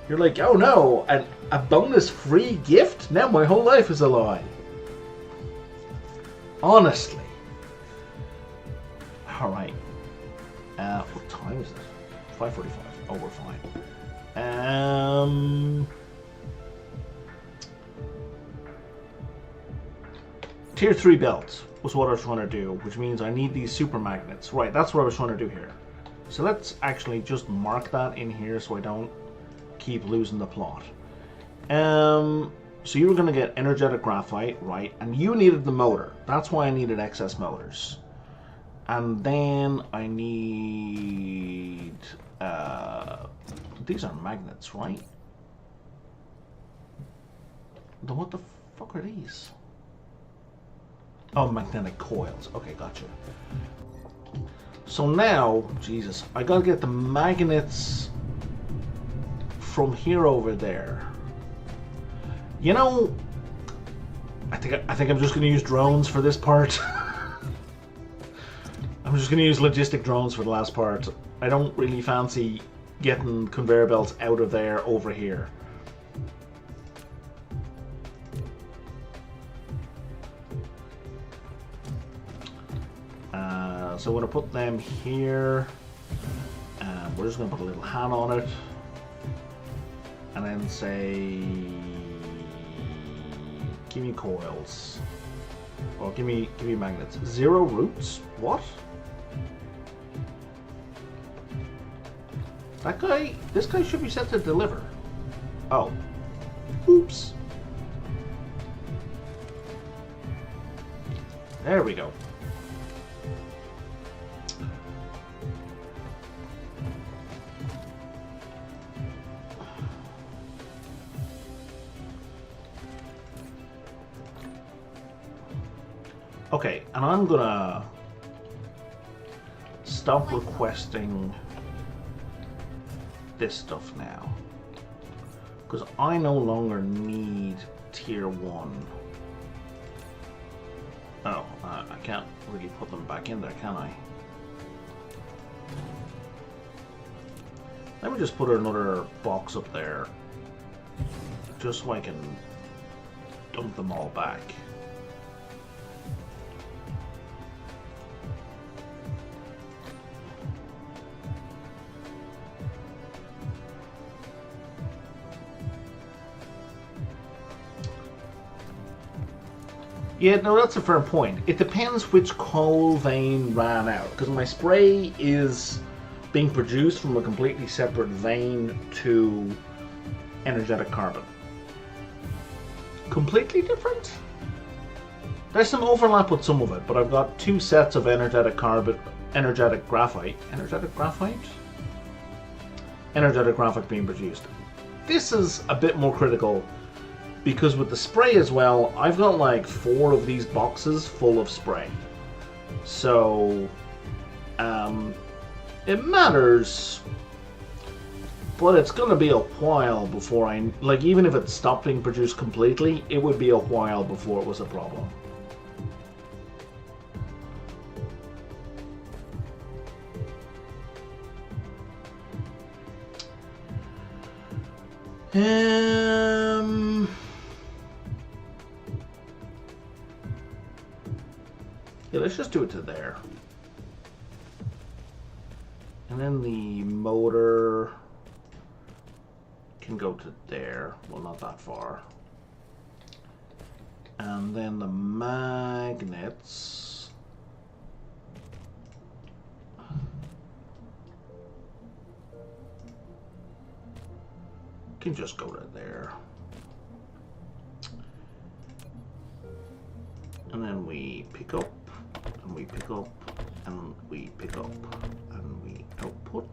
You're like, oh no, a bonus free gift? Now my whole life is a lie. Honestly. Alright. What time is it? 5:45. Oh, we're fine. Tier 3 belts was what I was trying to do, which means I need these super magnets. Right, that's what I was trying to do here. So let's actually just mark that in here so I don't keep losing the plot. So you were going to get energetic graphite, right? And you needed the motor. That's why I needed excess motors. And then I need... these are magnets, right? Then what the fuck are these? Oh, magnetic coils. Okay, gotcha. So now, Jesus, I gotta get the magnets from here over there. You know, I think I'm just gonna use drones for this part. I'm just gonna use logistic drones for the last part. I don't really fancy getting conveyor belts out of there over here. So I'm going to put them here. We're just going to put a little hand on it. And then say, give me coils. Or give me magnets. 0 roots? What? That guy, this guy should be set to deliver. Oh. Oops. There we go. Okay, and I'm gonna stop requesting this stuff now, because I no longer need tier 1. Oh, I can't really put them back in there, can I? Let me just put another box up there, just so I can dump them all back. Yeah, no, that's a fair point. It depends which coal vein ran out, because my spray is being produced from a completely separate vein to energetic carbon. Completely different? There's some overlap with some of it, but I've got 2 sets of energetic carbon, energetic graphite being produced. This is a bit more critical, because with the spray as well, I've got like 4 of these boxes full of spray. So, it matters, but it's going to be a while before even if it stopped being produced completely, it would be a while before it was a problem. Yeah, let's just do it to there. And then the motor can go to there. Well, not that far. And then the magnets can just go to there. And then we pick up, and we pick up, and we pick up, and we output,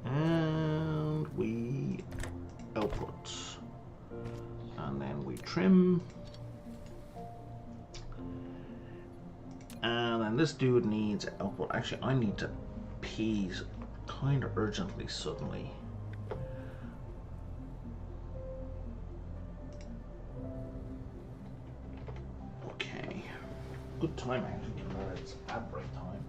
and we output, and then we trim, and then this dude needs output. Actually, I need to pee kind of urgently suddenly. Good time actually, but it's ad break time.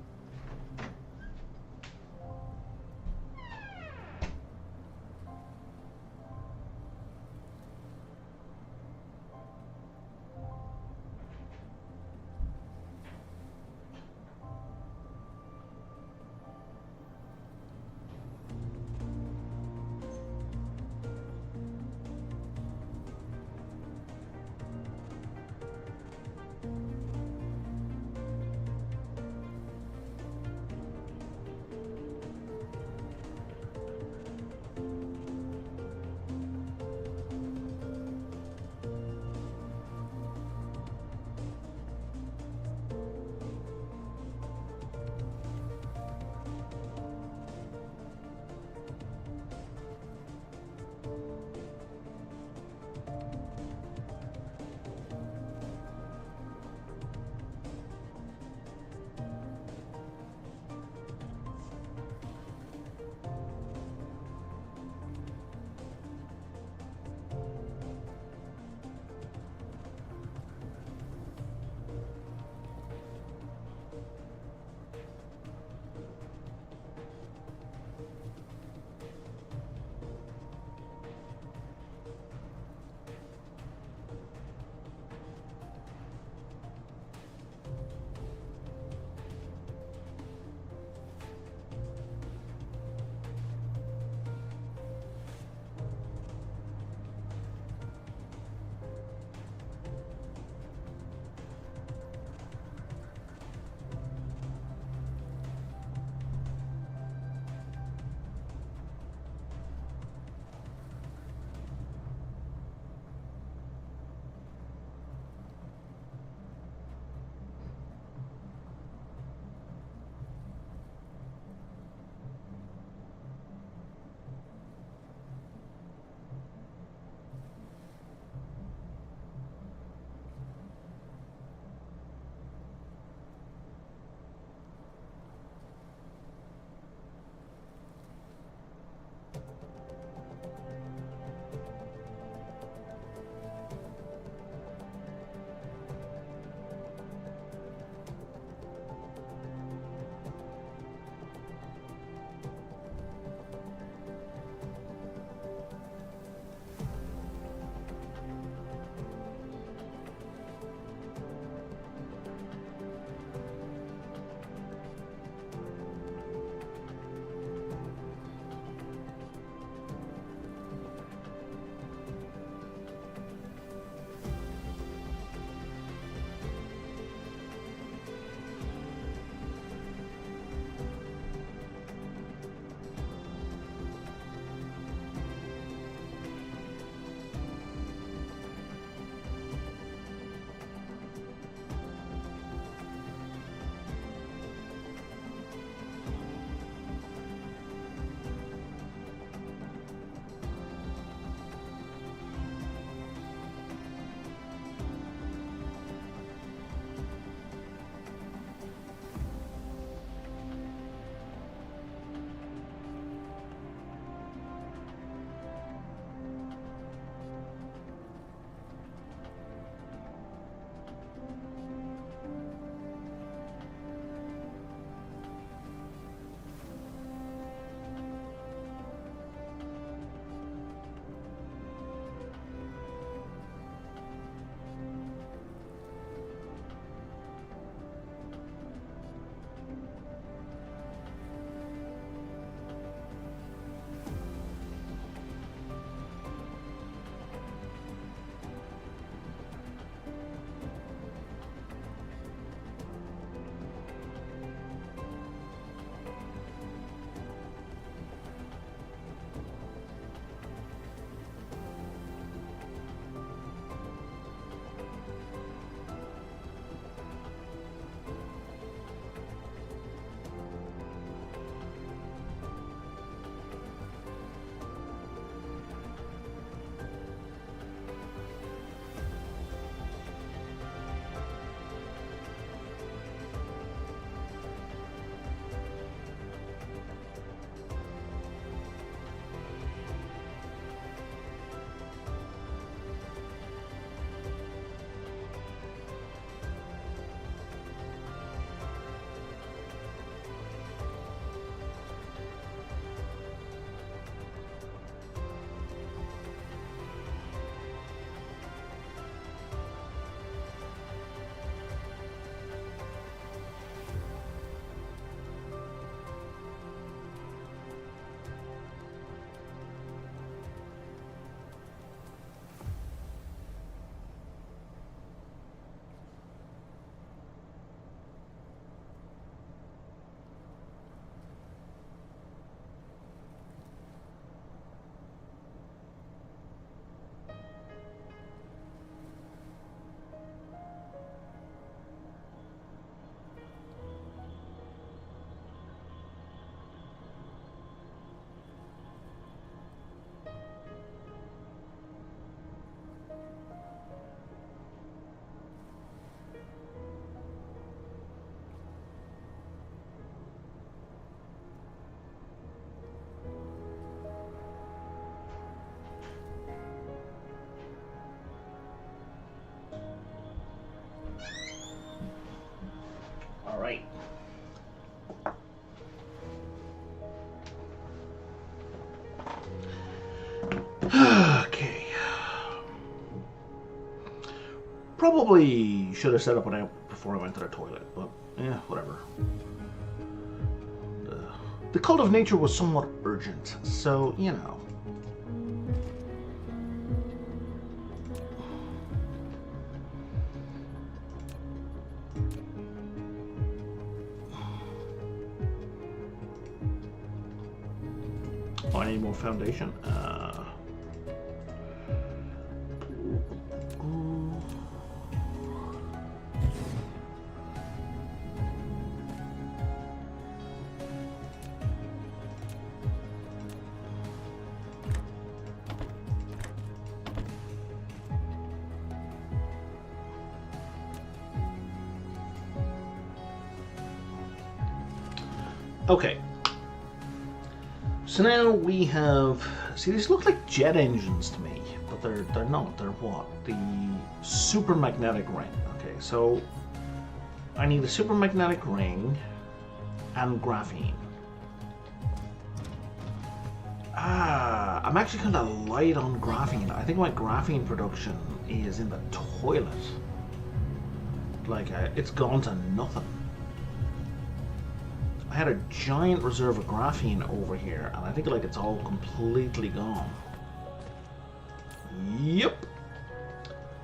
Probably should have set up an out before I went to the toilet, but yeah, whatever. The cult of nature was somewhat urgent, so, you know. Oh, I need more foundation. Okay. So now we have. See, these look like jet engines to me, but they're not. They're what? The supermagnetic ring. Okay, so I need a supermagnetic ring and graphene. I'm actually kind of light on graphene. I think my graphene production is in the toilet. Like, it's gone to nothing. I had a giant reserve of graphene over here, and I think like it's all completely gone. Yep.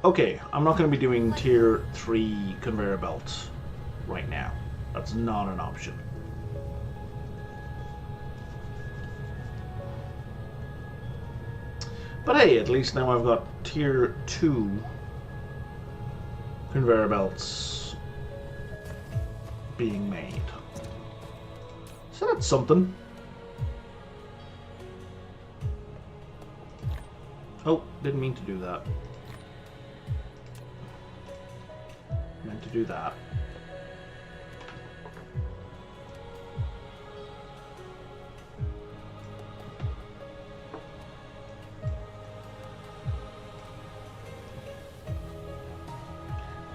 Okay, I'm not going to be doing tier 3 conveyor belts right now. That's not an option. But hey, at least now I've got tier 2 conveyor belts being made. So that's something. Oh, didn't mean to do that. Meant to do that.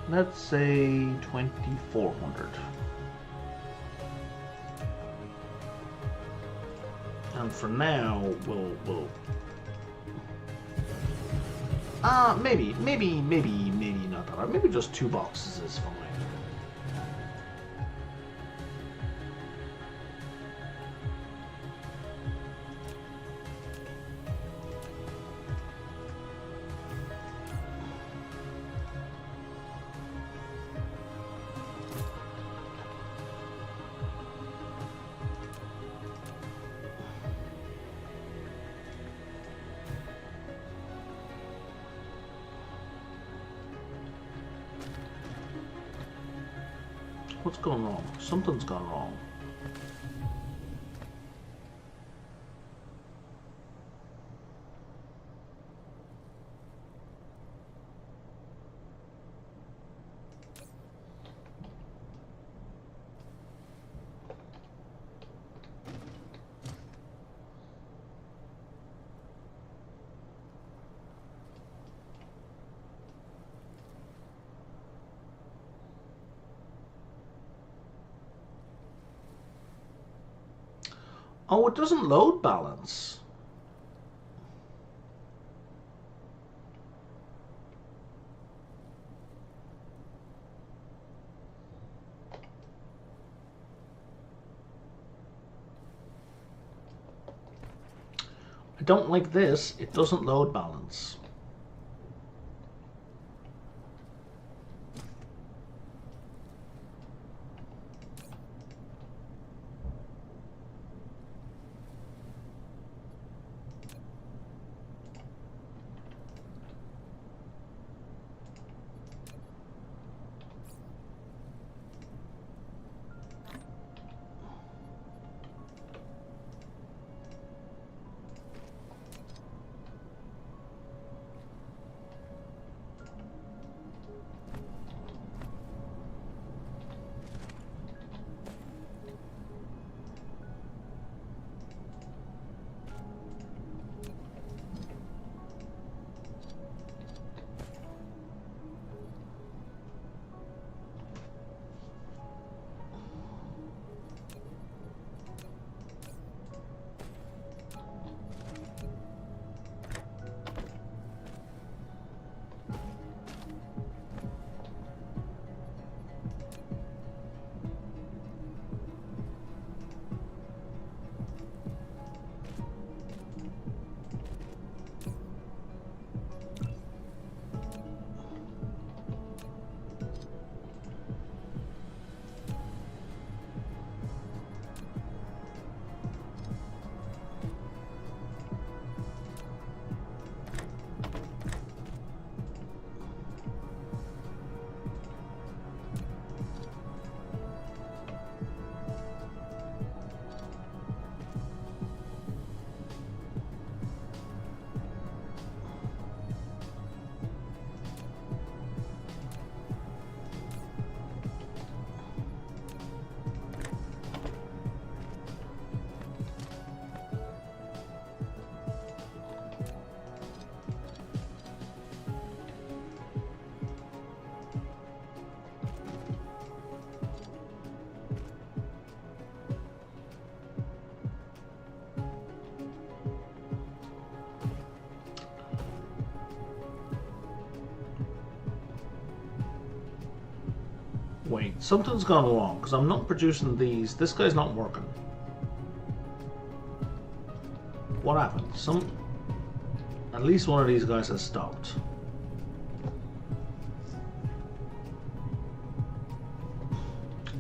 Let's say 2,400. And for now, we'll maybe not that. Maybe just 2 boxes is fine. What's gone wrong? Something's gone wrong. Oh, it doesn't load balance. I don't like this. It doesn't load balance. Wait, something's gone wrong because I'm not producing these. This guy's not working. What happened? At least one of these guys has stopped.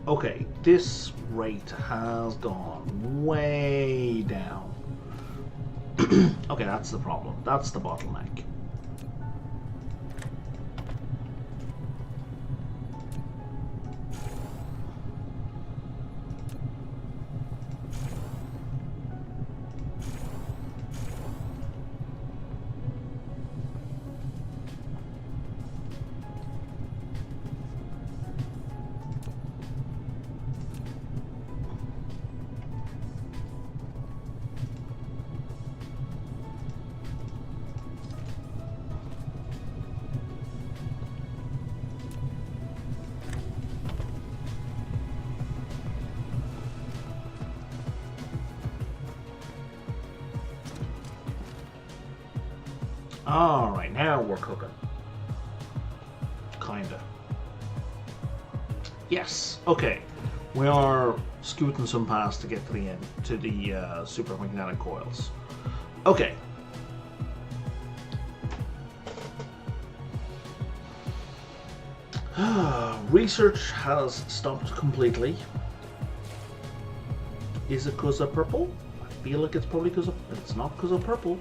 Okay, this rate has gone way down. Okay, that's the problem. That's the bottleneck. Alright, now we're cooking. Kinda. Yes, okay. We are scooting some past to get to the end, to the supermagnetic coils. Okay. Research has stopped completely. Is it because of purple? I feel like it's probably because of... It's not because of purple.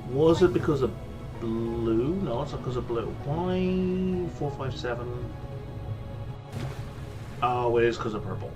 Was it because of blue? No, it's not because of blue. Why 457? Oh, it is because of purple.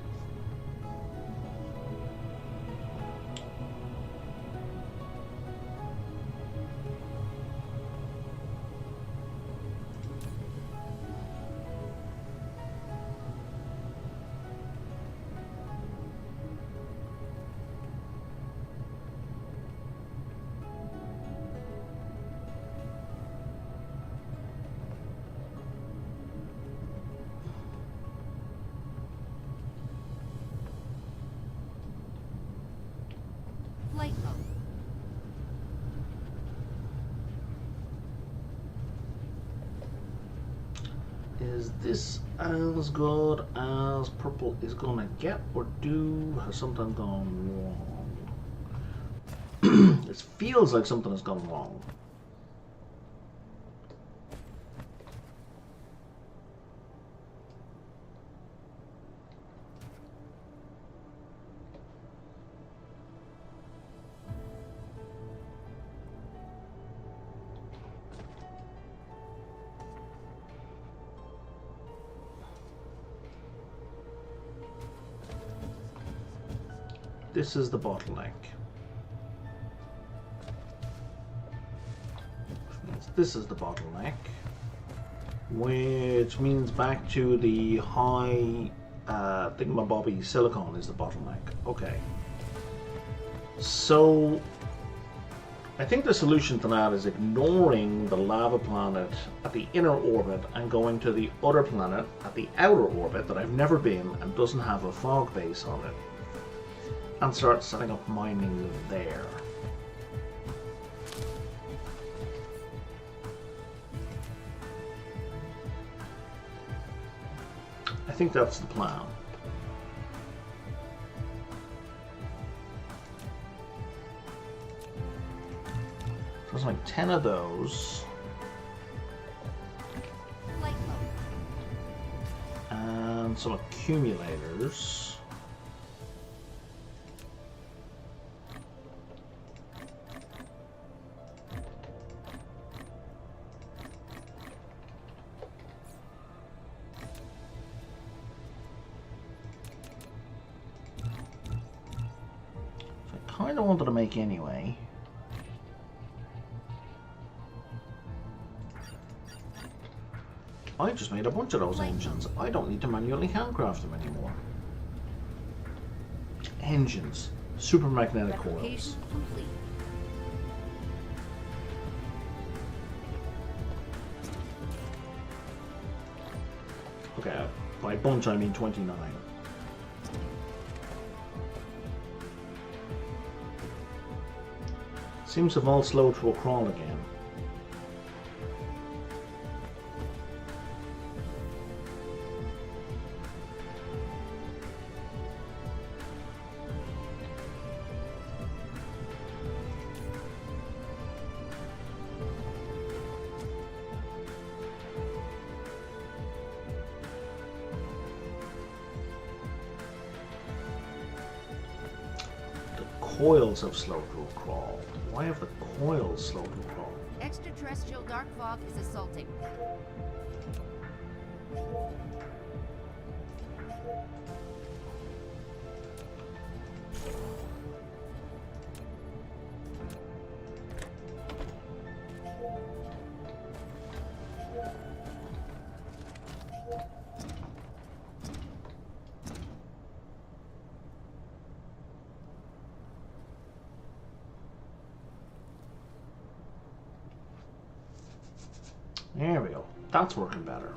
Flight mode. Is this as good as purple is gonna get, or has something gone wrong? It feels like something has gone wrong. This is the bottleneck. This is the bottleneck, which means back to the high thingamabobby silicon is the bottleneck. Okay. So I think the solution to that is ignoring the lava planet at the inner orbit and going to the other planet at the outer orbit that I've never been and doesn't have a fog base on it, and start setting up mining there. I think that's the plan. So it's like 10 of those. And some accumulators. I wanted to make anyway. I just made a bunch of those engines. I don't need to manually handcraft them anymore. Engines. Supermagnetic coils. Complete. Okay, by bunch I mean 29. Seems to have all slowed to a crawl again. coils have slowed to a crawl. Why have the coils slowed to a crawl? Extraterrestrial dark fog is assaulting. There we go. That's working better.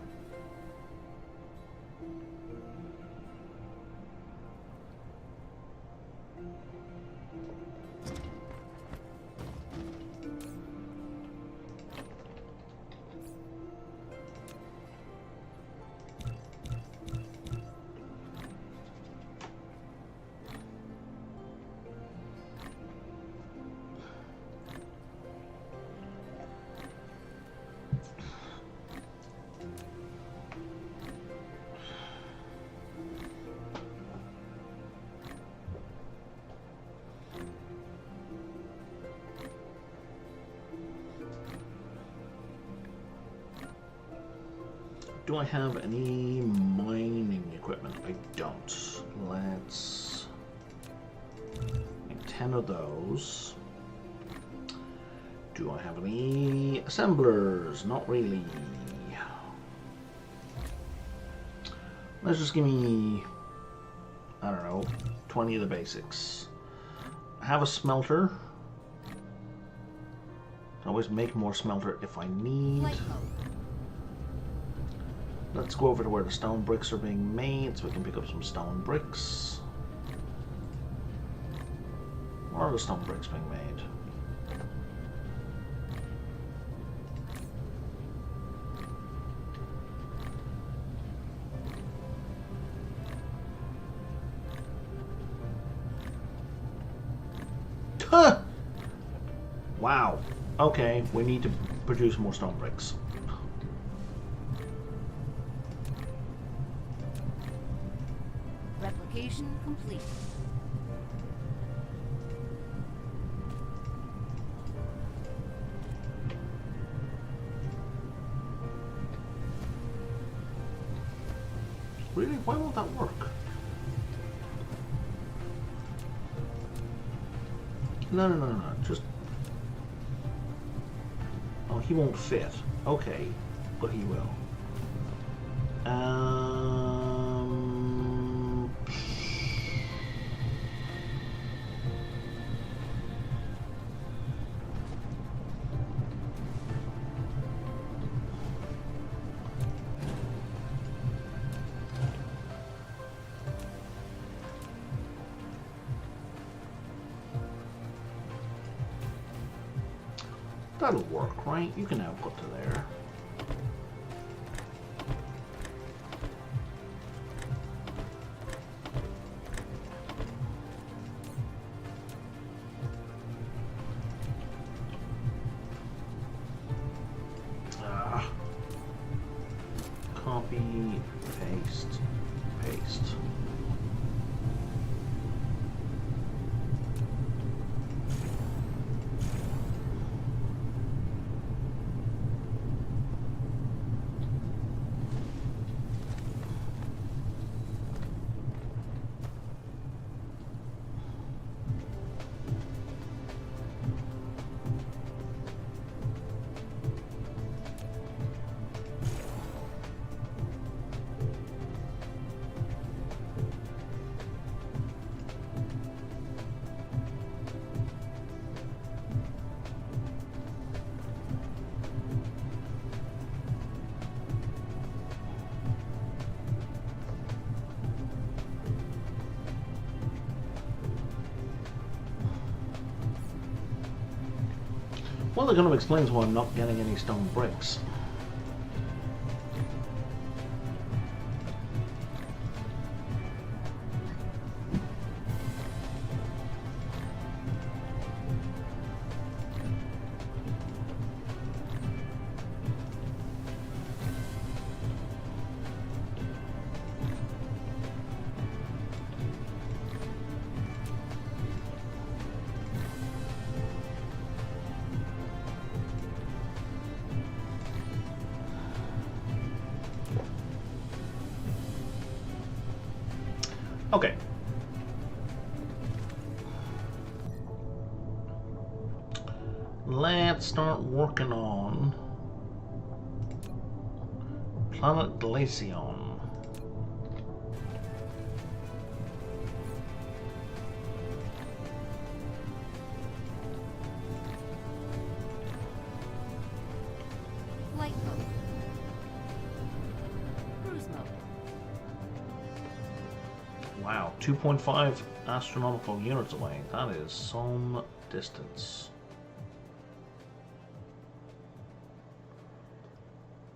Do I have any mining equipment? I don't. Let's make 10 of those. Do I have any assemblers? Not really. Let's just give me, I don't know, 20 of the basics. I have a smelter. Can always make more smelter if I need. Let's go over to where the stone bricks are being made so we can pick up some stone bricks. Where are the stone bricks being made? Huh! Wow. Okay, we need to produce more stone bricks. Replication complete. Really? Why won't that work? No. Just... Oh, he won't fit. Okay. But he will. That'll work, right? You can output to there. Copy, paste, paste. Well, that kind of explains why I'm not getting any stone bricks. Okay. Let's start working on planet Dyson. Flight mode. Cruise mode. Wow, 2.5 astronomical units away. That is some distance.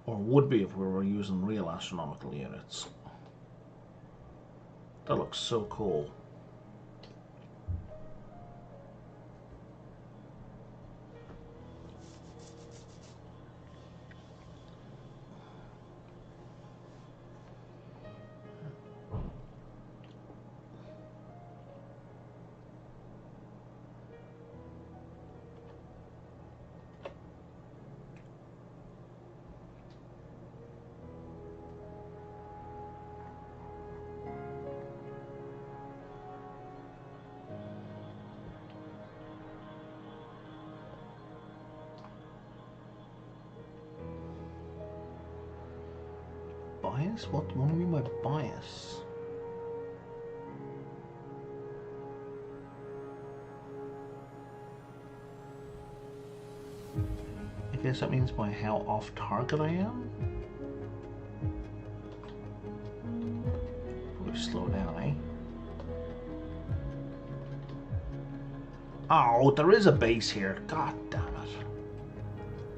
Or would be if we were using real astronomical units. That looks so cool. Bias? What do you mean by bias? I guess that means by how off target I am? Probably slow down, eh? Oh, there is a base here. God damn it.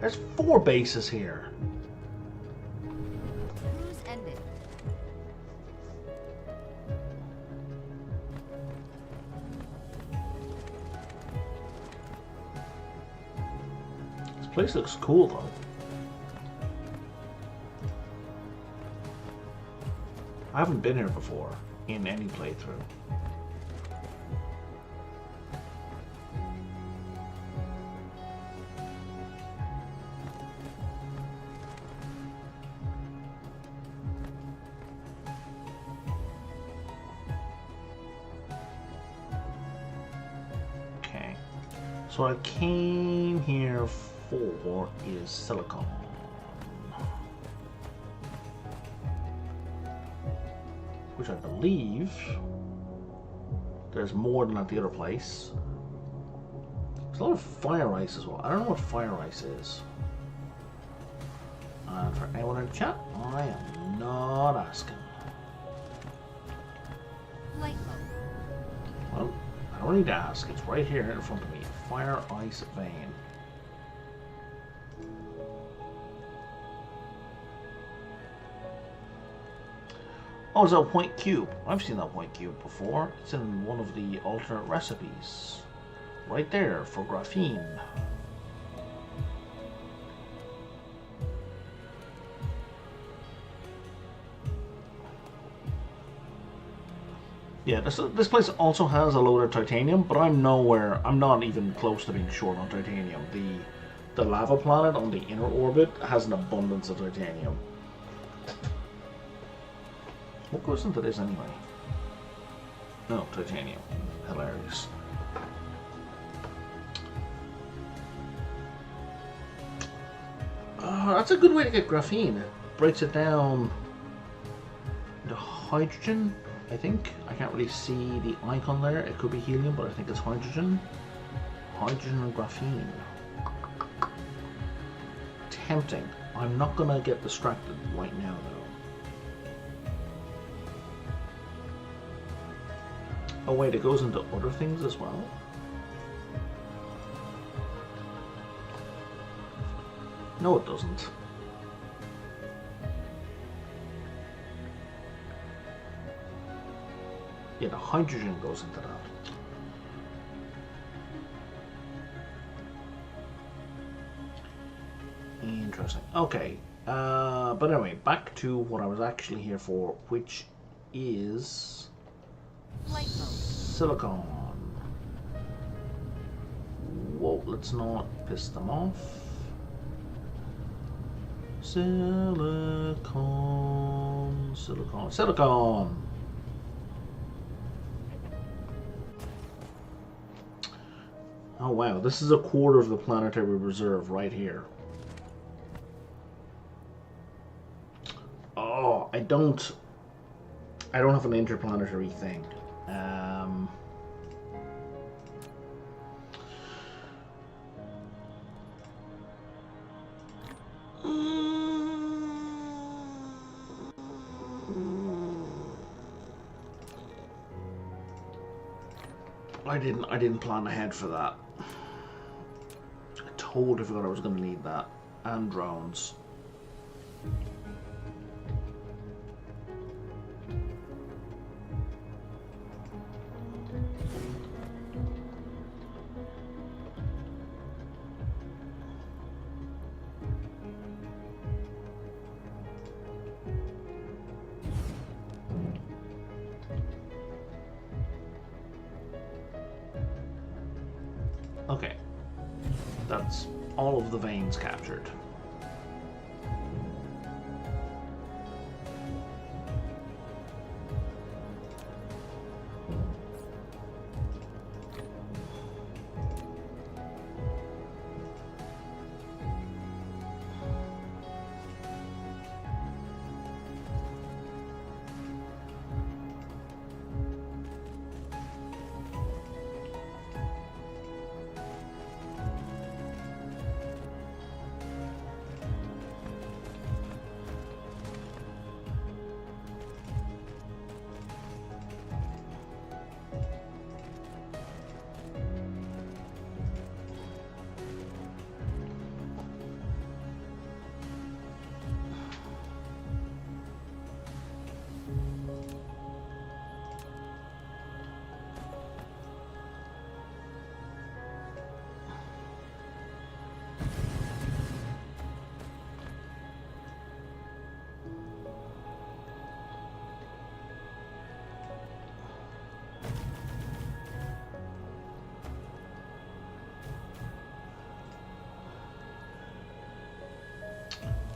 There's 4 bases here. Cruise ended. This place looks cool, though. I haven't been here before in any playthrough. Okay, so what I came here for is silicon. Which I believe there's more than at the other place. There's a lot of fire ice as well. I don't know what fire ice is. And for anyone in the chat, I am not asking. Flight mode. Well, I don't need to ask. It's right here in front of me. Fire ice vein. Oh, it's a point cube. I've seen that point cube before. It's in one of the alternate recipes. Right there for graphene. Yeah, this place also has a load of titanium, but I'm not even close to being short on titanium. The lava planet on the inner orbit has an abundance of titanium. What goes into this anyway? No, titanium. Hilarious. That's a good way to get graphene. It breaks it down into hydrogen, I think. I can't really see the icon there. It could be helium, but I think it's hydrogen. Hydrogen and graphene. Tempting. I'm not gonna get distracted right now, though. Oh wait, it goes into other things as well? No, it doesn't. Yeah, the hydrogen goes into that. Interesting. Okay, but anyway, back to what I was actually here for, which is Flight mode. silicon. Whoa, let's not piss them off. Silicon, silicon, silicon. Oh wow, this is a quarter of the planetary reserve right here. Oh, I don't have an interplanetary thing. I didn't plan ahead for that. I totally forgot I was going to need that. And drones. Okay. That's all of the veins captured.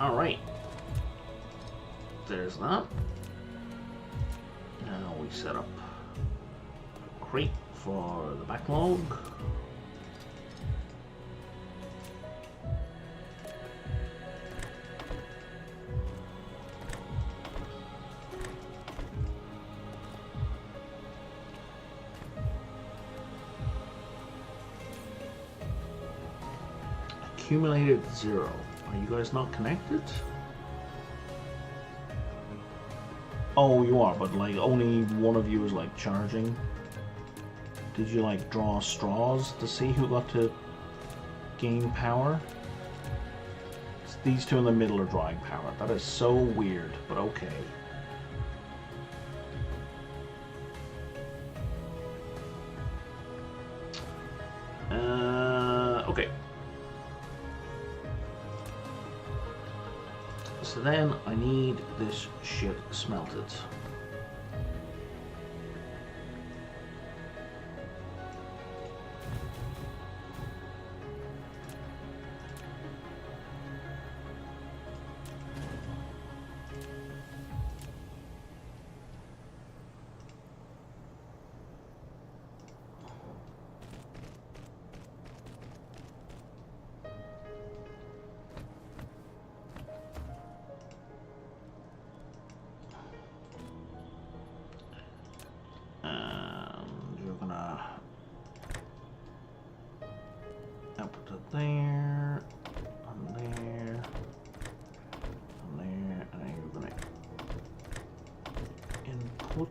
Alright. There's that. Now we set up a crate for the backlog. Accumulated 0. Are you guys not connected? Oh, you are, but like only one of you is like charging. Did you like draw straws to see who got to gain power? These two in the middle are drawing power. That is so weird, but okay. Okay. So then I need this shit smelted. There, and there, and there, and then you're gonna input.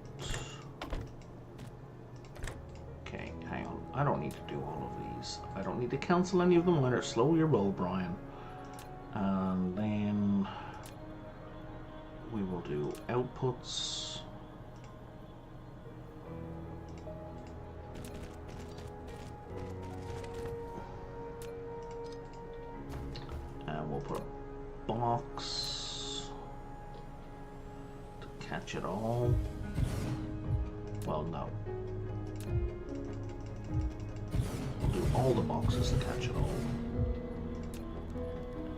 Okay, hang on. I don't need to do all of these. I don't need to cancel any of them. Let it slow your roll, Brian. And then we will do outputs. We'll put a box to catch it all. Well, no. We'll do all the boxes to catch it all.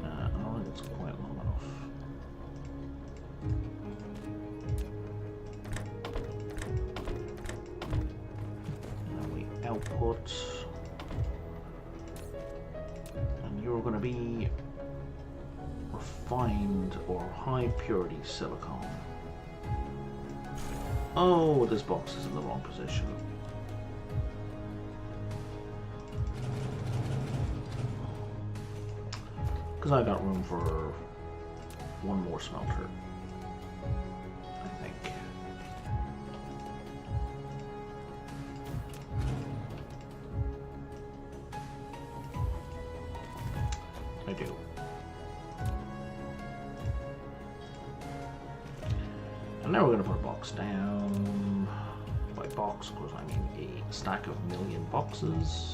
I don't think it's quite long enough. And we output refined or high purity silicone. Oh, this box is in the wrong position. Because I got room for one more smelter, I think. I do. And now we're going to put a box down. By box, of course, I mean a stack of million boxes.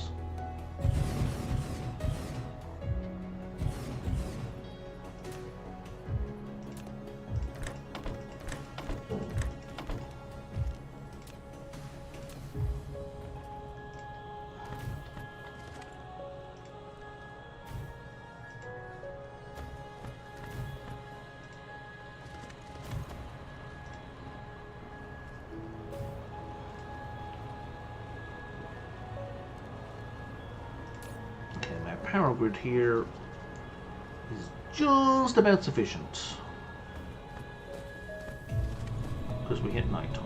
Power grid here is just about sufficient because we hit night time.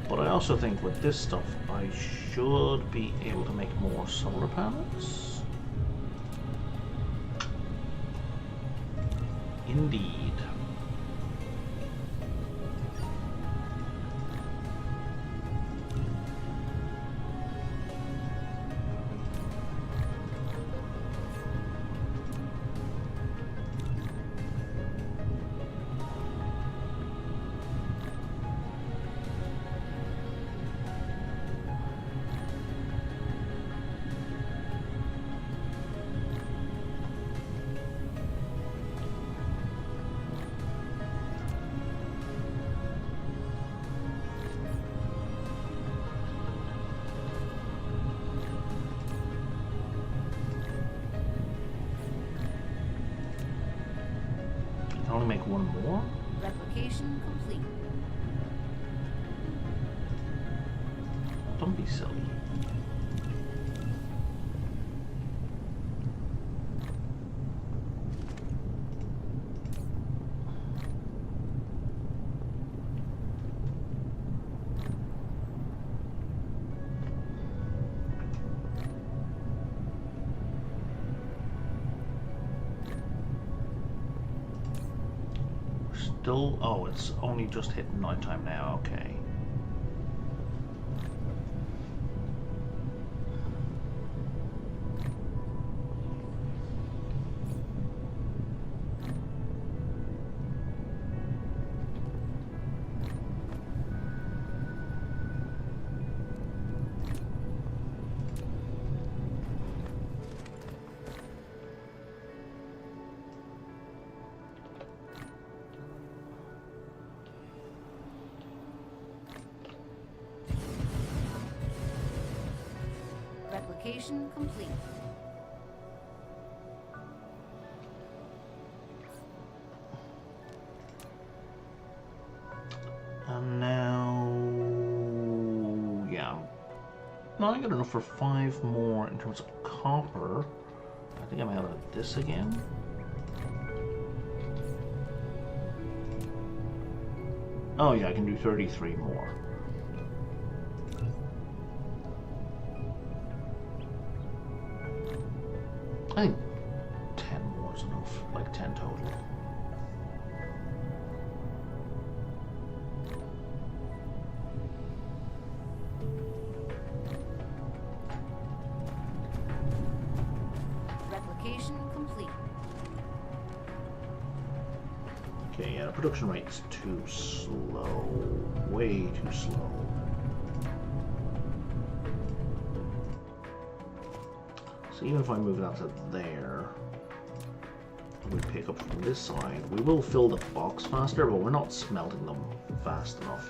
But I also think with this stuff I should be able to make more solar panels. Indeed. Only make one more? Replication complete. Don't be silly. Oh, it's only just hit nighttime now, okay. Replication complete. And now, yeah, no, I got enough for 5 more in terms of copper. I think I'm out of this again. Oh yeah, I can do 33 more. I think 10 more is enough, like 10 total. Replication complete. Okay, yeah, the production rate's too slow. Way too slow. So even if I move it out to there, and we pick up from this side, we will fill the box faster, but we're not smelting them fast enough.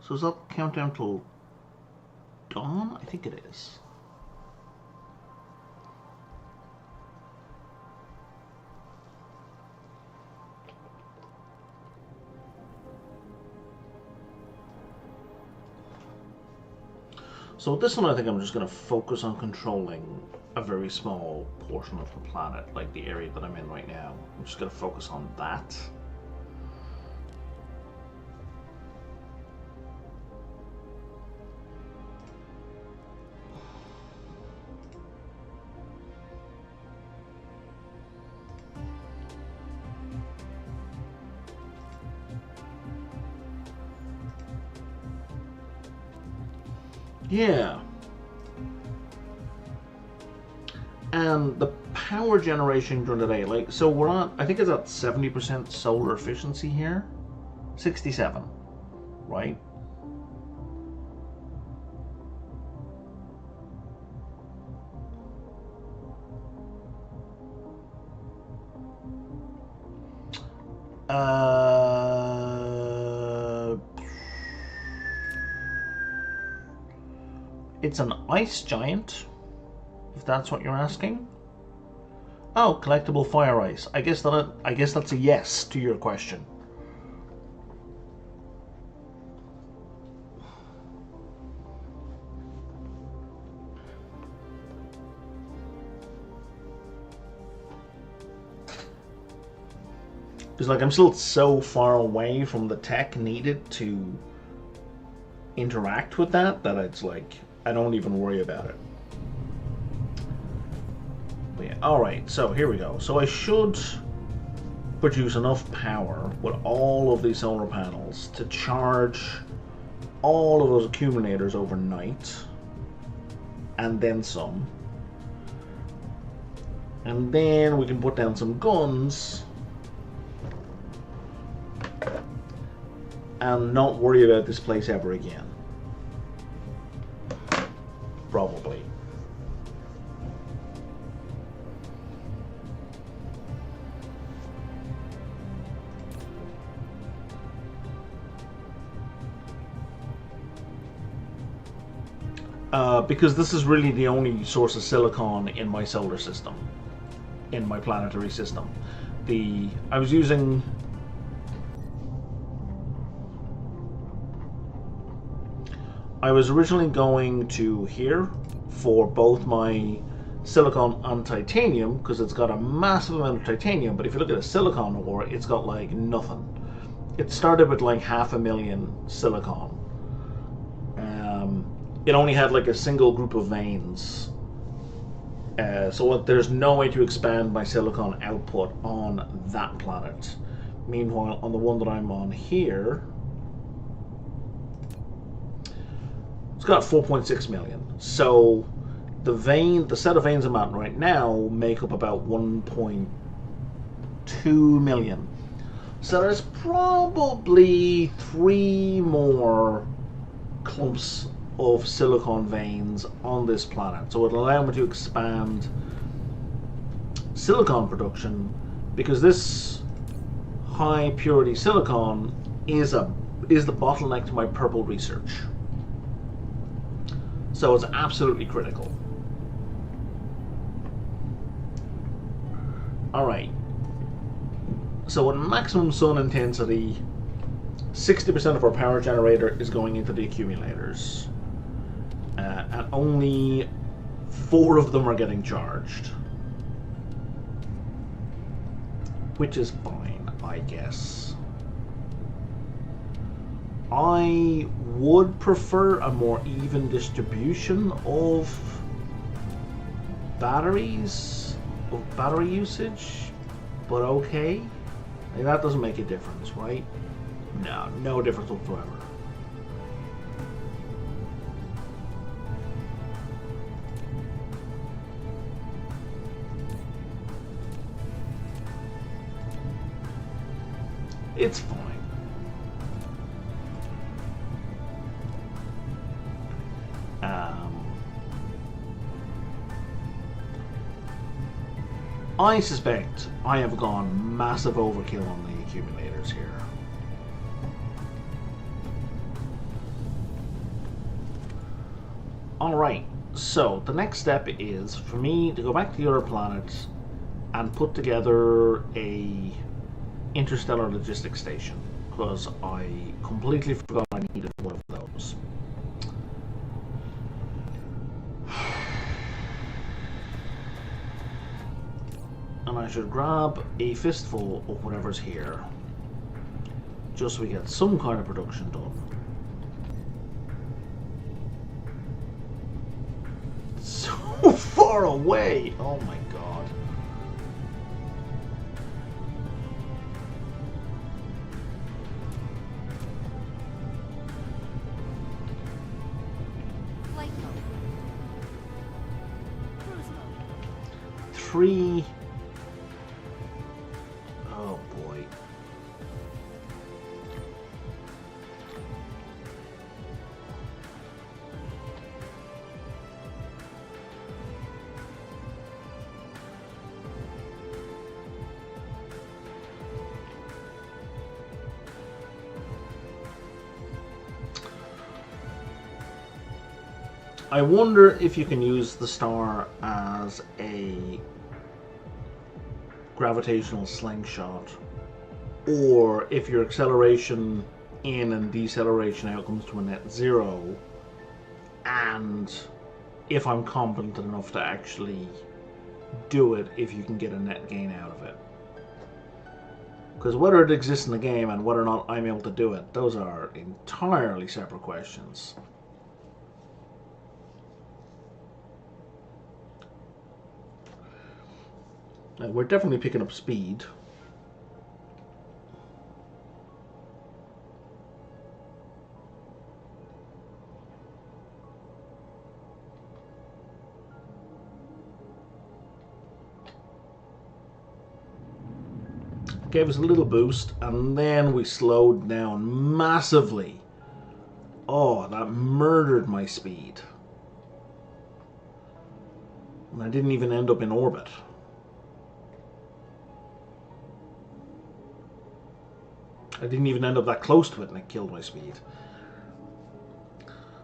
So is that countdown till dawn? I think it is. So this one I think I'm just going to focus on controlling a very small portion of the planet, like the area that I'm in right now. I'm just going to focus on that. Yeah. And the power generation during the day, like, so we're on, I think it's at 70% solar efficiency here. 67, right? It's an ice giant, if that's what you're asking. Oh, collectible fire ice. I guess that's a yes to your question. Because like I'm still so far away from the tech needed to interact with that it's like I don't even worry about it. But yeah, alright, so here we go. So I should produce enough power with all of these solar panels to charge all of those accumulators overnight, and then some. And then we can put down some guns and not worry about this place ever again. Probably. Because this is really the only source of silicon in my solar system, in my planetary system. I was using I was originally going to here for both my silicon and titanium, because it's got a massive amount of titanium, but if you look at a silicon ore, it's got like nothing. It started with like 500,000 silicon. It only had like a single group of veins. So there's no way to expand my silicon output on that planet. Meanwhile, on the one that I'm on here, it's got 4.6 million. So the set of veins I'm at right now make up about 1.2 million. So there's probably 3 more clumps of silicon veins on this planet. So it'll allow me to expand silicon production, because this high purity silicon is the bottleneck to my purple research. So it's absolutely critical. Alright. So at maximum sun intensity, 60% of our power generator is going into the accumulators. And only 4 of them are getting charged. Which is fine, I guess. I would prefer a more even distribution of battery usage, but okay. Like, that doesn't make a difference, right? No difference whatsoever. It's fine. I suspect I have gone massive overkill on the accumulators here. Alright, so the next step is for me to go back to the other planet and put together a interstellar logistics station, because I completely forgot I needed one of those. And I should grab a fistful of whatever's here, just so we get some kind of production done. So far away! Oh my god. Flight mode. Cruise mode. 3. Oh boy. I wonder if you can use the star as a gravitational slingshot, or if your acceleration in and deceleration out comes to a net zero, and if I'm competent enough to actually do it, if you can get a net gain out of it. Because whether it exists in the game and whether or not I'm able to do it, those are entirely separate questions. We're definitely picking up speed. Gave us a little boost, and then we slowed down massively. Oh, that murdered my speed. And I didn't even end up in orbit. I didn't even end up that close to it, and it killed my speed.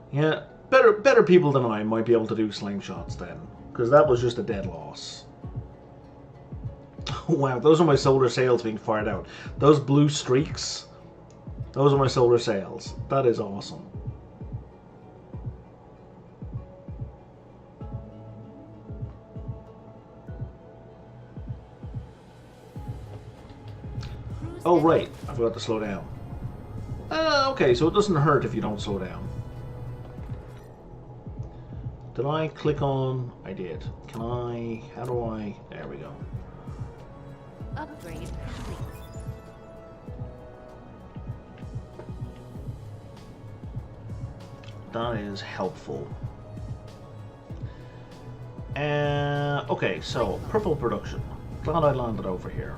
Yeah, better people than I might be able to do slingshots then, because that was just a dead loss. Wow, those are my solar sails being fired out. Those blue streaks, those are my solar sails. That is awesome. Oh right, I forgot to slow down. Okay, so it doesn't hurt if you don't slow down. Did I click on? I did. Can I? How do I? There we go. Upgrade complete. That is helpful. Okay, so purple production. Glad I landed over here.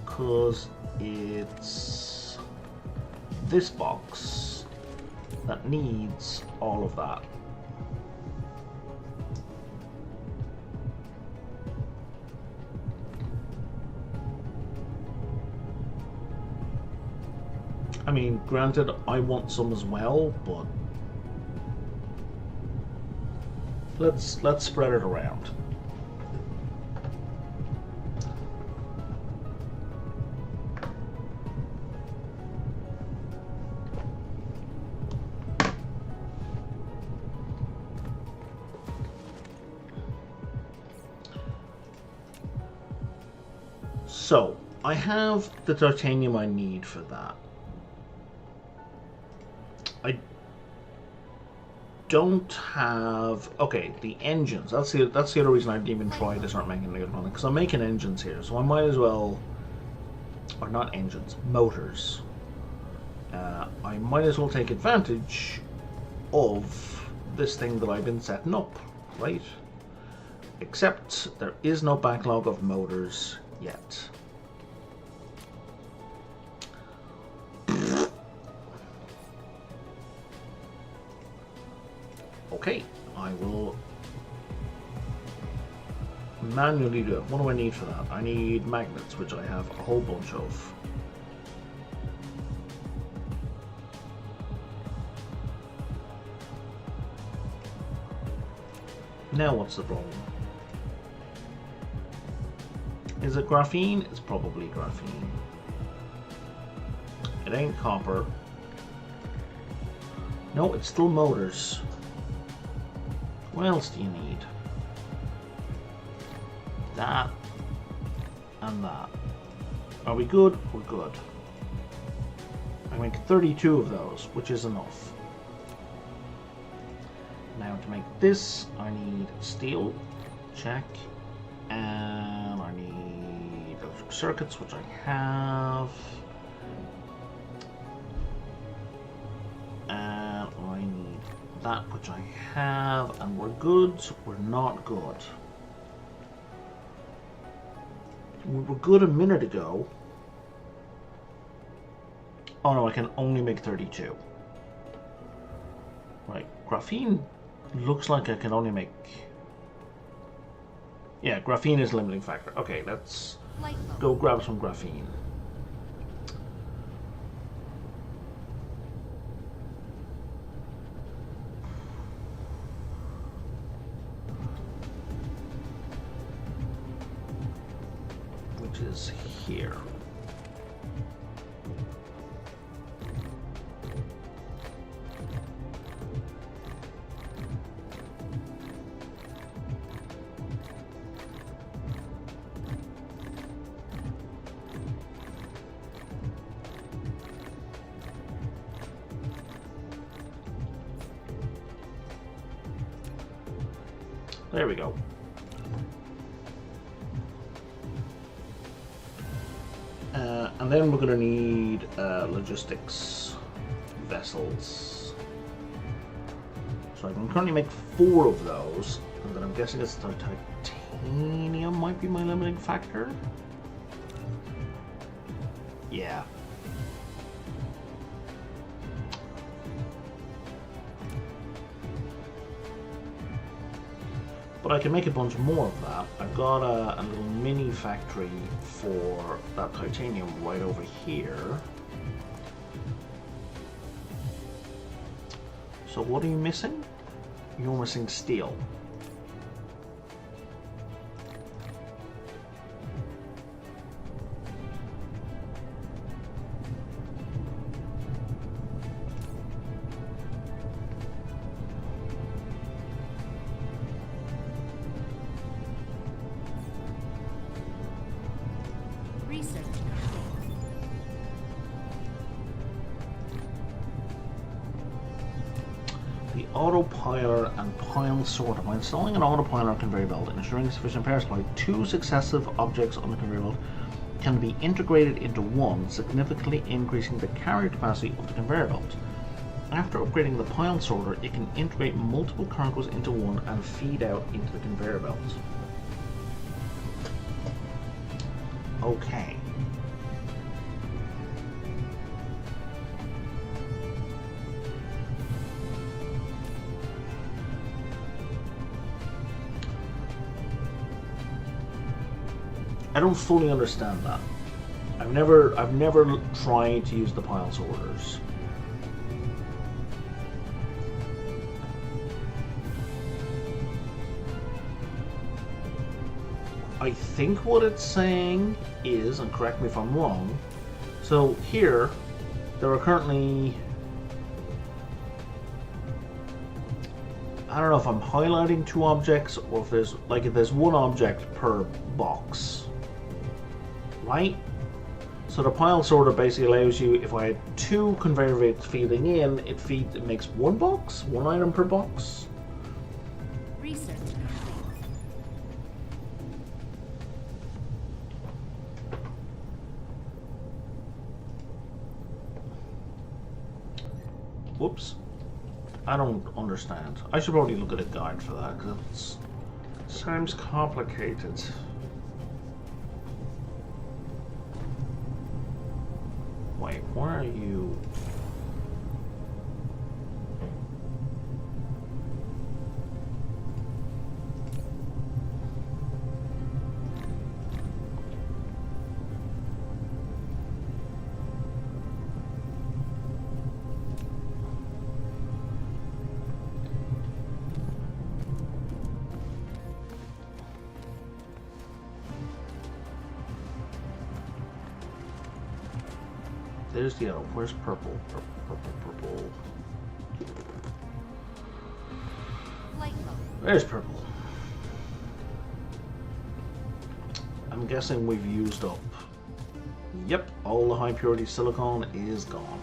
Because it's this box that needs all of that. I mean, granted, I want some as well, but let's spread it around. So, I have the titanium I need for that. I don't have... Okay, the engines. That's the other reason I didn't even try to start making the one, because I'm making engines here, so I might as well... Or not engines, motors. I might as well take advantage of this thing that I've been setting up, right? Except there is no backlog of motors yet. Okay, I will manually do it. What do I need for that? I need magnets, which I have a whole bunch of. Now what's the problem? Is it graphene? It's probably graphene. It ain't copper. No, it's still motors. What else do you need? That and that. Are we good? We're good. I make 32 of those, which is enough. Now to make this, I need steel. Check. And I need electric circuits, which I have. And I need that, which I have. And we're good. We're not good. We were good a minute ago. Oh no, I can only make 32. Right, graphene looks like I can only make... Yeah, graphene is limiting factor. Okay, let's go grab some graphene. Which is here. There we go. And then we're going to need logistics vessels. So I can currently make 4 of those, and then I'm guessing it's the titanium might be my limiting factor. Yeah. But I can make a bunch more of that. I've got a little mini factory for that titanium right over here. So what are you missing? You're missing steel. Autopiler and pile sorter. By installing an autopiler conveyor belt and ensuring sufficient power supply, 2 successive objects on the conveyor belt can be integrated into one, significantly increasing the carrier capacity of the conveyor belt. After upgrading the pile sorter, it can integrate multiple cargoes into one and feed out into the conveyor belt. Okay. I don't fully understand that. I've never tried to use the pile sorters. I think what it's saying is, and correct me if I'm wrong, so here there are currently, I don't know if I'm highlighting 2 objects or if there's if 1 object per box. Right? So the pile sorter basically allows you, if I had 2 conveyor belts feeding in, it makes 1 box, 1 item per box. Research. Whoops. I don't understand. I should probably look at a guide for that because it sounds complicated. Wait, where are you? there's yellow. Where's purple? Purple. Flight mode. There's purple. I'm guessing we've used up. Yep, all the high purity silicon is gone.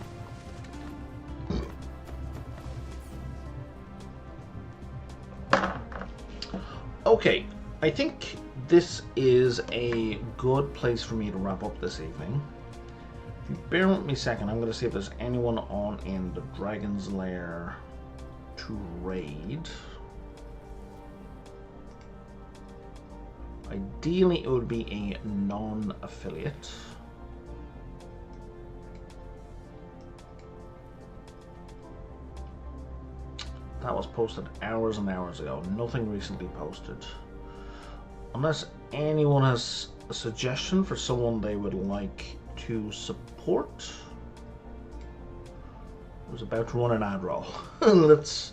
Okay, I think this is a good place for me to wrap up this evening. If you bear with me a second, I'm going to see if there's anyone on in the Dragon's Lair to raid. Ideally, it would be a non-affiliate. That was posted hours and hours ago. Nothing recently posted. Unless anyone has a suggestion for someone they would like to support. I was about to run an ad roll. Let's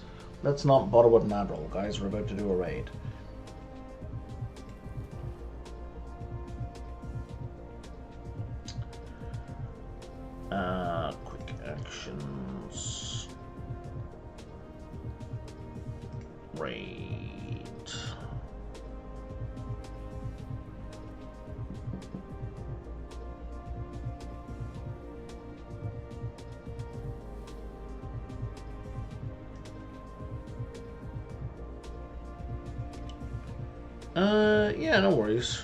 not bother with an ad roll, guys. We're about to do a raid. Quick actions. Raid. Yeah, no worries.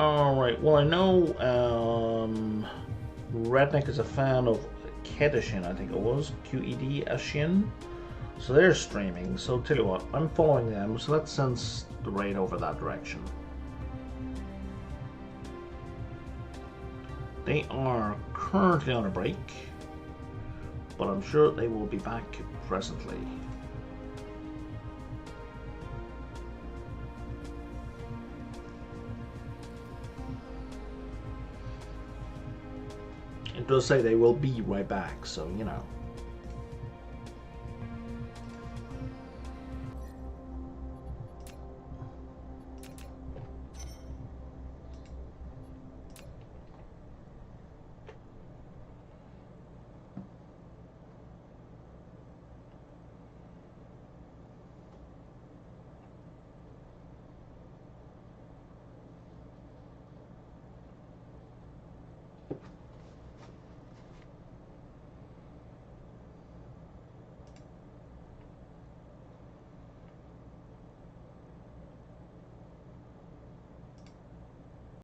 Alright, well I know Redneck is a fan of Kedishin, I think it was, QED-Ashin. So they're streaming, so tell you what, I'm following them, so let's send the raid over that direction. They are currently on a break, but I'm sure they will be back presently. It does say they will be right back, so you know.